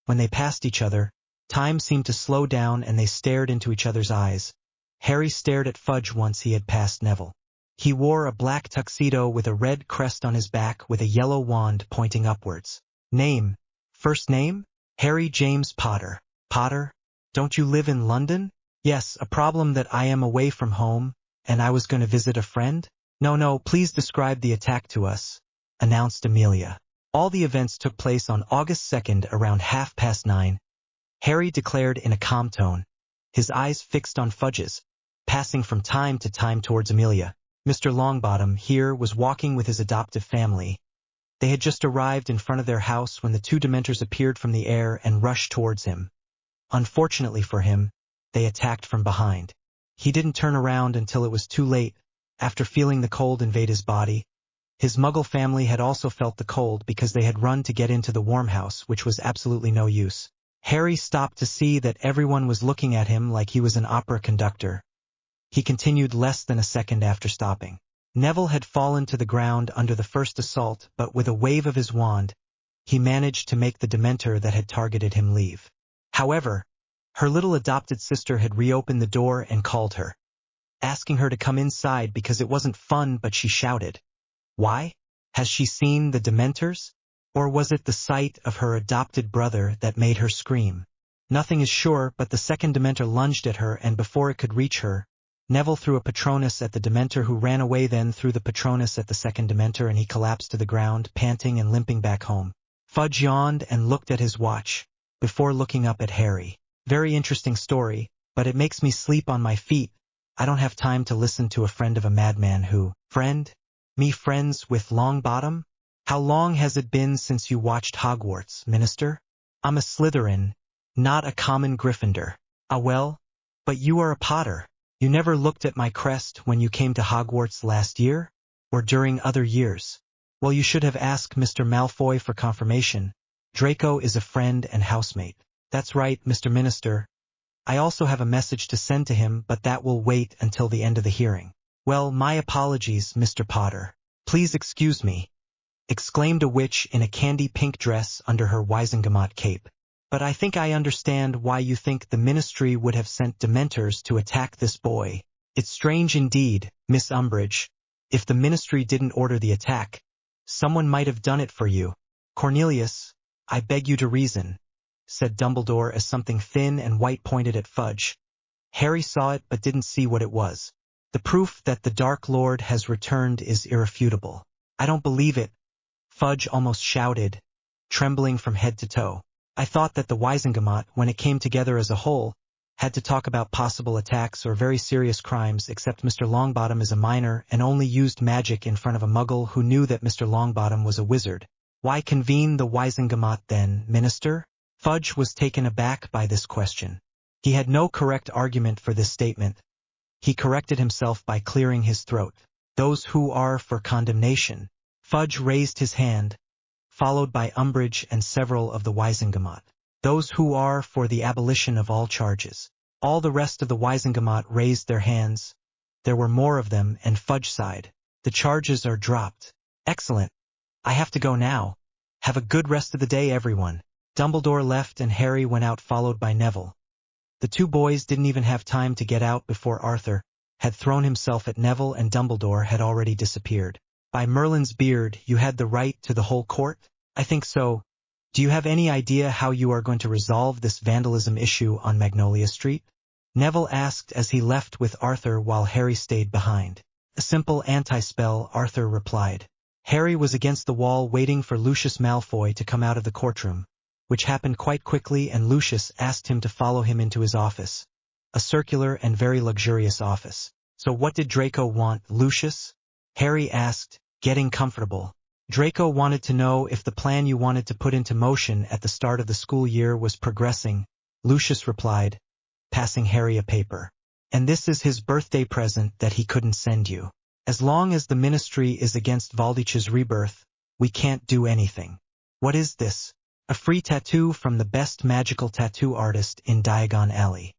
S1: When they passed each other, time seemed to slow down and they stared into each other's eyes. Harry stared at Fudge once he had passed Neville. He wore a black tuxedo with a red crest on his back with a yellow wand pointing upwards. Name? First name? Harry James Potter. Potter? Don't you live in London? Yes, a problem that I am away from home, and I was going to visit a friend? No, please describe the attack to us, announced Amelia. All the events took place on August 2nd around 9:30. Harry declared in a calm tone, his eyes fixed on Fudge's, passing from time to time towards Amelia. Mr. Longbottom here was walking with his adoptive family. They had just arrived in front of their house when the 2 Dementors appeared from the air and rushed towards him. Unfortunately for him, they attacked from behind. He didn't turn around until it was too late. After feeling the cold invade his body, his Muggle family had also felt the cold because they had run to get into the warm house, which was absolutely no use. Harry stopped to see that everyone was looking at him like he was an opera conductor. He continued less than a second after stopping. Neville had fallen to the ground under the first assault, but with a wave of his wand, he managed to make the Dementor that had targeted him leave. However, her little adopted sister had reopened the door and called her, asking her to come inside because it wasn't fun, but she shouted. Why? Has she seen the Dementors? Or was it the sight of her adopted brother that made her scream? Nothing is sure, but the second Dementor lunged at her, and before it could reach her, Neville threw a Patronus at the Dementor, who ran away, then threw the Patronus at the second Dementor, and he collapsed to the ground, panting and limping back home. Fudge yawned and looked at his watch, before looking up at Harry. Very interesting story, but it makes me sleep on my feet. I don't have time to listen to a friend of a madman who— Friend? Me friends with Longbottom? How long has it been since you watched Hogwarts, Minister? I'm a Slytherin, not a common Gryffindor. Ah well, but you are a Potter. You never looked at my crest when you came to Hogwarts last year? Or during other years? Well, you should have asked Mr. Malfoy for confirmation. Draco is a friend and housemate. That's right, Mr. Minister. I also have a message to send to him, but that will wait until the end of the hearing. Well, my apologies, Mr. Potter. Please excuse me, exclaimed a witch in a candy-pink dress under her Wizengamot cape. But I think I understand why you think the Ministry would have sent Dementors to attack this boy. It's strange indeed, Miss Umbridge. If the Ministry didn't order the attack, someone might have done it for you. Cornelius, I beg you to reason, said Dumbledore as something thin and white pointed at Fudge. Harry saw it but didn't see what it was. The proof that the Dark Lord has returned is irrefutable. I don't believe it, Fudge almost shouted, trembling from head to toe. I thought that the Wizengamot, when it came together as a whole, had to talk about possible attacks or very serious crimes, except Mr. Longbottom is a minor and only used magic in front of a Muggle who knew that Mr. Longbottom was a wizard. Why convene the Wizengamot then, Minister? Fudge was taken aback by this question. He had no correct argument for this statement. He corrected himself by clearing his throat. Those who are for condemnation. Fudge raised his hand, followed by Umbridge and several of the Wizengamot. Those who are for the abolition of all charges. All the rest of the Wizengamot raised their hands. There were more of them, and Fudge sighed. The charges are dropped. Excellent. I have to go now. Have a good rest of the day, everyone. Dumbledore left and Harry went out, followed by Neville. The 2 boys didn't even have time to get out before Arthur had thrown himself at Neville and Dumbledore had already disappeared. By Merlin's beard, you had the right to the whole court? I think so. Do you have any idea how you are going to resolve this vandalism issue on Magnolia Street? Neville asked as he left with Arthur while Harry stayed behind. A simple anti-spell, Arthur replied. Harry was against the wall waiting for Lucius Malfoy to come out of the courtroom, which happened quite quickly, and Lucius asked him to follow him into his office. A circular and very luxurious office. So what did Draco want, Lucius? Harry asked, getting comfortable. Draco wanted to know if the plan you wanted to put into motion at the start of the school year was progressing, Lucius replied, passing Harry a paper. And this is his birthday present that he couldn't send you. As long as the Ministry is against Voldemort's rebirth, we can't do anything. What is this? A free tattoo from the best magical tattoo artist in Diagon Alley.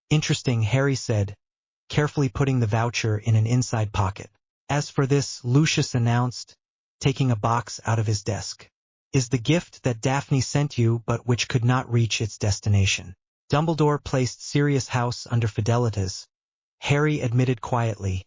S1: Interesting, Harry said, carefully putting the voucher in an inside pocket. As for this, Lucius announced, taking a box out of his desk, is the gift that Daphne sent you but which could not reach its destination. Dumbledore placed Sirius House under Fidelitas, Harry admitted quietly,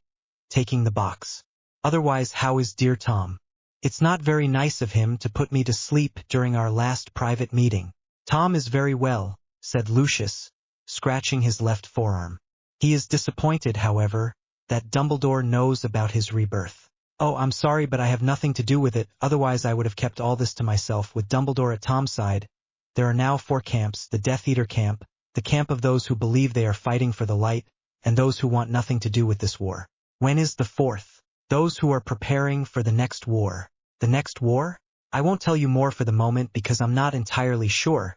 S1: taking the box. Otherwise, how is dear Tom? It's not very nice of him to put me to sleep during our last private meeting. Tom is very well, said Lucius, scratching his left forearm. He is disappointed, however, that Dumbledore knows about his rebirth. Oh, I'm sorry, but I have nothing to do with it, otherwise I would have kept all this to myself. With Dumbledore at Tom's side, there are now 4 camps: the Death Eater camp, the camp of those who believe they are fighting for the light, and those who want nothing to do with this war. When is the 4th? Those who are preparing for the next war. The next war? I won't tell you more for the moment because I'm not entirely sure.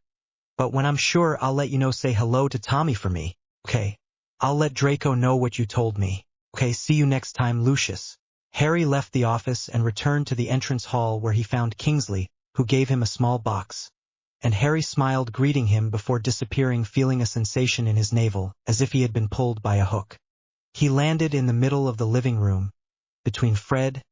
S1: But when I'm sure, I'll let you know. Say hello to Tommy for me. Okay. I'll let Draco know what you told me. Okay, see you next time, Lucius. Harry left the office and returned to the entrance hall where he found Kingsley, who gave him a small box. And Harry smiled, greeting him before disappearing, feeling a sensation in his navel, as if he had been pulled by a hook. He landed in the middle of the living room, between Fred,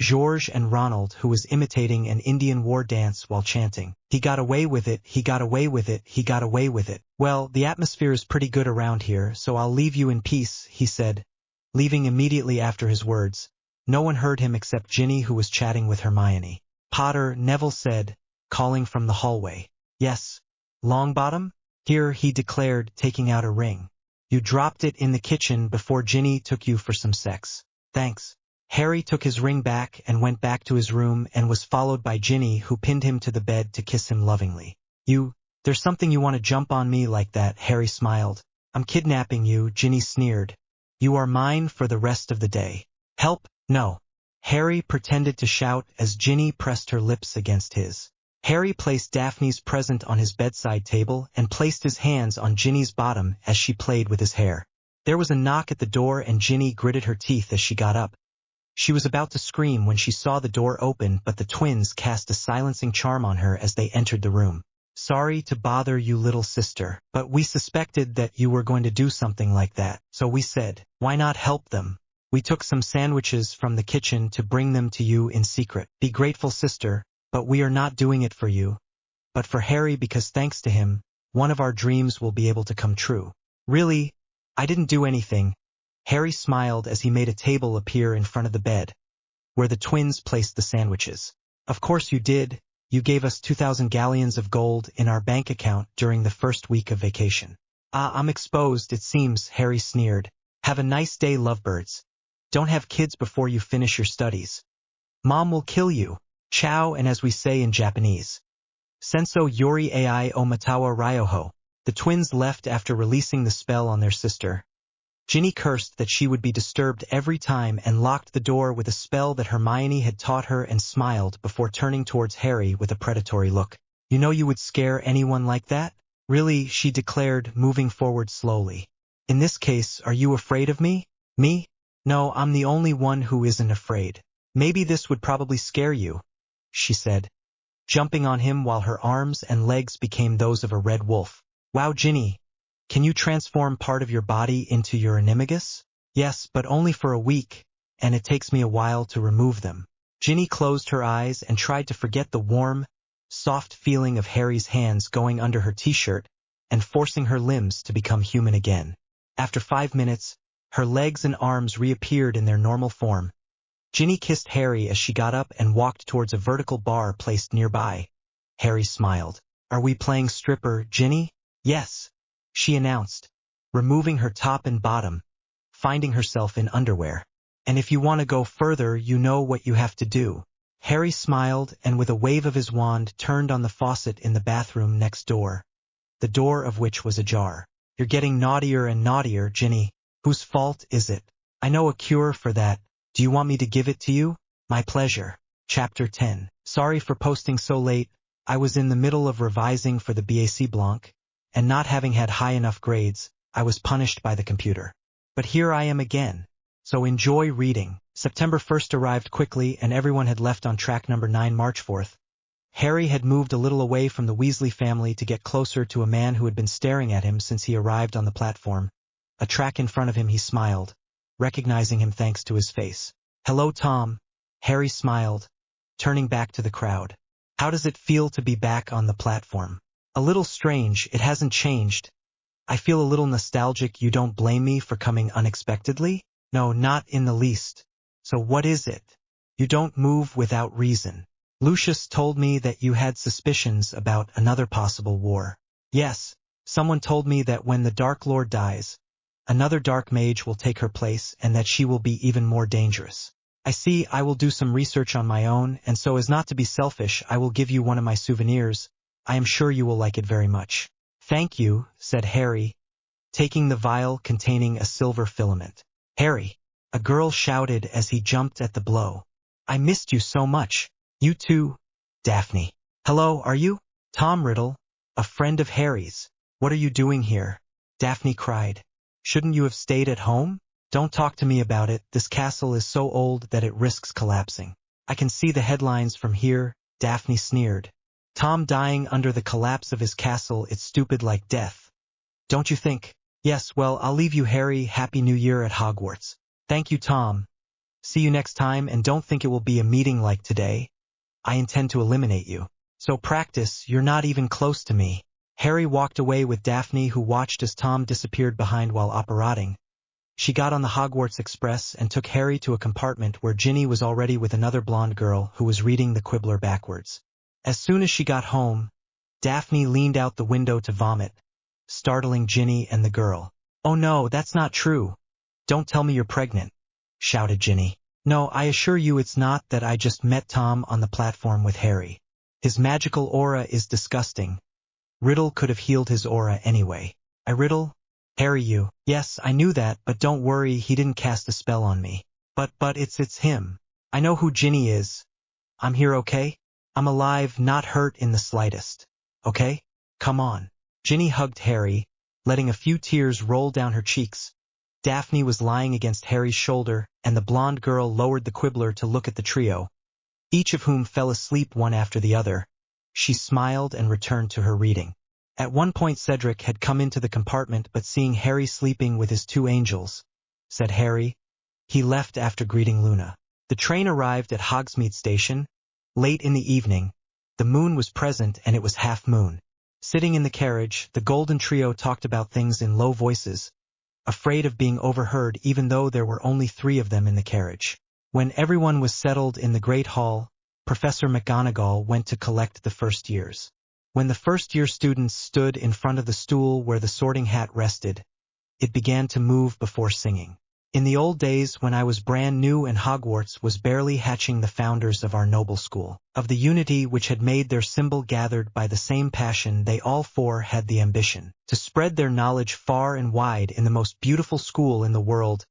S1: George and Ronald, who was imitating an Indian war dance while chanting, "He got away with it, he got away with it, he got away with it." Well, the atmosphere is pretty good around here, so I'll leave you in peace, he said, leaving immediately after his words. No one heard him except Ginny, who was chatting with Hermione. Potter, Neville said, calling from the hallway. Yes, Longbottom? Here, he declared, taking out a ring. You dropped it in the kitchen before Ginny took you for some sex. Thanks. Harry took his ring back and went back to his room and was followed by Ginny, who pinned him to the bed to kiss him lovingly. There's something you want to jump on me like that, Harry smiled. I'm kidnapping you, Ginny sneered. You are mine for the rest of the day. Help? No. Harry pretended to shout as Ginny pressed her lips against his. Harry placed Daphne's present on his bedside table and placed his hands on Ginny's bottom as she played with his hair. There was a knock at the door and Ginny gritted her teeth as she got up. She was about to scream when she saw the door open, but the twins cast a silencing charm on her as they entered the room. Sorry to bother you, little sister, but we suspected that you were going to do something like that, so we said, why not help them? We took some sandwiches from the kitchen to bring them to you in secret. Be grateful, sister, but we are not doing it for you, but for Harry, because thanks to him, one of our dreams will be able to come true. Really? I didn't do anything. Harry smiled as he made a table appear in front of the bed, where the twins placed the sandwiches. Of course you did. You gave us 2,000 galleons of gold in our bank account during the first week of vacation. I'm exposed, it seems, Harry sneered. Have a nice day, lovebirds. Don't have kids before you finish your studies. Mom will kill you. Ciao, and as we say in Japanese, Senso Yori Ai o Matawa Ryoho. The twins left after releasing the spell on their sister. Ginny cursed that she would be disturbed every time and locked the door with a spell that Hermione had taught her and smiled before turning towards Harry with a predatory look. You know you would scare anyone like that? Really, she declared, moving forward slowly. In this case, are you afraid of me? Me? No, I'm the only one who isn't afraid. Maybe this would probably scare you, she said, jumping on him while her arms and legs became those of a red wolf. Wow, Ginny. Can you transform part of your body into your animagus? Yes, but only for a week, and it takes me a while to remove them. Ginny closed her eyes and tried to forget the warm, soft feeling of Harry's hands going under her t-shirt and forcing her limbs to become human again. After 5 minutes, her legs and arms reappeared in their normal form. Ginny kissed Harry as she got up and walked towards a vertical bar placed nearby. Harry smiled. Are we playing stripper, Ginny? Yes, she announced, removing her top and bottom, finding herself in underwear. And if you want to go further, you know what you have to do. Harry smiled and with a wave of his wand turned on the faucet in the bathroom next door, the door of which was ajar. You're getting naughtier and naughtier, Ginny. Whose fault is it? I know a cure for that. Do you want me to give it to you? My pleasure. Chapter 10. Sorry for posting so late. I was in the middle of revising for the BAC Blanc, and not having had high enough grades, I was punished by the computer. But here I am again. So enjoy reading. September 1st arrived quickly and everyone had left on track number 9 March 4th. Harry had moved a little away from the Weasley family to get closer to a man who had been staring at him since he arrived on the platform. A track in front of him he smiled, recognizing him thanks to his face. Hello, Tom. Harry smiled, turning back to the crowd. How does it feel to be back on the platform? A little strange, it hasn't changed. I feel a little nostalgic. You don't blame me for coming unexpectedly? No, not in the least. So what is it? You don't move without reason. Lucius told me that you had suspicions about another possible war. Yes, someone told me that when the Dark Lord dies, another dark mage will take her place and that she will be even more dangerous. I see. I will do some research on my own, and so as not to be selfish, I will give you one of my souvenirs. I am sure you will like it very much. Thank you, said Harry, taking the vial containing a silver filament. Harry, a girl shouted as he jumped at the blow. I missed you so much. You too, Daphne. Hello, are you? Tom Riddle, a friend of Harry's. What are you doing here? Daphne cried. Shouldn't you have stayed at home? Don't talk to me about it. This castle is so old that it risks collapsing. I can see the headlines from here, Daphne sneered. Tom dying under the collapse of his castle, it's stupid like death. Don't you think? Yes, well, I'll leave you, Harry. Happy New Year at Hogwarts. Thank you, Tom. See you next time, and don't think it will be a meeting like today. I intend to eliminate you. So practice, you're not even close to me. Harry walked away with Daphne, who watched as Tom disappeared behind while operating. She got on the Hogwarts Express and took Harry to a compartment where Ginny was already with another blonde girl who was reading the Quibbler backwards. As soon as she got home, Daphne leaned out the window to vomit, startling Ginny and the girl. Oh no, that's not true. Don't tell me you're pregnant, shouted Ginny. No, I assure you it's not that. I just met Tom on the platform with Harry. His magical aura is disgusting. Riddle could have healed his aura anyway. I Riddle? Harry, you. Yes, I knew that, but don't worry, he didn't cast a spell on me. But it's him. I know who Ginny is. I'm here, okay? I'm alive, not hurt in the slightest. Okay? Come on. Ginny hugged Harry, letting a few tears roll down her cheeks. Daphne was lying against Harry's shoulder, and the blonde girl lowered the Quibbler to look at the trio, each of whom fell asleep one after the other. She smiled and returned to her reading. At one point Cedric had come into the compartment, but seeing Harry sleeping with his two angels, said Harry, he left after greeting Luna. The train arrived at Hogsmeade Station. Late in the evening, the moon was present and it was half moon. Sitting in the carriage, the Golden Trio talked about things in low voices, afraid of being overheard even though there were only 3 of them in the carriage. When everyone was settled in the Great Hall, Professor McGonagall went to collect the first years. When the first-year students stood in front of the stool where the sorting hat rested, it began to move before singing. In the old days when I was brand new and Hogwarts was barely hatching, the founders of our noble school, of the unity which had made their symbol, gathered by the same passion, they all 4 had the ambition to spread their knowledge far and wide in the most beautiful school in the world.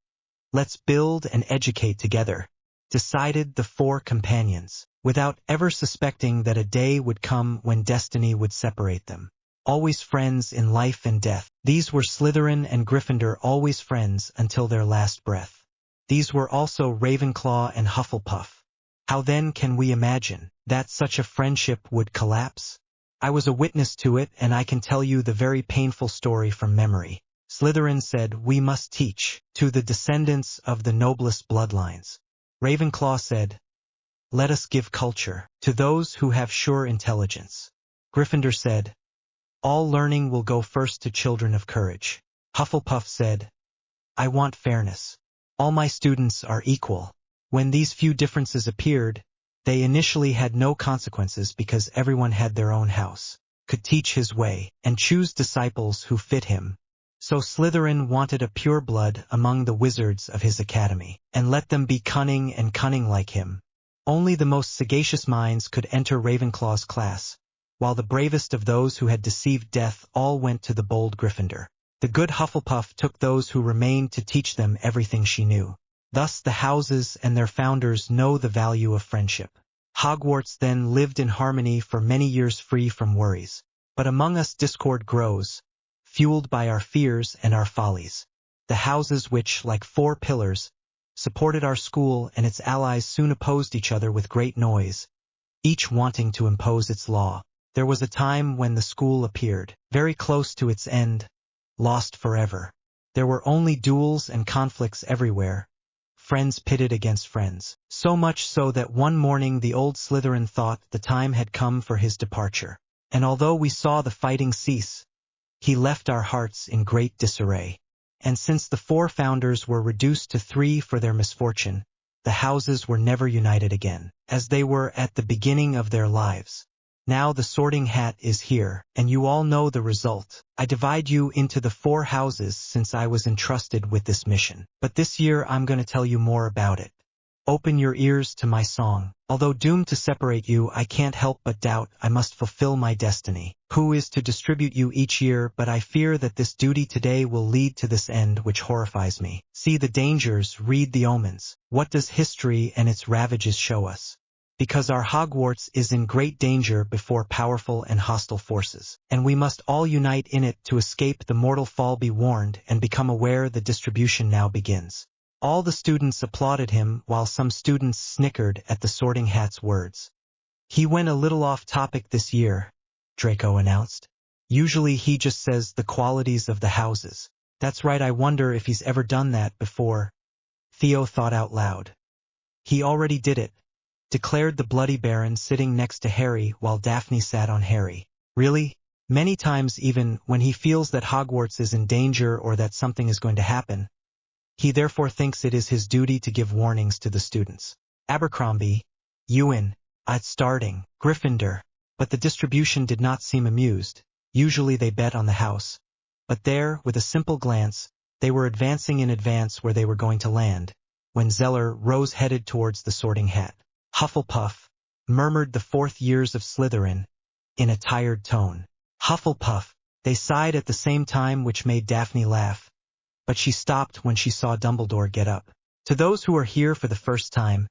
S1: Let's build and educate together, decided the 4 companions, without ever suspecting that a day would come when destiny would separate them. Always friends in life and death. These were Slytherin and Gryffindor, always friends until their last breath. These were also Ravenclaw and Hufflepuff. How then can we imagine that such a friendship would collapse? I was a witness to it, and I can tell you the very painful story from memory. Slytherin said, we must teach to the descendants of the noblest bloodlines. Ravenclaw said, let us give culture to those who have sure intelligence. Gryffindor said, all learning will go first to children of courage. Hufflepuff said, I want fairness. All my students are equal. When these few differences appeared, they initially had no consequences because everyone had their own house, could teach his way, and choose disciples who fit him. So Slytherin wanted a pureblood among the wizards of his academy, and let them be cunning and cunning like him. Only the most sagacious minds could enter Ravenclaw's class, while the bravest of those who had deceived death all went to the bold Gryffindor. The good Hufflepuff took those who remained to teach them everything she knew. Thus the houses and their founders know the value of friendship. Hogwarts then lived in harmony for many years free from worries. But among us discord grows, fueled by our fears and our follies. The houses which, like four pillars, supported our school and its allies soon opposed each other with great noise, each wanting to impose its law. There was a time when the school appeared, very close to its end, lost forever. There were only duels and conflicts everywhere, friends pitted against friends. So much so that one morning the old Slytherin thought the time had come for his departure. And although we saw the fighting cease, he left our hearts in great disarray. And since the four founders were reduced to three for their misfortune, the houses were never united again, as they were at the beginning of their lives. Now the Sorting Hat is here, and you all know the result. I divide you into the four houses since I was entrusted with this mission. But this year I'm going to tell you more about it. Open your ears to my song. Although doomed to separate you, I can't help but doubt I must fulfill my destiny. Who is to distribute you each year, but I fear that this duty today will lead to this end which horrifies me. See the dangers, read the omens. What does history and its ravages show us? Because our Hogwarts is in great danger before powerful and hostile forces, and we must all unite in it to escape the mortal fall. Be warned and become aware the distribution now begins. All the students applauded him, while some students snickered at the Sorting Hat's words. He went a little off topic this year, Draco announced. Usually he just says the qualities of the houses. That's right, I wonder if he's ever done that before. Theo thought out loud. He already did it, declared the Bloody Baron sitting next to Harry while Daphne sat on Harry. Really? Many times even when he feels that Hogwarts is in danger or that something is going to happen, he therefore thinks it is his duty to give warnings to the students. Abercrombie, Ewan, starting, Gryffindor. But the distribution did not seem amused. Usually they bet on the house. But there, with a simple glance, they were advancing in advance where they were going to land, when Zeller rose headed towards the Sorting Hat. Hufflepuff, murmured the fourth years of Slytherin, in a tired tone. Hufflepuff, they sighed at the same time, which made Daphne laugh. But she stopped when she saw Dumbledore get up. To those who are here for the first time,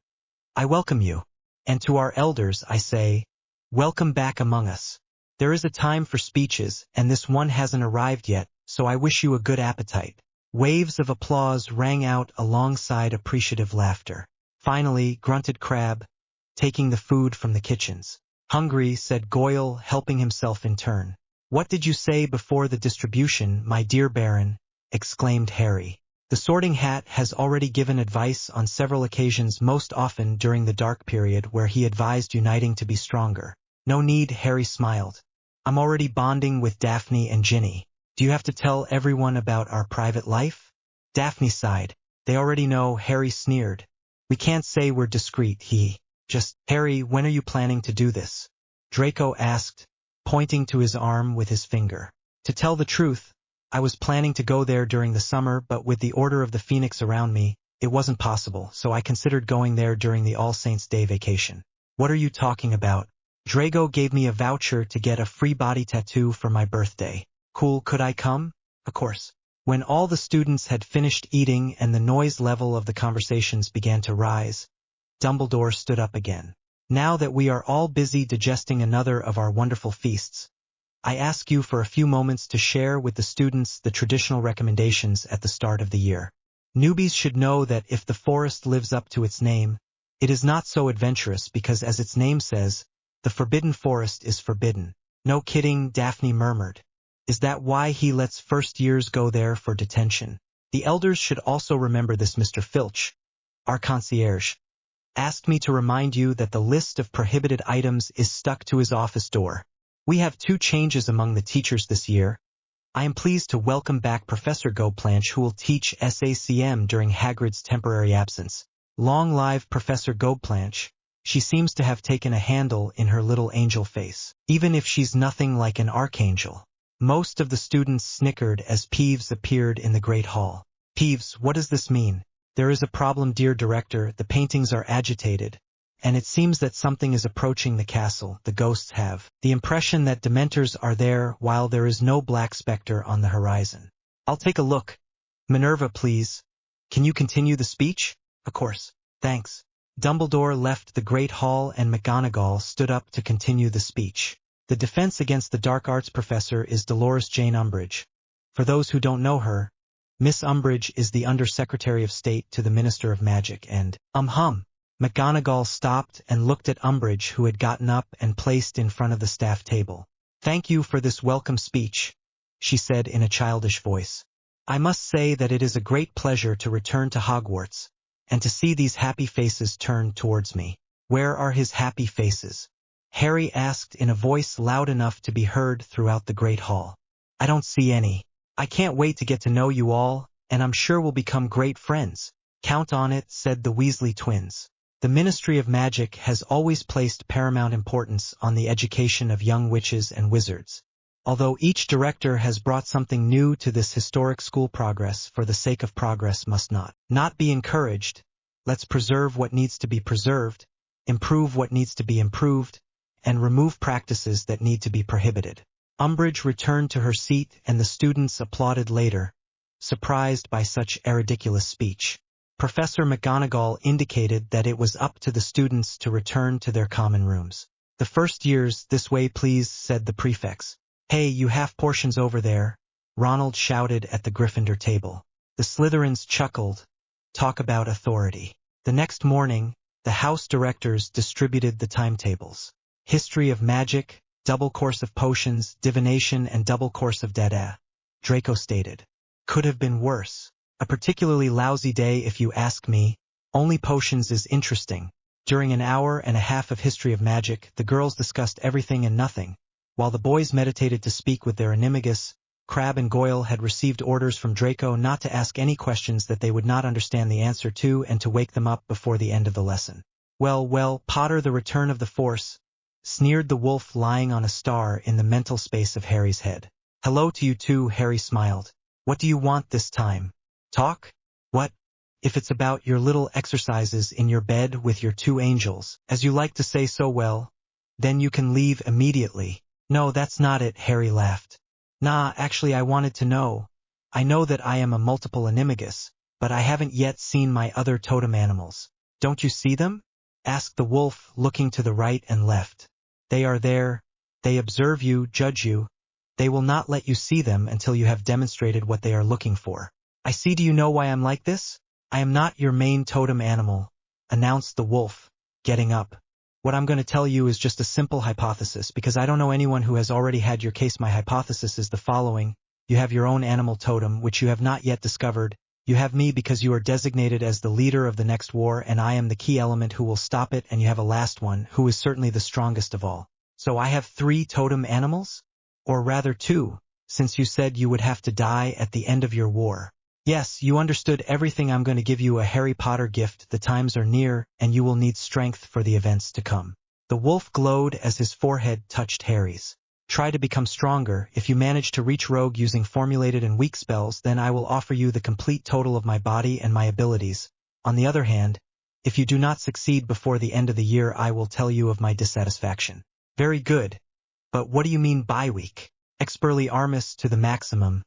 S1: I welcome you. And to our elders I say, welcome back among us. There is a time for speeches, and this one hasn't arrived yet, so I wish you a good appetite. Waves of applause rang out alongside appreciative laughter. Finally, grunted Crabbe, taking the food from the kitchens. Hungry, said Goyle, helping himself in turn. What did you say before the distribution, my dear Baron? Exclaimed Harry. The Sorting Hat has already given advice on several occasions, most often during the dark period where he advised uniting to be stronger. No need, Harry smiled. I'm already bonding with Daphne and Ginny. Do you have to tell everyone about our private life? Daphne sighed. They already know, Harry sneered. We can't say we're discreet, Harry, when are you planning to do this? Draco asked, pointing to his arm with his finger. To tell the truth, I was planning to go there during the summer, but with the Order of the Phoenix around me, it wasn't possible, so I considered going there during the All Saints' Day vacation. What are you talking about? Draco gave me a voucher to get a free body tattoo for my birthday. Cool, could I come? Of course. When all the students had finished eating and the noise level of the conversations began to rise, Dumbledore stood up again. Now that we are all busy digesting another of our wonderful feasts, I ask you for a few moments to share with the students the traditional recommendations at the start of the year. Newbies should know that if the forest lives up to its name, it is not so adventurous because, as its name says, the Forbidden Forest is forbidden. No kidding, Daphne murmured. Is that why he lets first years go there for detention? The elders should also remember this. Mr. Filch, our concierge, asked me to remind you that the list of prohibited items is stuck to his office door. We have 2 changes among the teachers this year. I am pleased to welcome back Professor Gobplanche, who will teach SACM during Hagrid's temporary absence. Long live Professor Gobplanche. She seems to have taken a handle in her little angel face, even if she's nothing like an archangel. Most of the students snickered as Peeves appeared in the Great Hall. Peeves, what does this mean? There is a problem, dear director, the paintings are agitated. And it seems that something is approaching the castle. The ghosts have the impression that Dementors are there while there is no black specter on the horizon. I'll take a look. Minerva, please. Can you continue the speech? Of course. Thanks. Dumbledore left the Great Hall and McGonagall stood up to continue the speech. The defense against the dark arts professor is Dolores Jane Umbridge. For those who don't know her, Miss Umbridge is the Under-Secretary of State to the Minister of Magic and, McGonagall stopped and looked at Umbridge, who had gotten up and placed in front of the staff table. Thank you for this welcome speech, she said in a childish voice. I must say that it is a great pleasure to return to Hogwarts, and to see these happy faces turned towards me. Where are his happy faces? Harry asked in a voice loud enough to be heard throughout the Great Hall. I don't see any. I can't wait to get to know you all, and I'm sure we'll become great friends. Count on it, said the Weasley twins. The Ministry of Magic has always placed paramount importance on the education of young witches and wizards. Although each director has brought something new to this historic school, progress for the sake of progress must not be encouraged. Let's preserve what needs to be preserved, improve what needs to be improved, and remove practices that need to be prohibited. Umbridge returned to her seat and the students applauded later, surprised by such a ridiculous speech. Professor McGonagall indicated that it was up to the students to return to their common rooms. The first years, this way please, said the prefects. Hey, you half portions over there, Ronald shouted at the Gryffindor table. The Slytherins chuckled. Talk about authority. The next morning, the house directors distributed the timetables. History of magic, double course of potions, divination, and double course of Dada. Draco stated. Could have been worse. A particularly lousy day if you ask me. Only potions is interesting. During an hour and a half of history of magic, the girls discussed everything and nothing, while the boys meditated to speak with their animagus. Crabbe and Goyle had received orders from Draco not to ask any questions that they would not understand the answer to and to wake them up before the end of the lesson. Well, Potter, the return of the Force, sneered the wolf lying on a star in the mental space of Harry's head. Hello to you too, Harry smiled. What do you want this time? Talk? What? If it's about your little exercises in your bed with your two angels, as you like to say so well, then you can leave immediately. No, that's not it, Harry laughed. Nah, actually I wanted to know. I know that I am a multiple animagus, but I haven't yet seen my other totem animals. Don't you see them? Asked the wolf, looking to the right and left. They are there. They observe you, judge you. They will not let you see them until you have demonstrated what they are looking for. I see. Do you know why I'm like this? I am not your main totem animal, announced the wolf, getting up. What I'm going to tell you is just a simple hypothesis, because I don't know anyone who has already had your case. My hypothesis is the following. You have your own animal totem, which you have not yet discovered. You have me because you are designated as the leader of the next war, and I am the key element who will stop it, and you have a last one, who is certainly the strongest of all. So I have 3 totem animals? Or rather 2, since you said you would have to die at the end of your war. Yes, you understood everything. I'm going to give you a Harry Potter gift. The times are near, and you will need strength for the events to come. The wolf glowed as his forehead touched Harry's. Try to become stronger. If you manage to reach rogue using formulated and weak spells, then I will offer you the complete total of my body and my abilities. On the other hand, if you do not succeed before the end of the year, I will tell you of my dissatisfaction. Very good. But what do you mean by weak? Expelliarmus to the maximum,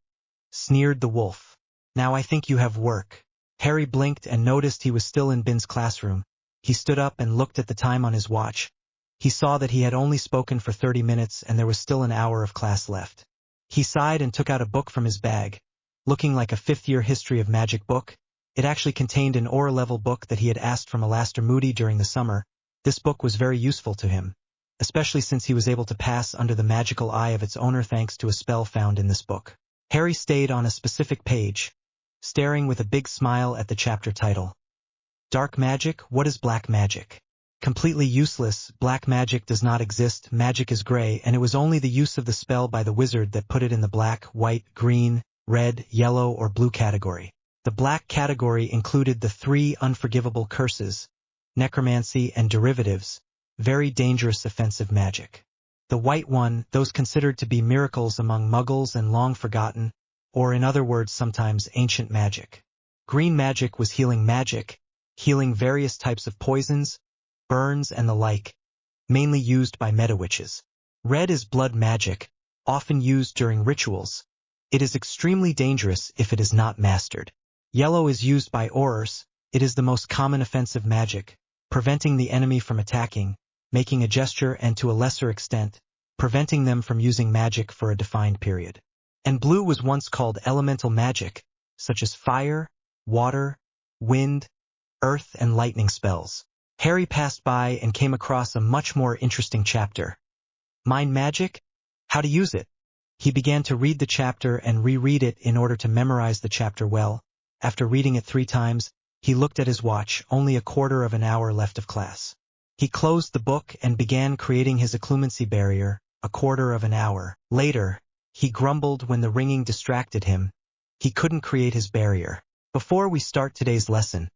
S1: sneered the wolf. Now I think you have work. Harry blinked and noticed he was still in Bin's classroom. He stood up and looked at the time on his watch. He saw that he had only spoken for 30 minutes and there was still an hour of class left. He sighed and took out a book from his bag. Looking like a 5th-year history of magic book, it actually contained an Auror-level book that he had asked from Alastair Moody during the summer. This book was very useful to him, especially since he was able to pass under the magical eye of its owner thanks to a spell found in this book. Harry stayed on a specific page, staring with a big smile at the chapter title. Dark magic? What is black magic? Completely useless. Black magic does not exist. Magic is gray, and it was only the use of the spell by the wizard that put it in the black, white, green, red, yellow, or blue category. The black category included the 3 unforgivable curses, necromancy, and derivatives, very dangerous offensive magic. The white one, those considered to be miracles among muggles and long forgotten, or in other words sometimes ancient magic. Green magic was healing magic, healing various types of poisons, burns and the like, mainly used by meta-witches. Red is blood magic, often used during rituals. It is extremely dangerous if it is not mastered. Yellow is used by aurors. It is the most common offensive magic, preventing the enemy from attacking, making a gesture and to a lesser extent, preventing them from using magic for a defined period. And blue was once called elemental magic, such as fire, water, wind, earth and lightning spells. Harry passed by and came across a much more interesting chapter. Mind magic? How to use it. He began to read the chapter and reread it in order to memorize the chapter well. After reading it 3 times, he looked at his watch, only a quarter of an hour left of class. He closed the book and began creating his occlumency barrier, a quarter of an hour. Later, he grumbled when the ringing distracted him. He couldn't create his barrier. Before we start today's lesson,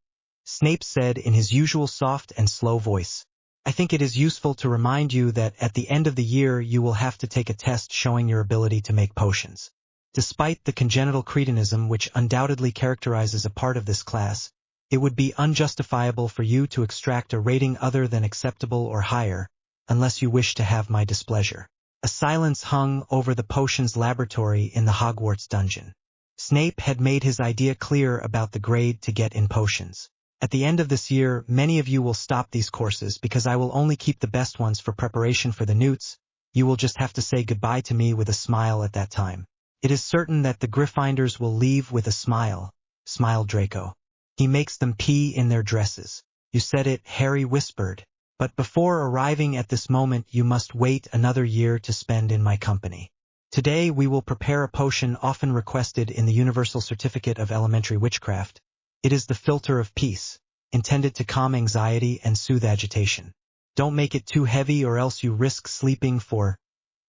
S1: Snape said in his usual soft and slow voice, I think it is useful to remind you that at the end of the year you will have to take a test showing your ability to make potions. Despite the congenital cretinism which undoubtedly characterizes a part of this class, it would be unjustifiable for you to extract a rating other than acceptable or higher, unless you wish to have my displeasure. A silence hung over the potions laboratory in the Hogwarts dungeon. Snape had made his idea clear about the grade to get in potions. At the end of this year, many of you will stop these courses because I will only keep the best ones for preparation for the newts. You will just have to say goodbye to me with a smile at that time. It is certain that the Gryffindors will leave with a smile, smiled Draco. He makes them pee in their dresses. You said it, Harry whispered. But before arriving at this moment you must wait another year to spend in my company. Today we will prepare a potion often requested in the Universal Certificate of Elementary Witchcraft. It is the Philter of Peace, intended to calm anxiety and soothe agitation. Don't make it too heavy or else you risk sleeping for,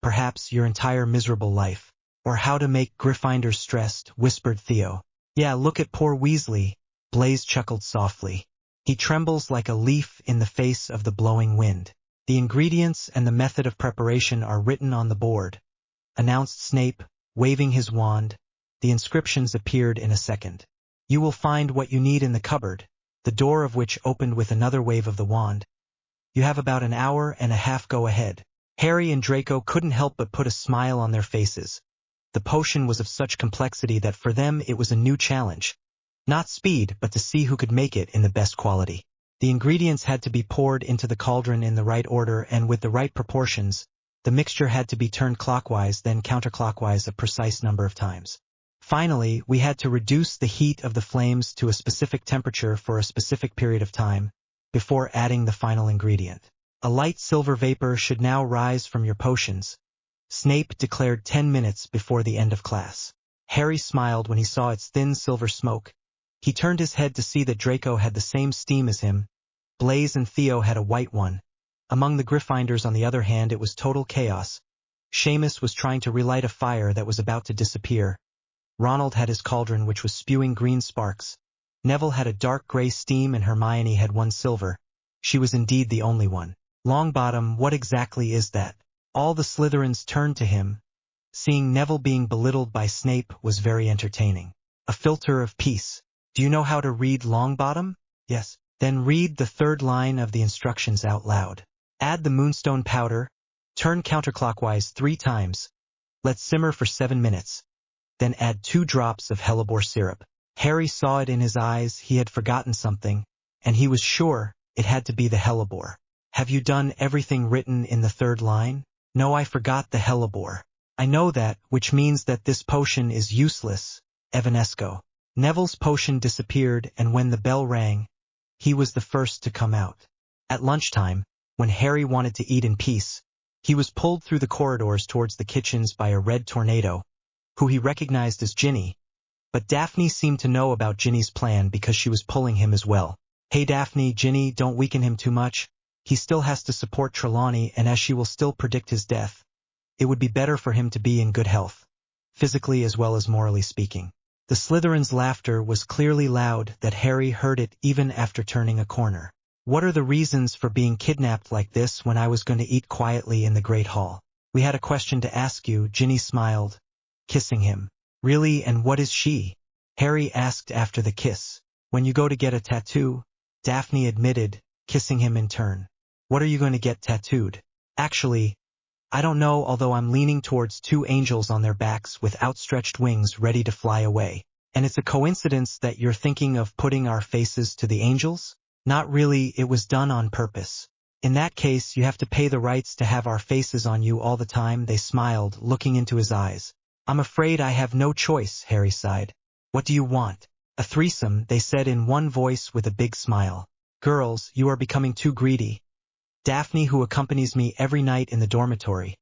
S1: perhaps, your entire miserable life. Or how to make Gryffindors stressed, whispered Theo. Yeah, look at poor Weasley. Blaise chuckled softly. He trembles like a leaf in the face of the blowing wind. The ingredients and the method of preparation are written on the board, announced Snape, waving his wand. The inscriptions appeared in a second. You will find what you need in the cupboard, the door of which opened with another wave of the wand. You have about an hour and a half. Go ahead. Harry and Draco couldn't help but put a smile on their faces. The potion was of such complexity that for them it was a new challenge. Not speed, but to see who could make it in the best quality. The ingredients had to be poured into the cauldron in the right order and with the right proportions. The mixture had to be turned clockwise, then counterclockwise a precise number of times. Finally, we had to reduce the heat of the flames to a specific temperature for a specific period of time, before adding the final ingredient. A light silver vapor should now rise from your potions. Snape declared 10 minutes before the end of class. Harry smiled when he saw its thin silver smoke. He turned his head to see that Draco had the same steam as him. Blaise and Theo had a white one. Among the Gryffindors, on the other hand, it was total chaos. Seamus was trying to relight a fire that was about to disappear. Ronald had his cauldron which was spewing green sparks. Neville had a dark gray steam and Hermione had one silver. She was indeed the only one. Longbottom, what exactly is that? All the Slytherins turned to him. Seeing Neville being belittled by Snape was very entertaining. A philter of peace. Do you know how to read Longbottom? Yes. Then read the 3rd line of the instructions out loud. Add the moonstone powder. Turn counterclockwise 3 times. Let simmer for 7 minutes. Then add 2 drops of hellebore syrup. Harry saw it in his eyes. He had forgotten something, and he was sure it had to be the hellebore. Have you done everything written in the 3rd line? No, I forgot the hellebore. I know that, which means that this potion is useless. Evanesco. Neville's potion disappeared, and when the bell rang, he was the first to come out. At lunchtime, when Harry wanted to eat in peace, he was pulled through the corridors towards the kitchens by a red tornado, who he recognized as Ginny. But Daphne seemed to know about Ginny's plan because she was pulling him as well. Hey Daphne, Ginny, don't weaken him too much. He still has to support Trelawney, and as she will still predict his death, it would be better for him to be in good health, physically as well as morally speaking. The Slytherin's laughter was clearly loud that Harry heard it even after turning a corner. What are the reasons for being kidnapped like this when I was going to eat quietly in the Great Hall? We had a question to ask you, Ginny smiled, kissing him. Really, and what is she? Harry asked after the kiss. When you go to get a tattoo, Daphne admitted, kissing him in turn. What are you going to get tattooed? Actually, I don't know, although I'm leaning towards two angels on their backs with outstretched wings ready to fly away. And it's a coincidence that you're thinking of putting our faces to the angels? Not really, it was done on purpose. In that case, you have to pay the rights to have our faces on you all the time. They smiled, looking into his eyes. I'm afraid I have no choice, Harry sighed. What do you want? A threesome, they said in one voice with a big smile. Girls, you are becoming too greedy. Daphne, who accompanies me every night in the dormitory.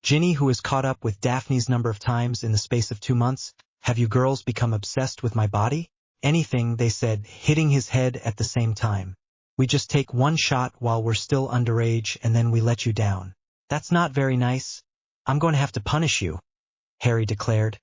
S1: Ginny, who has caught up with Daphne's number of times in the space of 2 months. Have you girls become obsessed with my body? Anything, they said, hitting his head at the same time. We just take one shot while we're still underage and then we let you down. That's not very nice. I'm going to have to punish you, Harry declared,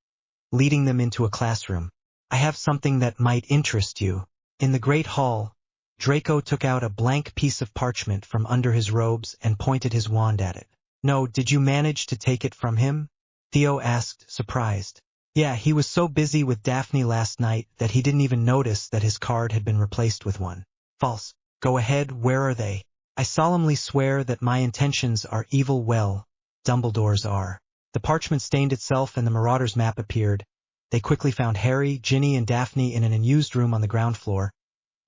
S1: leading them into a classroom. I have something that might interest you. In the great hall, Draco took out a blank piece of parchment from under his robes and pointed his wand at it. No, did you manage to take it from him? Theo asked, surprised. Yeah, he was so busy with Daphne last night that he didn't even notice that his card had been replaced with one. False. Go ahead, where are they? I solemnly swear that my intentions are evil. Well, Dumbledore's are. The parchment stained itself and the Marauder's map appeared. They quickly found Harry, Ginny, and Daphne in an unused room on the ground floor.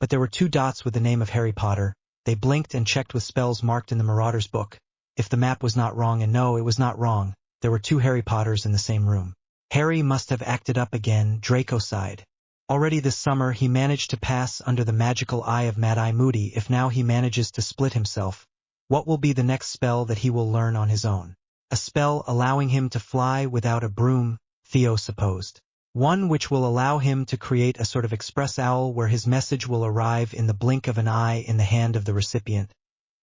S1: But there were 2 dots with the name of Harry Potter. They blinked and checked with spells marked in the Marauder's book. If the map was not wrong, and no, it was not wrong, there were 2 Harry Potters in the same room. Harry must have acted up again, Draco sighed. Already this summer he managed to pass under the magical eye of Mad-Eye Moody. If now he manages to split himself, what will be the next spell that he will learn on his own? A spell allowing him to fly without a broom, Theo supposed. One which will allow him to create a sort of express owl where his message will arrive in the blink of an eye in the hand of the recipient,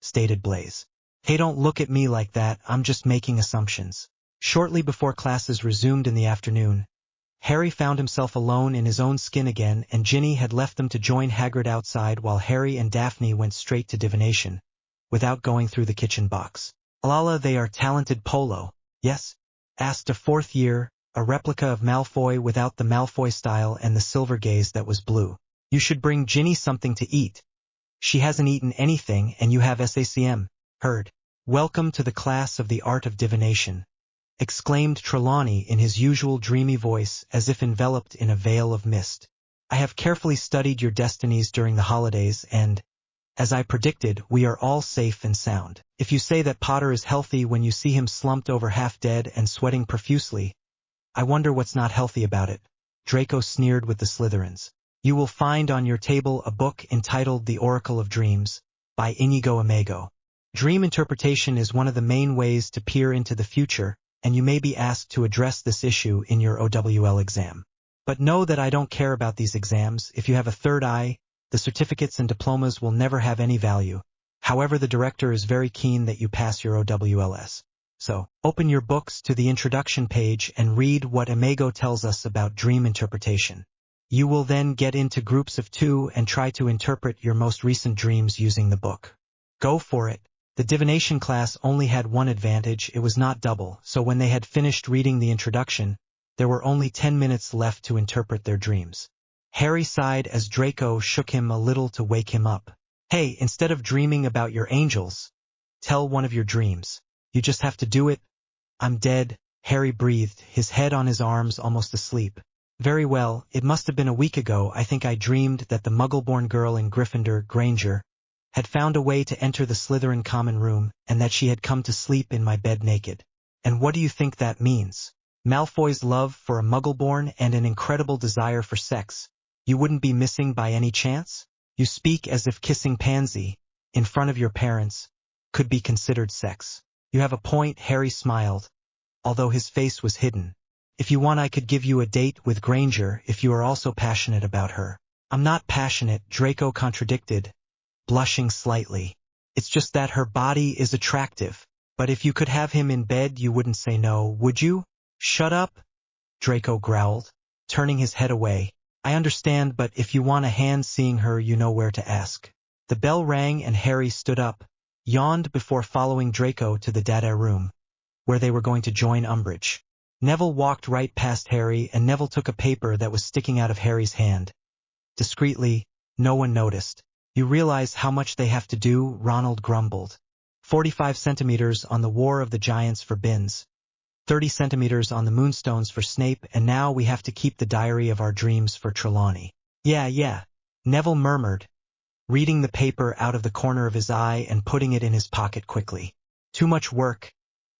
S1: stated Blaze. Hey, don't look at me like that, I'm just making assumptions. Shortly before classes resumed in the afternoon, Harry found himself alone in his own skin again, and Ginny had left them to join Hagrid outside while Harry and Daphne went straight to divination, without going through the kitchen box. Alala, they are talented polo, yes? Asked a 4th year, a replica of Malfoy without the Malfoy style and the silver gaze that was blue. You should bring Ginny something to eat. She hasn't eaten anything and you have SACM. Heard. Welcome to the class of the art of divination, exclaimed Trelawney in his usual dreamy voice as if enveloped in a veil of mist. I have carefully studied your destinies during the holidays and, as I predicted, we are all safe and sound. If you say that Potter is healthy when you see him slumped over half dead and sweating profusely, I wonder what's not healthy about it. Draco sneered with the Slytherins. You will find on your table a book entitled The Oracle of Dreams, by Inigo Amago. Dream interpretation is one of the main ways to peer into the future, and you may be asked to address this issue in your OWL exam. But know that I don't care about these exams. If you have a third eye, the certificates and diplomas will never have any value. However, the director is very keen that you pass your OWLS. So, open your books to the introduction page and read what Amago tells us about dream interpretation. You will then get into groups of 2 and try to interpret your most recent dreams using the book. Go for it. The divination class only had one advantage, it was not double, so when they had finished reading the introduction, there were only 10 minutes left to interpret their dreams. Harry sighed as Draco shook him a little to wake him up. Hey, instead of dreaming about your angels, tell one of your dreams. You just have to do it. I'm dead, Harry breathed, his head on his arms almost asleep. Very well, it must have been a week ago. I think I dreamed that the Muggle-born girl in Gryffindor, Granger, had found a way to enter the Slytherin common room, and that she had come to sleep in my bed naked. And what do you think that means? Malfoy's love for a Muggle-born and an incredible desire for sex. You wouldn't be missing by any chance? You speak as if kissing Pansy, in front of your parents, could be considered sex. You have a point, Harry smiled, although his face was hidden. If you want, I could give you a date with Granger if you are also passionate about her. I'm not passionate, Draco contradicted, blushing slightly. It's just that her body is attractive. But if you could have him in bed, you wouldn't say no, would you? Shut up, Draco growled, turning his head away. I understand, but if you want a hand seeing her, you know where to ask. The bell rang and Harry stood up, yawned before following Draco to the data room. where they were going to join Umbridge. Neville walked right past Harry, and Neville took a paper that was sticking out of Harry's hand. Discreetly, no one noticed. You realize how much they have to do, Ronald grumbled. 45 centimeters on the War of the Giants for Binns. 30 centimeters on the Moonstones for Snape, and now we have to keep the Diary of Our Dreams for Trelawney. Yeah, Neville murmured, reading the paper out of the corner of his eye and putting it in his pocket quickly. Too much work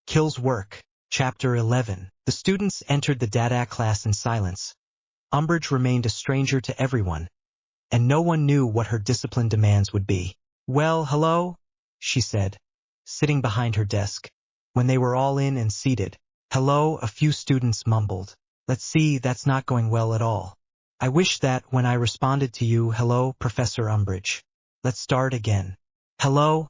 S1: kills work. Chapter 11. The students entered the Dada class in silence. Umbridge remained a stranger to everyone, and no one knew what her discipline demands would be. Well, hello, she said, sitting behind her desk. When they were all in and seated, hello, a few students mumbled. Let's see, that's not going well at all. I wish that when I responded to you, hello, Professor Umbridge. Let's start again. Hello,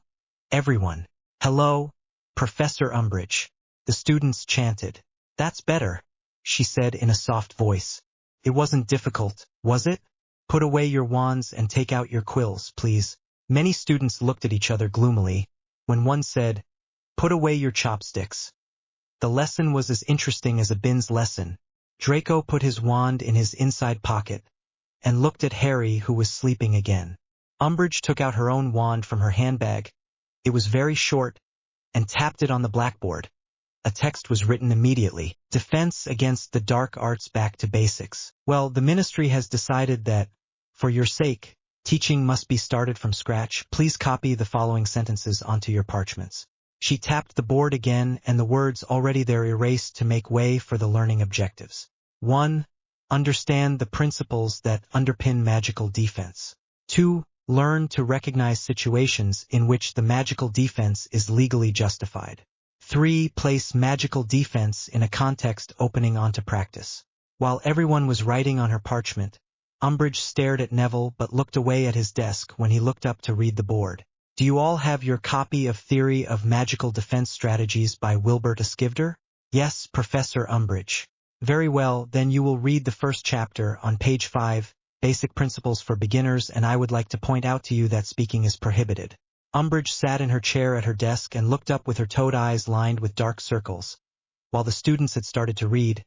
S1: everyone. Hello, Professor Umbridge. The students chanted. That's better, she said in a soft voice. It wasn't difficult, was it? Put away your wands and take out your quills, please. Many students looked at each other gloomily when one said, put away your chopsticks. The lesson was as interesting as a Binns lesson. Draco put his wand in his inside pocket and looked at Harry, who was sleeping again. Umbridge took out her own wand from her handbag. It was very short, and tapped it on the blackboard. A text was written immediately. Defense against the dark arts, back to basics. Well, the ministry has decided that, for your sake, teaching must be started from scratch. Please copy the following sentences onto your parchments. She tapped the board again, and the words already there erased to make way for the learning objectives. 1. Understand the principles that underpin magical defense. 2. Learn to recognize situations in which the magical defense is legally justified. 3. Place magical defense in a context opening onto practice. While everyone was writing on her parchment, Umbridge stared at Neville but looked away at his desk when he looked up to read the board. Do you all have your copy of Theory of Magical Defense Strategies by Wilbert Skivder? Yes, Professor Umbridge. Very well, then you will read the first chapter on page 5, Basic Principles for Beginners, and I would like to point out to you that speaking is prohibited. Umbridge sat in her chair at her desk and looked up with her toad eyes lined with dark circles. While the students had started to read,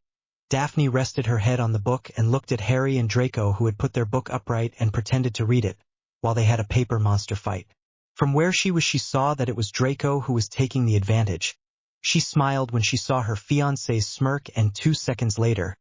S1: Daphne rested her head on the book and looked at Harry and Draco, who had put their book upright and pretended to read it, while they had a paper monster fight. From where she was, she saw that it was Draco who was taking the advantage. She smiled when she saw her fiancé's smirk, and 2 seconds later,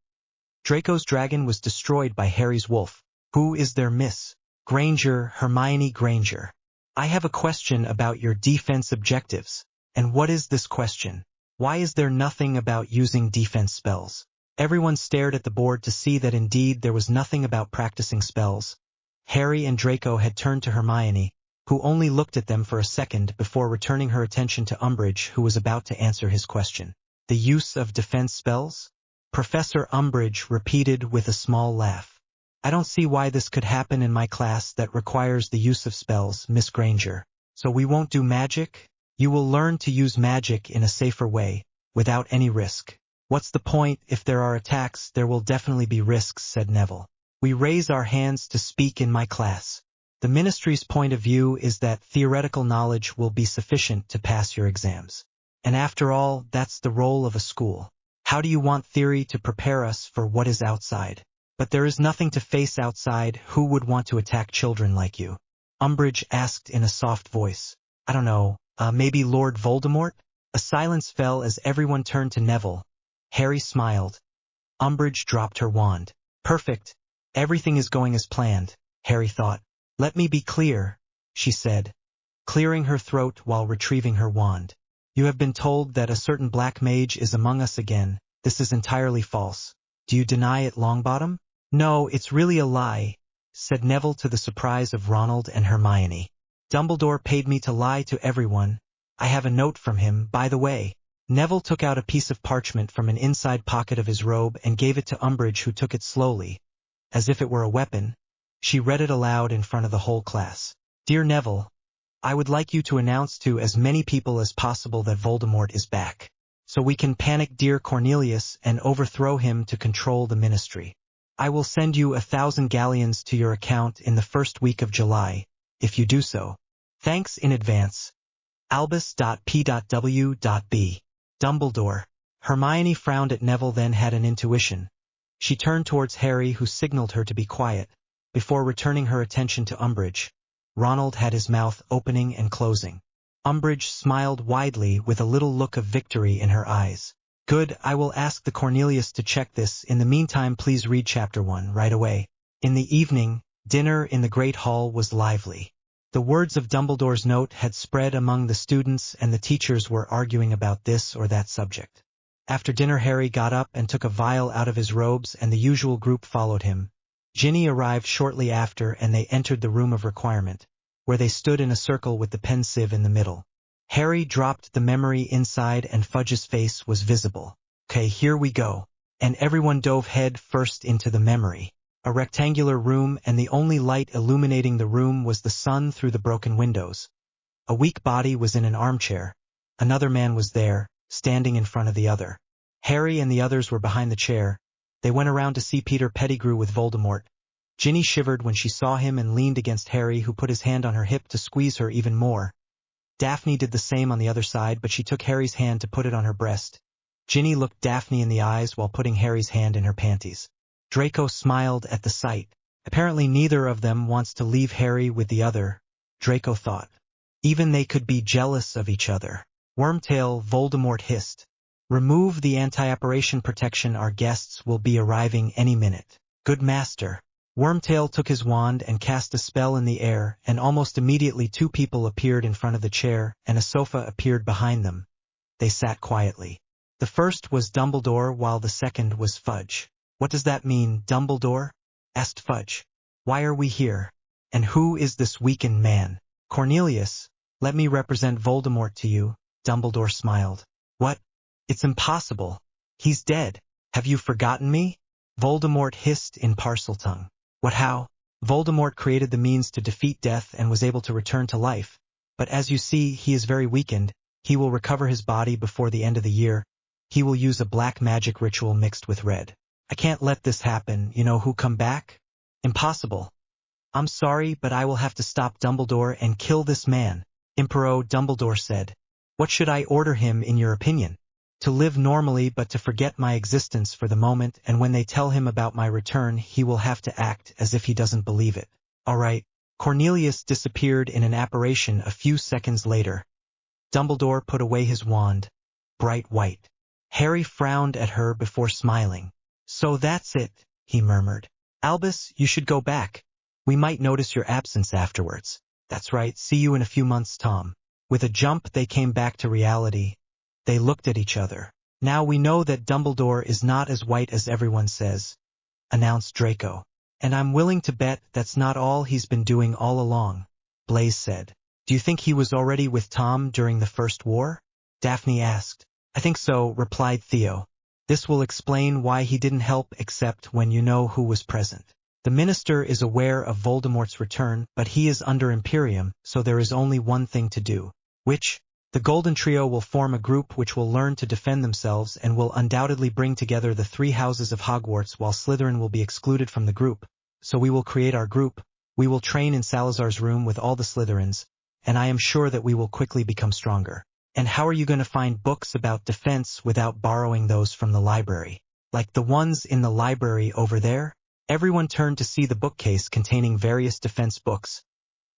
S1: Draco's dragon was destroyed by Harry's wolf. Who is there, Miss Granger? Hermione Granger. I have a question about your defense objectives. And what is this question? Why is there nothing about using defense spells? Everyone stared at the board to see that indeed there was nothing about practicing spells. Harry and Draco had turned to Hermione, who only looked at them for a second before returning her attention to Umbridge, who was about to answer his question. The use of defense spells? Professor Umbridge repeated with a small laugh. I don't see why this could happen in my class that requires the use of spells, Miss Granger. So we won't do magic? You will learn to use magic in a safer way, without any risk. What's the point? If there are attacks, there will definitely be risks, said Neville. We raise our hands to speak in my class. The ministry's point of view is that theoretical knowledge will be sufficient to pass your exams. And after all, that's the role of a school. How do you want theory to prepare us for what is outside? But there is nothing to face outside. Who would want to attack children like you? Umbridge asked in a soft voice. I don't know, maybe Lord Voldemort? A silence fell as everyone turned to Neville. Harry smiled. Umbridge dropped her wand. Perfect. Everything is going as planned, Harry thought. Let me be clear, she said, clearing her throat while retrieving her wand. You have been told that a certain black mage is among us again. This is entirely false. Do you deny it, Longbottom? No, it's really a lie, said Neville, to the surprise of Ronald and Hermione. Dumbledore paid me to lie to everyone. I have a note from him, by the way. Neville took out a piece of parchment from an inside pocket of his robe and gave it to Umbridge, who took it slowly, as if it were a weapon. She read it aloud in front of the whole class. Dear Neville, I would like you to announce to as many people as possible that Voldemort is back, so we can panic dear Cornelius and overthrow him to control the ministry. I will send you 1,000 galleons to your account in the first week of July, if you do so. Thanks in advance. Albus.P.W.B. Dumbledore. Hermione frowned at Neville, then had an intuition. She turned towards Harry, who signaled her to be quiet. Before returning her attention to Umbridge, Ronald had his mouth opening and closing. Umbridge smiled widely with a little look of victory in her eyes. Good, I will ask the Cornelius to check this. In the meantime, please read Chapter 1 right away. In the evening, dinner in the Great Hall was lively. The words of Dumbledore's note had spread among the students, and the teachers were arguing about this or that subject. After dinner, Harry got up and took a vial out of his robes, and the usual group followed him. Ginny arrived shortly after, and they entered the room of requirement, where they stood in a circle with the pensieve in the middle. Harry dropped the memory inside, and Fudge's face was visible. Okay, here we go. And everyone dove head first into the memory. A rectangular room, and the only light illuminating the room was the sun through the broken windows. A weak body was in an armchair. Another man was there, standing in front of the other. Harry and the others were behind the chair. They went around to see Peter Pettigrew with Voldemort. Ginny shivered when she saw him and leaned against Harry, who put his hand on her hip to squeeze her even more. Daphne did the same on the other side, but she took Harry's hand to put it on her breast. Ginny looked Daphne in the eyes while putting Harry's hand in her panties. Draco smiled at the sight. Apparently neither of them wants to leave Harry with the other, Draco thought. Even they could be jealous of each other. Wormtail, Voldemort hissed. Remove the anti-apparition protection, our guests will be arriving any minute. Good master. Wormtail took his wand and cast a spell in the air, and almost immediately 2 people appeared in front of the chair, and a sofa appeared behind them. They sat quietly. The first was Dumbledore, while the second was Fudge. What does that mean, Dumbledore? Asked Fudge. Why are we here? And who is this weakened man? Cornelius, let me represent Voldemort to you, Dumbledore smiled. What? It's impossible. He's dead. Have you forgotten me? Voldemort hissed in Parseltongue. What, how? Voldemort created the means to defeat death and was able to return to life. But as you see, he is very weakened. He will recover his body before the end of the year. He will use a black magic ritual mixed with red. I can't let this happen. You know who come back? Impossible. I'm sorry, but I will have to stop Dumbledore and kill this man. Impero, Dumbledore said. What should I order him in your opinion? To live normally, but to forget my existence for the moment, and when they tell him about my return, he will have to act as if he doesn't believe it. All right. Cornelius disappeared in an apparition a few seconds later. Dumbledore put away his wand. Bright white. Harry frowned at her before smiling. So that's it, he murmured. Albus, you should go back. We might notice your absence afterwards. That's right, see you in a few months, Tom. With a jump they came back to reality. They looked at each other. Now we know that Dumbledore is not as white as everyone says, announced Draco. And I'm willing to bet that's not all he's been doing all along, Blaise said. Do you think he was already with Tom during the First War? Daphne asked. I think so, replied Theo. This will explain why he didn't help except when you know who was present. The minister is aware of Voldemort's return, but he is under Imperium, so there is only one thing to do. Which? The Golden Trio will form a group which will learn to defend themselves and will undoubtedly bring together the 3 houses of Hogwarts, while Slytherin will be excluded from the group. So we will create our group. We will train in Salazar's room with all the Slytherins, and I am sure that we will quickly become stronger. And how are you going to find books about defense without borrowing those from the library? Like the ones in the library over there? Everyone turned to see the bookcase containing various defense books.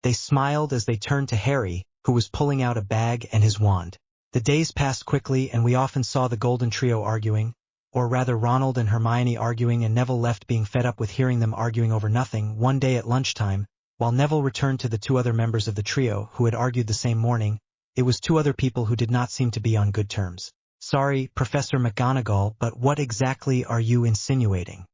S1: They smiled as they turned to Harry, who was pulling out a bag and his wand. The days passed quickly, and we often saw the Golden Trio arguing, or rather Ronald and Hermione arguing, and Neville left being fed up with hearing them arguing over nothing. One day at lunchtime, while Neville returned to the 2 other members of the trio who had argued the same morning, it was 2 other people who did not seem to be on good terms. Sorry, Professor McGonagall, but what exactly are you insinuating?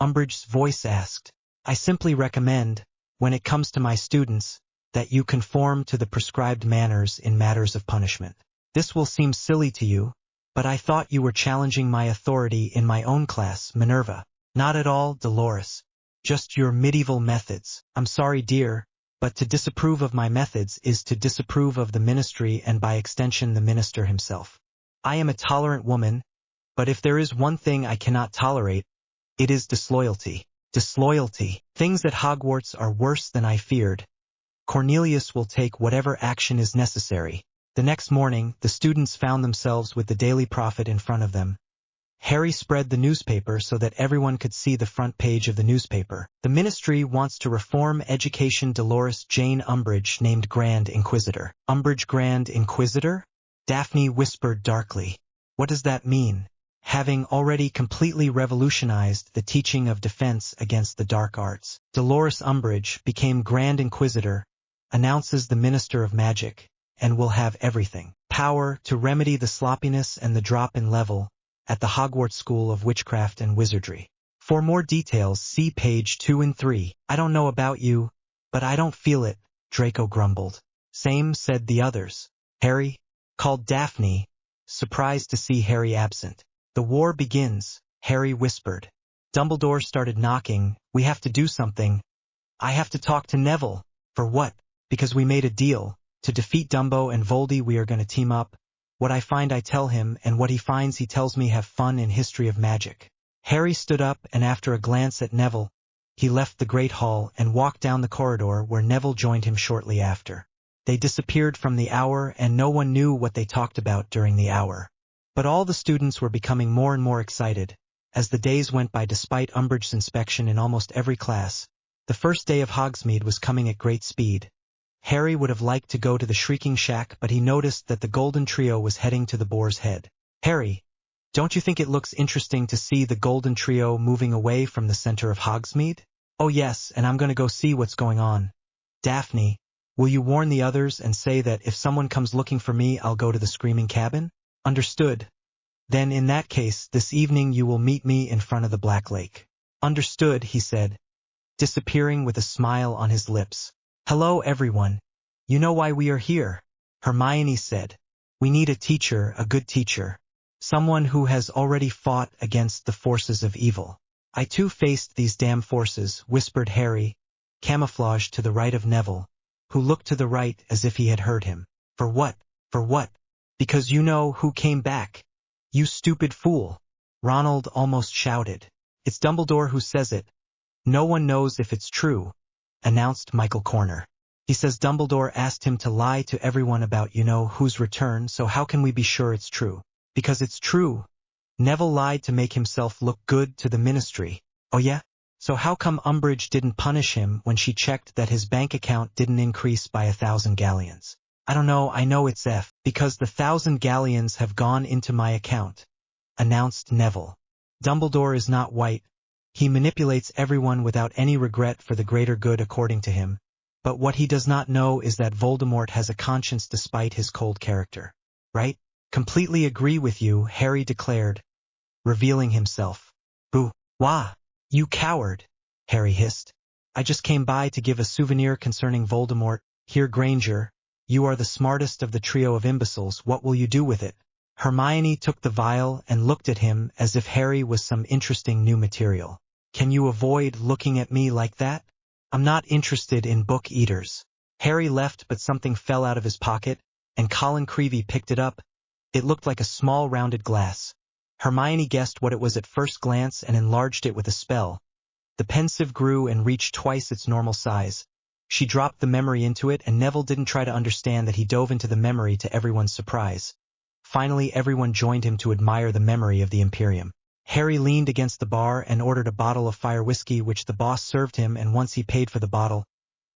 S1: Umbridge's voice asked. I simply recommend, when it comes to my students, that you conform to the prescribed manners in matters of punishment. This will seem silly to you, but I thought you were challenging my authority in my own class, Minerva. Not at all, Dolores. Just your medieval methods. I'm sorry, dear, but to disapprove of my methods is to disapprove of the ministry and by extension the minister himself. I am a tolerant woman, but if there is one thing I cannot tolerate, it is disloyalty. Disloyalty. Things at Hogwarts are worse than I feared. Cornelius will take whatever action is necessary. The next morning, the students found themselves with the Daily Prophet in front of them. Harry spread the newspaper so that everyone could see the front page of the newspaper. The ministry wants to reform education. Dolores Jane Umbridge named Grand Inquisitor. Umbridge Grand Inquisitor? Daphne whispered darkly. What does that mean? Having already completely revolutionized the teaching of defense against the dark arts, Dolores Umbridge became Grand Inquisitor, announces the Minister of Magic, and will have everything. Power to remedy the sloppiness and the drop in level at the Hogwarts School of Witchcraft and Wizardry. For more details, see page 2 and 3. I don't know about you, but I don't feel it, Draco grumbled. Same, said the others. Harry? Called Daphne, surprised to see Harry absent. The war begins, Harry whispered. Dumbledore started knocking. We have to do something. I have to talk to Neville. For what? Because we made a deal. To defeat Dumbo and Voldy we are going to team up. What I find I tell him, and what he finds he tells me. Have fun in History of Magic. Harry stood up, and after a glance at Neville, he left the Great Hall and walked down the corridor where Neville joined him shortly after. They disappeared from the hour, and no one knew what they talked about during the hour. But all the students were becoming more and more excited as the days went by. Despite Umbridge's inspection in almost every class, the first day of Hogsmeade was coming at great speed. Harry would have liked to go to the Shrieking Shack, but he noticed that the Golden Trio was heading to the Boar's Head. Harry, don't you think it looks interesting to see the Golden Trio moving away from the center of Hogsmeade? Oh yes, and I'm going to go see what's going on. Daphne, will you warn the others and say that if someone comes looking for me, I'll go to the Screaming Cabin? Understood. Then in that case, this evening you will meet me in front of the Black Lake. Understood, he said, disappearing with a smile on his lips. Hello everyone. You know why we are here? Hermione said. We need a teacher, a good teacher. Someone who has already fought against the forces of evil. I too faced these damn forces, whispered Harry, camouflaged to the right of Neville, who looked to the right as if he had heard him. For what? For what? Because you know who came back. You stupid fool. Ronald almost shouted. It's Dumbledore who says it. No one knows if it's true, announced Michael Corner. He says Dumbledore asked him to lie to everyone about you-know-who's return, so how can we be sure it's true? Because it's true. Neville lied to make himself look good to the Ministry. Oh yeah? So how come Umbridge didn't punish him when she checked that his bank account didn't increase by 1,000 galleons? I don't know, I know it's because the 1,000 galleons have gone into my account, announced Neville. Dumbledore is not white. He manipulates everyone without any regret for the greater good according to him, but what he does not know is that Voldemort has a conscience despite his cold character. Right? Completely agree with you, Harry declared, revealing himself. Boo! Wah! You coward! Harry hissed. I just came by to give a souvenir concerning Voldemort. Here, Granger, you are the smartest of the trio of imbeciles. What will you do with it? Hermione took the vial and looked at him as if Harry was some interesting new material. Can you avoid looking at me like that? I'm not interested in book eaters. Harry left, but something fell out of his pocket, and Colin Creevey picked it up. It looked like a small rounded glass. Hermione guessed what it was at first glance and enlarged it with a spell. The pensieve grew and reached twice its normal size. She dropped the memory into it, and Neville didn't try to understand that he dove into the memory to everyone's surprise. Finally, everyone joined him to admire the memory of the Imperium. Harry leaned against the bar and ordered a bottle of fire whiskey, which the boss served him, and once he paid for the bottle,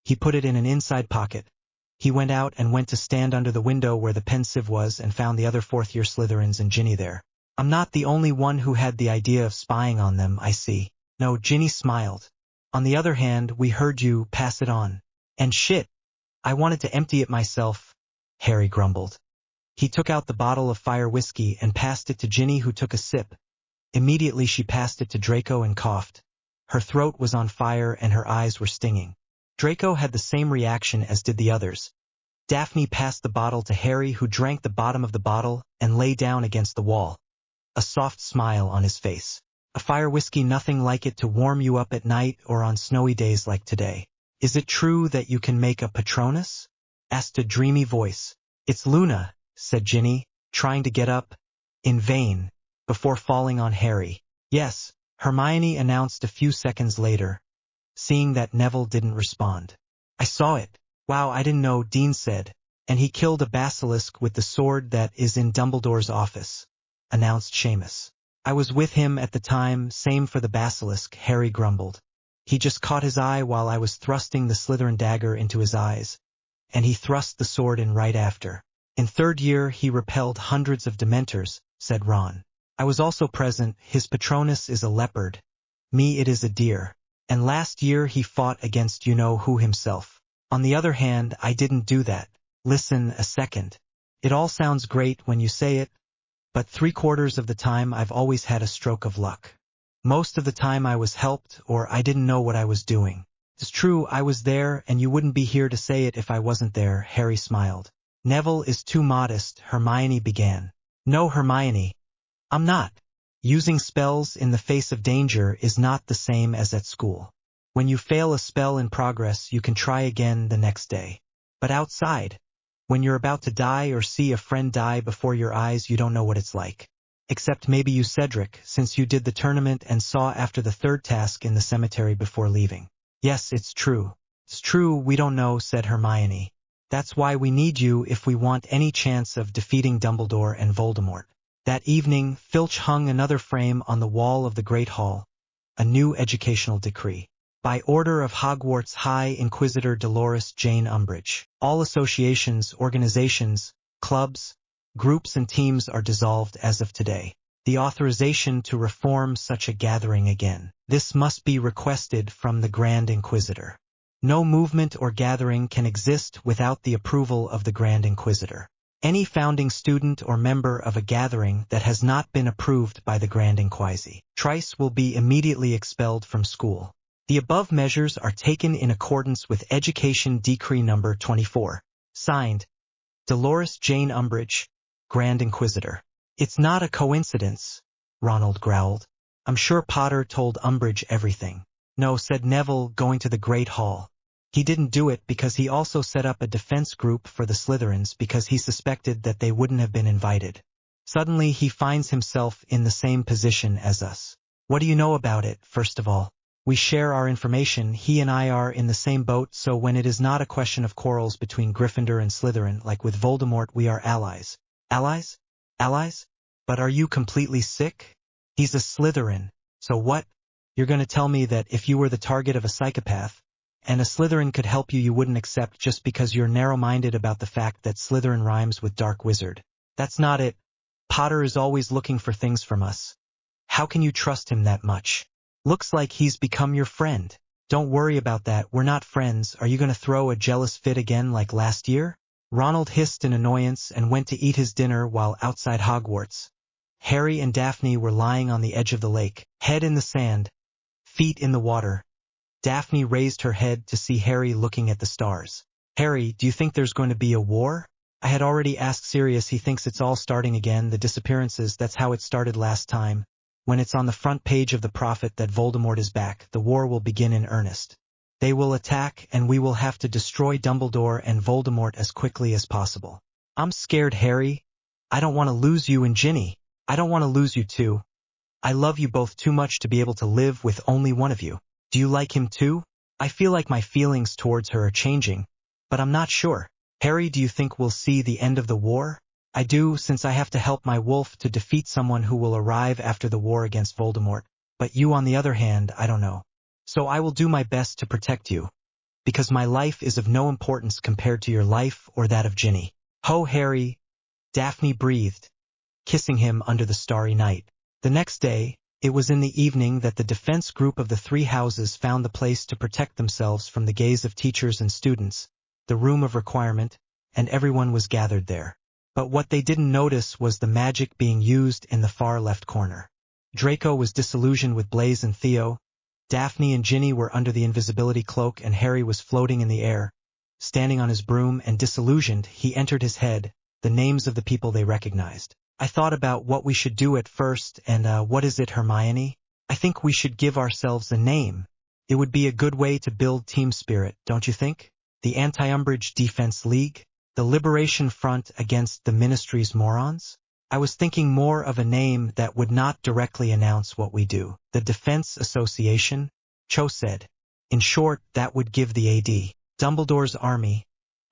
S1: he put it in an inside pocket. He went out and went to stand under the window where the pensieve was and found the other fourth-year Slytherins and Ginny there. I'm not the only one who had the idea of spying on them, I see. No, Ginny smiled. On the other hand, we heard you pass it on. And shit, I wanted to empty it myself, Harry grumbled. He took out the bottle of fire whiskey and passed it to Ginny, who took a sip. Immediately she passed it to Draco and coughed. Her throat was on fire and her eyes were stinging. Draco had the same reaction as did the others. Daphne passed the bottle to Harry, who drank the bottom of the bottle and lay down against the wall, a soft smile on his face. A fire whiskey, nothing like it to warm you up at night or on snowy days like today. Is it true that you can make a Patronus? Asked a dreamy voice. It's Luna, said Ginny, trying to get up, in vain, before falling on Harry. Yes, Hermione announced a few seconds later, seeing that Neville didn't respond. I saw it. Wow, I didn't know, Dean said, And he killed a basilisk with the sword that is in Dumbledore's office, announced Seamus. I was with him at the time, same for the basilisk, Harry grumbled. He just caught his eye while I was thrusting the Slytherin dagger into his eyes, and he thrust the sword in right after. In third year he repelled hundreds of Dementors, said Ron. I was also present, his Patronus is a leopard. Me it is a deer. And last year he fought against you-know-who himself. On the other hand, I didn't do that. Listen a second. It all sounds great when you say it, but 3/4 of the time I've always had a stroke of luck. Most of the time I was helped, or I didn't know what I was doing. It's true, I was there, and you wouldn't be here to say it if I wasn't there, Harry smiled. Neville is too modest, Hermione began. No, Hermione. I'm not. Using spells in the face of danger is not the same as at school. When you fail a spell in progress, you can try again the next day. But outside, when you're about to die or see a friend die before your eyes, you don't know what it's like. Except maybe you, Cedric, since you did the tournament and saw after the third task in the cemetery before leaving. Yes, it's true. It's true, we don't know, said Hermione. That's why we need you if we want any chance of defeating Dumbledore and Voldemort. That evening, Filch hung another frame on the wall of the Great Hall, a new educational decree. By order of Hogwarts High Inquisitor Dolores Jane Umbridge, all associations, organizations, clubs, groups and teams are dissolved as of today. The authorization to reform such a gathering again. This must be requested from the Grand Inquisitor. No movement or gathering can exist without the approval of the Grand Inquisitor. Any founding student or member of a gathering that has not been approved by the Grand Inquisitrice will be immediately expelled from school. The above measures are taken in accordance with Education Decree No. 24. Signed, Dolores Jane Umbridge, Grand Inquisitor. It's not a coincidence, Ronald growled. I'm sure Potter told Umbridge everything. No, said Neville, going to the Great Hall. He didn't do it because he also set up a defense group for the Slytherins because he suspected that they wouldn't have been invited. Suddenly he finds himself in the same position as us. What do you know about it, first of all? We share our information, he and I are in the same boat, so when it is not a question of quarrels between Gryffindor and Slytherin like with Voldemort, we are allies. Allies? Allies? But are you completely sick? He's a Slytherin. So what? You're going to tell me that if you were the target of a psychopath, and a Slytherin could help you, you wouldn't accept just because you're narrow-minded about the fact that Slytherin rhymes with dark wizard. That's not it. Potter is always looking for things from us. How can you trust him that much? Looks like he's become your friend. Don't worry about that, we're not friends. Are you going to throw a jealous fit again like last year? Ronald hissed in annoyance and went to eat his dinner while outside Hogwarts. Harry and Daphne were lying on the edge of the lake, head in the sand, feet in the water. Daphne raised her head to see Harry looking at the stars. Harry, do you think there's going to be a war? I had already asked Sirius, he thinks it's all starting again, the disappearances, that's how it started last time. When it's on the front page of the Prophet that Voldemort is back, the war will begin in earnest. They will attack and we will have to destroy Dumbledore and Voldemort as quickly as possible. I'm scared, Harry. I don't want to lose you and Ginny. I don't want to lose you too. I love you both too much to be able to live with only one of you. Do you like him too? I feel like my feelings towards her are changing, but I'm not sure. Harry, do you think we'll see the end of the war? I do, since I have to help my wolf to defeat someone who will arrive after the war against Voldemort. But you, on the other hand, I don't know. So I will do my best to protect you, because my life is of no importance compared to your life or that of Ginny. Ho, Harry, Daphne breathed, kissing him under the starry night. The next day, it was in the evening that the defense group of the three houses found the place to protect themselves from the gaze of teachers and students, the room of requirement, and everyone was gathered there. But what they didn't notice was the magic being used in the far left corner. Draco was disillusioned with Blaise and Theo. Daphne and Ginny were under the invisibility cloak and Harry was floating in the air. Standing on his broom and disillusioned, he entered his head the names of the people they recognized. I thought about what we should do at first and what is it, Hermione? I think we should give ourselves a name. It would be a good way to build team spirit, don't you think? The Anti-Umbridge Defense League? The Liberation Front against the Ministry's morons? I was thinking more of a name that would not directly announce what we do. The Defense Association? Cho said. In short, that would give the AD. Dumbledore's army.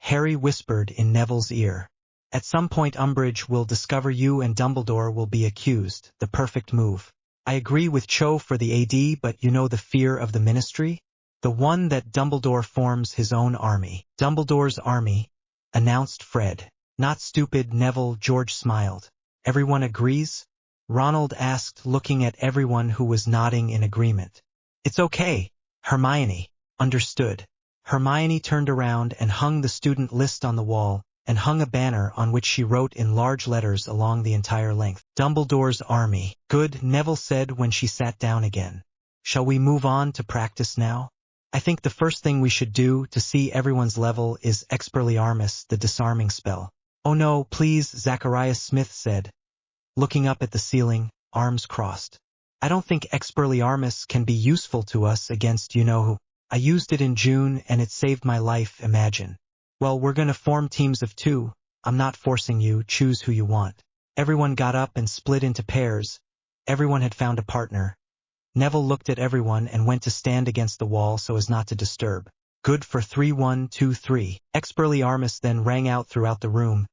S1: Harry whispered in Neville's ear. At some point Umbridge will discover you and Dumbledore will be accused, the perfect move. I agree with Cho for the AD, but you know the fear of the Ministry? The one that Dumbledore forms his own army. Dumbledore's army, announced Fred. Not stupid, Neville. George smiled. Everyone agrees? Ronald asked, looking at everyone who was nodding in agreement. It's okay. Hermione. Understood. Hermione turned around and hung the student list on the wall, and hung a banner on which she wrote in large letters along the entire length. Dumbledore's army. Good, Neville said when she sat down again. Shall we move on to practice now? I think the first thing we should do to see everyone's level is Expelliarmus, the disarming spell. Oh no, please, Zacharias Smith said, looking up at the ceiling, arms crossed. I don't think Expelliarmus can be useful to us against you-know-who. I used it in June and it saved my life, imagine. Well, we're gonna form teams of 2. I'm not forcing you, choose who you want. Everyone got up and split into pairs. Everyone had found a partner. Neville looked at everyone and went to stand against the wall so as not to disturb. Good for 3 1 2 3. Expelliarmus then rang out throughout the room.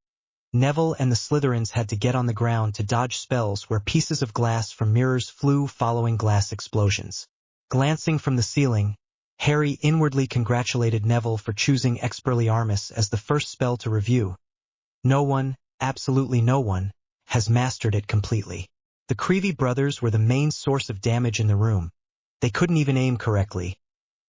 S1: Neville and the Slytherins had to get on the ground to dodge spells where pieces of glass from mirrors flew following glass explosions. Glancing from the ceiling, Harry inwardly congratulated Neville for choosing Expelliarmus as the first spell to review. No one, absolutely no one, has mastered it completely. The Creevy brothers were the main source of damage in the room. They couldn't even aim correctly.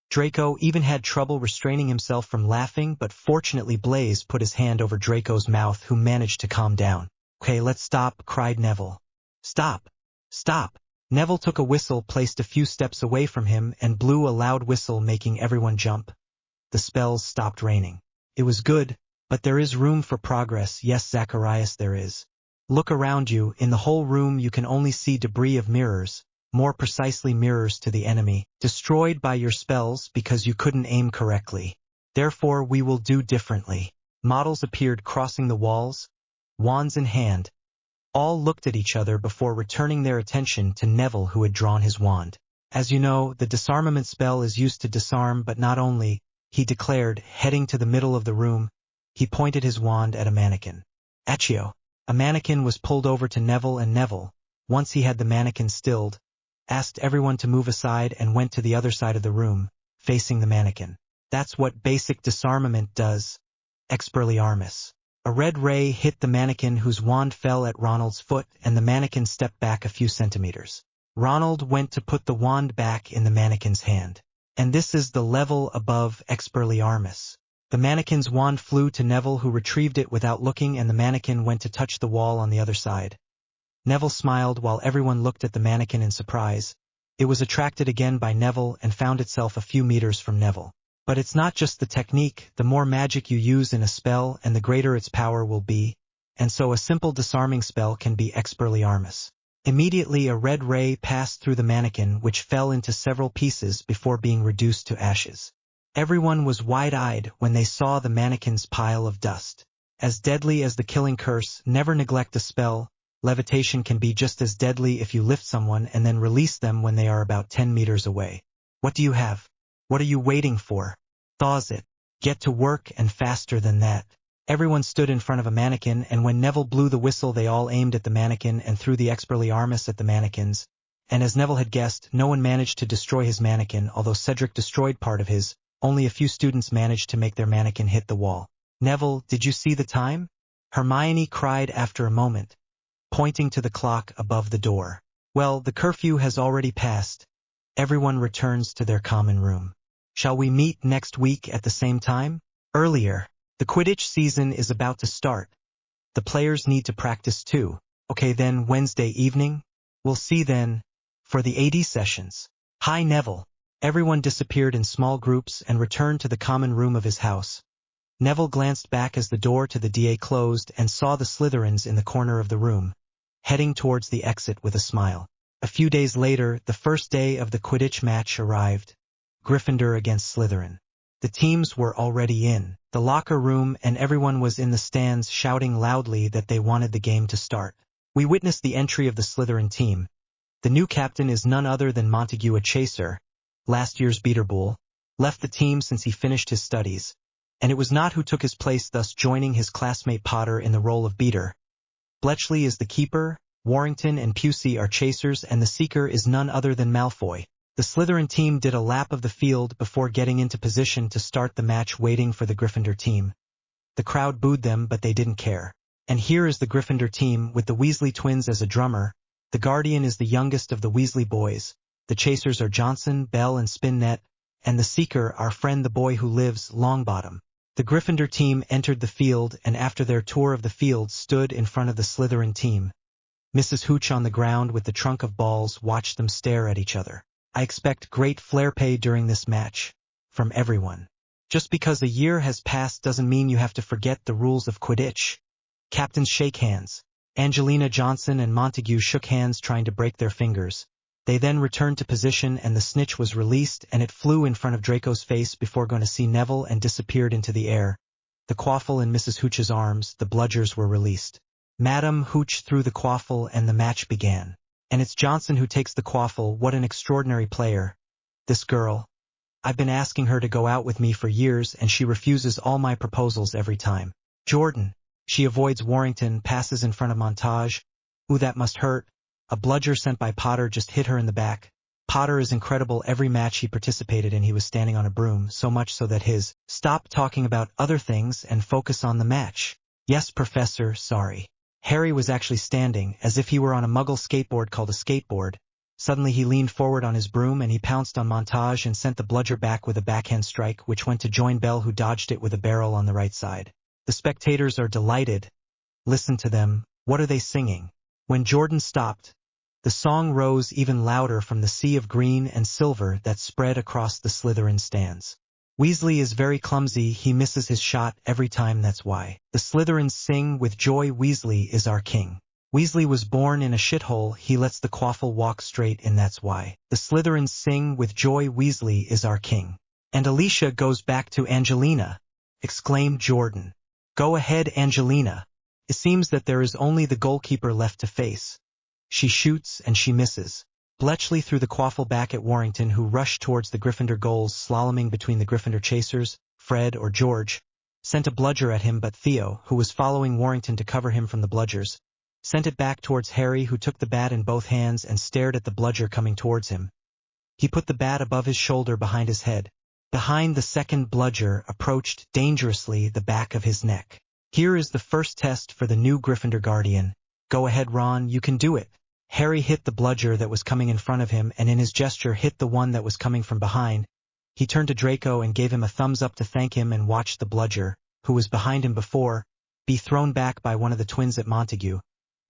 S1: Draco even had trouble restraining himself from laughing, but fortunately Blaise put his hand over Draco's mouth, who managed to calm down. Okay, let's stop, cried Neville. Stop! Stop! Neville took a whistle placed a few steps away from him and blew a loud whistle, making everyone jump. The spells stopped raining. It was good, but there is room for progress. Yes, Zacharias, there is. Look around you. In the whole room you can only see debris of mirrors, more precisely mirrors to the enemy, destroyed by your spells because you couldn't aim correctly. Therefore we will do differently. Models appeared crossing the walls, wands in hand. All looked at each other before returning their attention to Neville, who had drawn his wand. As you know, the disarmament spell is used to disarm, but not only, he declared, heading to the middle of the room. He pointed his wand at a mannequin. Accio. A mannequin was pulled over to Neville, and Neville, once he had the mannequin stilled, asked everyone to move aside and went to the other side of the room, facing the mannequin. That's what basic disarmament does. Expelliarmus. A red ray hit the mannequin, whose wand fell at Ronald's foot, and the mannequin stepped back a few centimeters. Ronald went to put the wand back in the mannequin's hand. And this is the level above Expelliarmus. The mannequin's wand flew to Neville, who retrieved it without looking, and the mannequin went to touch the wall on the other side. Neville smiled while everyone looked at the mannequin in surprise. It was attracted again by Neville and found itself a few meters from Neville. But it's not just the technique. The more magic you use in a spell and the greater its power will be, and so a simple disarming spell can be Expelliarmus. Immediately a red ray passed through the mannequin, which fell into several pieces before being reduced to ashes. Everyone was wide-eyed when they saw the mannequin's pile of dust. As deadly as the killing curse, never neglect a spell. Levitation can be just as deadly if you lift someone and then release them when they are about 10 meters away. What do you have? What are you waiting for? Thaws it. Get to work, and faster than that. Everyone stood in front of a mannequin, and when Neville blew the whistle they all aimed at the mannequin and threw the Expelliarmus at the mannequins. And as Neville had guessed, no one managed to destroy his mannequin, although Cedric destroyed part of his. Only a few students managed to make their mannequin hit the wall. Neville, did you see the time? Hermione cried after a moment, pointing to the clock above the door. Well, the curfew has already passed. Everyone returns to their common room. Shall we meet next week at the same time? Earlier. The Quidditch season is about to start. The players need to practice too. Okay then, Wednesday evening? We'll see then. For the AD sessions. Hi, Neville. Everyone disappeared in small groups and returned to the common room of his house. Neville glanced back as the door to the DA closed and saw the Slytherins in the corner of the room, heading towards the exit with a smile. A few days later, the first day of the Quidditch match arrived. Gryffindor against Slytherin. The teams were already in the locker room and everyone was in the stands shouting loudly that they wanted the game to start. We witnessed the entry of the Slytherin team. The new captain is none other than Montague, a chaser, last year's Beeterbull, left the team since he finished his studies, and it was not who took his place, thus joining his classmate Potter in the role of beater. Bletchley is the keeper, Warrington and Pusey are chasers, and the seeker is none other than Malfoy. The Slytherin team did a lap of the field before getting into position to start the match, waiting for the Gryffindor team. The crowd booed them, but they didn't care. And here is the Gryffindor team with the Weasley twins as a drummer. The Guardian is the youngest of the Weasley boys. The chasers are Johnson, Bell, and Spinnet, and the seeker, our friend the boy who lives, Longbottom. The Gryffindor team entered the field, and after their tour of the field stood in front of the Slytherin team. Mrs. Hooch on the ground with the trunk of balls watched them stare at each other. I expect great flair play during this match. From everyone. Just because a year has passed doesn't mean you have to forget the rules of Quidditch. Captains shake hands. Angelina Johnson and Montague shook hands, trying to break their fingers. They then returned to position, and the snitch was released, and it flew in front of Draco's face before going to see Neville and disappeared into the air. The quaffle in Mrs. Hooch's arms, the bludgers were released. Madame Hooch threw the quaffle and the match began. And it's Johnson who takes the quaffle. What an extraordinary player. This girl. I've been asking her to go out with me for years, and she refuses all my proposals every time. Jordan. She avoids Warrington, passes in front of Montage. Ooh, that must hurt. A bludger sent by Potter just hit her in the back. Potter is incredible. Every match he participated in he was standing on a broom, so much so that his stop talking about other things and focus on the match. Yes, Professor, sorry. Harry was actually standing, as if he were on a muggle skateboard called a skateboard. Suddenly he leaned forward on his broom and he pounced on Montage and sent the bludger back with a backhand strike, which went to join Bell, who dodged it with a barrel on the right side. The spectators are delighted. Listen to them. What are they singing? When Jordan stopped, the song rose even louder from the sea of green and silver that spread across the Slytherin stands. Weasley is very clumsy. He misses his shot every time, that's why. The Slytherins sing with joy, Weasley is our king. Weasley was born in a shithole. He lets the quaffle walk straight in, that's why. The Slytherins sing with joy, Weasley is our king. And Alicia goes back to Angelina, exclaimed Jordan. Go ahead, Angelina. It seems that there is only the goalkeeper left to face. She shoots and she misses. Bletchley threw the quaffle back at Warrington, who rushed towards the Gryffindor goals, slaloming between the Gryffindor chasers. Fred or George sent a bludger at him, but Theo, who was following Warrington to cover him from the bludgers, sent it back towards Harry, who took the bat in both hands and stared at the bludger coming towards him. He put the bat above his shoulder behind his head. Behind the second bludger approached dangerously the back of his neck. Here is the first test for the new Gryffindor Guardian. Go ahead, Ron, you can do it. Harry hit the bludger that was coming in front of him, and in his gesture hit the one that was coming from behind. He turned to Draco and gave him a thumbs up to thank him, and watched the bludger, who was behind him before, be thrown back by one of the twins at Montague,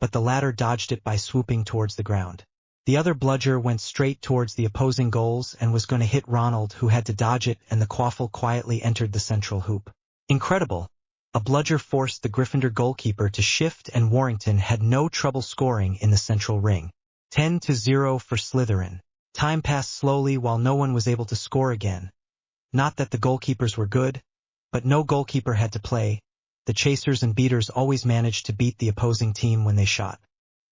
S1: but the latter dodged it by swooping towards the ground. The other bludger went straight towards the opposing goals and was going to hit Ronald, who had to dodge it, and the quaffle quietly entered the central hoop. Incredible! A bludger forced the Gryffindor goalkeeper to shift, and Warrington had no trouble scoring in the central ring. 10-0 for Slytherin. Time passed slowly while no one was able to score again. Not that the goalkeepers were good, but no goalkeeper had to play. The chasers and beaters always managed to beat the opposing team when they shot.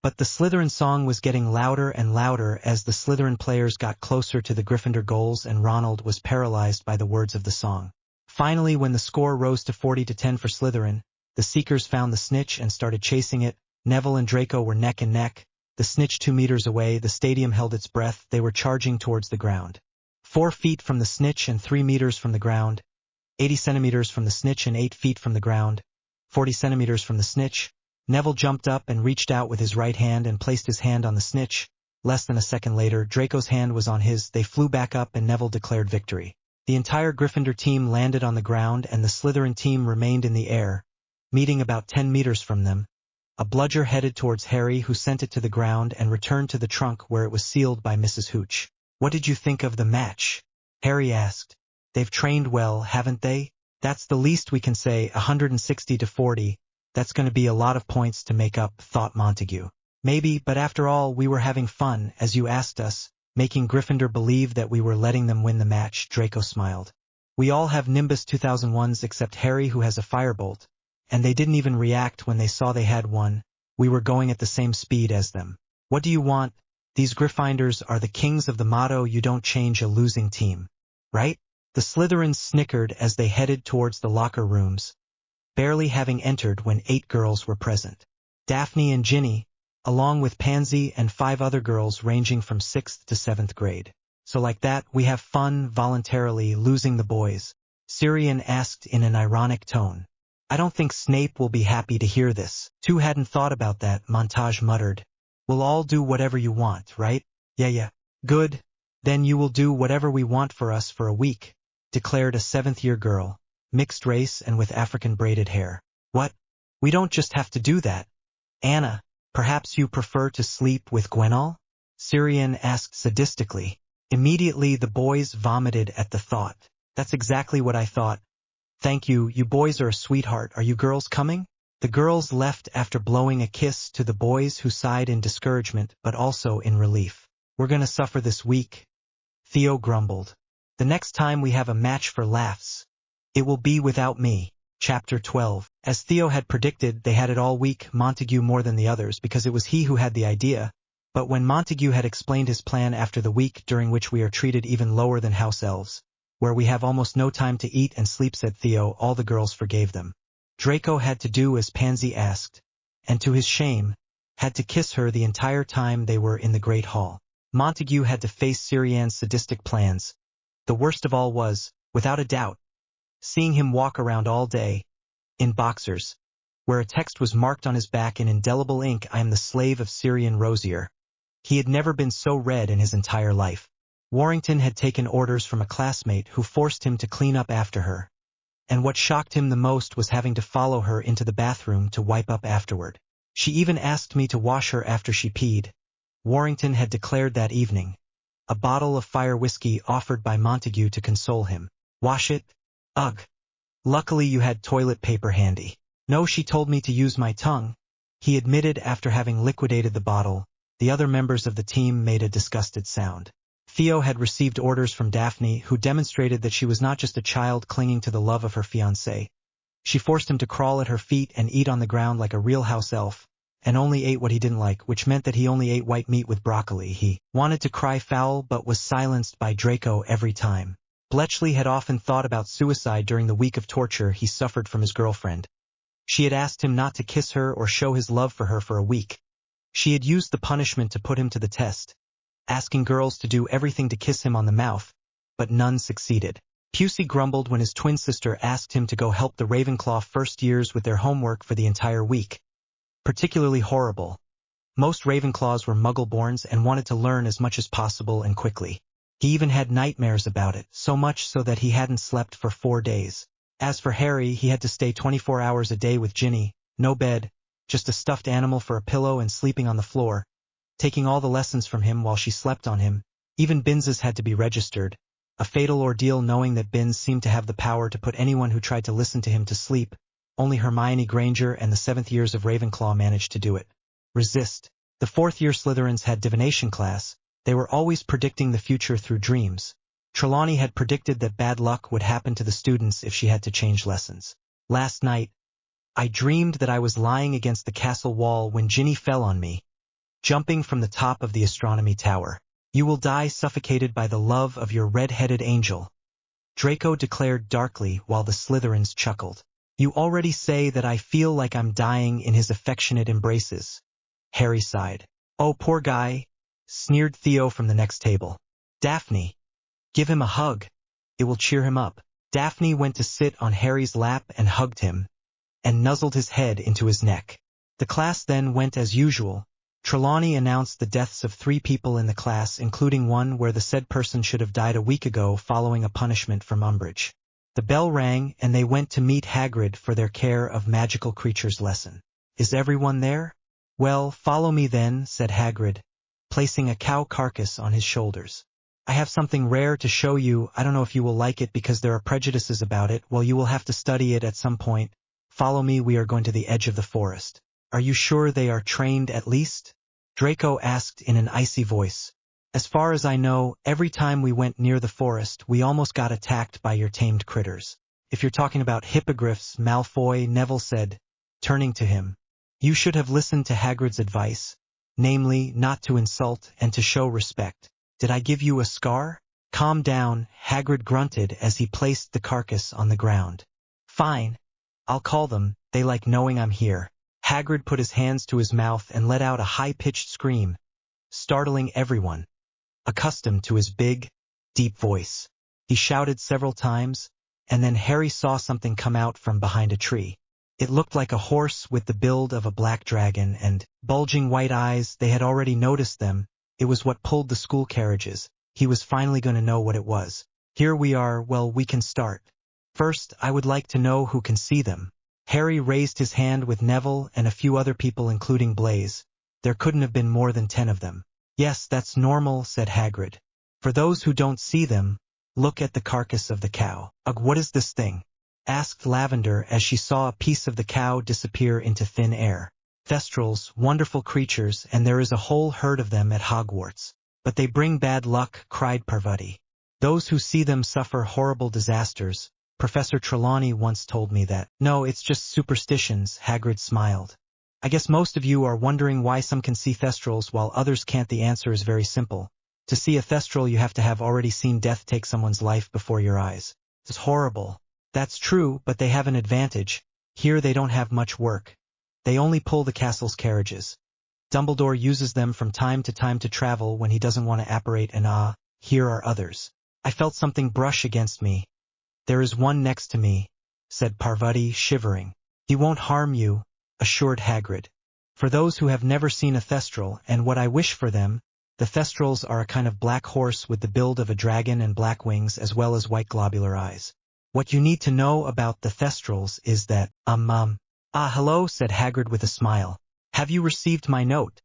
S1: But the Slytherin song was getting louder and louder as the Slytherin players got closer to the Gryffindor goals, and Ronald was paralyzed by the words of the song. Finally, when the score rose to 40-10 for Slytherin, the Seekers found the snitch and started chasing it. Neville and Draco were neck and neck. The snitch 2 meters away, the stadium held its breath. They were charging towards the ground. 4 feet from the snitch and 3 meters from the ground. 80 centimeters from the snitch and 8 feet from the ground. 40 centimeters from the snitch. Neville jumped up and reached out with his right hand and placed his hand on the snitch. Less than a second later, Draco's hand was on his. They flew back up and Neville declared victory. The entire Gryffindor team landed on the ground and the Slytherin team remained in the air, meeting about 10 meters from them. A bludger headed towards Harry, who sent it to the ground and returned to the trunk where it was sealed by Mrs. Hooch. What did you think of the match? Harry asked. They've trained well, haven't they? That's the least we can say. 160-40. That's going to be a lot of points to make up, thought Montague. Maybe, but after all, we were having fun, as you asked us, making Gryffindor believe that we were letting them win the match. Draco smiled. We all have Nimbus 2001s except Harry, who has a firebolt, and they didn't even react when they saw they had one. We were going at the same speed as them. What do you want? These Gryffindors are the kings of the motto, you don't change a losing team. Right? The Slytherins snickered as they headed towards the locker rooms, barely having entered when 8 girls were present. Daphne and Ginny, along with Pansy and 5 other girls ranging from 6th to 7th grade. So like that, we have fun voluntarily losing the boys, Sirian asked in an ironic tone. I don't think Snape will be happy to hear this. 2 hadn't thought about that, Montage muttered. We'll all do whatever you want, right? Yeah. Good. Then you will do whatever we want for us for a week, declared a 7th-year girl, mixed race and with African braided hair. What? We don't just have to do that. Anna, perhaps you prefer to sleep with Gwenol? Sirian asked sadistically. Immediately the boys vomited at the thought. That's exactly what I thought. Thank you, you boys are a sweetheart. Are you girls coming? The girls left after blowing a kiss to the boys who sighed in discouragement but also in relief. We're gonna suffer this week, Theo grumbled. The next time we have a match for laughs, it will be without me. Chapter 12. As Theo had predicted, they had it all week, Montague more than the others because it was he who had the idea. But when Montague had explained his plan after the week during which we are treated even lower than house elves, where we have almost no time to eat and sleep, said Theo, all the girls forgave them. Draco had to do as Pansy asked, and to his shame, had to kiss her the entire time they were in the Great Hall. Montague had to face Sirian's sadistic plans. The worst of all was, without a doubt, seeing him walk around all day, in boxers, where a text was marked on his back in indelible ink, I am the slave of Sirian Rosier. He had never been so red in his entire life. Warrington had taken orders from a classmate who forced him to clean up after her. And what shocked him the most was having to follow her into the bathroom to wipe up afterward. She even asked me to wash her after she peed. Warrington had declared that evening. A bottle of fire whiskey offered by Montague to console him. Wash it? Ugh. Luckily you had toilet paper handy. No, she told me to use my tongue, he admitted after having liquidated the bottle. The other members of the team made a disgusted sound. Theo had received orders from Daphne, who demonstrated that she was not just a child clinging to the love of her fiancé. She forced him to crawl at her feet and eat on the ground like a real house elf, and only ate what he didn't like, which meant that he only ate white meat with broccoli. He wanted to cry foul but was silenced by Draco every time. Bletchley had often thought about suicide during the week of torture he suffered from his girlfriend. She had asked him not to kiss her or show his love for her for a week. She had used the punishment to put him to the test, asking girls to do everything to kiss him on the mouth, but none succeeded. Pusey grumbled when his twin sister asked him to go help the Ravenclaw first years with their homework for the entire week. Particularly horrible. Most Ravenclaws were Muggle-borns and wanted to learn as much as possible and quickly. He even had nightmares about it, so much so that he hadn't slept for 4 days. As for Harry, he had to stay 24 hours a day with Ginny, no bed, just a stuffed animal for a pillow and sleeping on the floor, taking all the lessons from him while she slept on him. Even Binns's had to be registered, a fatal ordeal knowing that Binns seemed to have the power to put anyone who tried to listen to him to sleep. Only Hermione Granger and the 7th years of Ravenclaw managed to do it. Resist. The 4th-year Slytherins had divination class. They were always predicting the future through dreams. Trelawney had predicted that bad luck would happen to the students if she had to change lessons. Last night, I dreamed that I was lying against the castle wall when Ginny fell on me, jumping from the top of the astronomy tower. You will die suffocated by the love of your red-headed angel, Draco declared darkly while the Slytherins chuckled. You already say that I feel like I'm dying in his affectionate embraces. Harry sighed. Oh, poor guy, sneered Theo from the next table. Daphne, give him a hug. It will cheer him up. Daphne went to sit on Harry's lap and hugged him, and nuzzled his head into his neck. The class then went as usual. Trelawney announced the deaths of 3 people in the class, including one where the said person should have died a week ago following a punishment from Umbridge. The bell rang, and they went to meet Hagrid for their care of magical creatures lesson. Is everyone there? Well, follow me then, said Hagrid, placing a cow carcass on his shoulders. I have something rare to show you. I don't know if you will like it because there are prejudices about it. Well, you will have to study it at some point. Follow me, we are going to the edge of the forest. Are you sure they are trained at least? Draco asked in an icy voice. As far as I know, every time we went near the forest, we almost got attacked by your tamed critters. If you're talking about hippogriffs, Malfoy, Neville said, turning to him. You should have listened to Hagrid's advice, namely, not to insult and to show respect. Did I give you a scar? Calm down, Hagrid grunted as he placed the carcass on the ground. Fine. I'll call them, they like knowing I'm here. Hagrid put his hands to his mouth and let out a high-pitched scream, startling everyone, accustomed to his big, deep voice. He shouted several times, and then Harry saw something come out from behind a tree. It looked like a horse with the build of a black dragon and bulging white eyes. They had already noticed them. It was what pulled the school carriages. He was finally going to know what it was. Here we are, well, we can start. First, I would like to know who can see them. Harry raised his hand with Neville and a few other people including Blaise. There couldn't have been more than 10 of them. Yes, that's normal, said Hagrid. For those who don't see them, look at the carcass of the cow. Ugh, what is this thing? Asked Lavender as she saw a piece of the cow disappear into thin air. Thestrals, wonderful creatures, and there is a whole herd of them at Hogwarts. But they bring bad luck, cried Parvati. Those who see them suffer horrible disasters. Professor Trelawney once told me that. No, it's just superstitions, Hagrid smiled. I guess most of you are wondering why some can see Thestrals while others can't. The answer is very simple. To see a Thestral you have to have already seen death take someone's life before your eyes. It's horrible. That's true, but they have an advantage. Here they don't have much work. They only pull the castle's Dumbledore uses them from time to travel when he doesn't want to apparate, and here are others. I felt something brush against me. There is one next to me, said Parvati, shivering. He won't harm you, assured Hagrid. For those who have never seen a Thestral, and what I wish for them, the Thestrals are a kind of black horse with the build of a dragon and black wings as well as white globular eyes. What you need to know about the Thestrals is that, hello, said Hagrid with a smile. Have you received my note?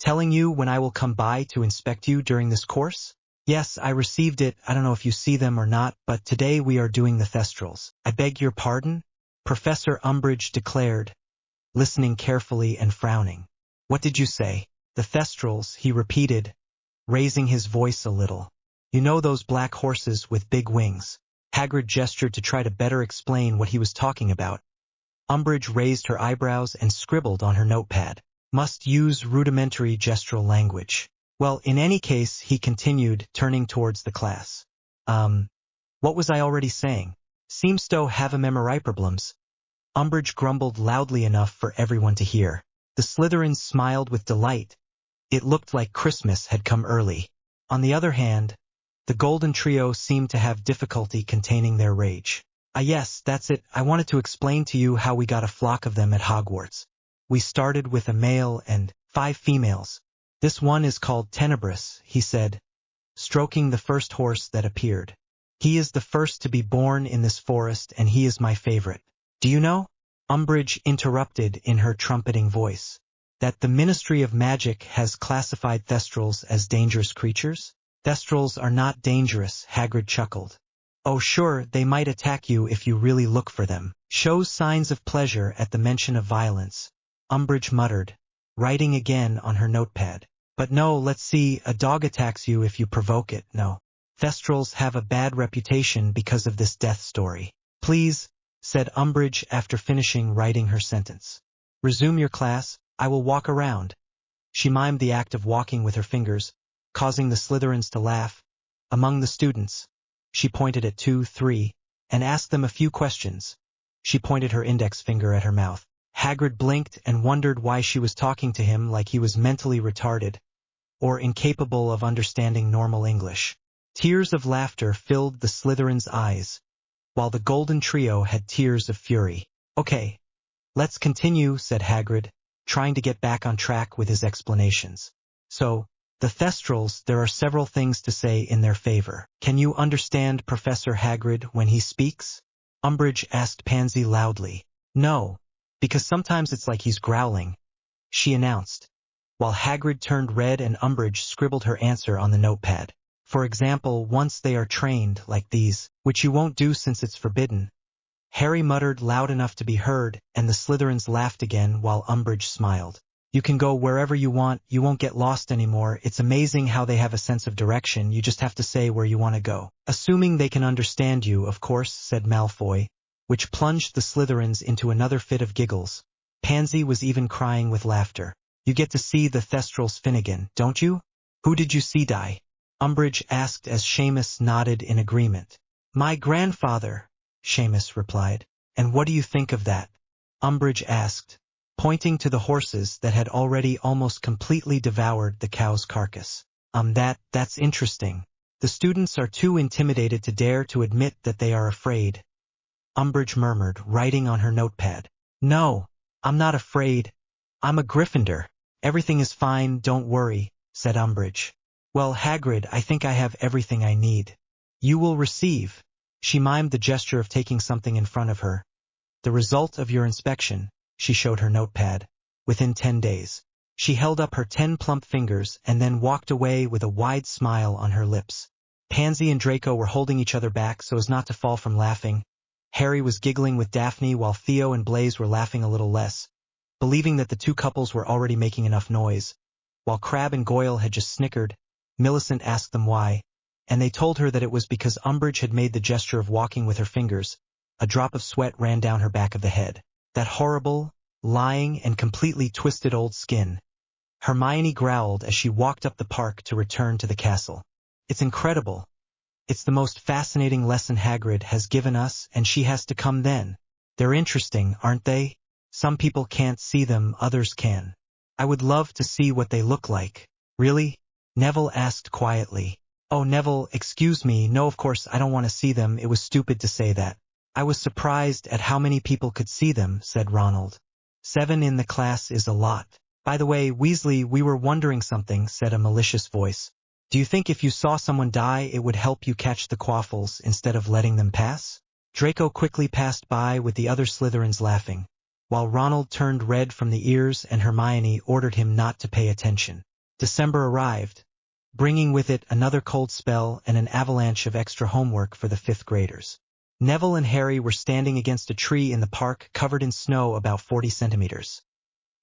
S1: Telling you when I will come by to inspect you during this course? Yes, I received it. I don't know if you see them or not, but today we are doing the Thestrals. I beg your pardon? Professor Umbridge declared, listening carefully and frowning. What did you say? The Thestrals, he repeated, raising his voice a little. You know those black horses with big wings? Hagrid gestured to try to better explain what he was talking about. Umbridge raised her eyebrows and scribbled on her notepad. Must use rudimentary gestural language. Well, in any case, he continued, turning towards the class. What was I already saying? Seems to have a memory problems. Umbridge grumbled loudly enough for everyone to hear. The Slytherins smiled with delight. It looked like Christmas had come early. On the other hand, the Golden Trio seemed to have difficulty containing their rage. Yes, that's it. I wanted to explain to you how we got a flock of them at Hogwarts. We started with a male and 5 females. This one is called Tenebris, he said, stroking the first horse that appeared. He is the first to be born in this forest, and he is my favorite. Do you know? Umbridge interrupted in her trumpeting voice. That the Ministry of Magic has classified Thestrals as dangerous creatures? Thestrals are not dangerous, Hagrid chuckled. Oh sure, they might attack you if you really look for them. Shows signs of pleasure at the mention of violence, Umbridge muttered, writing again on her notepad. But no, let's see, a dog attacks you if you provoke it, no. Thestrals have a bad reputation because of this death story. Please, said Umbridge after finishing writing her sentence. Resume your class, I will walk around. She mimed the act of walking with her fingers, causing the Slytherins to laugh. Among the students, she pointed at 2, 3, and asked them a few questions. She pointed her index finger at her mouth. Hagrid blinked and wondered why she was talking to him like he was mentally retarded, or incapable of understanding normal English. Tears of laughter filled the Slytherins' eyes, while the Golden Trio had tears of fury. Okay, let's continue, said Hagrid, trying to get back on track with his explanations. So, the Thestrals, there are several things to say in their favor. Can you understand Professor Hagrid when he speaks? Umbridge asked Pansy loudly. No, because sometimes it's like he's growling, she announced, while Hagrid turned red and Umbridge scribbled her answer on the notepad. For example, once they are trained, like these, which you won't do since it's forbidden. Harry muttered loud enough to be heard, and the Slytherins laughed again while Umbridge smiled. You can go wherever you want, you won't get lost anymore. It's amazing how they have a sense of direction, you just have to say where you want to go. Assuming they can understand you, of course, said Malfoy, which plunged the Slytherins into another fit of giggles. Pansy was even crying with laughter. You get to see the Thestrals Finnegan, don't you? Who did you see die? Umbridge asked as Seamus nodded in agreement. My grandfather, Seamus replied. And what do you think of that? Umbridge asked, pointing to the horses that had already almost completely devoured the cow's carcass. That's interesting. The students are too intimidated to dare to admit that they are afraid. Umbridge murmured, writing on her notepad. No, I'm not afraid. I'm a Gryffindor. Everything is fine, don't worry, said Umbridge. Well, Hagrid, I think I have everything I need. You will receive. She mimed the gesture of taking something in front of her. The result of your inspection, she showed her notepad, within 10 days. She held up her 10 plump fingers and then walked away with a wide smile on her lips. Pansy and Draco were holding each other back so as not to fall from laughing. Harry was giggling with Daphne while Theo and Blaise were laughing a little less, believing that the two couples were already making enough noise. While Crabbe and Goyle had just snickered, Millicent asked them why, and they told her that it was because Umbridge had made the gesture of walking with her fingers. A drop of sweat ran down her back of the head. That horrible, lying, and completely twisted old skin. Hermione growled as she walked up the park to return to the castle. It's incredible. It's the most fascinating lesson Hagrid has given us, and she has to come then. They're interesting, aren't they? Some people can't see them, others can. I would love to see what they look like. Really? Neville asked quietly. Oh, Neville, excuse me, no, of course I don't want to see them, it was stupid to say that. I was surprised at how many people could see them, said Ronald. 7 in the class is a lot. By the way, Weasley, we were wondering something, said a malicious voice. Do you think if you saw someone die it would help you catch the Quaffles instead of letting them pass? Draco quickly passed by with the other Slytherins laughing, while Ronald turned red from the ears and Hermione ordered him not to pay attention. December arrived, bringing with it another cold spell and an avalanche of extra homework for the 5th graders. Neville and Harry were standing against a tree in the park covered in snow about 40 centimeters.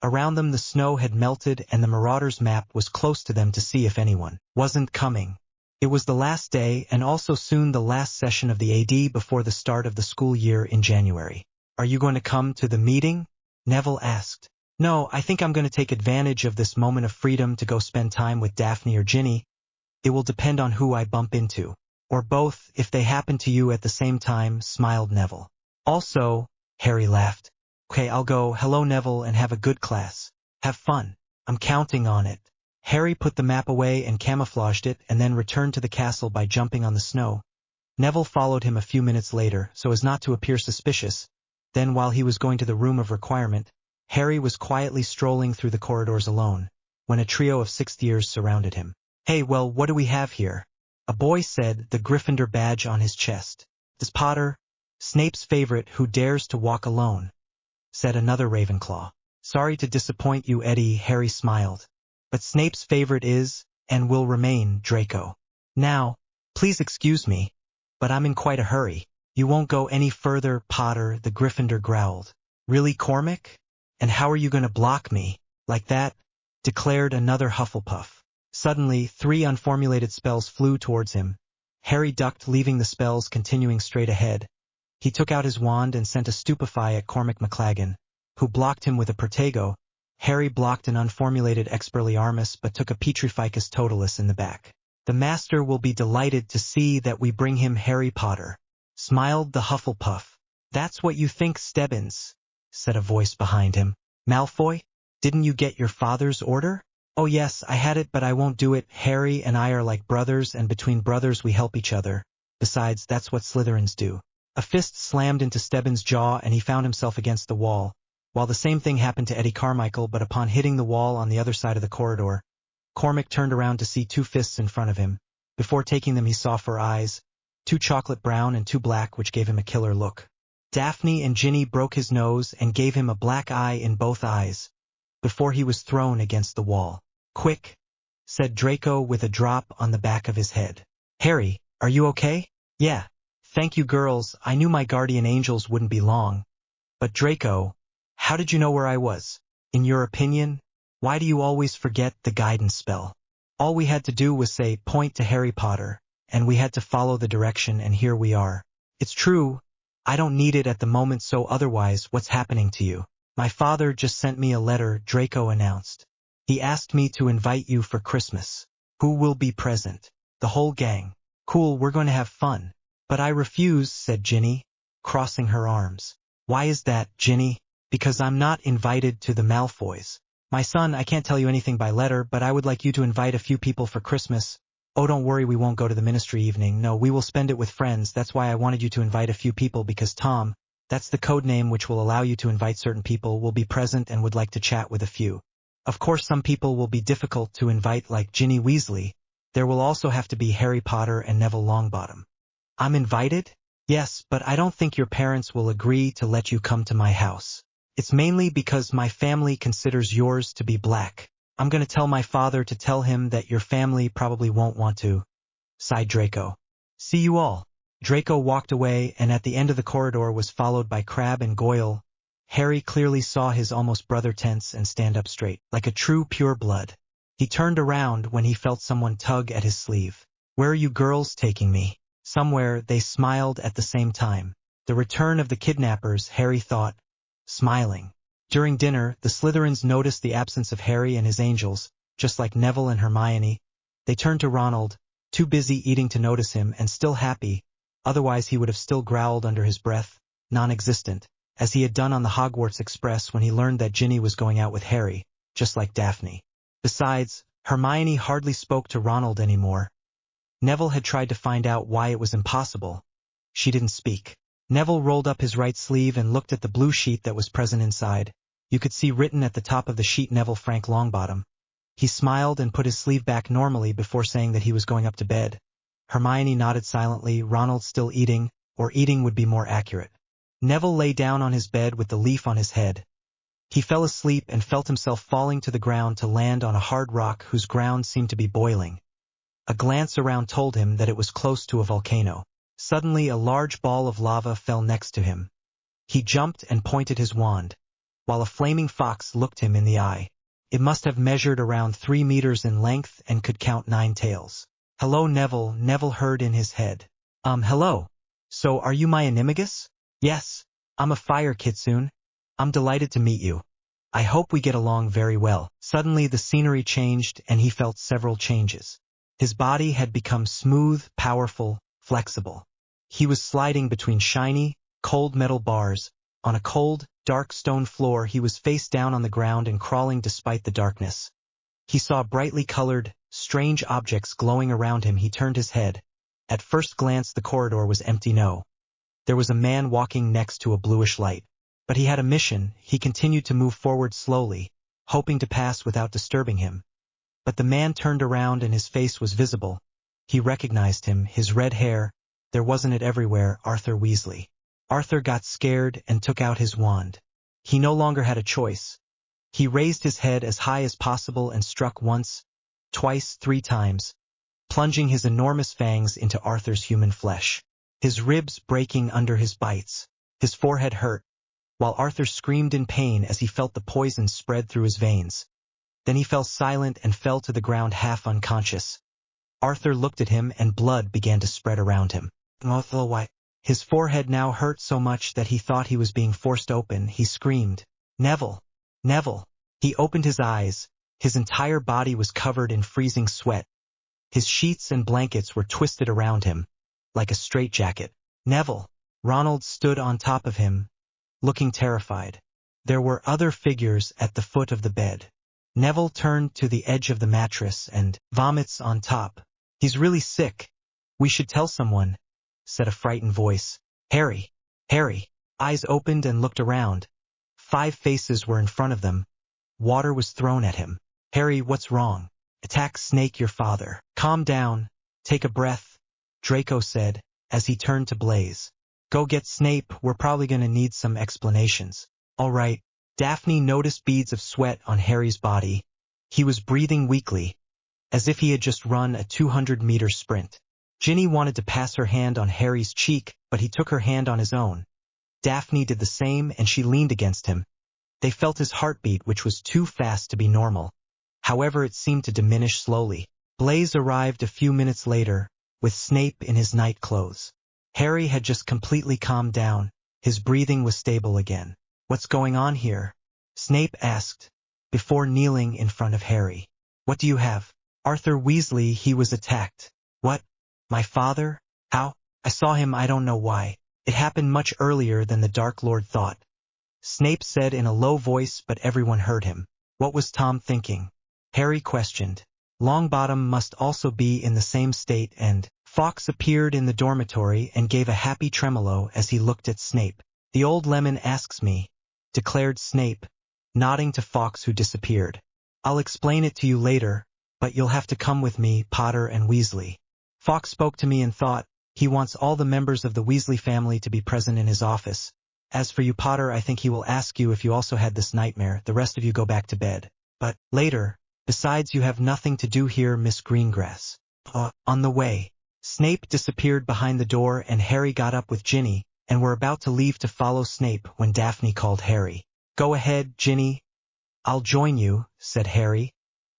S1: Around them the snow had melted and the Marauders' map was close to them to see if anyone wasn't coming. It was the last day and also soon the last session of the AD before the start of the school year in January. Are you going to come to the meeting? Neville asked. No, I think I'm going to take advantage of this moment of freedom to go spend time with Daphne or Ginny. It will depend on who I bump into. Or both, if they happen to you at the same time, smiled Neville. Also, Harry laughed. Okay, I'll go. Hello, Neville, and have a good class. Have fun. I'm counting on it. Harry put the map away and camouflaged it and then returned to the castle by jumping on the snow. Neville followed him a few minutes later, so as not to appear suspicious. Then, while he was going to the room of requirement, Harry was quietly strolling through the corridors alone, when a trio of 6th years surrounded him. Hey, well, what do we have here? A boy said, the Gryffindor badge on his chest. This Potter, Snape's favorite who dares to walk alone, said another Ravenclaw. Sorry to disappoint you, Eddie, Harry smiled. But Snape's favorite is, and will remain, Draco. Now, please excuse me, but I'm in quite a hurry. You won't go any further, Potter, the Gryffindor growled. Really, Cormac? And how are you going to block me? Like that? Declared another Hufflepuff. Suddenly, 3 unformulated spells flew towards him. Harry ducked, leaving the spells continuing straight ahead. He took out his wand and sent a Stupefy at Cormac McLaggen, who blocked him with a Protego. Harry blocked an unformulated Expelliarmus but took a Petrificus Totalis in the back. The Master will be delighted to see that we bring him Harry Potter, smiled the Hufflepuff. That's what you think, Stebbins, said a voice behind him. Malfoy, didn't you get your father's order? Oh yes, I had it, but I won't do it. Harry and I are like brothers, and between brothers we help each other. Besides, that's what Slytherins do. A fist slammed into Stebbins' jaw and he found himself against the wall, while the same thing happened to Eddie Carmichael, but upon hitting the wall on the other side of the corridor, Cormac turned around to see 2 fists in front of him. Before taking them he saw 4 eyes, 2 chocolate brown and 2 black, which gave him a killer look. Daphne and Ginny broke his nose and gave him a black eye in both eyes, before he was thrown against the wall. Quick, said Draco with a drop on the back of his head. Harry, are you okay? Yeah. Thank you, girls. I knew my guardian angels wouldn't be long. But Draco, how did you know where I was? In your opinion, why do you always forget the guidance spell? All we had to do was say, point to Harry Potter, and we had to follow the direction, and here we are. It's true, I don't need it at the moment, so otherwise, what's happening to you? My father just sent me a letter, Draco announced. He asked me to invite you for Christmas. Who will be present? The whole gang. Cool, we're going to have fun. But I refuse, said Ginny, crossing her arms. Why is that, Ginny? Because I'm not invited to the Malfoys. My son, I can't tell you anything by letter, but I would like you to invite a few people for Christmas. Oh, don't worry, we won't go to the ministry evening. No, we will spend it with friends. That's why I wanted you to invite a few people, because Tom, that's the code name which will allow you to invite certain people, will be present and would like to chat with a few. Of course, some people will be difficult to invite, like Ginny Weasley. There will also have to be Harry Potter and Neville Longbottom. I'm invited? Yes, but I don't think your parents will agree to let you come to my house. It's mainly because my family considers yours to be black. I'm going to tell my father to tell him that your family probably won't want to, sighed Draco. See you all. Draco walked away, and at the end of the corridor was followed by Crabbe and Goyle. Harry clearly saw his almost brother tense and stand up straight, like a true pure blood. He turned around when he felt someone tug at his sleeve. Where are you girls taking me? Somewhere. They smiled at the same time. The return of the kidnappers, Harry thought, smiling. During dinner, the Slytherins noticed the absence of Harry and his angels, just like Neville and Hermione. They turned to Ronald, too busy eating to notice him and still happy, otherwise he would have still growled under his breath, non-existent, as he had done on the Hogwarts Express when he learned that Ginny was going out with Harry, just like Daphne. Besides, Hermione hardly spoke to Ronald anymore. Neville had tried to find out why it was impossible. She didn't speak. Neville rolled up his right sleeve and looked at the blue sheet that was present inside. You could see written at the top of the sheet Neville Frank Longbottom. He smiled and put his sleeve back normally before saying that he was going up to bed. Hermione nodded silently, Ronald still eating, or eating would be more accurate. Neville lay down on his bed with the leaf on his head. He fell asleep and felt himself falling to the ground to land on a hard rock whose ground seemed to be boiling. A glance around told him that it was close to a volcano. Suddenly a large ball of lava fell next to him. He jumped and pointed his wand, while a flaming fox looked him in the eye. It must have measured around 3 meters in length and could count 9 tails. Hello, Neville, Neville heard in his head. Hello. So are you my animagus? Yes. I'm a fire kitsune. I'm delighted to meet you. I hope we get along very well. Suddenly the scenery changed and he felt several changes. His body had become smooth, powerful, flexible. He was sliding between shiny, cold metal bars. On a cold, dark stone floor he was face down on the ground and crawling despite the darkness. He saw brightly colored, strange objects glowing around him. He turned his head. At first glance the corridor was empty. No. There was a man walking next to a bluish light. But he had a mission. He continued to move forward slowly, hoping to pass without disturbing him. But the man turned around and his face was visible. He recognized him, his red hair. There wasn't it everywhere, Arthur Weasley. Arthur got scared and took out his wand. He no longer had a choice. He raised his head as high as possible and struck once, twice, 3 times, plunging his enormous fangs into Arthur's human flesh. His ribs breaking under his bites. His forehead hurt, while Arthur screamed in pain as he felt the poison spread through his veins. Then he fell silent and fell to the ground half unconscious. Arthur looked at him and blood began to spread around him. His forehead now hurt so much that he thought he was being forced open. He screamed, Neville! Neville! He opened his eyes. His entire body was covered in freezing sweat. His sheets and blankets were twisted around him, like a straitjacket. Neville! Ronald stood on top of him, looking terrified. There were other figures at the foot of the bed. Neville turned to the edge of the mattress and vomits on top. He's really sick. We should tell someone, said a frightened voice. Harry! Harry! Eyes opened and looked around. 5 faces were in front of them. Water was thrown at him. Harry, what's wrong? Attack Snake, your father. Calm down. Take a breath, Draco said, as he turned to Blaze. Go get Snape, we're probably going to need some explanations. All right. Daphne noticed beads of sweat on Harry's body. He was breathing weakly, as if he had just run a 200-meter sprint. Ginny wanted to pass her hand on Harry's cheek, but he took her hand on his own. Daphne did the same and she leaned against him. They felt his heartbeat, which was too fast to be normal. However, it seemed to diminish slowly. Blaze arrived a few minutes later, with Snape in his night clothes. Harry had just completely calmed down. His breathing was stable again. What's going on here? Snape asked, before kneeling in front of Harry. What do you have? Arthur Weasley, he was attacked. What? My father? How? I saw him, I don't know why. It happened much earlier than the Dark Lord thought. Snape said in a low voice, but everyone heard him. What was Tom thinking? Harry questioned. Longbottom must also be in the same state, and Fawkes appeared in the dormitory and gave a happy tremolo as he looked at Snape. The old lemon asks me, declared Snape, nodding to Fawkes, who disappeared. I'll explain it to you later, but you'll have to come with me, Potter and Weasley. Fawkes spoke to me and thought, he wants all the members of the Weasley family to be present in his office. As for you, Potter, I think he will ask you if you also had this nightmare. The rest of you go back to bed. But, later, besides, you have nothing to do here, Miss Greengrass. On the way. Snape disappeared behind the door and Harry got up with Ginny, and were about to leave to follow Snape when Daphne called Harry. Go ahead, Ginny. I'll join you, said Harry,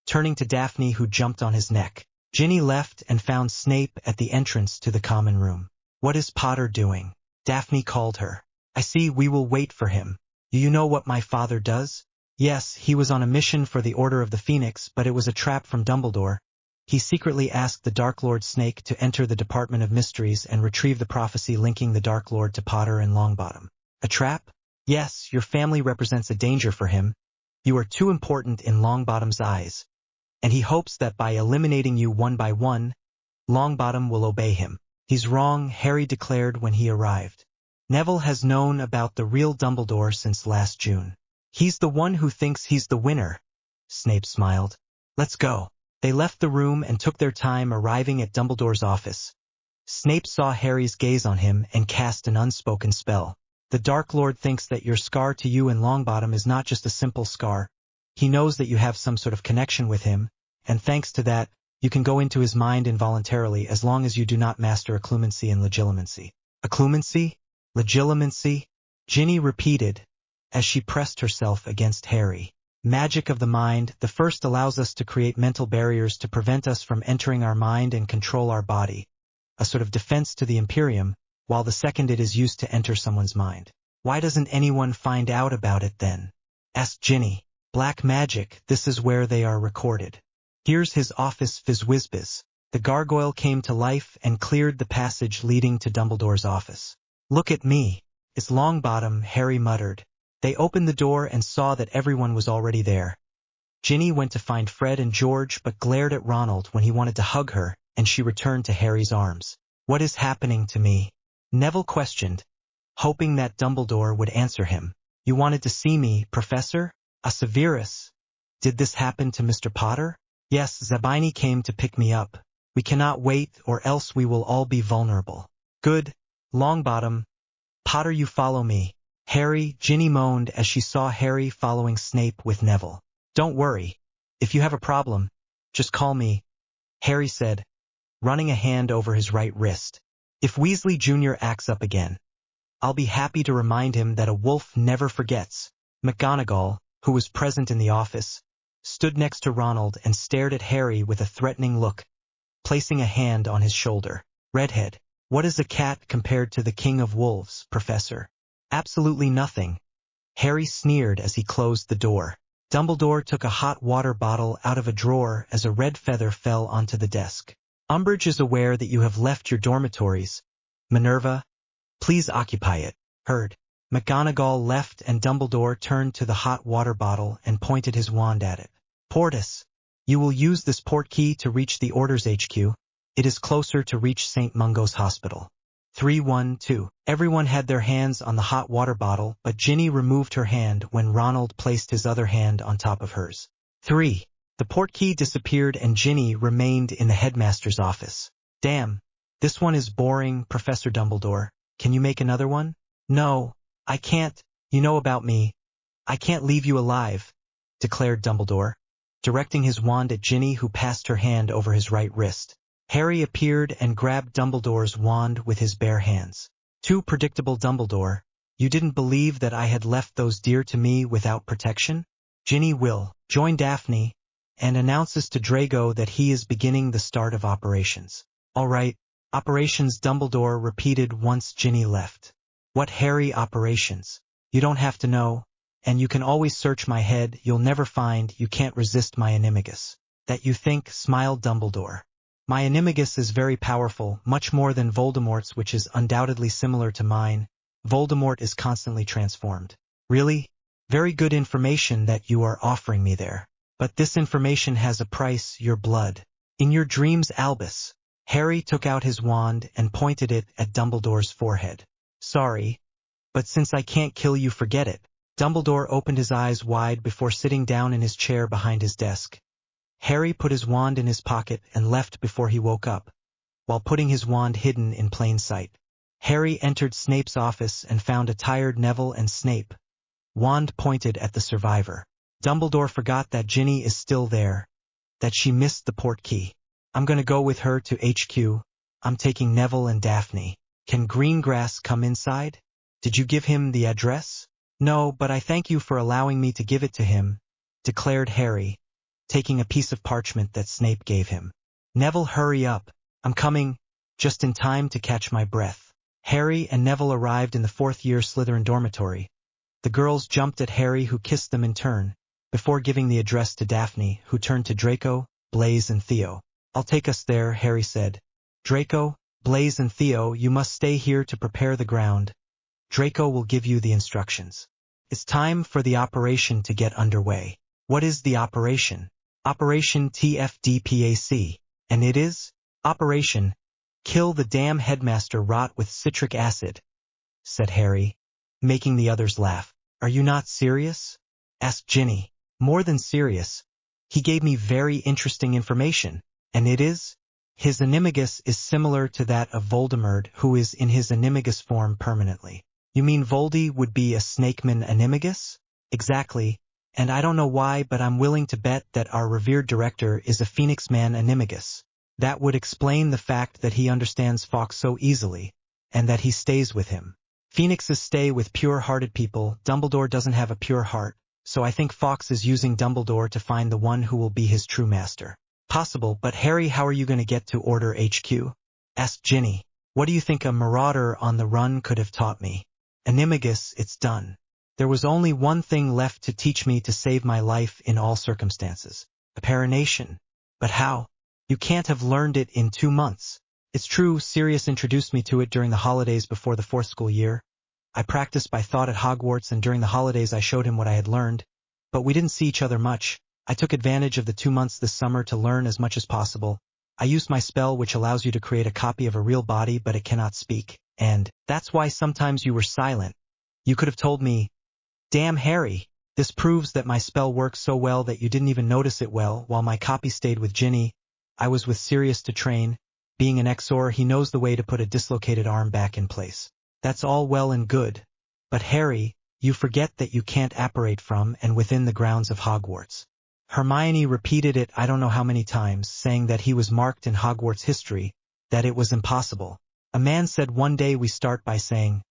S1: turning to Daphne, who jumped on his neck. Ginny left and found Snape at the entrance to the common room. What is Potter doing? Daphne called her. I see, we will wait for him. Do you know what my father does? Yes, he was on a mission for the Order of the Phoenix, but it was a trap from Dumbledore. He secretly asked the Dark Lord Snake to enter the Department of Mysteries and retrieve the prophecy linking the Dark Lord to Potter and Longbottom. A trap? Yes, your family represents a danger for him. You are too important in Longbottom's eyes, and he hopes that by eliminating you one by one, Longbottom will obey him. He's wrong, Harry declared when he arrived. Neville has known about the real Dumbledore since last June. He's the one who thinks he's the winner. Snape smiled. Let's go. They left the room and took their time arriving at Dumbledore's office. Snape saw Harry's gaze on him and cast an unspoken spell. The Dark Lord thinks that your scar to you and Longbottom is not just a simple scar. He knows that you have some sort of connection with him, and thanks to that, you can go into his mind involuntarily as long as you do not master occlumency and legilimency. Occlumency? Legilimency? Ginny repeated, as she pressed herself against Harry. Magic of the mind, the first allows us to create mental barriers to prevent us from entering our mind and control our body, a sort of defense to the Imperium, while the second it is used to enter someone's mind. Why doesn't anyone find out about it then? Asked Ginny. Black magic, this is where they are recorded. Here's his office, Fizzwizbizz. The gargoyle came to life and cleared the passage leading to Dumbledore's office. Look at me. It's Longbottom, Harry muttered. They opened the door and saw that everyone was already there. Ginny went to find Fred and George but glared at Ronald when he wanted to hug her, and she returned to Harry's arms. What is happening to me? Neville questioned, hoping that Dumbledore would answer him. You wanted to see me, Professor? A Severus. Did this happen to Mr. Potter? Yes, Zabini came to pick me up. We cannot wait, or else we will all be vulnerable. Good. Longbottom. Potter, you follow me. Harry, Ginny moaned as she saw Harry following Snape with Neville. Don't worry. If you have a problem, just call me, Harry said, running a hand over his right wrist. If Weasley Jr. acts up again, I'll be happy to remind him that a wolf never forgets. McGonagall, who was present in the office, stood next to Ronald and stared at Harry with a threatening look, placing a hand on his shoulder. Redhead, what is a cat compared to the king of wolves, Professor? Absolutely nothing. Harry sneered as he closed the door. Dumbledore took a hot water bottle out of a drawer as a red feather fell onto the desk. Umbridge is aware that you have left your dormitories. Minerva, please occupy it. Heard. McGonagall left and Dumbledore turned to the hot water bottle and pointed his wand at it. Portus, you will use this portkey to reach the Order's HQ. It is closer to reach St. Mungo's Hospital. 312. Everyone had their hands on the hot water bottle, but Ginny removed her hand when Ronald placed his other hand on top of hers. 3. The portkey disappeared and Ginny remained in the headmaster's office. Damn, this one is boring, Professor Dumbledore. Can you make another one? No, I can't. You know about me. I can't leave you alive, declared Dumbledore, directing his wand at Ginny, who passed her hand over his right wrist. Harry appeared and grabbed Dumbledore's wand with his bare hands. Too predictable, Dumbledore. You didn't believe that I had left those dear to me without protection? Ginny will join Daphne and announces to Drago that he is beginning the start of operations. All right, operations, Dumbledore repeated once Ginny left. What Harry operations? You don't have to know, and you can always search my head, you'll never find, you can't resist my animagus. That you think, smiled Dumbledore. My animagus is very powerful, much more than Voldemort's, which is undoubtedly similar to mine. Voldemort is constantly transformed. Really? Very good information that you are offering me there. But this information has a price, your blood. In your dreams, Albus. Harry took out his wand and pointed it at Dumbledore's forehead. Sorry, but since I can't kill you, forget it. Dumbledore opened his eyes wide before sitting down in his chair behind his desk. Harry put his wand in his pocket and left before he woke up, while putting his wand hidden in plain sight. Harry entered Snape's office and found a tired Neville and Snape. Wand pointed at the survivor. Dumbledore forgot that Ginny is still there, that she missed the portkey. I'm gonna go with her to HQ. I'm taking Neville and Daphne. Can Greengrass come inside? Did you give him the address? No, but I thank you for allowing me to give it to him, declared Harry, taking a piece of parchment that Snape gave him. Neville, hurry up. I'm coming, just in time to catch my breath. Harry and Neville arrived in the fourth-year Slytherin dormitory. The girls jumped at Harry, who kissed them in turn, before giving the address to Daphne, who turned to Draco, Blaise and Theo. I'll take us there, Harry said. Draco, Blaise and Theo, you must stay here to prepare the ground. Draco will give you the instructions. It's time for the operation to get underway. What is the operation? Operation TFDPAC. And it is? Operation Kill the damn headmaster rot with citric acid, said Harry, making the others laugh. Are you not serious? Asked Ginny. More than serious. He gave me very interesting information. And it is? His animagus is similar to that of Voldemort, who is in his animagus form permanently. You mean Voldy would be a Snakeman animagus? Exactly. And I don't know why, but I'm willing to bet that our revered director is a Phoenix Man animagus. That would explain the fact that he understands Fawkes so easily, and that he stays with him. Phoenixes stay with pure-hearted people. Dumbledore doesn't have a pure heart, so I think Fawkes is using Dumbledore to find the one who will be his true master. Possible, but Harry, how are you going to get to Order HQ? Asked Ginny. What do you think a marauder on the run could have taught me? Animagus, it's done. There was only one thing left to teach me to save my life in all circumstances. Apparination. But how? You can't have learned it in 2 months. It's true, Sirius introduced me to it during the holidays before the 4th school year. I practiced by thought at Hogwarts, and during the holidays I showed him what I had learned. But we didn't see each other much. I took advantage of the 2 months this summer to learn as much as possible. I used my spell, which allows you to create a copy of a real body, but it cannot speak. And that's why sometimes you were silent. You could have told me, "Damn, Harry, this proves that my spell works so well that you didn't even notice it." Well, while my copy stayed with Ginny, I was with Sirius to train. Being an Exor, he knows the way to put a dislocated arm back in place. That's all well and good. But Harry, you forget that you can't apparate from and within the grounds of Hogwarts. Hermione repeated it I don't know how many times, saying that he was marked in Hogwarts history, that it was impossible. A man said one day we start by saying,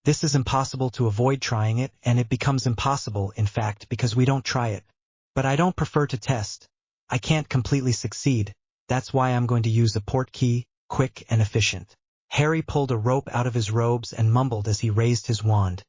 S1: "This is impossible," to avoid trying it, and it becomes impossible, in fact, because we don't try it. But I don't prefer to test. I can't completely succeed. That's why I'm going to use a portkey, quick and efficient. Harry pulled a rope out of his robes and mumbled as he raised his wand.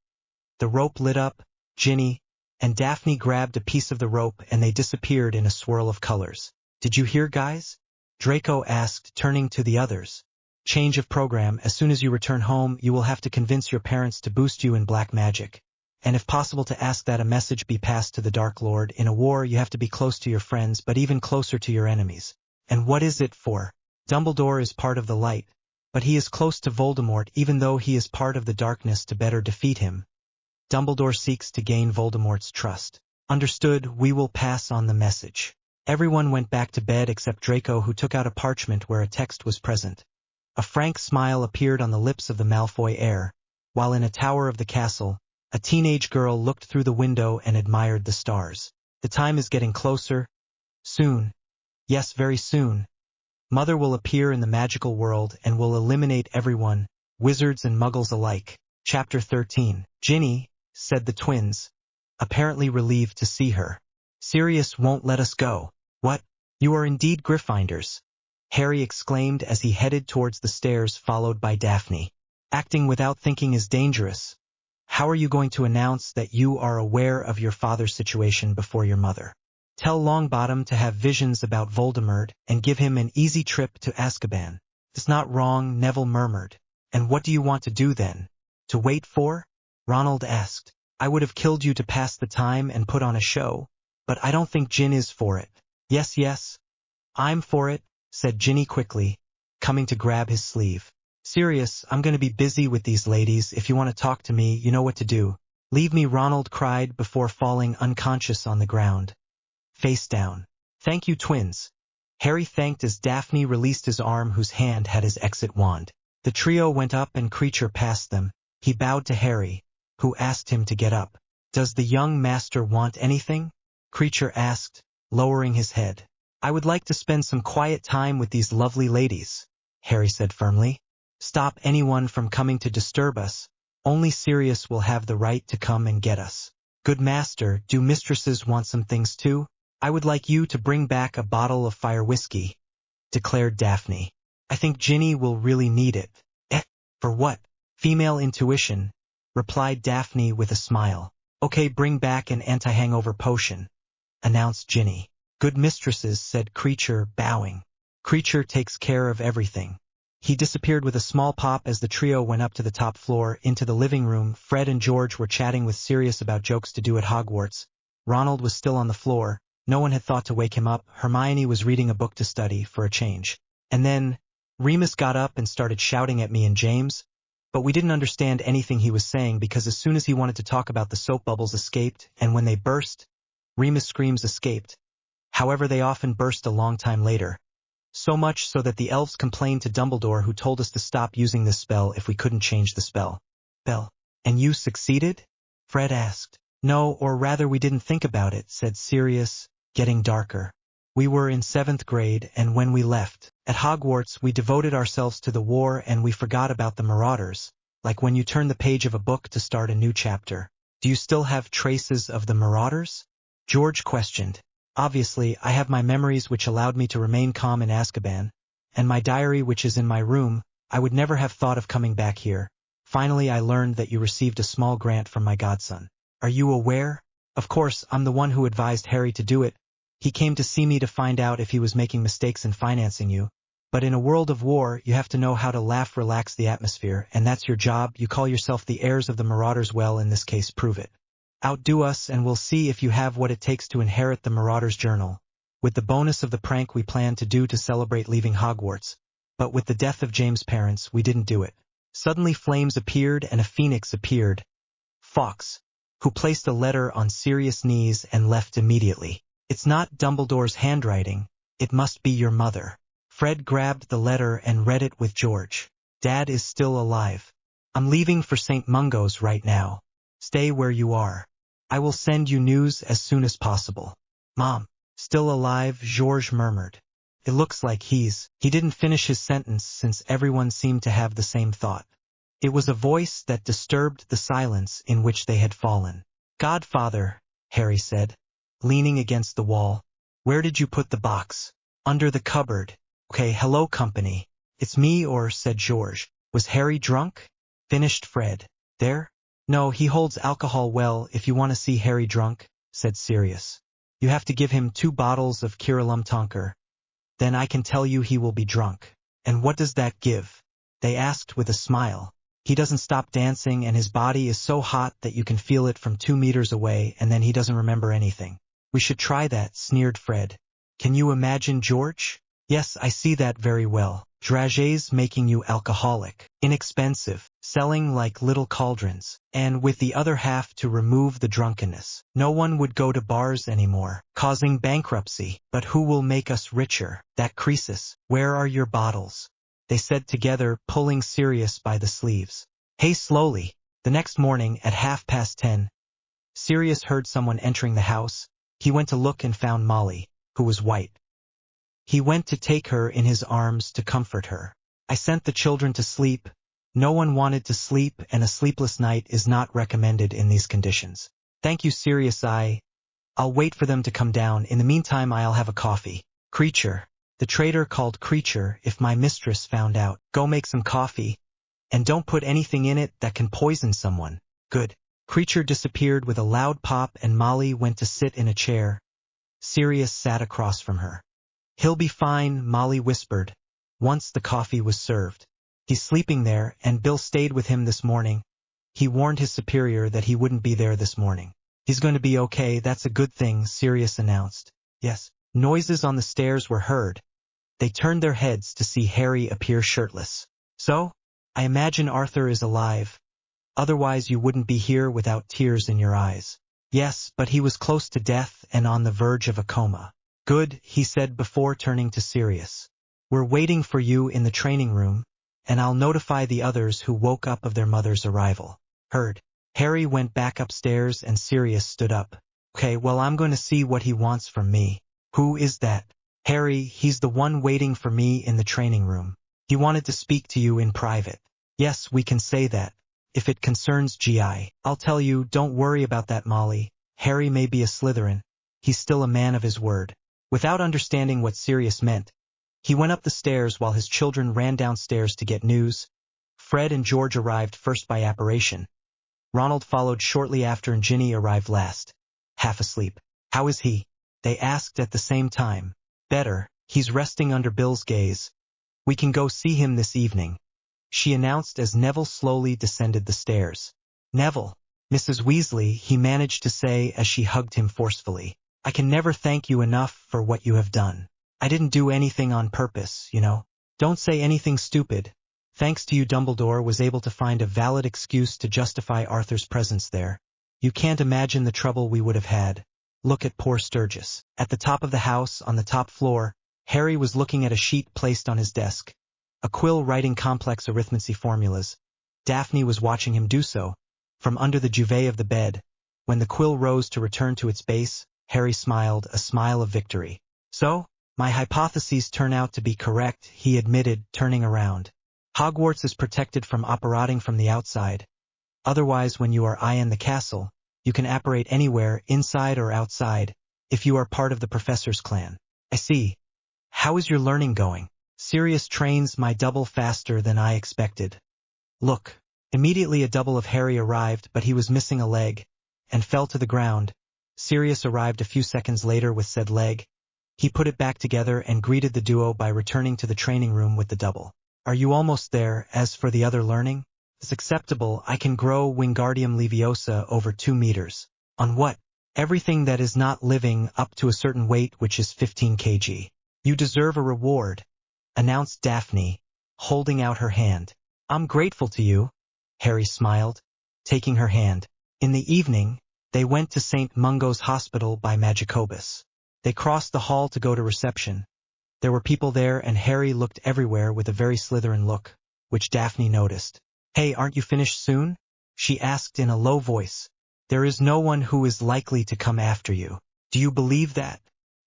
S1: The rope lit up. Ginny and Daphne grabbed a piece of the rope and they disappeared in a swirl of colors. Did you hear, guys? Draco asked, turning to the others. Change of program. As soon as you return home, you will have to convince your parents to boost you in black magic. And if possible to ask that a message be passed to the Dark Lord. In a war, you have to be close to your friends, but even closer to your enemies. And what is it for? Dumbledore is part of the light, but he is close to Voldemort even though he is part of the darkness. To better defeat him, Dumbledore seeks to gain Voldemort's trust. Understood, we will pass on the message. Everyone went back to bed except Draco, who took out a parchment where a text was present. A frank smile appeared on the lips of the Malfoy heir, while in a tower of the castle, a teenage girl looked through the window and admired the stars. The time is getting closer. Soon. Yes, very soon. Mother will appear in the magical world and will eliminate everyone, wizards and muggles alike. Chapter 13. Ginny, said the twins, apparently relieved to see her. Sirius won't let us go. What? You are indeed Gryffindors, Harry exclaimed as he headed towards the stairs, followed by Daphne. Acting without thinking is dangerous. How are you going to announce that you are aware of your father's situation before your mother? Tell Longbottom to have visions about Voldemort and give him an easy trip to Azkaban. It's not wrong, Neville murmured. And what do you want to do then? To wait for? Ronald asked. I would have killed you to pass the time and put on a show, but I don't think Gin is for it. Yes, I'm for it, said Ginny quickly, coming to grab his sleeve. Sirius, I'm going to be busy with these ladies. If you want to talk to me, you know what to do. Leave me, Ronald cried before falling unconscious on the ground, face down. Thank you, twins. Harry thanked as Daphne released his arm whose hand had his exit wand. The trio went up and Creature passed them. He bowed to Harry, who asked him to get up. Does the young master want anything? Creature asked, lowering his head. I would like to spend some quiet time with these lovely ladies, Harry said firmly. Stop anyone from coming to disturb us. Only Sirius will have the right to come and get us. Good master, do mistresses want some things too? I would like you to bring back a bottle of fire whiskey, declared Daphne. I think Ginny will really need it. For what? Female intuition, replied Daphne with a smile. Okay, bring back an anti-hangover potion, announced Ginny. Good mistresses, said Creature, bowing. Creature takes care of everything. He disappeared with a small pop as the trio went up to the top floor, into the living room. Fred and George were chatting with Sirius about jokes to do at Hogwarts. Ronald was still on the floor. No one had thought to wake him up. Hermione was reading a book to study, for a change. And then, Remus got up and started shouting at me and James, but we didn't understand anything he was saying because as soon as he wanted to talk about the soap bubbles escaped, and when they burst, Remus screams escaped. However, they often burst a long time later. So much so that the elves complained to Dumbledore, who told us to stop using this spell if we couldn't change the spell. And you succeeded? Fred asked. No, or rather we didn't think about it, said Sirius, getting darker. We were in 7th grade, and when we left at Hogwarts, we devoted ourselves to the war and we forgot about the Marauders, like when you turn the page of a book to start a new chapter. Do you still have traces of the Marauders? George questioned. Obviously, I have my memories which allowed me to remain calm in Azkaban, and my diary which is in my room. I would never have thought of coming back here. Finally, I learned that you received a small grant from my godson. Are you aware? Of course, I'm the one who advised Harry to do it. He came to see me to find out if he was making mistakes in financing you. But in a world of war, you have to know how to laugh, relax the atmosphere, and that's your job. You call yourself the heirs of the Marauders. Well, in this case, prove it. Outdo us and we'll see if you have what it takes to inherit the Marauders' Journal, with the bonus of the prank we planned to do to celebrate leaving Hogwarts. But with the death of James' parents, we didn't do it. Suddenly flames appeared and a phoenix appeared. Fawkes, who placed a letter on Sirius' knees and left immediately. It's not Dumbledore's handwriting. It must be your mother. Fred grabbed the letter and read it with George. Dad is still alive. I'm leaving for St. Mungo's right now. Stay where you are. I will send you news as soon as possible. Mom, still alive, George murmured. It looks like he didn't finish his sentence since everyone seemed to have the same thought. It was a voice that disturbed the silence in which they had fallen. Godfather, Harry said, leaning against the wall. Where did you put the box? Under the cupboard. Okay, hello company. It's me, or said George. Was Harry drunk? Finished Fred. There? No, he holds alcohol well. If you want to see Harry drunk, said Sirius, you have to give him 2 bottles of Kirillum Tonker. Then I can tell you he will be drunk. And what does that give? They asked with a smile. He doesn't stop dancing and his body is so hot that you can feel it from 2 meters away, and then he doesn't remember anything. We should try that, sneered Fred. Can you imagine, George? Yes, I see that very well. Dragées making you alcoholic, inexpensive, selling like little cauldrons, and with the other half to remove the drunkenness. No one would go to bars anymore, causing bankruptcy. But who will make us richer? That Croesus. Where are your bottles? They said together, pulling Sirius by the sleeves. Hey, slowly. The next morning at 10:30, Sirius heard someone entering the house. He went to look and found Molly, who was white. He went to take her in his arms to comfort her. I sent the children to sleep. No one wanted to sleep, and a sleepless night is not recommended in these conditions. Thank you, Sirius. I'll wait for them to come down. In the meantime, I'll have a coffee. Creature. The traitor called Creature. If my mistress found out, go make some coffee. And don't put anything in it that can poison someone. Good. Creature disappeared with a loud pop and Molly went to sit in a chair, Sirius sat across from her. He'll be fine, Molly whispered, once the coffee was served. He's sleeping there, and Bill stayed with him this morning. He warned his superior that he wouldn't be there this morning. He's going to be okay, that's a good thing, Sirius announced. Yes. Noises on the stairs were heard. They turned their heads to see Harry appear shirtless. So, I imagine Arthur is alive. Otherwise you wouldn't be here without tears in your eyes. Yes, but he was close to death and on the verge of a coma. Good, he said before turning to Sirius. We're waiting for you in the training room, and I'll notify the others who woke up of their mother's arrival. Heard. Harry went back upstairs and Sirius stood up. Okay, well, I'm going to see what he wants from me. Who is that? Harry, he's the one waiting for me in the training room. He wanted to speak to you in private. Yes, we can say that. If it concerns GI, I'll tell you, don't worry about that, Molly. Harry may be a Slytherin. He's still a man of his word. Without understanding what Sirius meant, he went up the stairs while his children ran downstairs to get news. Fred and George arrived first by apparition. Ronald followed shortly after and Ginny arrived last. Half asleep. How is he? They asked at the same time. Better, he's resting under Bill's gaze. We can go see him this evening, she announced as Neville slowly descended the stairs. Neville, Mrs. Weasley, he managed to say as she hugged him forcefully. I can never thank you enough for what you have done. I didn't do anything on purpose, you know. Don't say anything stupid. Thanks to you, Dumbledore was able to find a valid excuse to justify Arthur's presence there. You can't imagine the trouble we would have had. Look at poor Sturgis. At the top of the house, on the top floor, Harry was looking at a sheet placed on his desk. A quill writing complex arithmancy formulas. Daphne was watching him do so. From under the duvet of the bed, when the quill rose to return to its base, Harry smiled, a smile of victory. So, my hypotheses turn out to be correct, he admitted, turning around. Hogwarts is protected from apparating from the outside. Otherwise, when you are in the castle, you can apparate anywhere, inside or outside, if you are part of the professor's clan. I see. How is your learning going? Sirius trains my double faster than I expected. Look. Immediately a double of Harry arrived, but he was missing a leg, and fell to the ground. Sirius arrived a few seconds later with said leg. He put it back together and greeted the duo by returning to the training room with the double. Are you almost there? As for the other learning? It's acceptable. I can grow Wingardium Leviosa over 2 meters. On what? Everything that is not living up to a certain weight, which is 15 kg. You deserve a reward, announced Daphne, holding out her hand. I'm grateful to you, Harry smiled, taking her hand. In the evening, they went to St. Mungo's Hospital by Magicobus. They crossed the hall to go to reception. There were people there and Harry looked everywhere with a very Slytherin look, which Daphne noticed. Hey, aren't you finished soon? She asked in a low voice. There is no one who is likely to come after you. Do you believe that?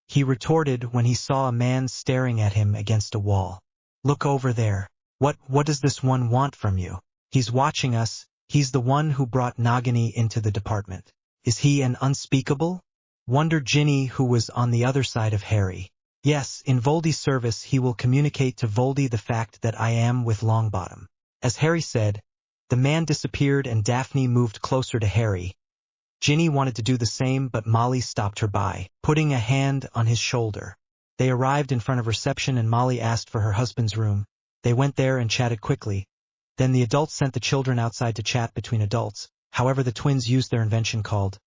S1: He retorted when he saw a man staring at him against a wall. Look over there. What does this one want from you? He's watching us. He's the one who brought Nagini into the department. Is he an unspeakable? Wondered Ginny, who was on the other side of Harry. Yes, in Voldy's service he will communicate to Voldy the fact that I am with Longbottom. As Harry said, the man disappeared and Daphne moved closer to Harry. Ginny wanted to do the same, but Molly stopped her by putting a hand on his shoulder. They arrived in front of reception and Molly asked for her husband's room. They went there and chatted quickly. Then the adults sent the children outside to chat between adults. However, the twins used their invention called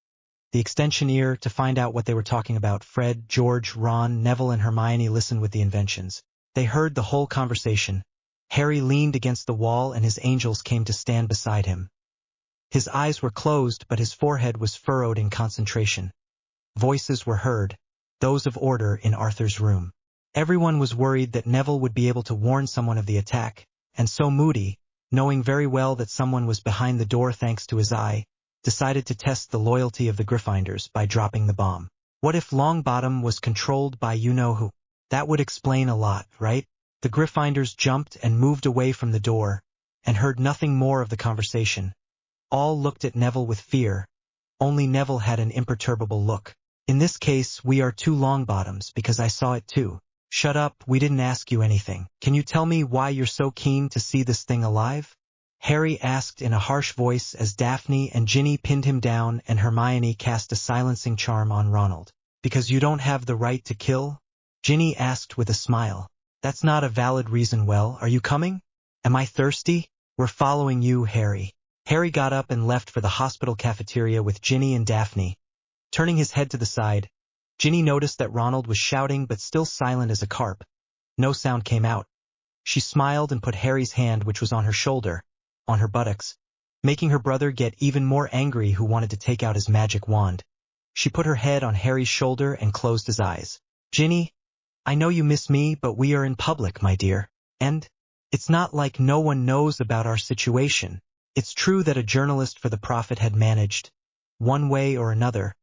S1: the extension ear to find out what they were talking about. Fred, George, Ron, Neville, and Hermione listened with the inventions. They heard the whole conversation. Harry leaned against the wall and his angels came to stand beside him. His eyes were closed, but his forehead was furrowed in concentration. Voices were heard, those of order in Arthur's room. Everyone was worried that Neville would be able to warn someone of the attack, and so Moody, knowing very well that someone was behind the door thanks to his eye, decided to test the loyalty of the Gryffindors by dropping the bomb. What if Longbottom was controlled by you-know-who? That would explain a lot, right? The Gryffindors jumped and moved away from the door, and heard nothing more of the conversation. All looked at Neville with fear. Only Neville had an imperturbable look. In this case, we are 2 Longbottoms because I saw it too. Shut up, we didn't ask you anything. Can you tell me why you're so keen to see this thing alive? Harry asked in a harsh voice as Daphne and Ginny pinned him down and Hermione cast a silencing charm on Ronald. Because you don't have the right to kill? Ginny asked with a smile. That's not a valid reason. Well, are you coming? Am I thirsty? We're following you, Harry. Harry got up and left for the hospital cafeteria with Ginny and Daphne. Turning his head to the side, Ginny noticed that Ronald was shouting but still silent as a carp. No sound came out. She smiled and put Harry's hand, which was on her shoulder, on her buttocks, making her brother get even more angry, who wanted to take out his magic wand. She put her head on Harry's shoulder and closed his eyes. Ginny, I know you miss me, but we are in public, my dear. And it's not like no one knows about our situation. It's true that a journalist for the Prophet had managed, one way or another,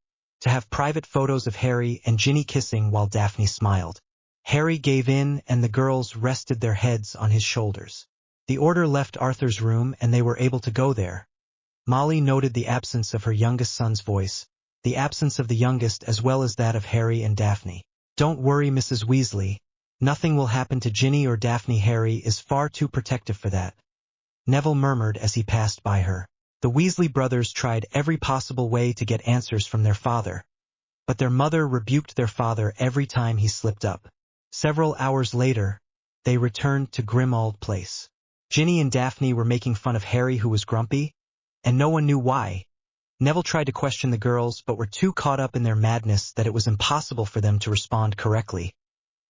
S1: to have private photos of Harry and Ginny kissing while Daphne smiled. Harry gave in and the girls rested their heads on his shoulders. The order left Arthur's room and they were able to go there. Molly noted the absence of her youngest son's voice, the absence of the youngest as well as that of Harry and Daphne. Don't worry, Mrs. Weasley. Nothing will happen to Ginny or Daphne. Harry is far too protective for that, Neville murmured as he passed by her. The Weasley brothers tried every possible way to get answers from their father, but their mother rebuked their father every time he slipped up. Several hours later, they returned to Grimmauld Place. Ginny and Daphne were making fun of Harry, who was grumpy, and no one knew why. Neville tried to question the girls but were too caught up in their madness that it was impossible for them to respond correctly.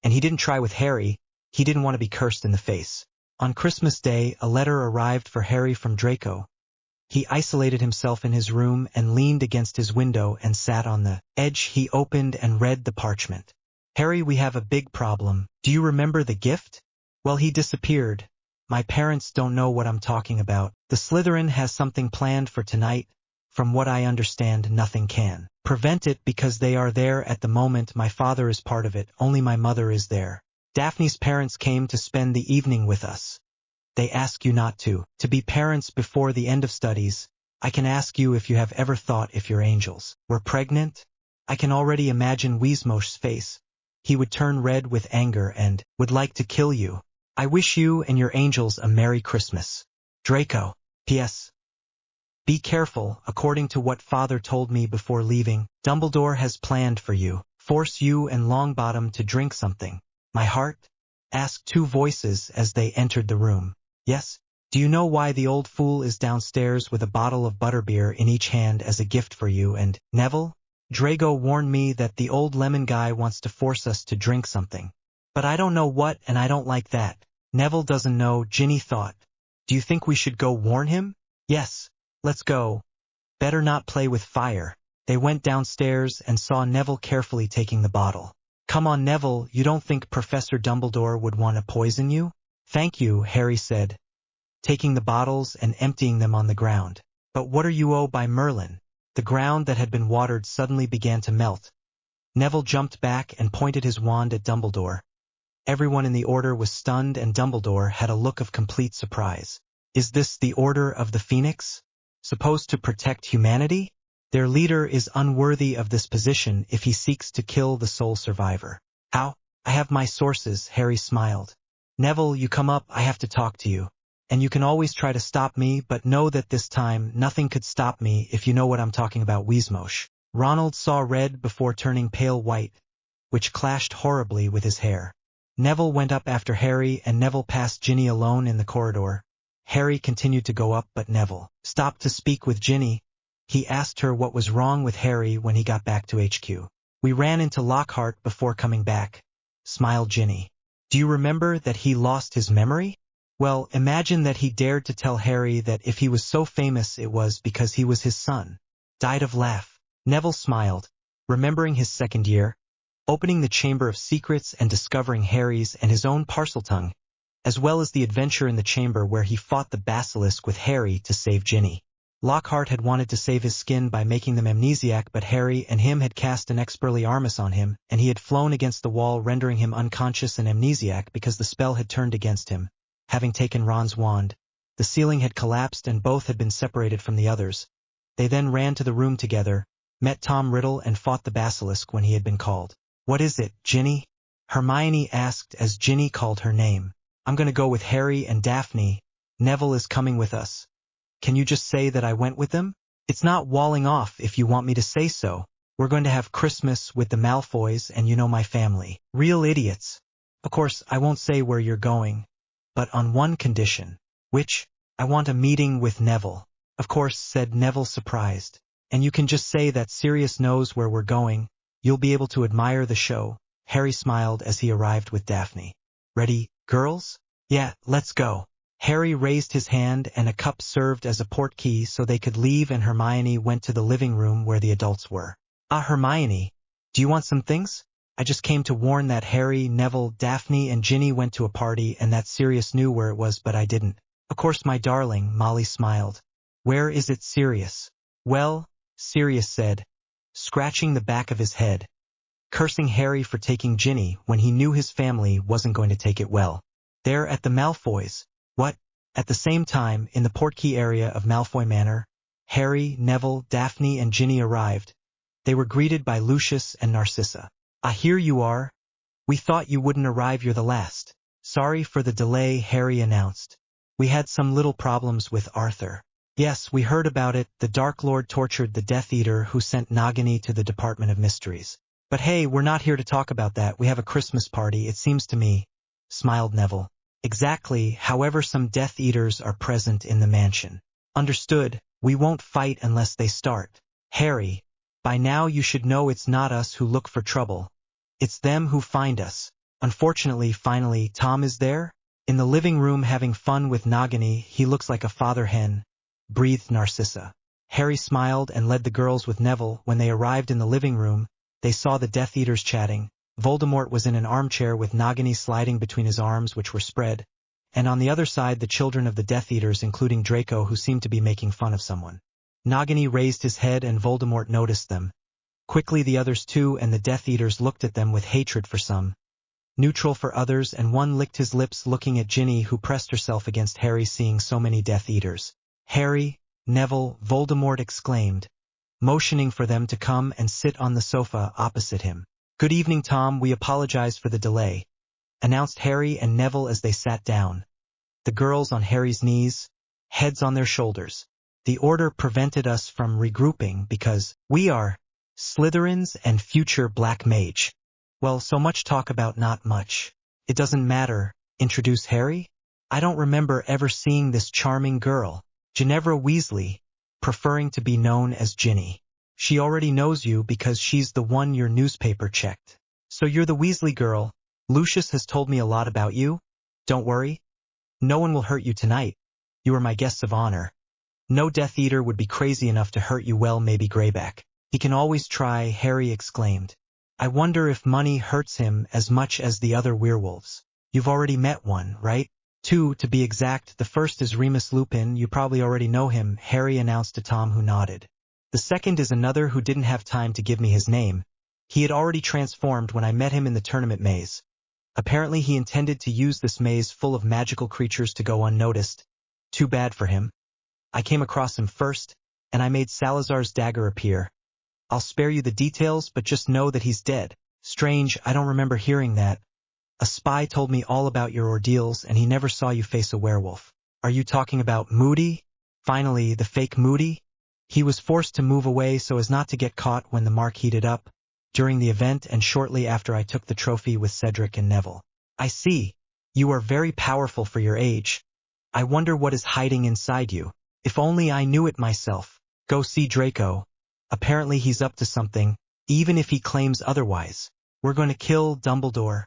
S1: And he didn't try with Harry. He didn't want to be cursed in the face. On Christmas Day, a letter arrived for Harry from Draco. He isolated himself in his room and leaned against his window and sat on the edge. He opened and read the parchment. Harry, we have a big problem. Do you remember the gift? Well, he disappeared. My parents don't know what I'm talking about. The Slytherin has something planned for tonight. From what I understand, nothing can prevent it because they are there at the moment. My father is part of it. Only my mother is there. Daphne's parents came to spend the evening with us. They ask you not to be parents before the end of studies. I can ask you if you have ever thought if your angels were pregnant? I can already imagine Weasley's face. He would turn red with anger and would like to kill you. I wish you and your angels a Merry Christmas. Draco. P.S. Be careful. According to what Father told me before leaving, Dumbledore has planned for you. Force you and Longbottom to drink something. My heart? Asked two voices as they entered the room. Yes. Do you know why the old fool is downstairs with a bottle of butterbeer in each hand as a gift for you and Neville? Draco warned me that the old lemon guy wants to force us to drink something. But I don't know what and I don't like that. Neville doesn't know, Ginny thought. Do you think we should go warn him? Yes. Let's go. Better not play with fire. They went downstairs and saw Neville carefully taking the bottle. Come on, Neville, you don't think Professor Dumbledore would want to poison you? Thank you, Harry said, taking the bottles and emptying them on the ground. But what are you owed by Merlin? The ground that had been watered suddenly began to melt. Neville jumped back and pointed his wand at Dumbledore. Everyone in the Order was stunned and Dumbledore had a look of complete surprise. Is this the Order of the Phoenix? Supposed to protect humanity? Their leader is unworthy of this position if he seeks to kill the sole survivor. How? I have my sources, Harry smiled. Neville, you come up, I have to talk to you. And you can always try to stop me, but know that this time nothing could stop me if you know what I'm talking about. Weasley. Ronald saw red before turning pale white, which clashed horribly with his hair. Neville went up after Harry and Neville passed Ginny alone in the corridor. Harry continued to go up but Neville stopped to speak with Ginny. He asked her what was wrong with Harry when he got back to HQ. We ran into Lockhart before coming back, smiled Ginny. Do you remember that he lost his memory? Well, imagine that he dared to tell Harry that if he was so famous it was because he was his son. Died of laugh. Neville smiled, remembering his second year, opening the Chamber of Secrets and discovering Harry's and his own Parseltongue, as well as the adventure in the chamber where he fought the basilisk with Harry to save Ginny. Lockhart had wanted to save his skin by making them amnesiac, but Harry and him had cast an Expelliarmus on him, and he had flown against the wall, rendering him unconscious and amnesiac because the spell had turned against him. Having taken Ron's wand, the ceiling had collapsed and both had been separated from the others. They then ran to the room together, met Tom Riddle and fought the basilisk when he had been called. What is it, Ginny? Hermione asked as Ginny called her name. I'm going to go with Harry and Daphne. Neville is coming with us. Can you just say that I went with them? It's not walling off if you want me to say so. We're going to have Christmas with the Malfoys and you know my family. Real idiots. Of course, I won't say where you're going, but on one condition. Which? I want a meeting with Neville. Of course, said Neville surprised. And you can just say that Sirius knows where we're going. You'll be able to admire the show. Harry smiled as he arrived with Daphne. Ready, girls? Yeah, let's go. Harry raised his hand and a cup served as a portkey so they could leave, and Hermione went to the living room where the adults were. Ah, Hermione, do you want some things? I just came to warn that Harry, Neville, Daphne, and Ginny went to a party and that Sirius knew where it was, but I didn't. Of course, my darling, Molly smiled. Where is it, Sirius? Well, Sirius said, scratching the back of his head, cursing Harry for taking Ginny when he knew his family wasn't going to take it well. There at the Malfoys. What? At the same time, in the portkey area of Malfoy Manor, Harry, Neville, Daphne, and Ginny arrived. They were greeted by Lucius and Narcissa. Ah, here you are. We thought you wouldn't arrive, you're the last. Sorry for the delay, Harry announced. We had some little problems with Arthur. Yes, we heard about it. The Dark Lord tortured the Death Eater who sent Nagini to the Department of Mysteries. But hey, we're not here to talk about that. We have a Christmas party, it seems to me, smiled Neville. Exactly, however, some Death Eaters are present in the mansion. Understood, we won't fight unless they start. Harry, by now you should know it's not us who look for trouble. It's them who find us. Unfortunately, finally, Tom is there? In the living room having fun with Nagini, he looks like a father hen, breathed Narcissa. Harry smiled and led the girls with Neville. When they arrived in the living room, they saw the Death Eaters chatting. Voldemort was in an armchair with Nagini sliding between his arms, which were spread, and on the other side the children of the Death Eaters, including Draco, who seemed to be making fun of someone. Nagini raised his head and Voldemort noticed them. Quickly the others too, and the Death Eaters looked at them with hatred for some, neutral for others, and one licked his lips looking at Ginny, who pressed herself against Harry seeing so many Death Eaters. Harry, Neville, Voldemort exclaimed, motioning for them to come and sit on the sofa opposite him. Good evening, Tom, we apologize for the delay, announced Harry and Neville as they sat down, the girls on Harry's knees, heads on their shoulders. The order prevented us from regrouping because we are Slytherins and future Black Mage. Well, so much talk about not much. It doesn't matter, introduce Harry. I don't remember ever seeing this charming girl, Ginevra Weasley, preferring to be known as Ginny. She already knows you because she's the one your newspaper checked. So you're the Weasley girl. Lucius has told me a lot about you. Don't worry. No one will hurt you tonight. You are my guests of honor. No Death Eater would be crazy enough to hurt you. Well, maybe Greyback. He can always try, Harry exclaimed. I wonder if money hurts him as much as the other werewolves. You've already met one, right? Two, to be exact. The first is Remus Lupin. You probably already know him, Harry announced to Tom, who nodded. The second is another who didn't have time to give me his name. He had already transformed when I met him in the tournament maze. Apparently he intended to use this maze full of magical creatures to go unnoticed. Too bad for him. I came across him first, and I made Salazar's dagger appear. I'll spare you the details, but just know that he's dead. Strange, I don't remember hearing that. A spy told me all about your ordeals, and he never saw you face a werewolf. Are you talking about Moody? Finally, the fake Moody? He was forced to move away so as not to get caught when the mark heated up, during the event and shortly after I took the trophy with Cedric and Neville. I see. You are very powerful for your age. I wonder what is hiding inside you. If only I knew it myself. Go see Draco. Apparently he's up to something, even if he claims otherwise. We're going to kill Dumbledore,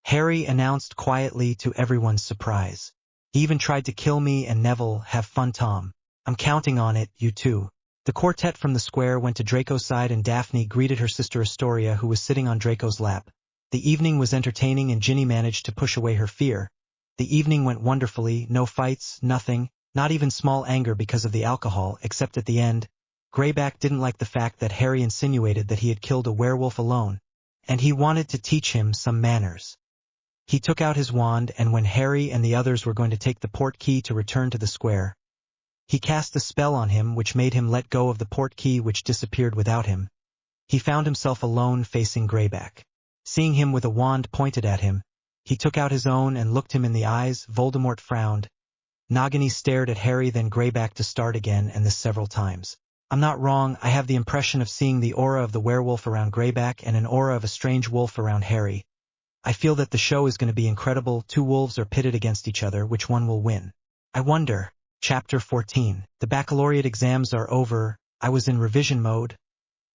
S1: Harry announced quietly to everyone's surprise. He even tried to kill me and Neville. Have fun, Tom. I'm counting on it, you too. The quartet from the square went to Draco's side and Daphne greeted her sister Astoria, who was sitting on Draco's lap. The evening was entertaining and Ginny managed to push away her fear. The evening went wonderfully, no fights, nothing, not even small anger because of the alcohol, except at the end. Greyback didn't like the fact that Harry insinuated that he had killed a werewolf alone, and he wanted to teach him some manners. He took out his wand, and when Harry and the others were going to take the port key to return to the square, he cast a spell on him which made him let go of the port key, which disappeared without him. He found himself alone facing Greyback. Seeing him with a wand pointed at him, he took out his own and looked him in the eyes. Voldemort frowned. Nagini stared at Harry, then Greyback to start again, and this several times. I'm not wrong, I have the impression of seeing the aura of the werewolf around Greyback and an aura of a strange wolf around Harry. I feel that the show is going to be incredible. Two wolves are pitted against each other. Which one will win? I wonder. Chapter 14. The baccalaureate exams are over. I was in revision mode,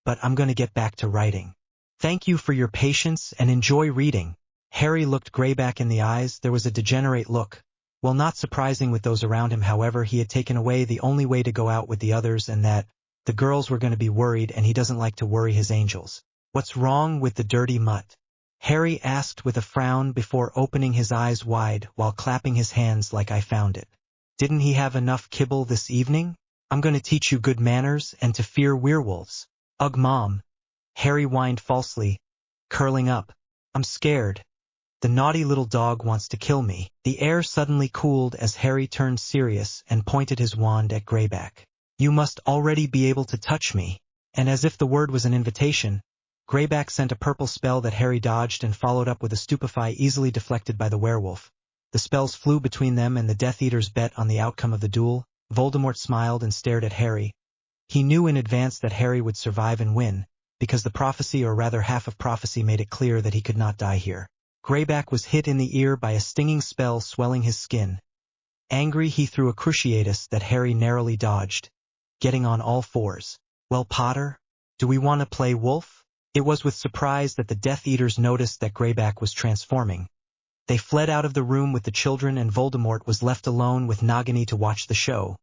S1: but I'm going to get back to writing. Thank you for your patience and enjoy reading. Harry looked Greyback in the eyes. There was a degenerate look. Well, not surprising with those around him, however, he had taken away the only way to go out with the others, and that the girls were going to be worried, and he doesn't like to worry his angels. What's wrong with the dirty mutt? Harry asked with a frown before opening his eyes wide while clapping his hands like I found it. Didn't he have enough kibble this evening? I'm going to teach you good manners and to fear werewolves. Ugh, Mom. Harry whined falsely, curling up. I'm scared. The naughty little dog wants to kill me. The air suddenly cooled as Harry turned serious and pointed his wand at Greyback. You must already be able to touch me. And as if the word was an invitation, Greyback sent a purple spell that Harry dodged and followed up with a stupefy easily deflected by the werewolf. The spells flew between them, and the Death Eaters bet on the outcome of the duel. Voldemort smiled and stared at Harry. He knew in advance that Harry would survive and win, because the prophecy, or rather half of prophecy, made it clear that he could not die here. Greyback was hit in the ear by a stinging spell swelling his skin. Angry, he threw a cruciatus that Harry narrowly dodged, getting on all fours. Well, Potter, do we want to play wolf? It was with surprise that the Death Eaters noticed that Greyback was transforming. They fled out of the room with the children, and Voldemort was left alone with Nagini to watch the show.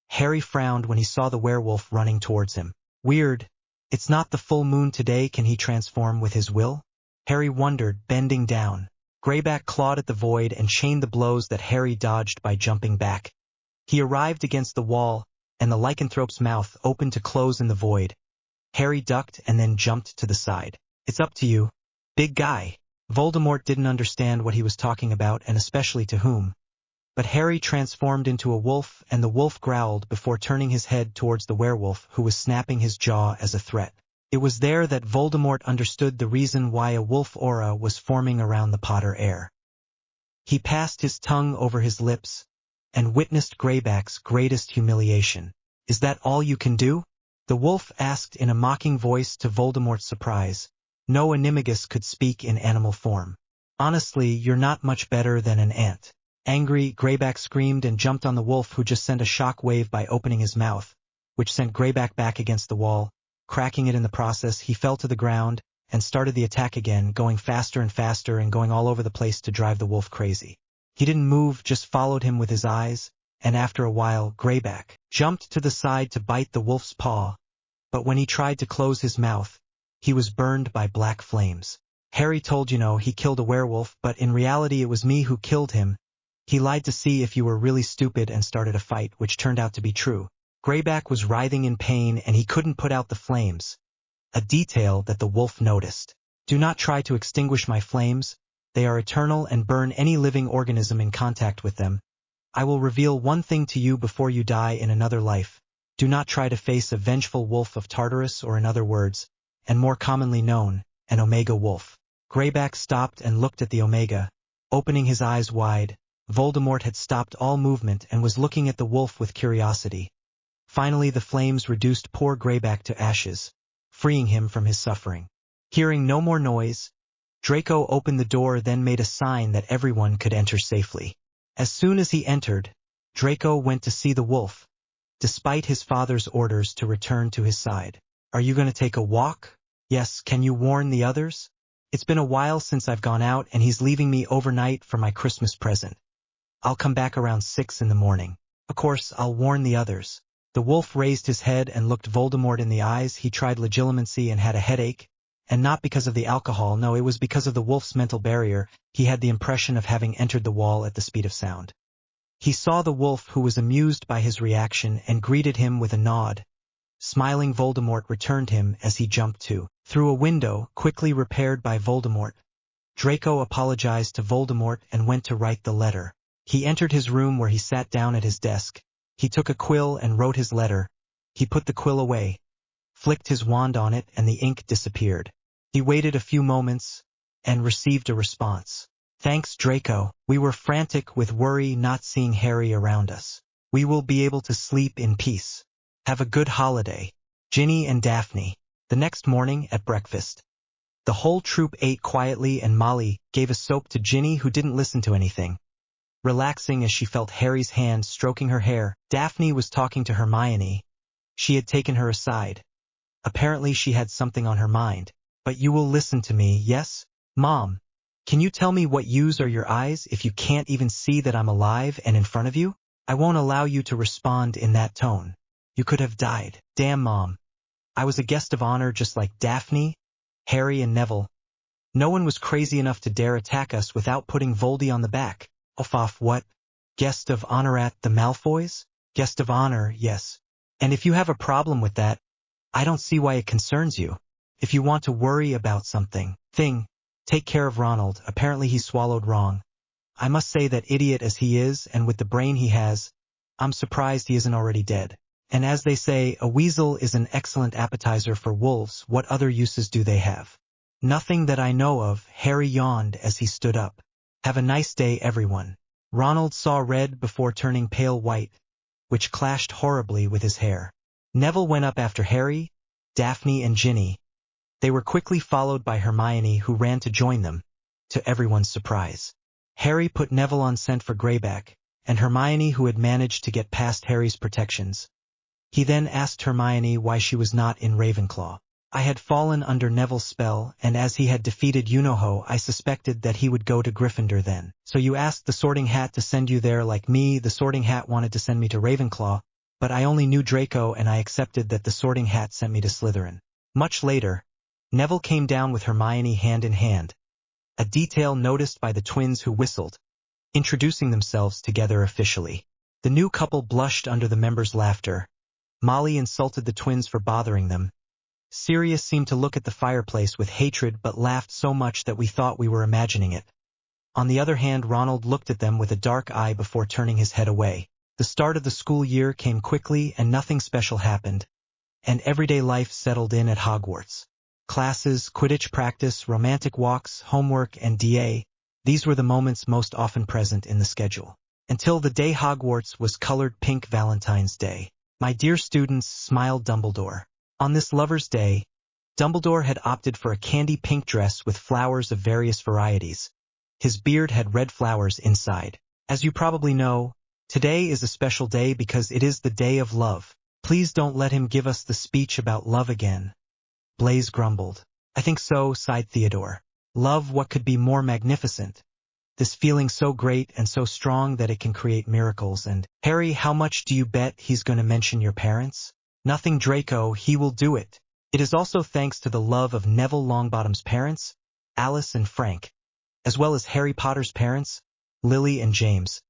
S1: Harry frowned when he saw the werewolf running towards him. Weird. It's not the full moon today. Can he transform with his will? Harry wondered, bending down. Greyback clawed at the void and chained the blows that Harry dodged by jumping back. He arrived against the wall, and the lycanthrope's mouth opened to close in the void. Harry ducked and then jumped to the side. It's up to you, big guy. Voldemort didn't understand what he was talking about, and especially to whom. But Harry transformed into a wolf, and the wolf growled before turning his head towards the werewolf, who was snapping his jaw as a threat. It was there that Voldemort understood the reason why a wolf aura was forming around the Potter heir. He passed his tongue over his lips and witnessed Greyback's greatest humiliation. Is that all you can do? The wolf asked in a mocking voice, to Voldemort's surprise. No animagus could speak in animal form. Honestly, you're not much better than an ant. Angry, Greyback screamed and jumped on the wolf, who just sent a shock wave by opening his mouth, which sent Greyback back against the wall. Cracking it in the process, he fell to the ground and started the attack again, going faster and faster and going all over the place to drive the wolf crazy. He didn't move, just followed him with his eyes, and after a while, Greyback jumped to the side to bite the wolf's paw, but when he tried to close his mouth, he was burned by black flames. Harry told you he killed a werewolf, but in reality it was me who killed him. He lied to see if you were really stupid and started a fight, which turned out to be true. Greyback was writhing in pain and he couldn't put out the flames, a detail that the wolf noticed. Do not try to extinguish my flames. They are eternal and burn any living organism in contact with them. I will reveal one thing to you before you die in another life. Do not try to face a vengeful wolf of Tartarus, or in other words, and more commonly known, an Omega wolf. Greyback stopped and looked at the Omega, opening his eyes wide. Voldemort had stopped all movement and was looking at the wolf with curiosity. Finally the flames reduced poor Greyback to ashes, freeing him from his suffering. Hearing no more noise, Draco opened the door, then made a sign that everyone could enter safely. As soon as he entered, Draco went to see the wolf, despite his father's orders to return to his side. Are you going to take a walk? Yes, can you warn the others? It's been a while since I've gone out, and he's leaving me overnight for my Christmas present. I'll come back around 6 in the morning. Of course, I'll warn the others. The wolf raised his head and looked Voldemort in the eyes. He tried legilimency and had a headache, and not because of the alcohol, no, it was because of the wolf's mental barrier. He had the impression of having entered the wall at the speed of sound. He saw the wolf, who was amused by his reaction, and greeted him with a nod. Smiling, Voldemort returned him as he jumped through a window, quickly repaired by Voldemort. Draco apologized to Voldemort and went to write the letter. He entered his room, where he sat down at his desk. He took a quill and wrote his letter. He put the quill away, flicked his wand on it, and the ink disappeared. He waited a few moments and received a response. Thanks, Draco. We were frantic with worry not seeing Harry around us. We will be able to sleep in peace. Have a good holiday. Ginny and Daphne. The next morning at breakfast, the whole troop ate quietly and Molly gave a soap to Ginny, who didn't listen to anything. Relaxing as she felt Harry's hand stroking her hair, Daphne was talking to Hermione. She had taken her aside. Apparently she had something on her mind. But you will listen to me, yes? Mom, can you tell me what use are your eyes if you can't even see that I'm alive and in front of you? I won't allow you to respond in that tone. You could have died. Damn, Mom. I was a guest of honor just like Daphne, Harry, and Neville. No one was crazy enough to dare attack us without putting Voldy on the back. Off what? Guest of honor at the Malfoys? Guest of honor, yes. And if you have a problem with that, I don't see why it concerns you. If you want to worry about something, take care of Ronald. Apparently he swallowed wrong. I must say that idiot as he is, and with the brain he has, I'm surprised he isn't already dead. And as they say, a weasel is an excellent appetizer for wolves. What other uses do they have? Nothing that I know of. Harry yawned as he stood up. Have a nice day, everyone. Ronald saw red before turning pale white, which clashed horribly with his hair. Neville went up after Harry, Daphne, and Ginny. They were quickly followed by Hermione, who ran to join them, to everyone's surprise. Harry put Neville on scent for Greyback, and Hermione, who had managed to get past Harry's protections. He then asked Hermione why she was not in Ravenclaw. I had fallen under Neville's spell, and as he had defeated Unoho, I suspected that he would go to Gryffindor then. So you asked the Sorting Hat to send you there like me. The Sorting Hat wanted to send me to Ravenclaw, but I only knew Draco and I accepted that the Sorting Hat sent me to Slytherin. Much later, Neville came down with Hermione hand in hand, a detail noticed by the twins who whistled, introducing themselves together officially. The new couple blushed under the members' laughter. Molly insulted the twins for bothering them. Sirius seemed to look at the fireplace with hatred but laughed so much that we thought we were imagining it. On the other hand, Ronald looked at them with a dark eye before turning his head away. The start of the school year came quickly and nothing special happened, and everyday life settled in at Hogwarts. Classes, Quidditch practice, romantic walks, homework, and DA, these were the moments most often present in the schedule. Until the day Hogwarts was colored pink Valentine's Day. My dear students, smiled Dumbledore. On this Lover's Day, Dumbledore had opted for a candy pink dress with flowers of various varieties. His beard had red flowers inside. As you probably know, today is a special day because it is the day of love. Please don't let him give us the speech about love again. Blaise grumbled. I think so, sighed Theodore. Love, what could be more magnificent? This feeling so great and so strong that it can create miracles. And, Harry, how much do you bet he's going to mention your parents? Nothing, Draco, he will do it. It is also thanks to the love of Neville Longbottom's parents, Alice and Frank, as well as Harry Potter's parents, Lily and James,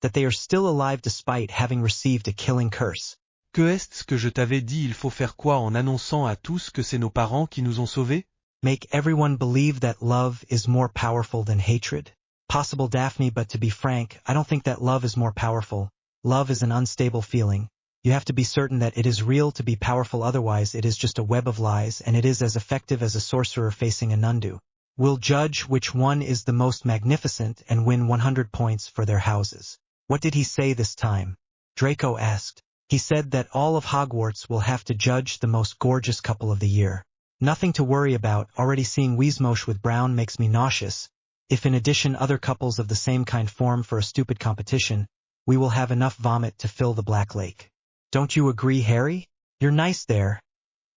S1: that they are still alive despite having received a killing curse.
S2: Que est-ce que je t'avais dit? Il faut faire quoi en annonçant à tous que c'est nos parents qui nous ont sauvés?
S1: Make everyone believe that love is more powerful than hatred? Possible, Daphne, but to be frank, I don't think that love is more powerful. Love is an unstable feeling. You have to be certain that it is real to be powerful, otherwise it is just a web of lies, and it is as effective as a sorcerer facing a nundu. We'll judge which one is the most magnificent and win 100 points for their houses. What did he say this time? Draco asked. He said that all of Hogwarts will have to judge the most gorgeous couple of the year. Nothing to worry about. Already seeing Weezmosh with Brown makes me nauseous. If in addition other couples of the same kind form for a stupid competition, we will have enough vomit to fill the Black Lake. Don't you agree, Harry? You're nice there.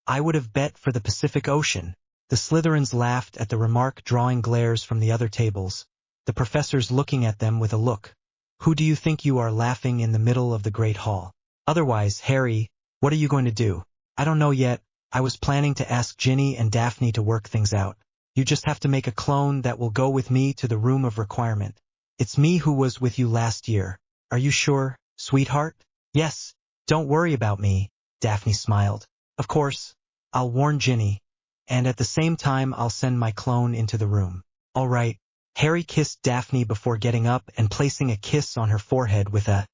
S1: I would have bet for the Pacific Ocean. The Slytherins laughed at the remark, drawing glares from the other tables, the professors looking at them with a look. Who do you think you are, laughing in the middle of the Great Hall? Otherwise, Harry, what are you going to do? I don't know yet. I was planning to ask Ginny and Daphne to work things out. You just have to make a clone that will go with me to the room of requirement. It's me who was with you last year. Are you sure, sweetheart? Yes. Don't worry about me, Daphne smiled. Of course, I'll warn Ginny, and at the same time I'll send my clone into the room. All right. Harry kissed Daphne before getting up and placing a kiss on her forehead with a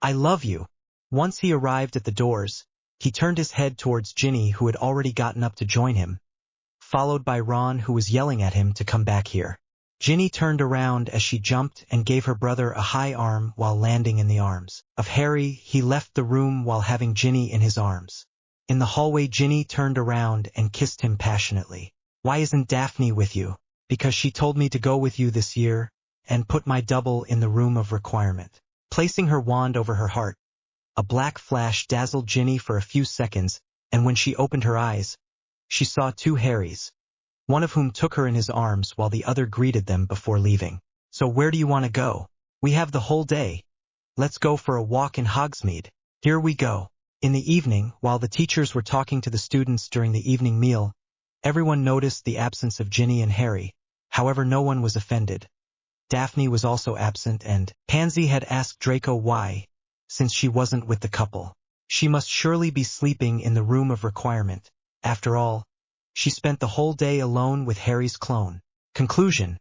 S1: I love you. Once he arrived at the doors, he turned his head towards Ginny, who had already gotten up to join him, followed by Ron, who was yelling at him to come back here. Ginny turned around as she jumped and gave her brother a high arm while landing in the arms of Harry. He left the room while having Ginny in his arms. In the hallway, Ginny turned around and kissed him passionately. Why isn't Daphne with you? Because she told me to go with you this year and put my double in the room of requirement. Placing her wand over her heart, a black flash dazzled Ginny for a few seconds, and when she opened her eyes, she saw two Harrys, one of whom took her in his arms while the other greeted them before leaving. So where do you want to go? We have the whole day. Let's go for a walk in Hogsmeade. Here we go. In the evening, while the teachers were talking to the students during the evening meal, everyone noticed the absence of Ginny and Harry. However, no one was offended. Daphne was also absent, and Pansy had asked Draco why, since she wasn't with the couple. She must surely be sleeping in the room of requirement. After all, she spent the whole day alone with Harry's clone. Conclusion: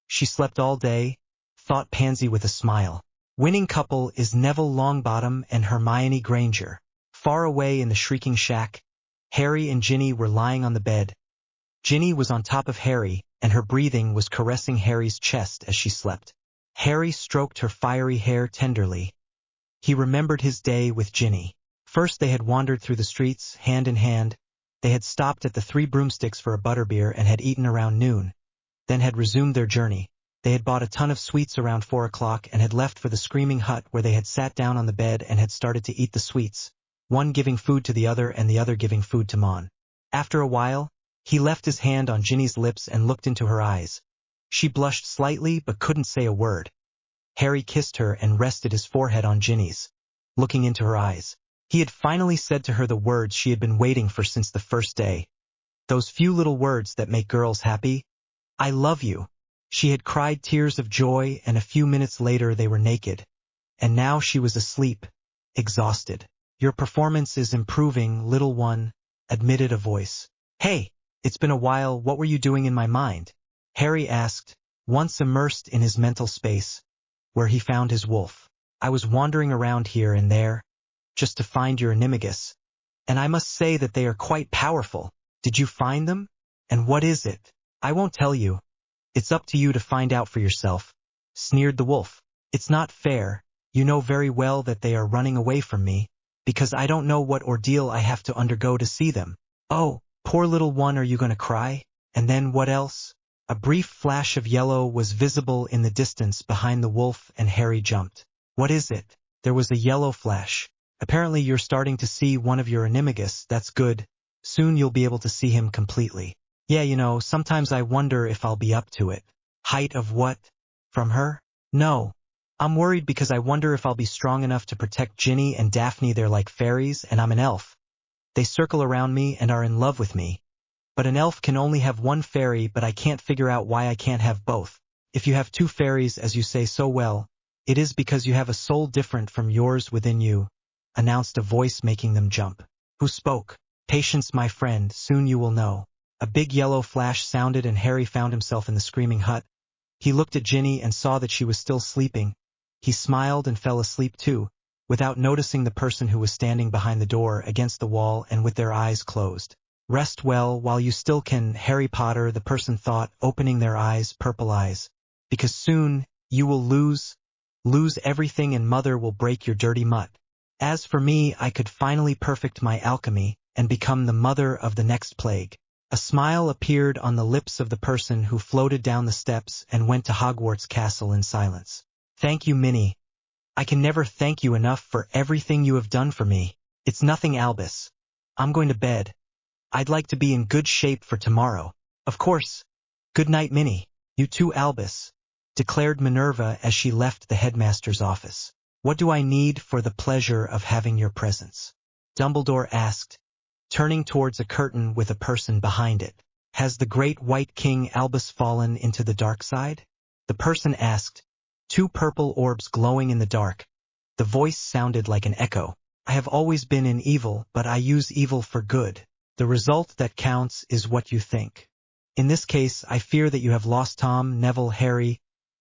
S1: she slept all day, thought Pansy with a smile. Winning couple is Neville Longbottom and Hermione Granger. Far away in the shrieking shack, Harry and Ginny were lying on the bed. Ginny was on top of Harry, and her breathing was caressing Harry's chest as she slept. Harry stroked her fiery hair tenderly. He remembered his day with Ginny. First they had wandered through the streets, hand in hand. They had stopped at the Three Broomsticks for a butterbeer and had eaten around noon, then had resumed their journey. They had bought a ton of sweets around 4 o'clock and had left for the Screaming Hut, where they had sat down on the bed and had started to eat the sweets, one giving food to the other and the other giving food to Mon. After a while, he left his hand on Ginny's lips and looked into her eyes. She blushed slightly but couldn't say a word. Harry kissed her and rested his forehead on Ginny's, looking into her eyes. He had finally said to her the words she had been waiting for since the first day. Those few little words that make girls happy. I love you. She had cried tears of joy, and a few minutes later they were naked. And now she was asleep, exhausted. Your performance is improving, little one, admitted a voice. Hey, it's been a while, what were you doing in my mind? Harry asked, once immersed in his mental space, where he found his wolf. I was wandering around here and there, just to find your animagus, and I must say that they are quite powerful. Did you find them? And what is it? I won't tell you. It's up to you to find out for yourself, sneered the wolf. It's not fair. You know very well that they are running away from me, because I don't know what ordeal I have to undergo to see them. Oh, poor little one, are you going to cry? And then what else? A brief flash of yellow was visible in the distance behind the wolf, and Harry jumped. What is it? There was a yellow flash. Apparently you're starting to see one of your animagus. That's good. Soon you'll be able to see him completely. Yeah, you know, sometimes I wonder if I'll be up to it. Height of what? From her? No. I'm worried because I wonder if I'll be strong enough to protect Ginny and Daphne. They're like fairies, and I'm an elf. They circle around me and are in love with me. But an elf can only have one fairy, but I can't figure out why I can't have both. If you have two fairies, as you say so well, it is because you have a soul different from yours within you, announced a voice making them jump. Who spoke? Patience, my friend, soon you will know. A big yellow flash sounded and Harry found himself in the Screaming Hut. He looked at Ginny and saw that she was still sleeping. He smiled and fell asleep too, without noticing the person who was standing behind the door against the wall and with their eyes closed. Rest well while you still can, Harry Potter, the person thought, opening their eyes, purple eyes. Because soon, you will lose everything and Mother will break your dirty mutt. As for me, I could finally perfect my alchemy and become the mother of the next plague. A smile appeared on the lips of the person who floated down the steps and went to Hogwarts Castle in silence. Thank you, Minnie. I can never thank you enough for everything you have done for me. It's nothing, Albus. I'm going to bed. I'd like to be in good shape for tomorrow. Of course. Good night, Minnie. You too, Albus, declared Minerva as she left the headmaster's office. What do I need for the pleasure of having your presence? Dumbledore asked, turning towards a curtain with a person behind it. Has the great white king Albus fallen into the dark side? The person asked, two purple orbs glowing in the dark. The voice sounded like an echo. I have always been in evil, but I use evil for good. The result that counts is what you think. In this case, I fear that you have lost Tom, Neville, Harry,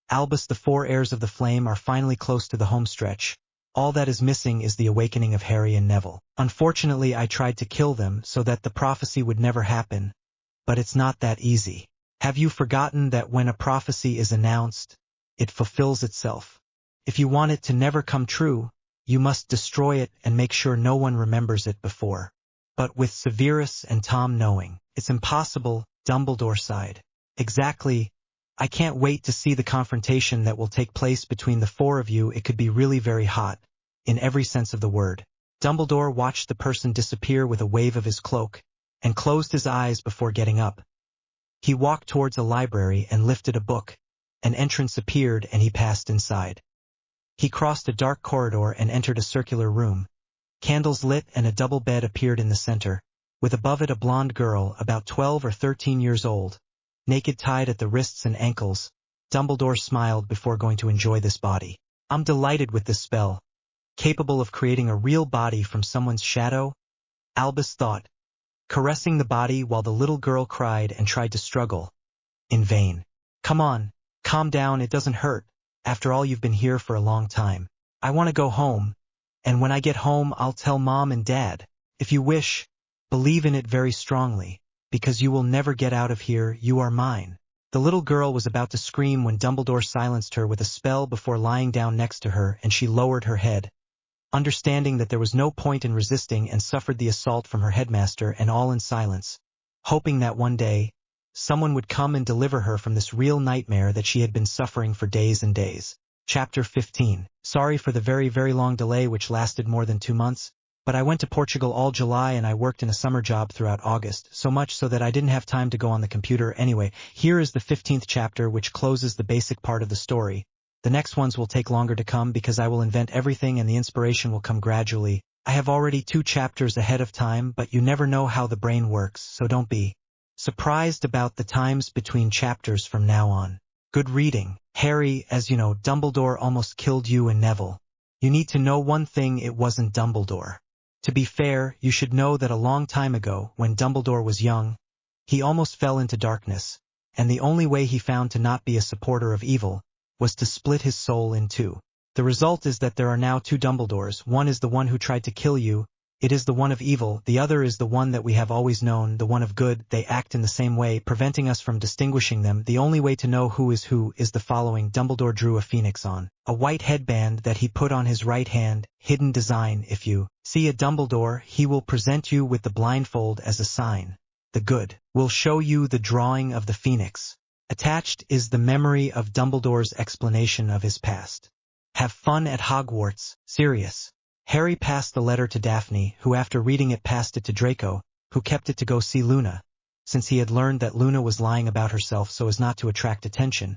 S1: Albus. The four heirs of the flame are finally close to the home stretch. All that is missing is the awakening of Harry and Neville. Unfortunately, I tried to kill them so that the prophecy would never happen, but it's not that easy. Have you forgotten that when a prophecy is announced, it fulfills itself? If you want it to never come true, you must destroy it and make sure no one remembers it before. But with Severus and Tom knowing, it's impossible, Dumbledore sighed. Exactly. I can't wait to see the confrontation that will take place between the four of you. It could be really very hot, in every sense of the word. Dumbledore watched the person disappear with a wave of his cloak, and closed his eyes before getting up. He walked towards a library and lifted a book. An entrance appeared and he passed inside. He crossed a dark corridor and entered a circular room. Candles lit and a double bed appeared in the center, with above it a blonde girl about 12 or 13 years old, naked, tied at the wrists and ankles. Dumbledore smiled before going to enjoy this body. I'm delighted with this spell. Capable of creating a real body from someone's shadow? Albus thought, caressing the body while the little girl cried and tried to struggle. In vain. Come on, calm down, it doesn't hurt. After all, you've been here for a long time. I want to go home. And when I get home, I'll tell Mom and Dad. If you wish, believe in it very strongly, because you will never get out of here. You are mine. The little girl was about to scream when Dumbledore silenced her with a spell before lying down next to her, and she lowered her head, understanding that there was no point in resisting, and suffered the assault from her headmaster, and all in silence, hoping that one day, someone would come and deliver her from this real nightmare that she had been suffering for days and days. Chapter 15. Sorry for the very, very long delay which lasted more than 2 months, but I went to Portugal all July and I worked in a summer job throughout August, so much so that I didn't have time to go on the computer anyway. Here is the 15th chapter, which closes the basic part of the story. The next ones will take longer to come because I will invent everything and the inspiration will come gradually. I have already 2 chapters ahead of time, but you never know how the brain works, so don't be surprised about the times between chapters from now on. Good reading. Harry, as you know, Dumbledore almost killed you and Neville. You need to know one thing, it wasn't Dumbledore. To be fair, you should know that a long time ago, when Dumbledore was young, he almost fell into darkness, and the only way he found to not be a supporter of evil was to split his soul in 2. The result is that there are now 2 Dumbledores. One is the one who tried to kill you. It is the one of evil. The other is the one that we have always known, the one of good. They act in the same way, preventing us from distinguishing them. The only way to know who is the following. Dumbledore drew a phoenix on a white headband that he put on his right hand. Hidden design. If you see a Dumbledore, he will present you with the blindfold as a sign. The good will show you the drawing of the phoenix. Attached is the memory of Dumbledore's explanation of his past. Have fun at Hogwarts. Sirius. Harry passed the letter to Daphne, who after reading it passed it to Draco, who kept it to go see Luna, since he had learned that Luna was lying about herself so as not to attract attention.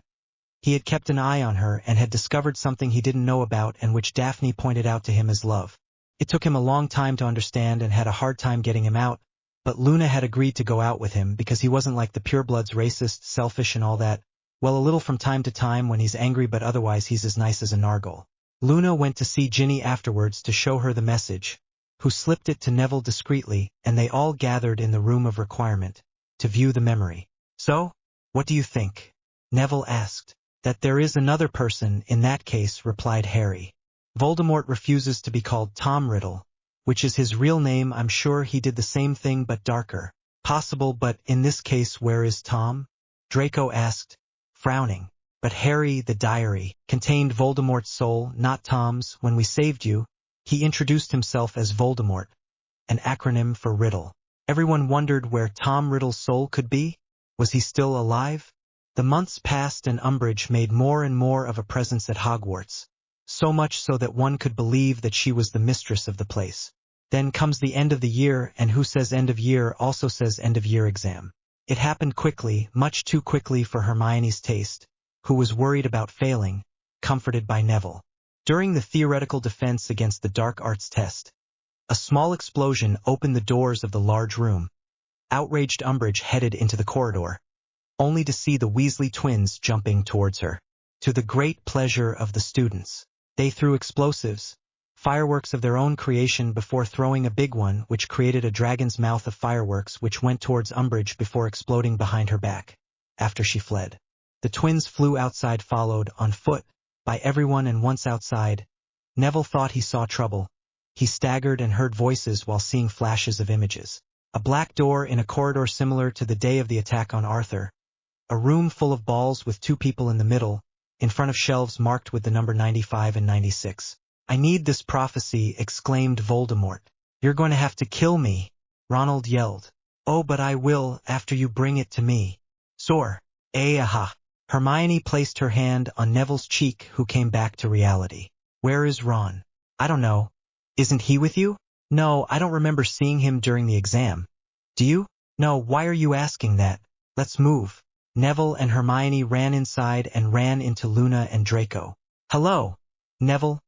S1: He had kept an eye on her and had discovered something he didn't know about and which Daphne pointed out to him as love. It took him a long time to understand and had a hard time getting him out, but Luna had agreed to go out with him because he wasn't like the purebloods, racist, selfish and all that. Well, a little from time to time when he's angry, but otherwise he's as nice as a nargle. Luna went to see Ginny afterwards to show her the message, who slipped it to Neville discreetly, and they all gathered in the room of requirement to view the memory. So, what do you think? Neville asked. That there is another person in that case, replied Harry. Voldemort refuses to be called Tom Riddle, which is his real name. I'm sure he did the same thing but darker. Possible, but in this case where is Tom? Draco asked, frowning. But Harry, the diary contained Voldemort's soul, not Tom's. When we saved you, he introduced himself as Voldemort, an acronym for Riddle. Everyone wondered where Tom Riddle's soul could be. Was he still alive? The months passed and Umbridge made more and more of a presence at Hogwarts, so much so that one could believe that she was the mistress of the place. Then comes the end of the year, and who says end of year also says end of year exam. It happened quickly, much too quickly for Hermione's taste, who was worried about failing, comforted by Neville. During the theoretical defense against the dark arts test, a small explosion opened the doors of the large room. Outraged Umbridge headed into the corridor, only to see the Weasley twins jumping towards her. To the great pleasure of the students, they threw explosives, fireworks of their own creation before throwing a big one which created a dragon's mouth of fireworks which went towards Umbridge before exploding behind her back, after she fled. The twins flew outside, followed, on foot, by everyone, and once outside, Neville thought he saw trouble. He staggered and heard voices while seeing flashes of images. A black door in a corridor similar to the day of the attack on Arthur. A room full of balls with 2 people in the middle, in front of shelves marked with the number 95 and 96. I need this prophecy, exclaimed Voldemort. You're going to have to kill me. Ronald yelled. Oh, but I will after you bring it to me. Sore. Aha. Hermione placed her hand on Neville's cheek, who came back to reality. Where is Ron? I don't know. Isn't he with you? No, I don't remember seeing him during the exam. Do you? No, why are you asking that? Let's move. Neville and Hermione ran inside and ran into Luna and Draco. Hello, Neville.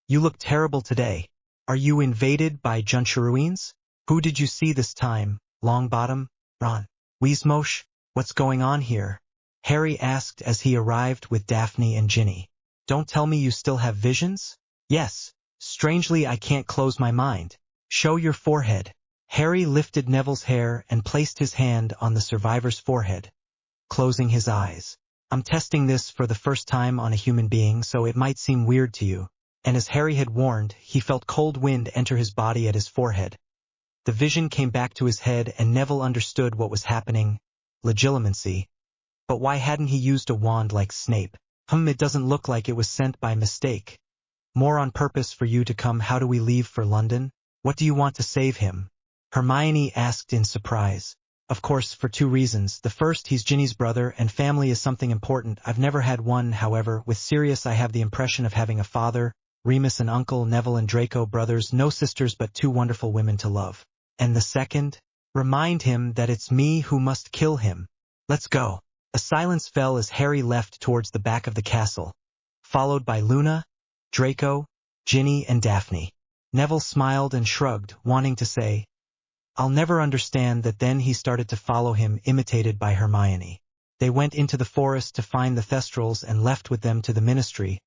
S1: You look terrible today. Are you invaded by Juncheruines? Who did you see this time, Longbottom? Ron. Weasemosh, what's going on here? Harry asked as he arrived with Daphne and Ginny. Don't tell me you still have visions? Yes. Strangely, I can't close my mind. Show your forehead. Harry lifted Neville's hair and placed his hand on the survivor's forehead, closing his eyes. I'm testing this for the first time on a human being, so it might seem weird to you. And as Harry had warned, he felt cold wind enter his body at his forehead. The vision came back to his head and Neville understood what was happening. Legilimency. But why hadn't he used a wand like Snape? It doesn't look like it was sent by mistake. More on purpose for you to come. How do we leave for London? What do you want to save him? Hermione asked in surprise. Of course, for two reasons. The first, he's Ginny's brother, and family is something important. I've never had one, however. With Sirius I have the impression of having a father, Remus an uncle, Neville and Draco brothers, no sisters but two wonderful women to love. And the second? Remind him that it's me who must kill him. Let's go. A silence fell as Harry left towards the back of the castle, followed by Luna, Draco, Ginny and Daphne. Neville smiled and shrugged, wanting to say, I'll never understand that. Then he started to follow him, imitated by Hermione. They went into the forest to find the Thestrals and left with them to the ministry.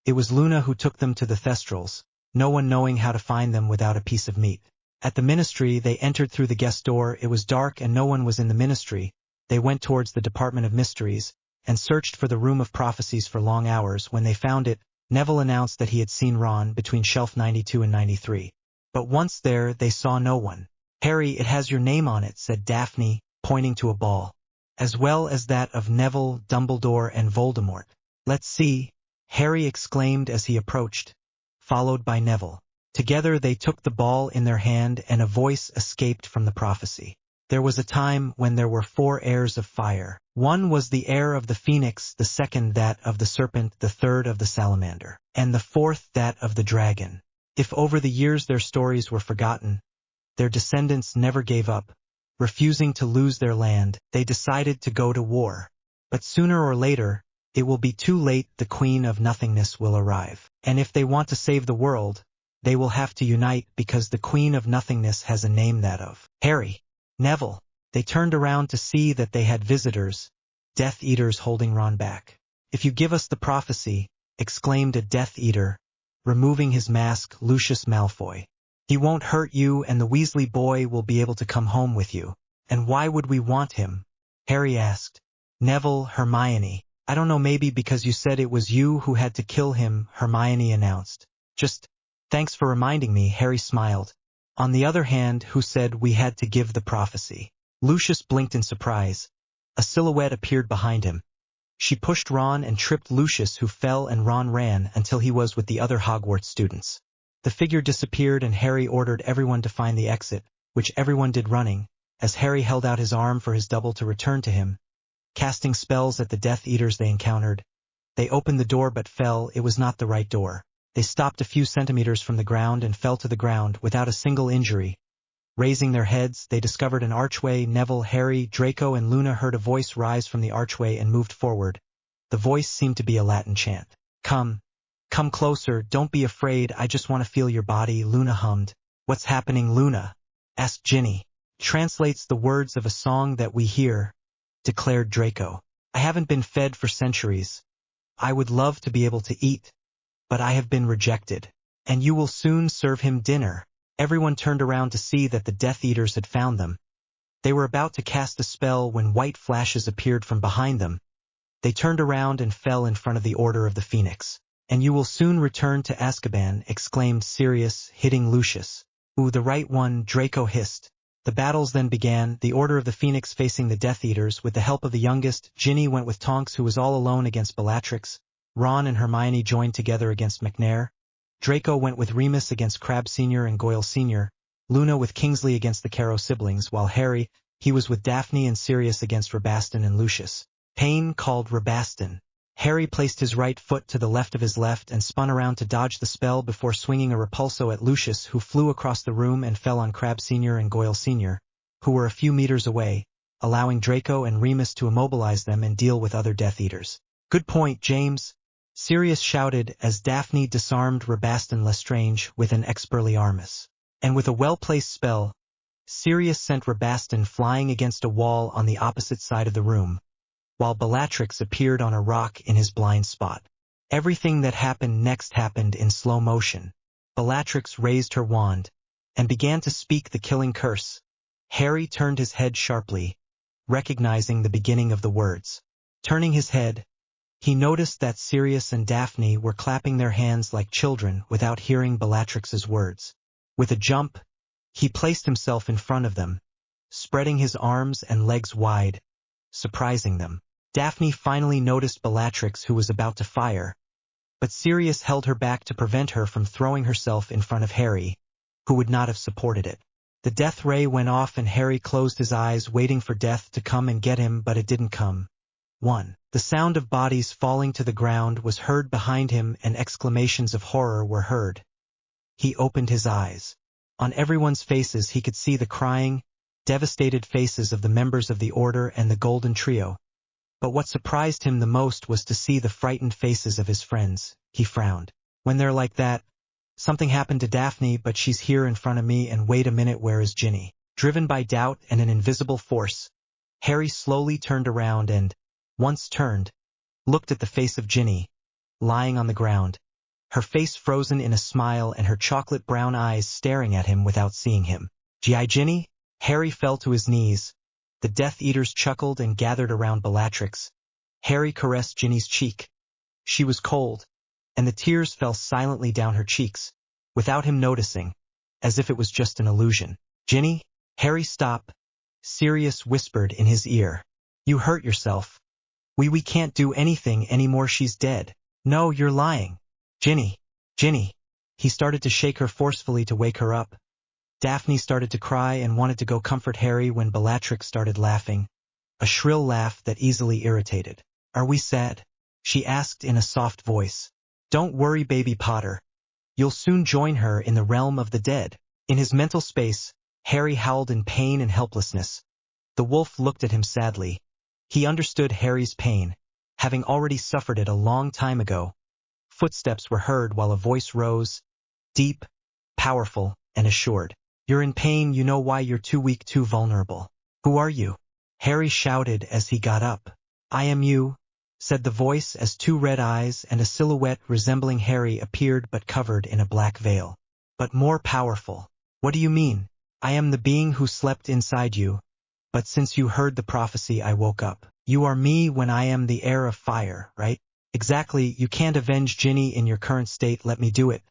S1: It was Luna who took them to the Thestrals, no one knowing how to find them without a piece of meat. At the ministry they entered through the guest door. It was dark and no one was in the ministry. They went towards the Department of Mysteries and searched for the Room of Prophecies for long hours. When they found it, Neville announced that he had seen Ron between shelf 92 and 93. But once there, they saw no one. Harry, it has your name on it, said Daphne, pointing to a ball, as well as that of Neville, Dumbledore, and Voldemort. Let's see, Harry exclaimed as he approached, followed by Neville. Together they took the ball in their hand and a voice escaped from the prophecy. There was a time when there were 4 heirs of fire. One was the heir of the phoenix, the second that of the serpent, the third of the salamander, and the fourth that of the dragon. If over the years their stories were forgotten, their descendants never gave up. Refusing to lose their land, they decided to go to war. But sooner or later, it will be too late. The Queen of Nothingness will arrive. And if they want to save the world, they will have to unite, because the Queen of Nothingness has a name, that of Harry. Neville. They turned around to see that they had visitors, Death Eaters holding Ron back. If you give us the prophecy, exclaimed a Death Eater, removing his mask, Lucius Malfoy. He won't hurt you and the Weasley boy will be able to come home with you. And why would we want him? Harry asked. Neville, Hermione. I don't know, maybe because you said it was you who had to kill him, Hermione announced. Just, thanks for reminding me, Harry smiled. On the other hand, who said we had to give the prophecy? Lucius blinked in surprise. A silhouette appeared behind him. She pushed Ron and tripped Lucius, who fell, and Ron ran until he was with the other Hogwarts students. The figure disappeared and Harry ordered everyone to find the exit, which everyone did, running, as Harry held out his arm for his double to return to him. Casting spells at the Death Eaters they encountered. They opened the door but fell. It was not the right door. They stopped a few centimeters from the ground and fell to the ground without a single injury. Raising their heads, they discovered an archway. Neville, Harry, Draco, and Luna heard a voice rise from the archway and moved forward. The voice seemed to be a Latin chant. Come closer, don't be afraid, I just want to feel your body, Luna hummed. What's happening, Luna? Asked Ginny. Translates the words of a song that we hear, declared Draco. I haven't been fed for centuries. I would love to be able to eat. But I have been rejected. And you will soon serve him dinner. Everyone turned around to see that the Death Eaters had found them. They were about to cast a spell when white flashes appeared from behind them. They turned around and fell in front of the Order of the Phoenix. And you will soon return to Azkaban, exclaimed Sirius, hitting Lucius. Ooh, the right one, Draco hissed. The battles then began, the Order of the Phoenix facing the Death Eaters. With the help of the youngest, Ginny went with Tonks, who was all alone against Bellatrix. Ron and Hermione joined together against McNair. Draco went with Remus against Crabbe Sr. and Goyle Sr. Luna with Kingsley against the Caro siblings, while Harry, he was with Daphne and Sirius against Rabastan and Lucius. Payne called Rabastan. Harry placed his right foot to the left of his left and spun around to dodge the spell before swinging a repulso at Lucius, who flew across the room and fell on Crabbe Sr. and Goyle Sr., who were a few meters away, allowing Draco and Remus to immobilize them and deal with other Death Eaters. "Good point, James," Sirius shouted as Daphne disarmed Rabastan Lestrange with an Expelliarmus. And with a well-placed spell, Sirius sent Rabastan flying against a wall on the opposite side of the room, while Bellatrix appeared on a rock in his blind spot. Everything that happened next happened in slow motion. Bellatrix raised her wand and began to speak the killing curse. Harry turned his head sharply, recognizing the beginning of the words. Turning his head, he noticed that Sirius and Daphne were clapping their hands like children without hearing Bellatrix's words. With a jump, he placed himself in front of them, spreading his arms and legs wide, surprising them. Daphne finally noticed Bellatrix, who was about to fire, but Sirius held her back to prevent her from throwing herself in front of Harry, who would not have supported it. The death ray went off and Harry closed his eyes, waiting for death to come and get him, but it didn't come. 1. The sound of bodies falling to the ground was heard behind him and exclamations of horror were heard. He opened his eyes. On everyone's faces he could see the crying, devastated faces of the members of the Order and the Golden Trio. But what surprised him the most was to see the frightened faces of his friends. He frowned. When they're like that, something happened to Daphne, but she's here in front of me, and wait a minute, where is Ginny? Driven by doubt and an invisible force, Harry slowly turned around and, once turned, looked at the face of Ginny, lying on the ground, her face frozen in a smile and her chocolate brown eyes staring at him without seeing him. "G.I. Ginny?" Harry fell to his knees. The Death Eaters chuckled and gathered around Bellatrix. Harry caressed Ginny's cheek. She was cold, and the tears fell silently down her cheeks, without him noticing, as if it was just an illusion. "Ginny?" "Harry, stop," Sirius whispered in his ear. "You hurt yourself. We can't do anything anymore, she's dead." "No, you're lying. Ginny, Ginny." He started to shake her forcefully to wake her up. Daphne started to cry and wanted to go comfort Harry when Bellatrix started laughing, a shrill laugh that easily irritated. "Are we sad?" she asked in a soft voice. "Don't worry, baby Potter. You'll soon join her in the realm of the dead." In his mental space, Harry howled in pain and helplessness. The wolf looked at him sadly. He understood Harry's pain, having already suffered it a long time ago. Footsteps were heard while a voice rose, deep, powerful, and assured. "You're in pain, you know why, you're too weak, too vulnerable." "Who are you?" Harry shouted as he got up. "I am you," said the voice as two red eyes and a silhouette resembling Harry appeared but covered in a black veil. "But more powerful." "What do you mean?" "I am the being who slept inside you, but since you heard the prophecy I woke up. You are me when I am the heir of fire, right?" "Exactly. You can't avenge Ginny in your current state. Let me do it.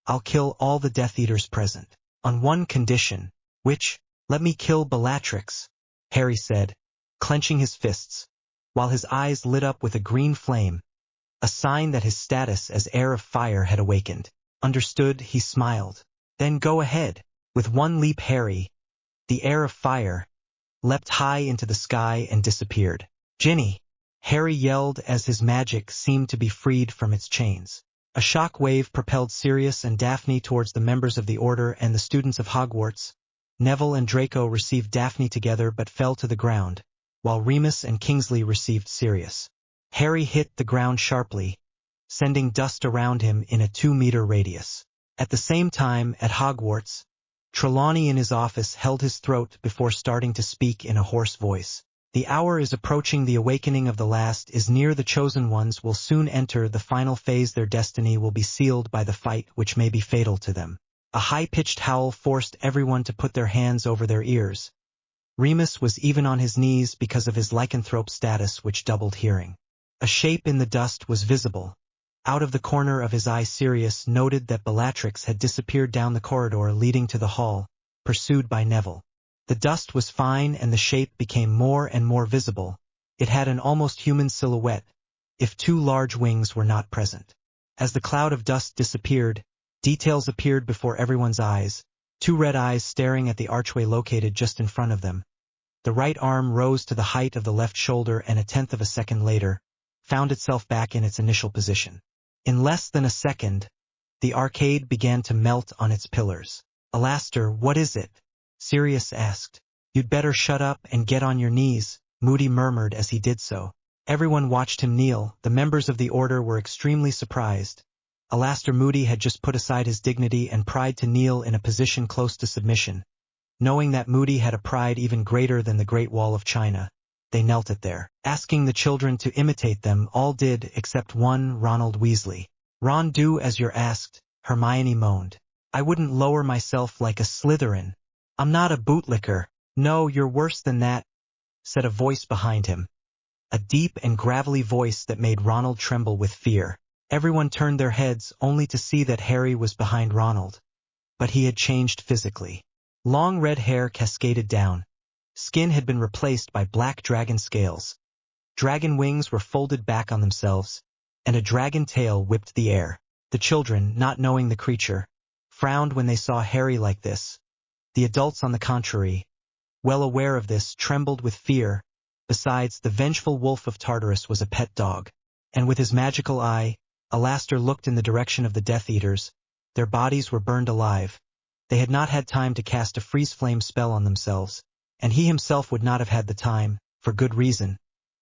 S1: I'll kill all the Death Eaters present. On one condition." "Which?" "Let me kill Bellatrix," Harry said, clenching his fists, while his eyes lit up with a green flame, a sign that his status as heir of fire had awakened. "Understood," he smiled. "Then go ahead." With one leap Harry, the heir of fire, leapt high into the sky and disappeared. "Ginny!" Harry yelled as his magic seemed to be freed from its chains. A shock wave propelled Sirius and Daphne towards the members of the Order and the students of Hogwarts. Neville and Draco received Daphne together but fell to the ground, while Remus and Kingsley received Sirius. Harry hit the ground sharply, sending dust around him in a 2-meter radius. At the same time, at Hogwarts, Trelawney in his office held his throat before starting to speak in a hoarse voice. "The hour is approaching, the awakening of the last is near, the chosen ones will soon enter the final phase, their destiny will be sealed by the fight which may be fatal to them." A high-pitched howl forced everyone to put their hands over their ears. Remus was even on his knees because of his lycanthrope status, which doubled hearing. A shape in the dust was visible. Out of the corner of his eye Sirius noted that Bellatrix had disappeared down the corridor leading to the hall, pursued by Neville. The dust was fine and the shape became more and more visible. It had an almost human silhouette, if 2 large wings were not present. As the cloud of dust disappeared, details appeared before everyone's eyes, two red eyes staring at the archway located just in front of them. The right arm rose to the height of the left shoulder and a tenth of a second later, found itself back in its initial position. In less than a second, the arcade began to melt on its pillars. Alastair, what is it? Sirius asked. You'd better shut up and get on your knees, Moody murmured as he did so. Everyone watched him kneel. The members of the Order were extremely surprised. Alastair Moody had just put aside his dignity and pride to kneel in a position close to submission. Knowing that Moody had a pride even greater than the Great Wall of China, they knelt it there. Asking the children to imitate them, all did except one, Ronald Weasley. Ron, do as you're asked, Hermione moaned. I wouldn't lower myself like a Slytherin. I'm not a bootlicker. No, you're worse than that, said a voice behind him. A deep and gravelly voice that made Ronald tremble with fear. Everyone turned their heads only to see that Harry was behind Ronald. But he had changed physically. Long red hair cascaded down. Skin had been replaced by black dragon scales. Dragon wings were folded back on themselves, and a dragon tail whipped the air. The children, not knowing the creature, frowned when they saw Harry like this. The adults, on the contrary, well aware of this, trembled with fear. Besides, the vengeful wolf of Tartarus was a pet dog. And with his magical eye, Alastair looked in the direction of the Death Eaters. Their bodies were burned alive. They had not had time to cast a freeze-flame spell on themselves, and he himself would not have had the time, for good reason.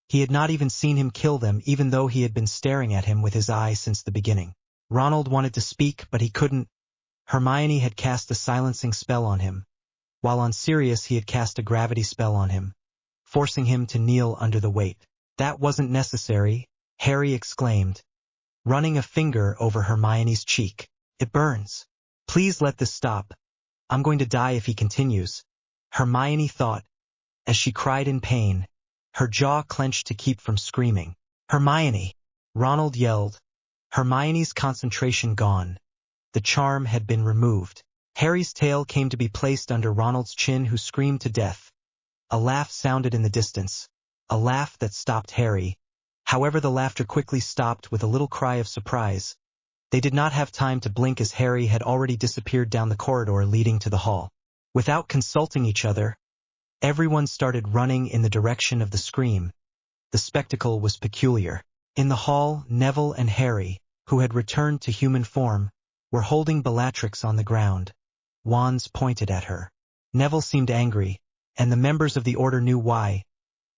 S1: He had not even seen him kill them, even though he had been staring at him with his eye since the beginning. Ronald wanted to speak, but he couldn't. Hermione had cast a silencing spell on him, while on Sirius he had cast a gravity spell on him, forcing him to kneel under the weight. That wasn't necessary, Harry exclaimed, running a finger over Hermione's cheek. It burns. Please let this stop. I'm going to die if he continues, Hermione thought, as she cried in pain, her jaw clenched to keep from screaming. Hermione! Ronald yelled. Hermione's concentration gone. The charm had been removed. Harry's tail came to be placed under Ronald's chin, who screamed to death. A laugh sounded in the distance, a laugh that stopped Harry. However, the laughter quickly stopped with a little cry of surprise. They did not have time to blink as Harry had already disappeared down the corridor leading to the hall. Without consulting each other, everyone started running in the direction of the scream. The spectacle was peculiar. In the hall, Neville and Harry, who had returned to human form, were holding Bellatrix on the ground. Wands pointed at her. Neville seemed angry, and the members of the Order knew why.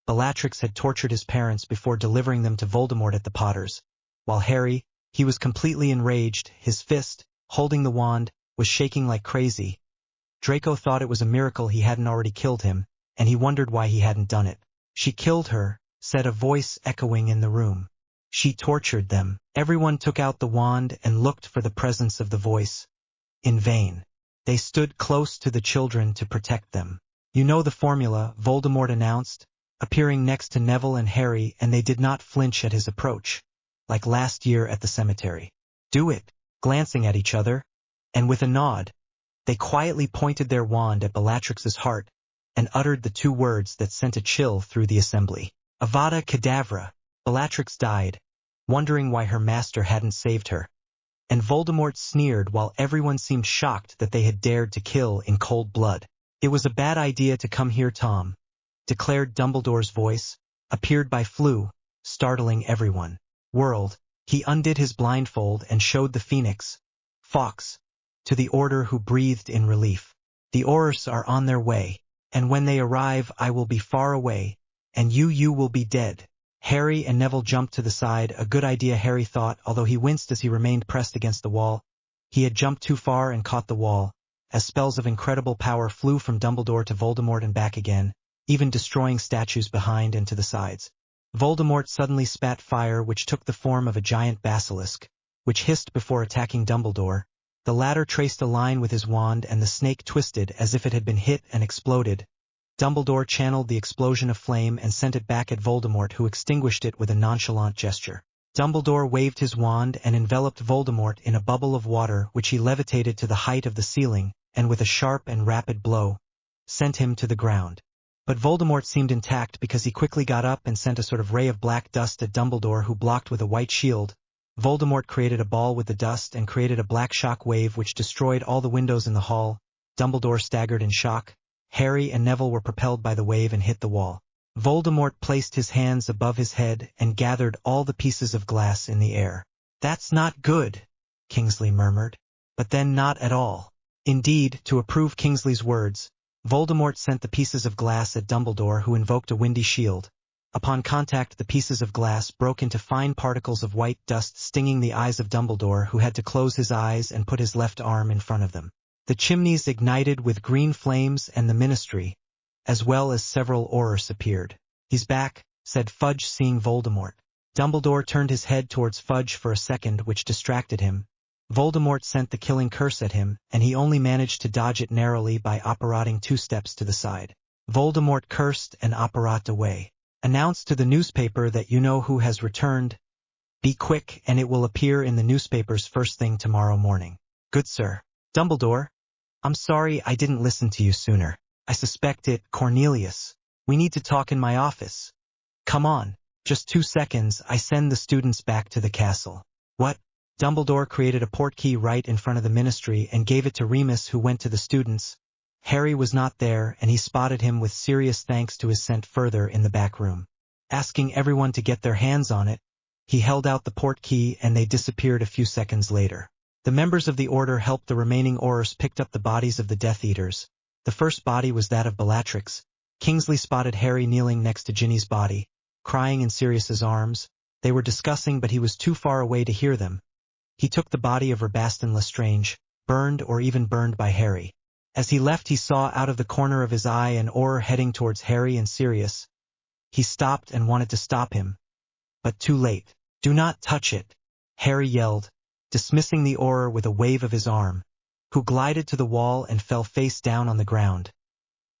S1: Bellatrix had tortured his parents before delivering them to Voldemort at the Potters, while Harry, he was completely enraged. His fist, holding the wand, was shaking like crazy. Draco thought it was a miracle he hadn't already killed him, and he wondered why he hadn't done it. She killed her, said a voice echoing in the room. She tortured them. Everyone took out the wand and looked for the presence of the voice. In vain. They stood close to the children to protect them. You know the formula, Voldemort announced, appearing next to Neville and Harry, and they did not flinch at his approach, like last year at the cemetery. Do it, glancing at each other, and with a nod, they quietly pointed their wand at Bellatrix's heart and uttered the two words that sent a chill through the assembly. Avada Kedavra. Bellatrix died, wondering why her master hadn't saved her. And Voldemort sneered while everyone seemed shocked that they had dared to kill in cold blood. It was a bad idea to come here, Tom, declared Dumbledore's voice, appeared by Floo, startling everyone. World, he undid his blindfold and showed the Phoenix, Fawkes, to the Order, who breathed in relief. The Aurors are on their way, and when they arrive I will be far away, and you will be dead. Harry and Neville jumped to the side, a good idea, Harry thought, although he winced as he remained pressed against the wall. He had jumped too far and caught the wall, as spells of incredible power flew from Dumbledore to Voldemort and back again, even destroying statues behind and to the sides. Voldemort suddenly spat fire, which took the form of a giant basilisk, which hissed before attacking Dumbledore. The latter traced a line with his wand, and the snake twisted as if it had been hit and exploded. Dumbledore channeled the explosion of flame and sent it back at Voldemort, who extinguished it with a nonchalant gesture. Dumbledore waved his wand and enveloped Voldemort in a bubble of water, which he levitated to the height of the ceiling, and with a sharp and rapid blow, sent him to the ground. But Voldemort seemed intact because he quickly got up and sent a sort of ray of black dust at Dumbledore, who blocked with a white shield. Voldemort created a ball with the dust and created a black shock wave which destroyed all the windows in the hall. Dumbledore staggered in shock. Harry and Neville were propelled by the wave and hit the wall. Voldemort placed his hands above his head and gathered all the pieces of glass in the air. "That's not good," Kingsley murmured. But then not at all. Indeed, to approve Kingsley's words, Voldemort sent the pieces of glass at Dumbledore, who invoked a windy shield. Upon contact, the pieces of glass broke into fine particles of white dust, stinging the eyes of Dumbledore, who had to close his eyes and put his left arm in front of them. The chimneys ignited with green flames and the Ministry, as well as several Aurors, appeared. "He's back," said Fudge, seeing Voldemort. Dumbledore turned his head towards Fudge for a second, which distracted him. Voldemort sent the killing curse at him, and he only managed to dodge it narrowly by apparating 2 steps to the side. Voldemort cursed and apparat away. "Announce to the newspaper that you know who has returned. Be quick, and it will appear in the newspapers first thing tomorrow morning." "Good, sir." "Dumbledore, I'm sorry I didn't listen to you sooner. I suspect it, Cornelius. We need to talk in my office." "Come on. Just 2 seconds, I send the students back to the castle." "What?" Dumbledore created a portkey right in front of the Ministry and gave it to Remus, who went to the students. Harry was not there, and he spotted him with serious thanks to his scent further in the back room. Asking everyone to get their hands on it, he held out the portkey and they disappeared a few seconds later. The members of the Order helped the remaining Aurors picked up the bodies of the Death Eaters. The first body was that of Bellatrix. Kingsley spotted Harry kneeling next to Ginny's body, crying in Sirius's arms. They were discussing, but he was too far away to hear them. He took the body of Rabastan Lestrange, burned or even burned by Harry. As he left, he saw out of the corner of his eye an Auror heading towards Harry and Sirius. He stopped and wanted to stop him, but too late. "Do not touch it," Harry yelled, dismissing the Auror with a wave of his arm, who glided to the wall and fell face down on the ground.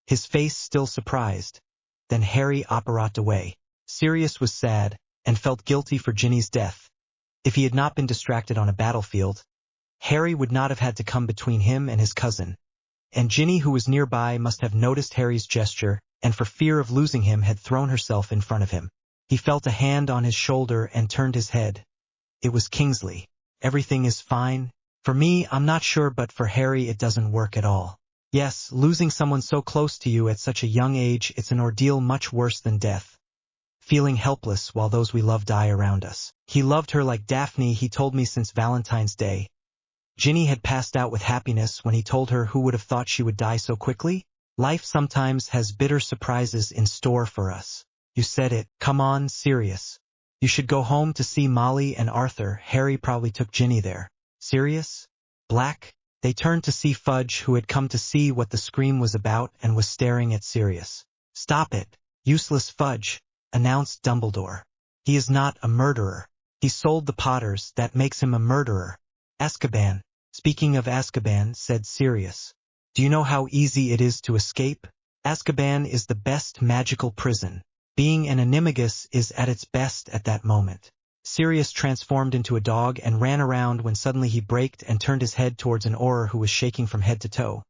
S1: His face still surprised. Then Harry apparat away. Sirius was sad, and felt guilty for Ginny's death. If he had not been distracted on a battlefield, Harry would not have had to come between him and his cousin. And Ginny, who was nearby, must have noticed Harry's gesture, and for fear of losing him had thrown herself in front of him. He felt a hand on his shoulder and turned his head. It was Kingsley. "Everything is fine? For me, I'm not sure, but for Harry it doesn't work at all. Yes, losing someone so close to you at such a young age, it's an ordeal much worse than death. Feeling helpless while those we love die around us. He loved her like Daphne, he told me, since Valentine's Day." Ginny had passed out with happiness when he told her. Who would have thought she would die so quickly? Life sometimes has bitter surprises in store for us. "You said it. Come on, Sirius. You should go home to see Molly and Arthur. Harry probably took Ginny there." "Sirius? Black?" They turned to see Fudge, who had come to see what the scream was about and was staring at Sirius. "Stop it, useless Fudge," announced Dumbledore. "He is not a murderer. He sold the Potters, that makes him a murderer." "Azkaban." "Speaking of Azkaban," said Sirius, "do you know how easy it is to escape? Azkaban is the best magical prison. Being an animagus is at its best at that moment." Sirius transformed into a dog and ran around when suddenly he braked and turned his head towards an Auror who was shaking from head to toe.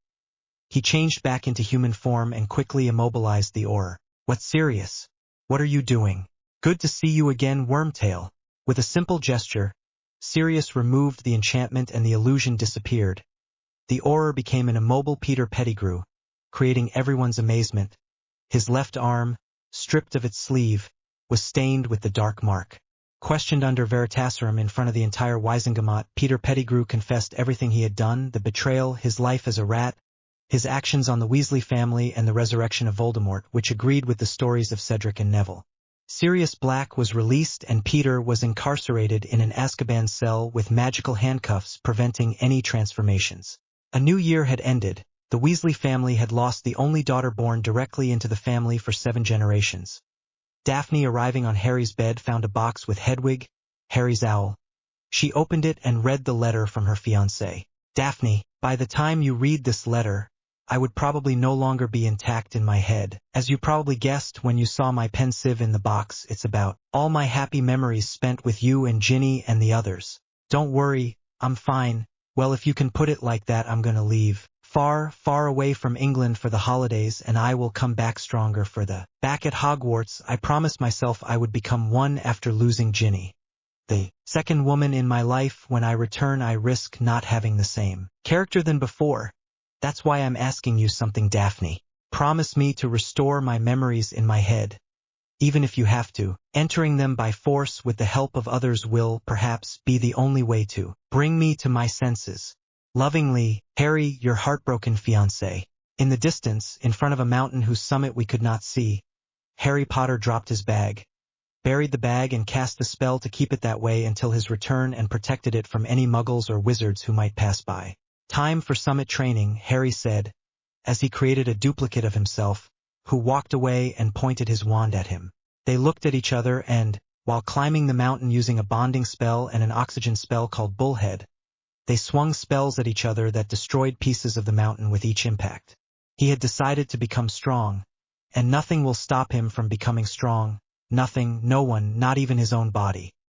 S1: He changed back into human form and quickly immobilized the Auror. "What, Sirius? What are you doing?" "Good to see you again, Wormtail." With a simple gesture, Sirius removed the enchantment and the illusion disappeared. The Auror became an immobile Peter Pettigrew, creating everyone's amazement. His left arm, stripped of its sleeve, was stained with the dark mark. Questioned under Veritaserum in front of the entire Wisengamot, Peter Pettigrew confessed everything he had done: the betrayal, his life as a rat, his actions on the Weasley family, and the resurrection of Voldemort, which agreed with the stories of Cedric and Neville. Sirius Black was released and Peter was incarcerated in an Azkaban cell with magical handcuffs preventing any transformations. A new year had ended. The Weasley family had lost the only daughter born directly into the family for 7 generations. Daphne, arriving on Harry's bed, found a box with Hedwig, Harry's owl. She opened it and read the letter from her fiancé. "Daphne, by the time you read this letter, I would probably no longer be intact in my head. As you probably guessed when you saw my pensieve in the box, it's about all my happy memories spent with you and Ginny and the others. Don't worry, I'm fine. Well, if you can put it like that, I'm gonna leave far, far away from England for the holidays, and I will come back stronger for the back at Hogwarts. I promised myself I would become one after losing Ginny. The second woman in my life. When I return, I risk not having the same character than before. That's why I'm asking you something, Daphne. Promise me to restore my memories in my head, even if you have to. Entering them by force with the help of others will, perhaps, be the only way to bring me to my senses. Lovingly, Harry, your heartbroken fiancé. In the distance, in front of a mountain whose summit we could not see, Harry Potter dropped his bag, buried the bag and cast the spell to keep it that way until his return and protected it from any muggles or wizards who might pass by. Time for summit training, Harry said, as he created a duplicate of himself, who walked away and pointed his wand at him. They looked at each other and, while climbing the mountain using a bonding spell and an oxygen spell called Bullhead, they swung spells at each other that destroyed pieces of the mountain with each impact. He had decided to become strong, and nothing will stop him from becoming strong. Nothing, no one, not even his own body.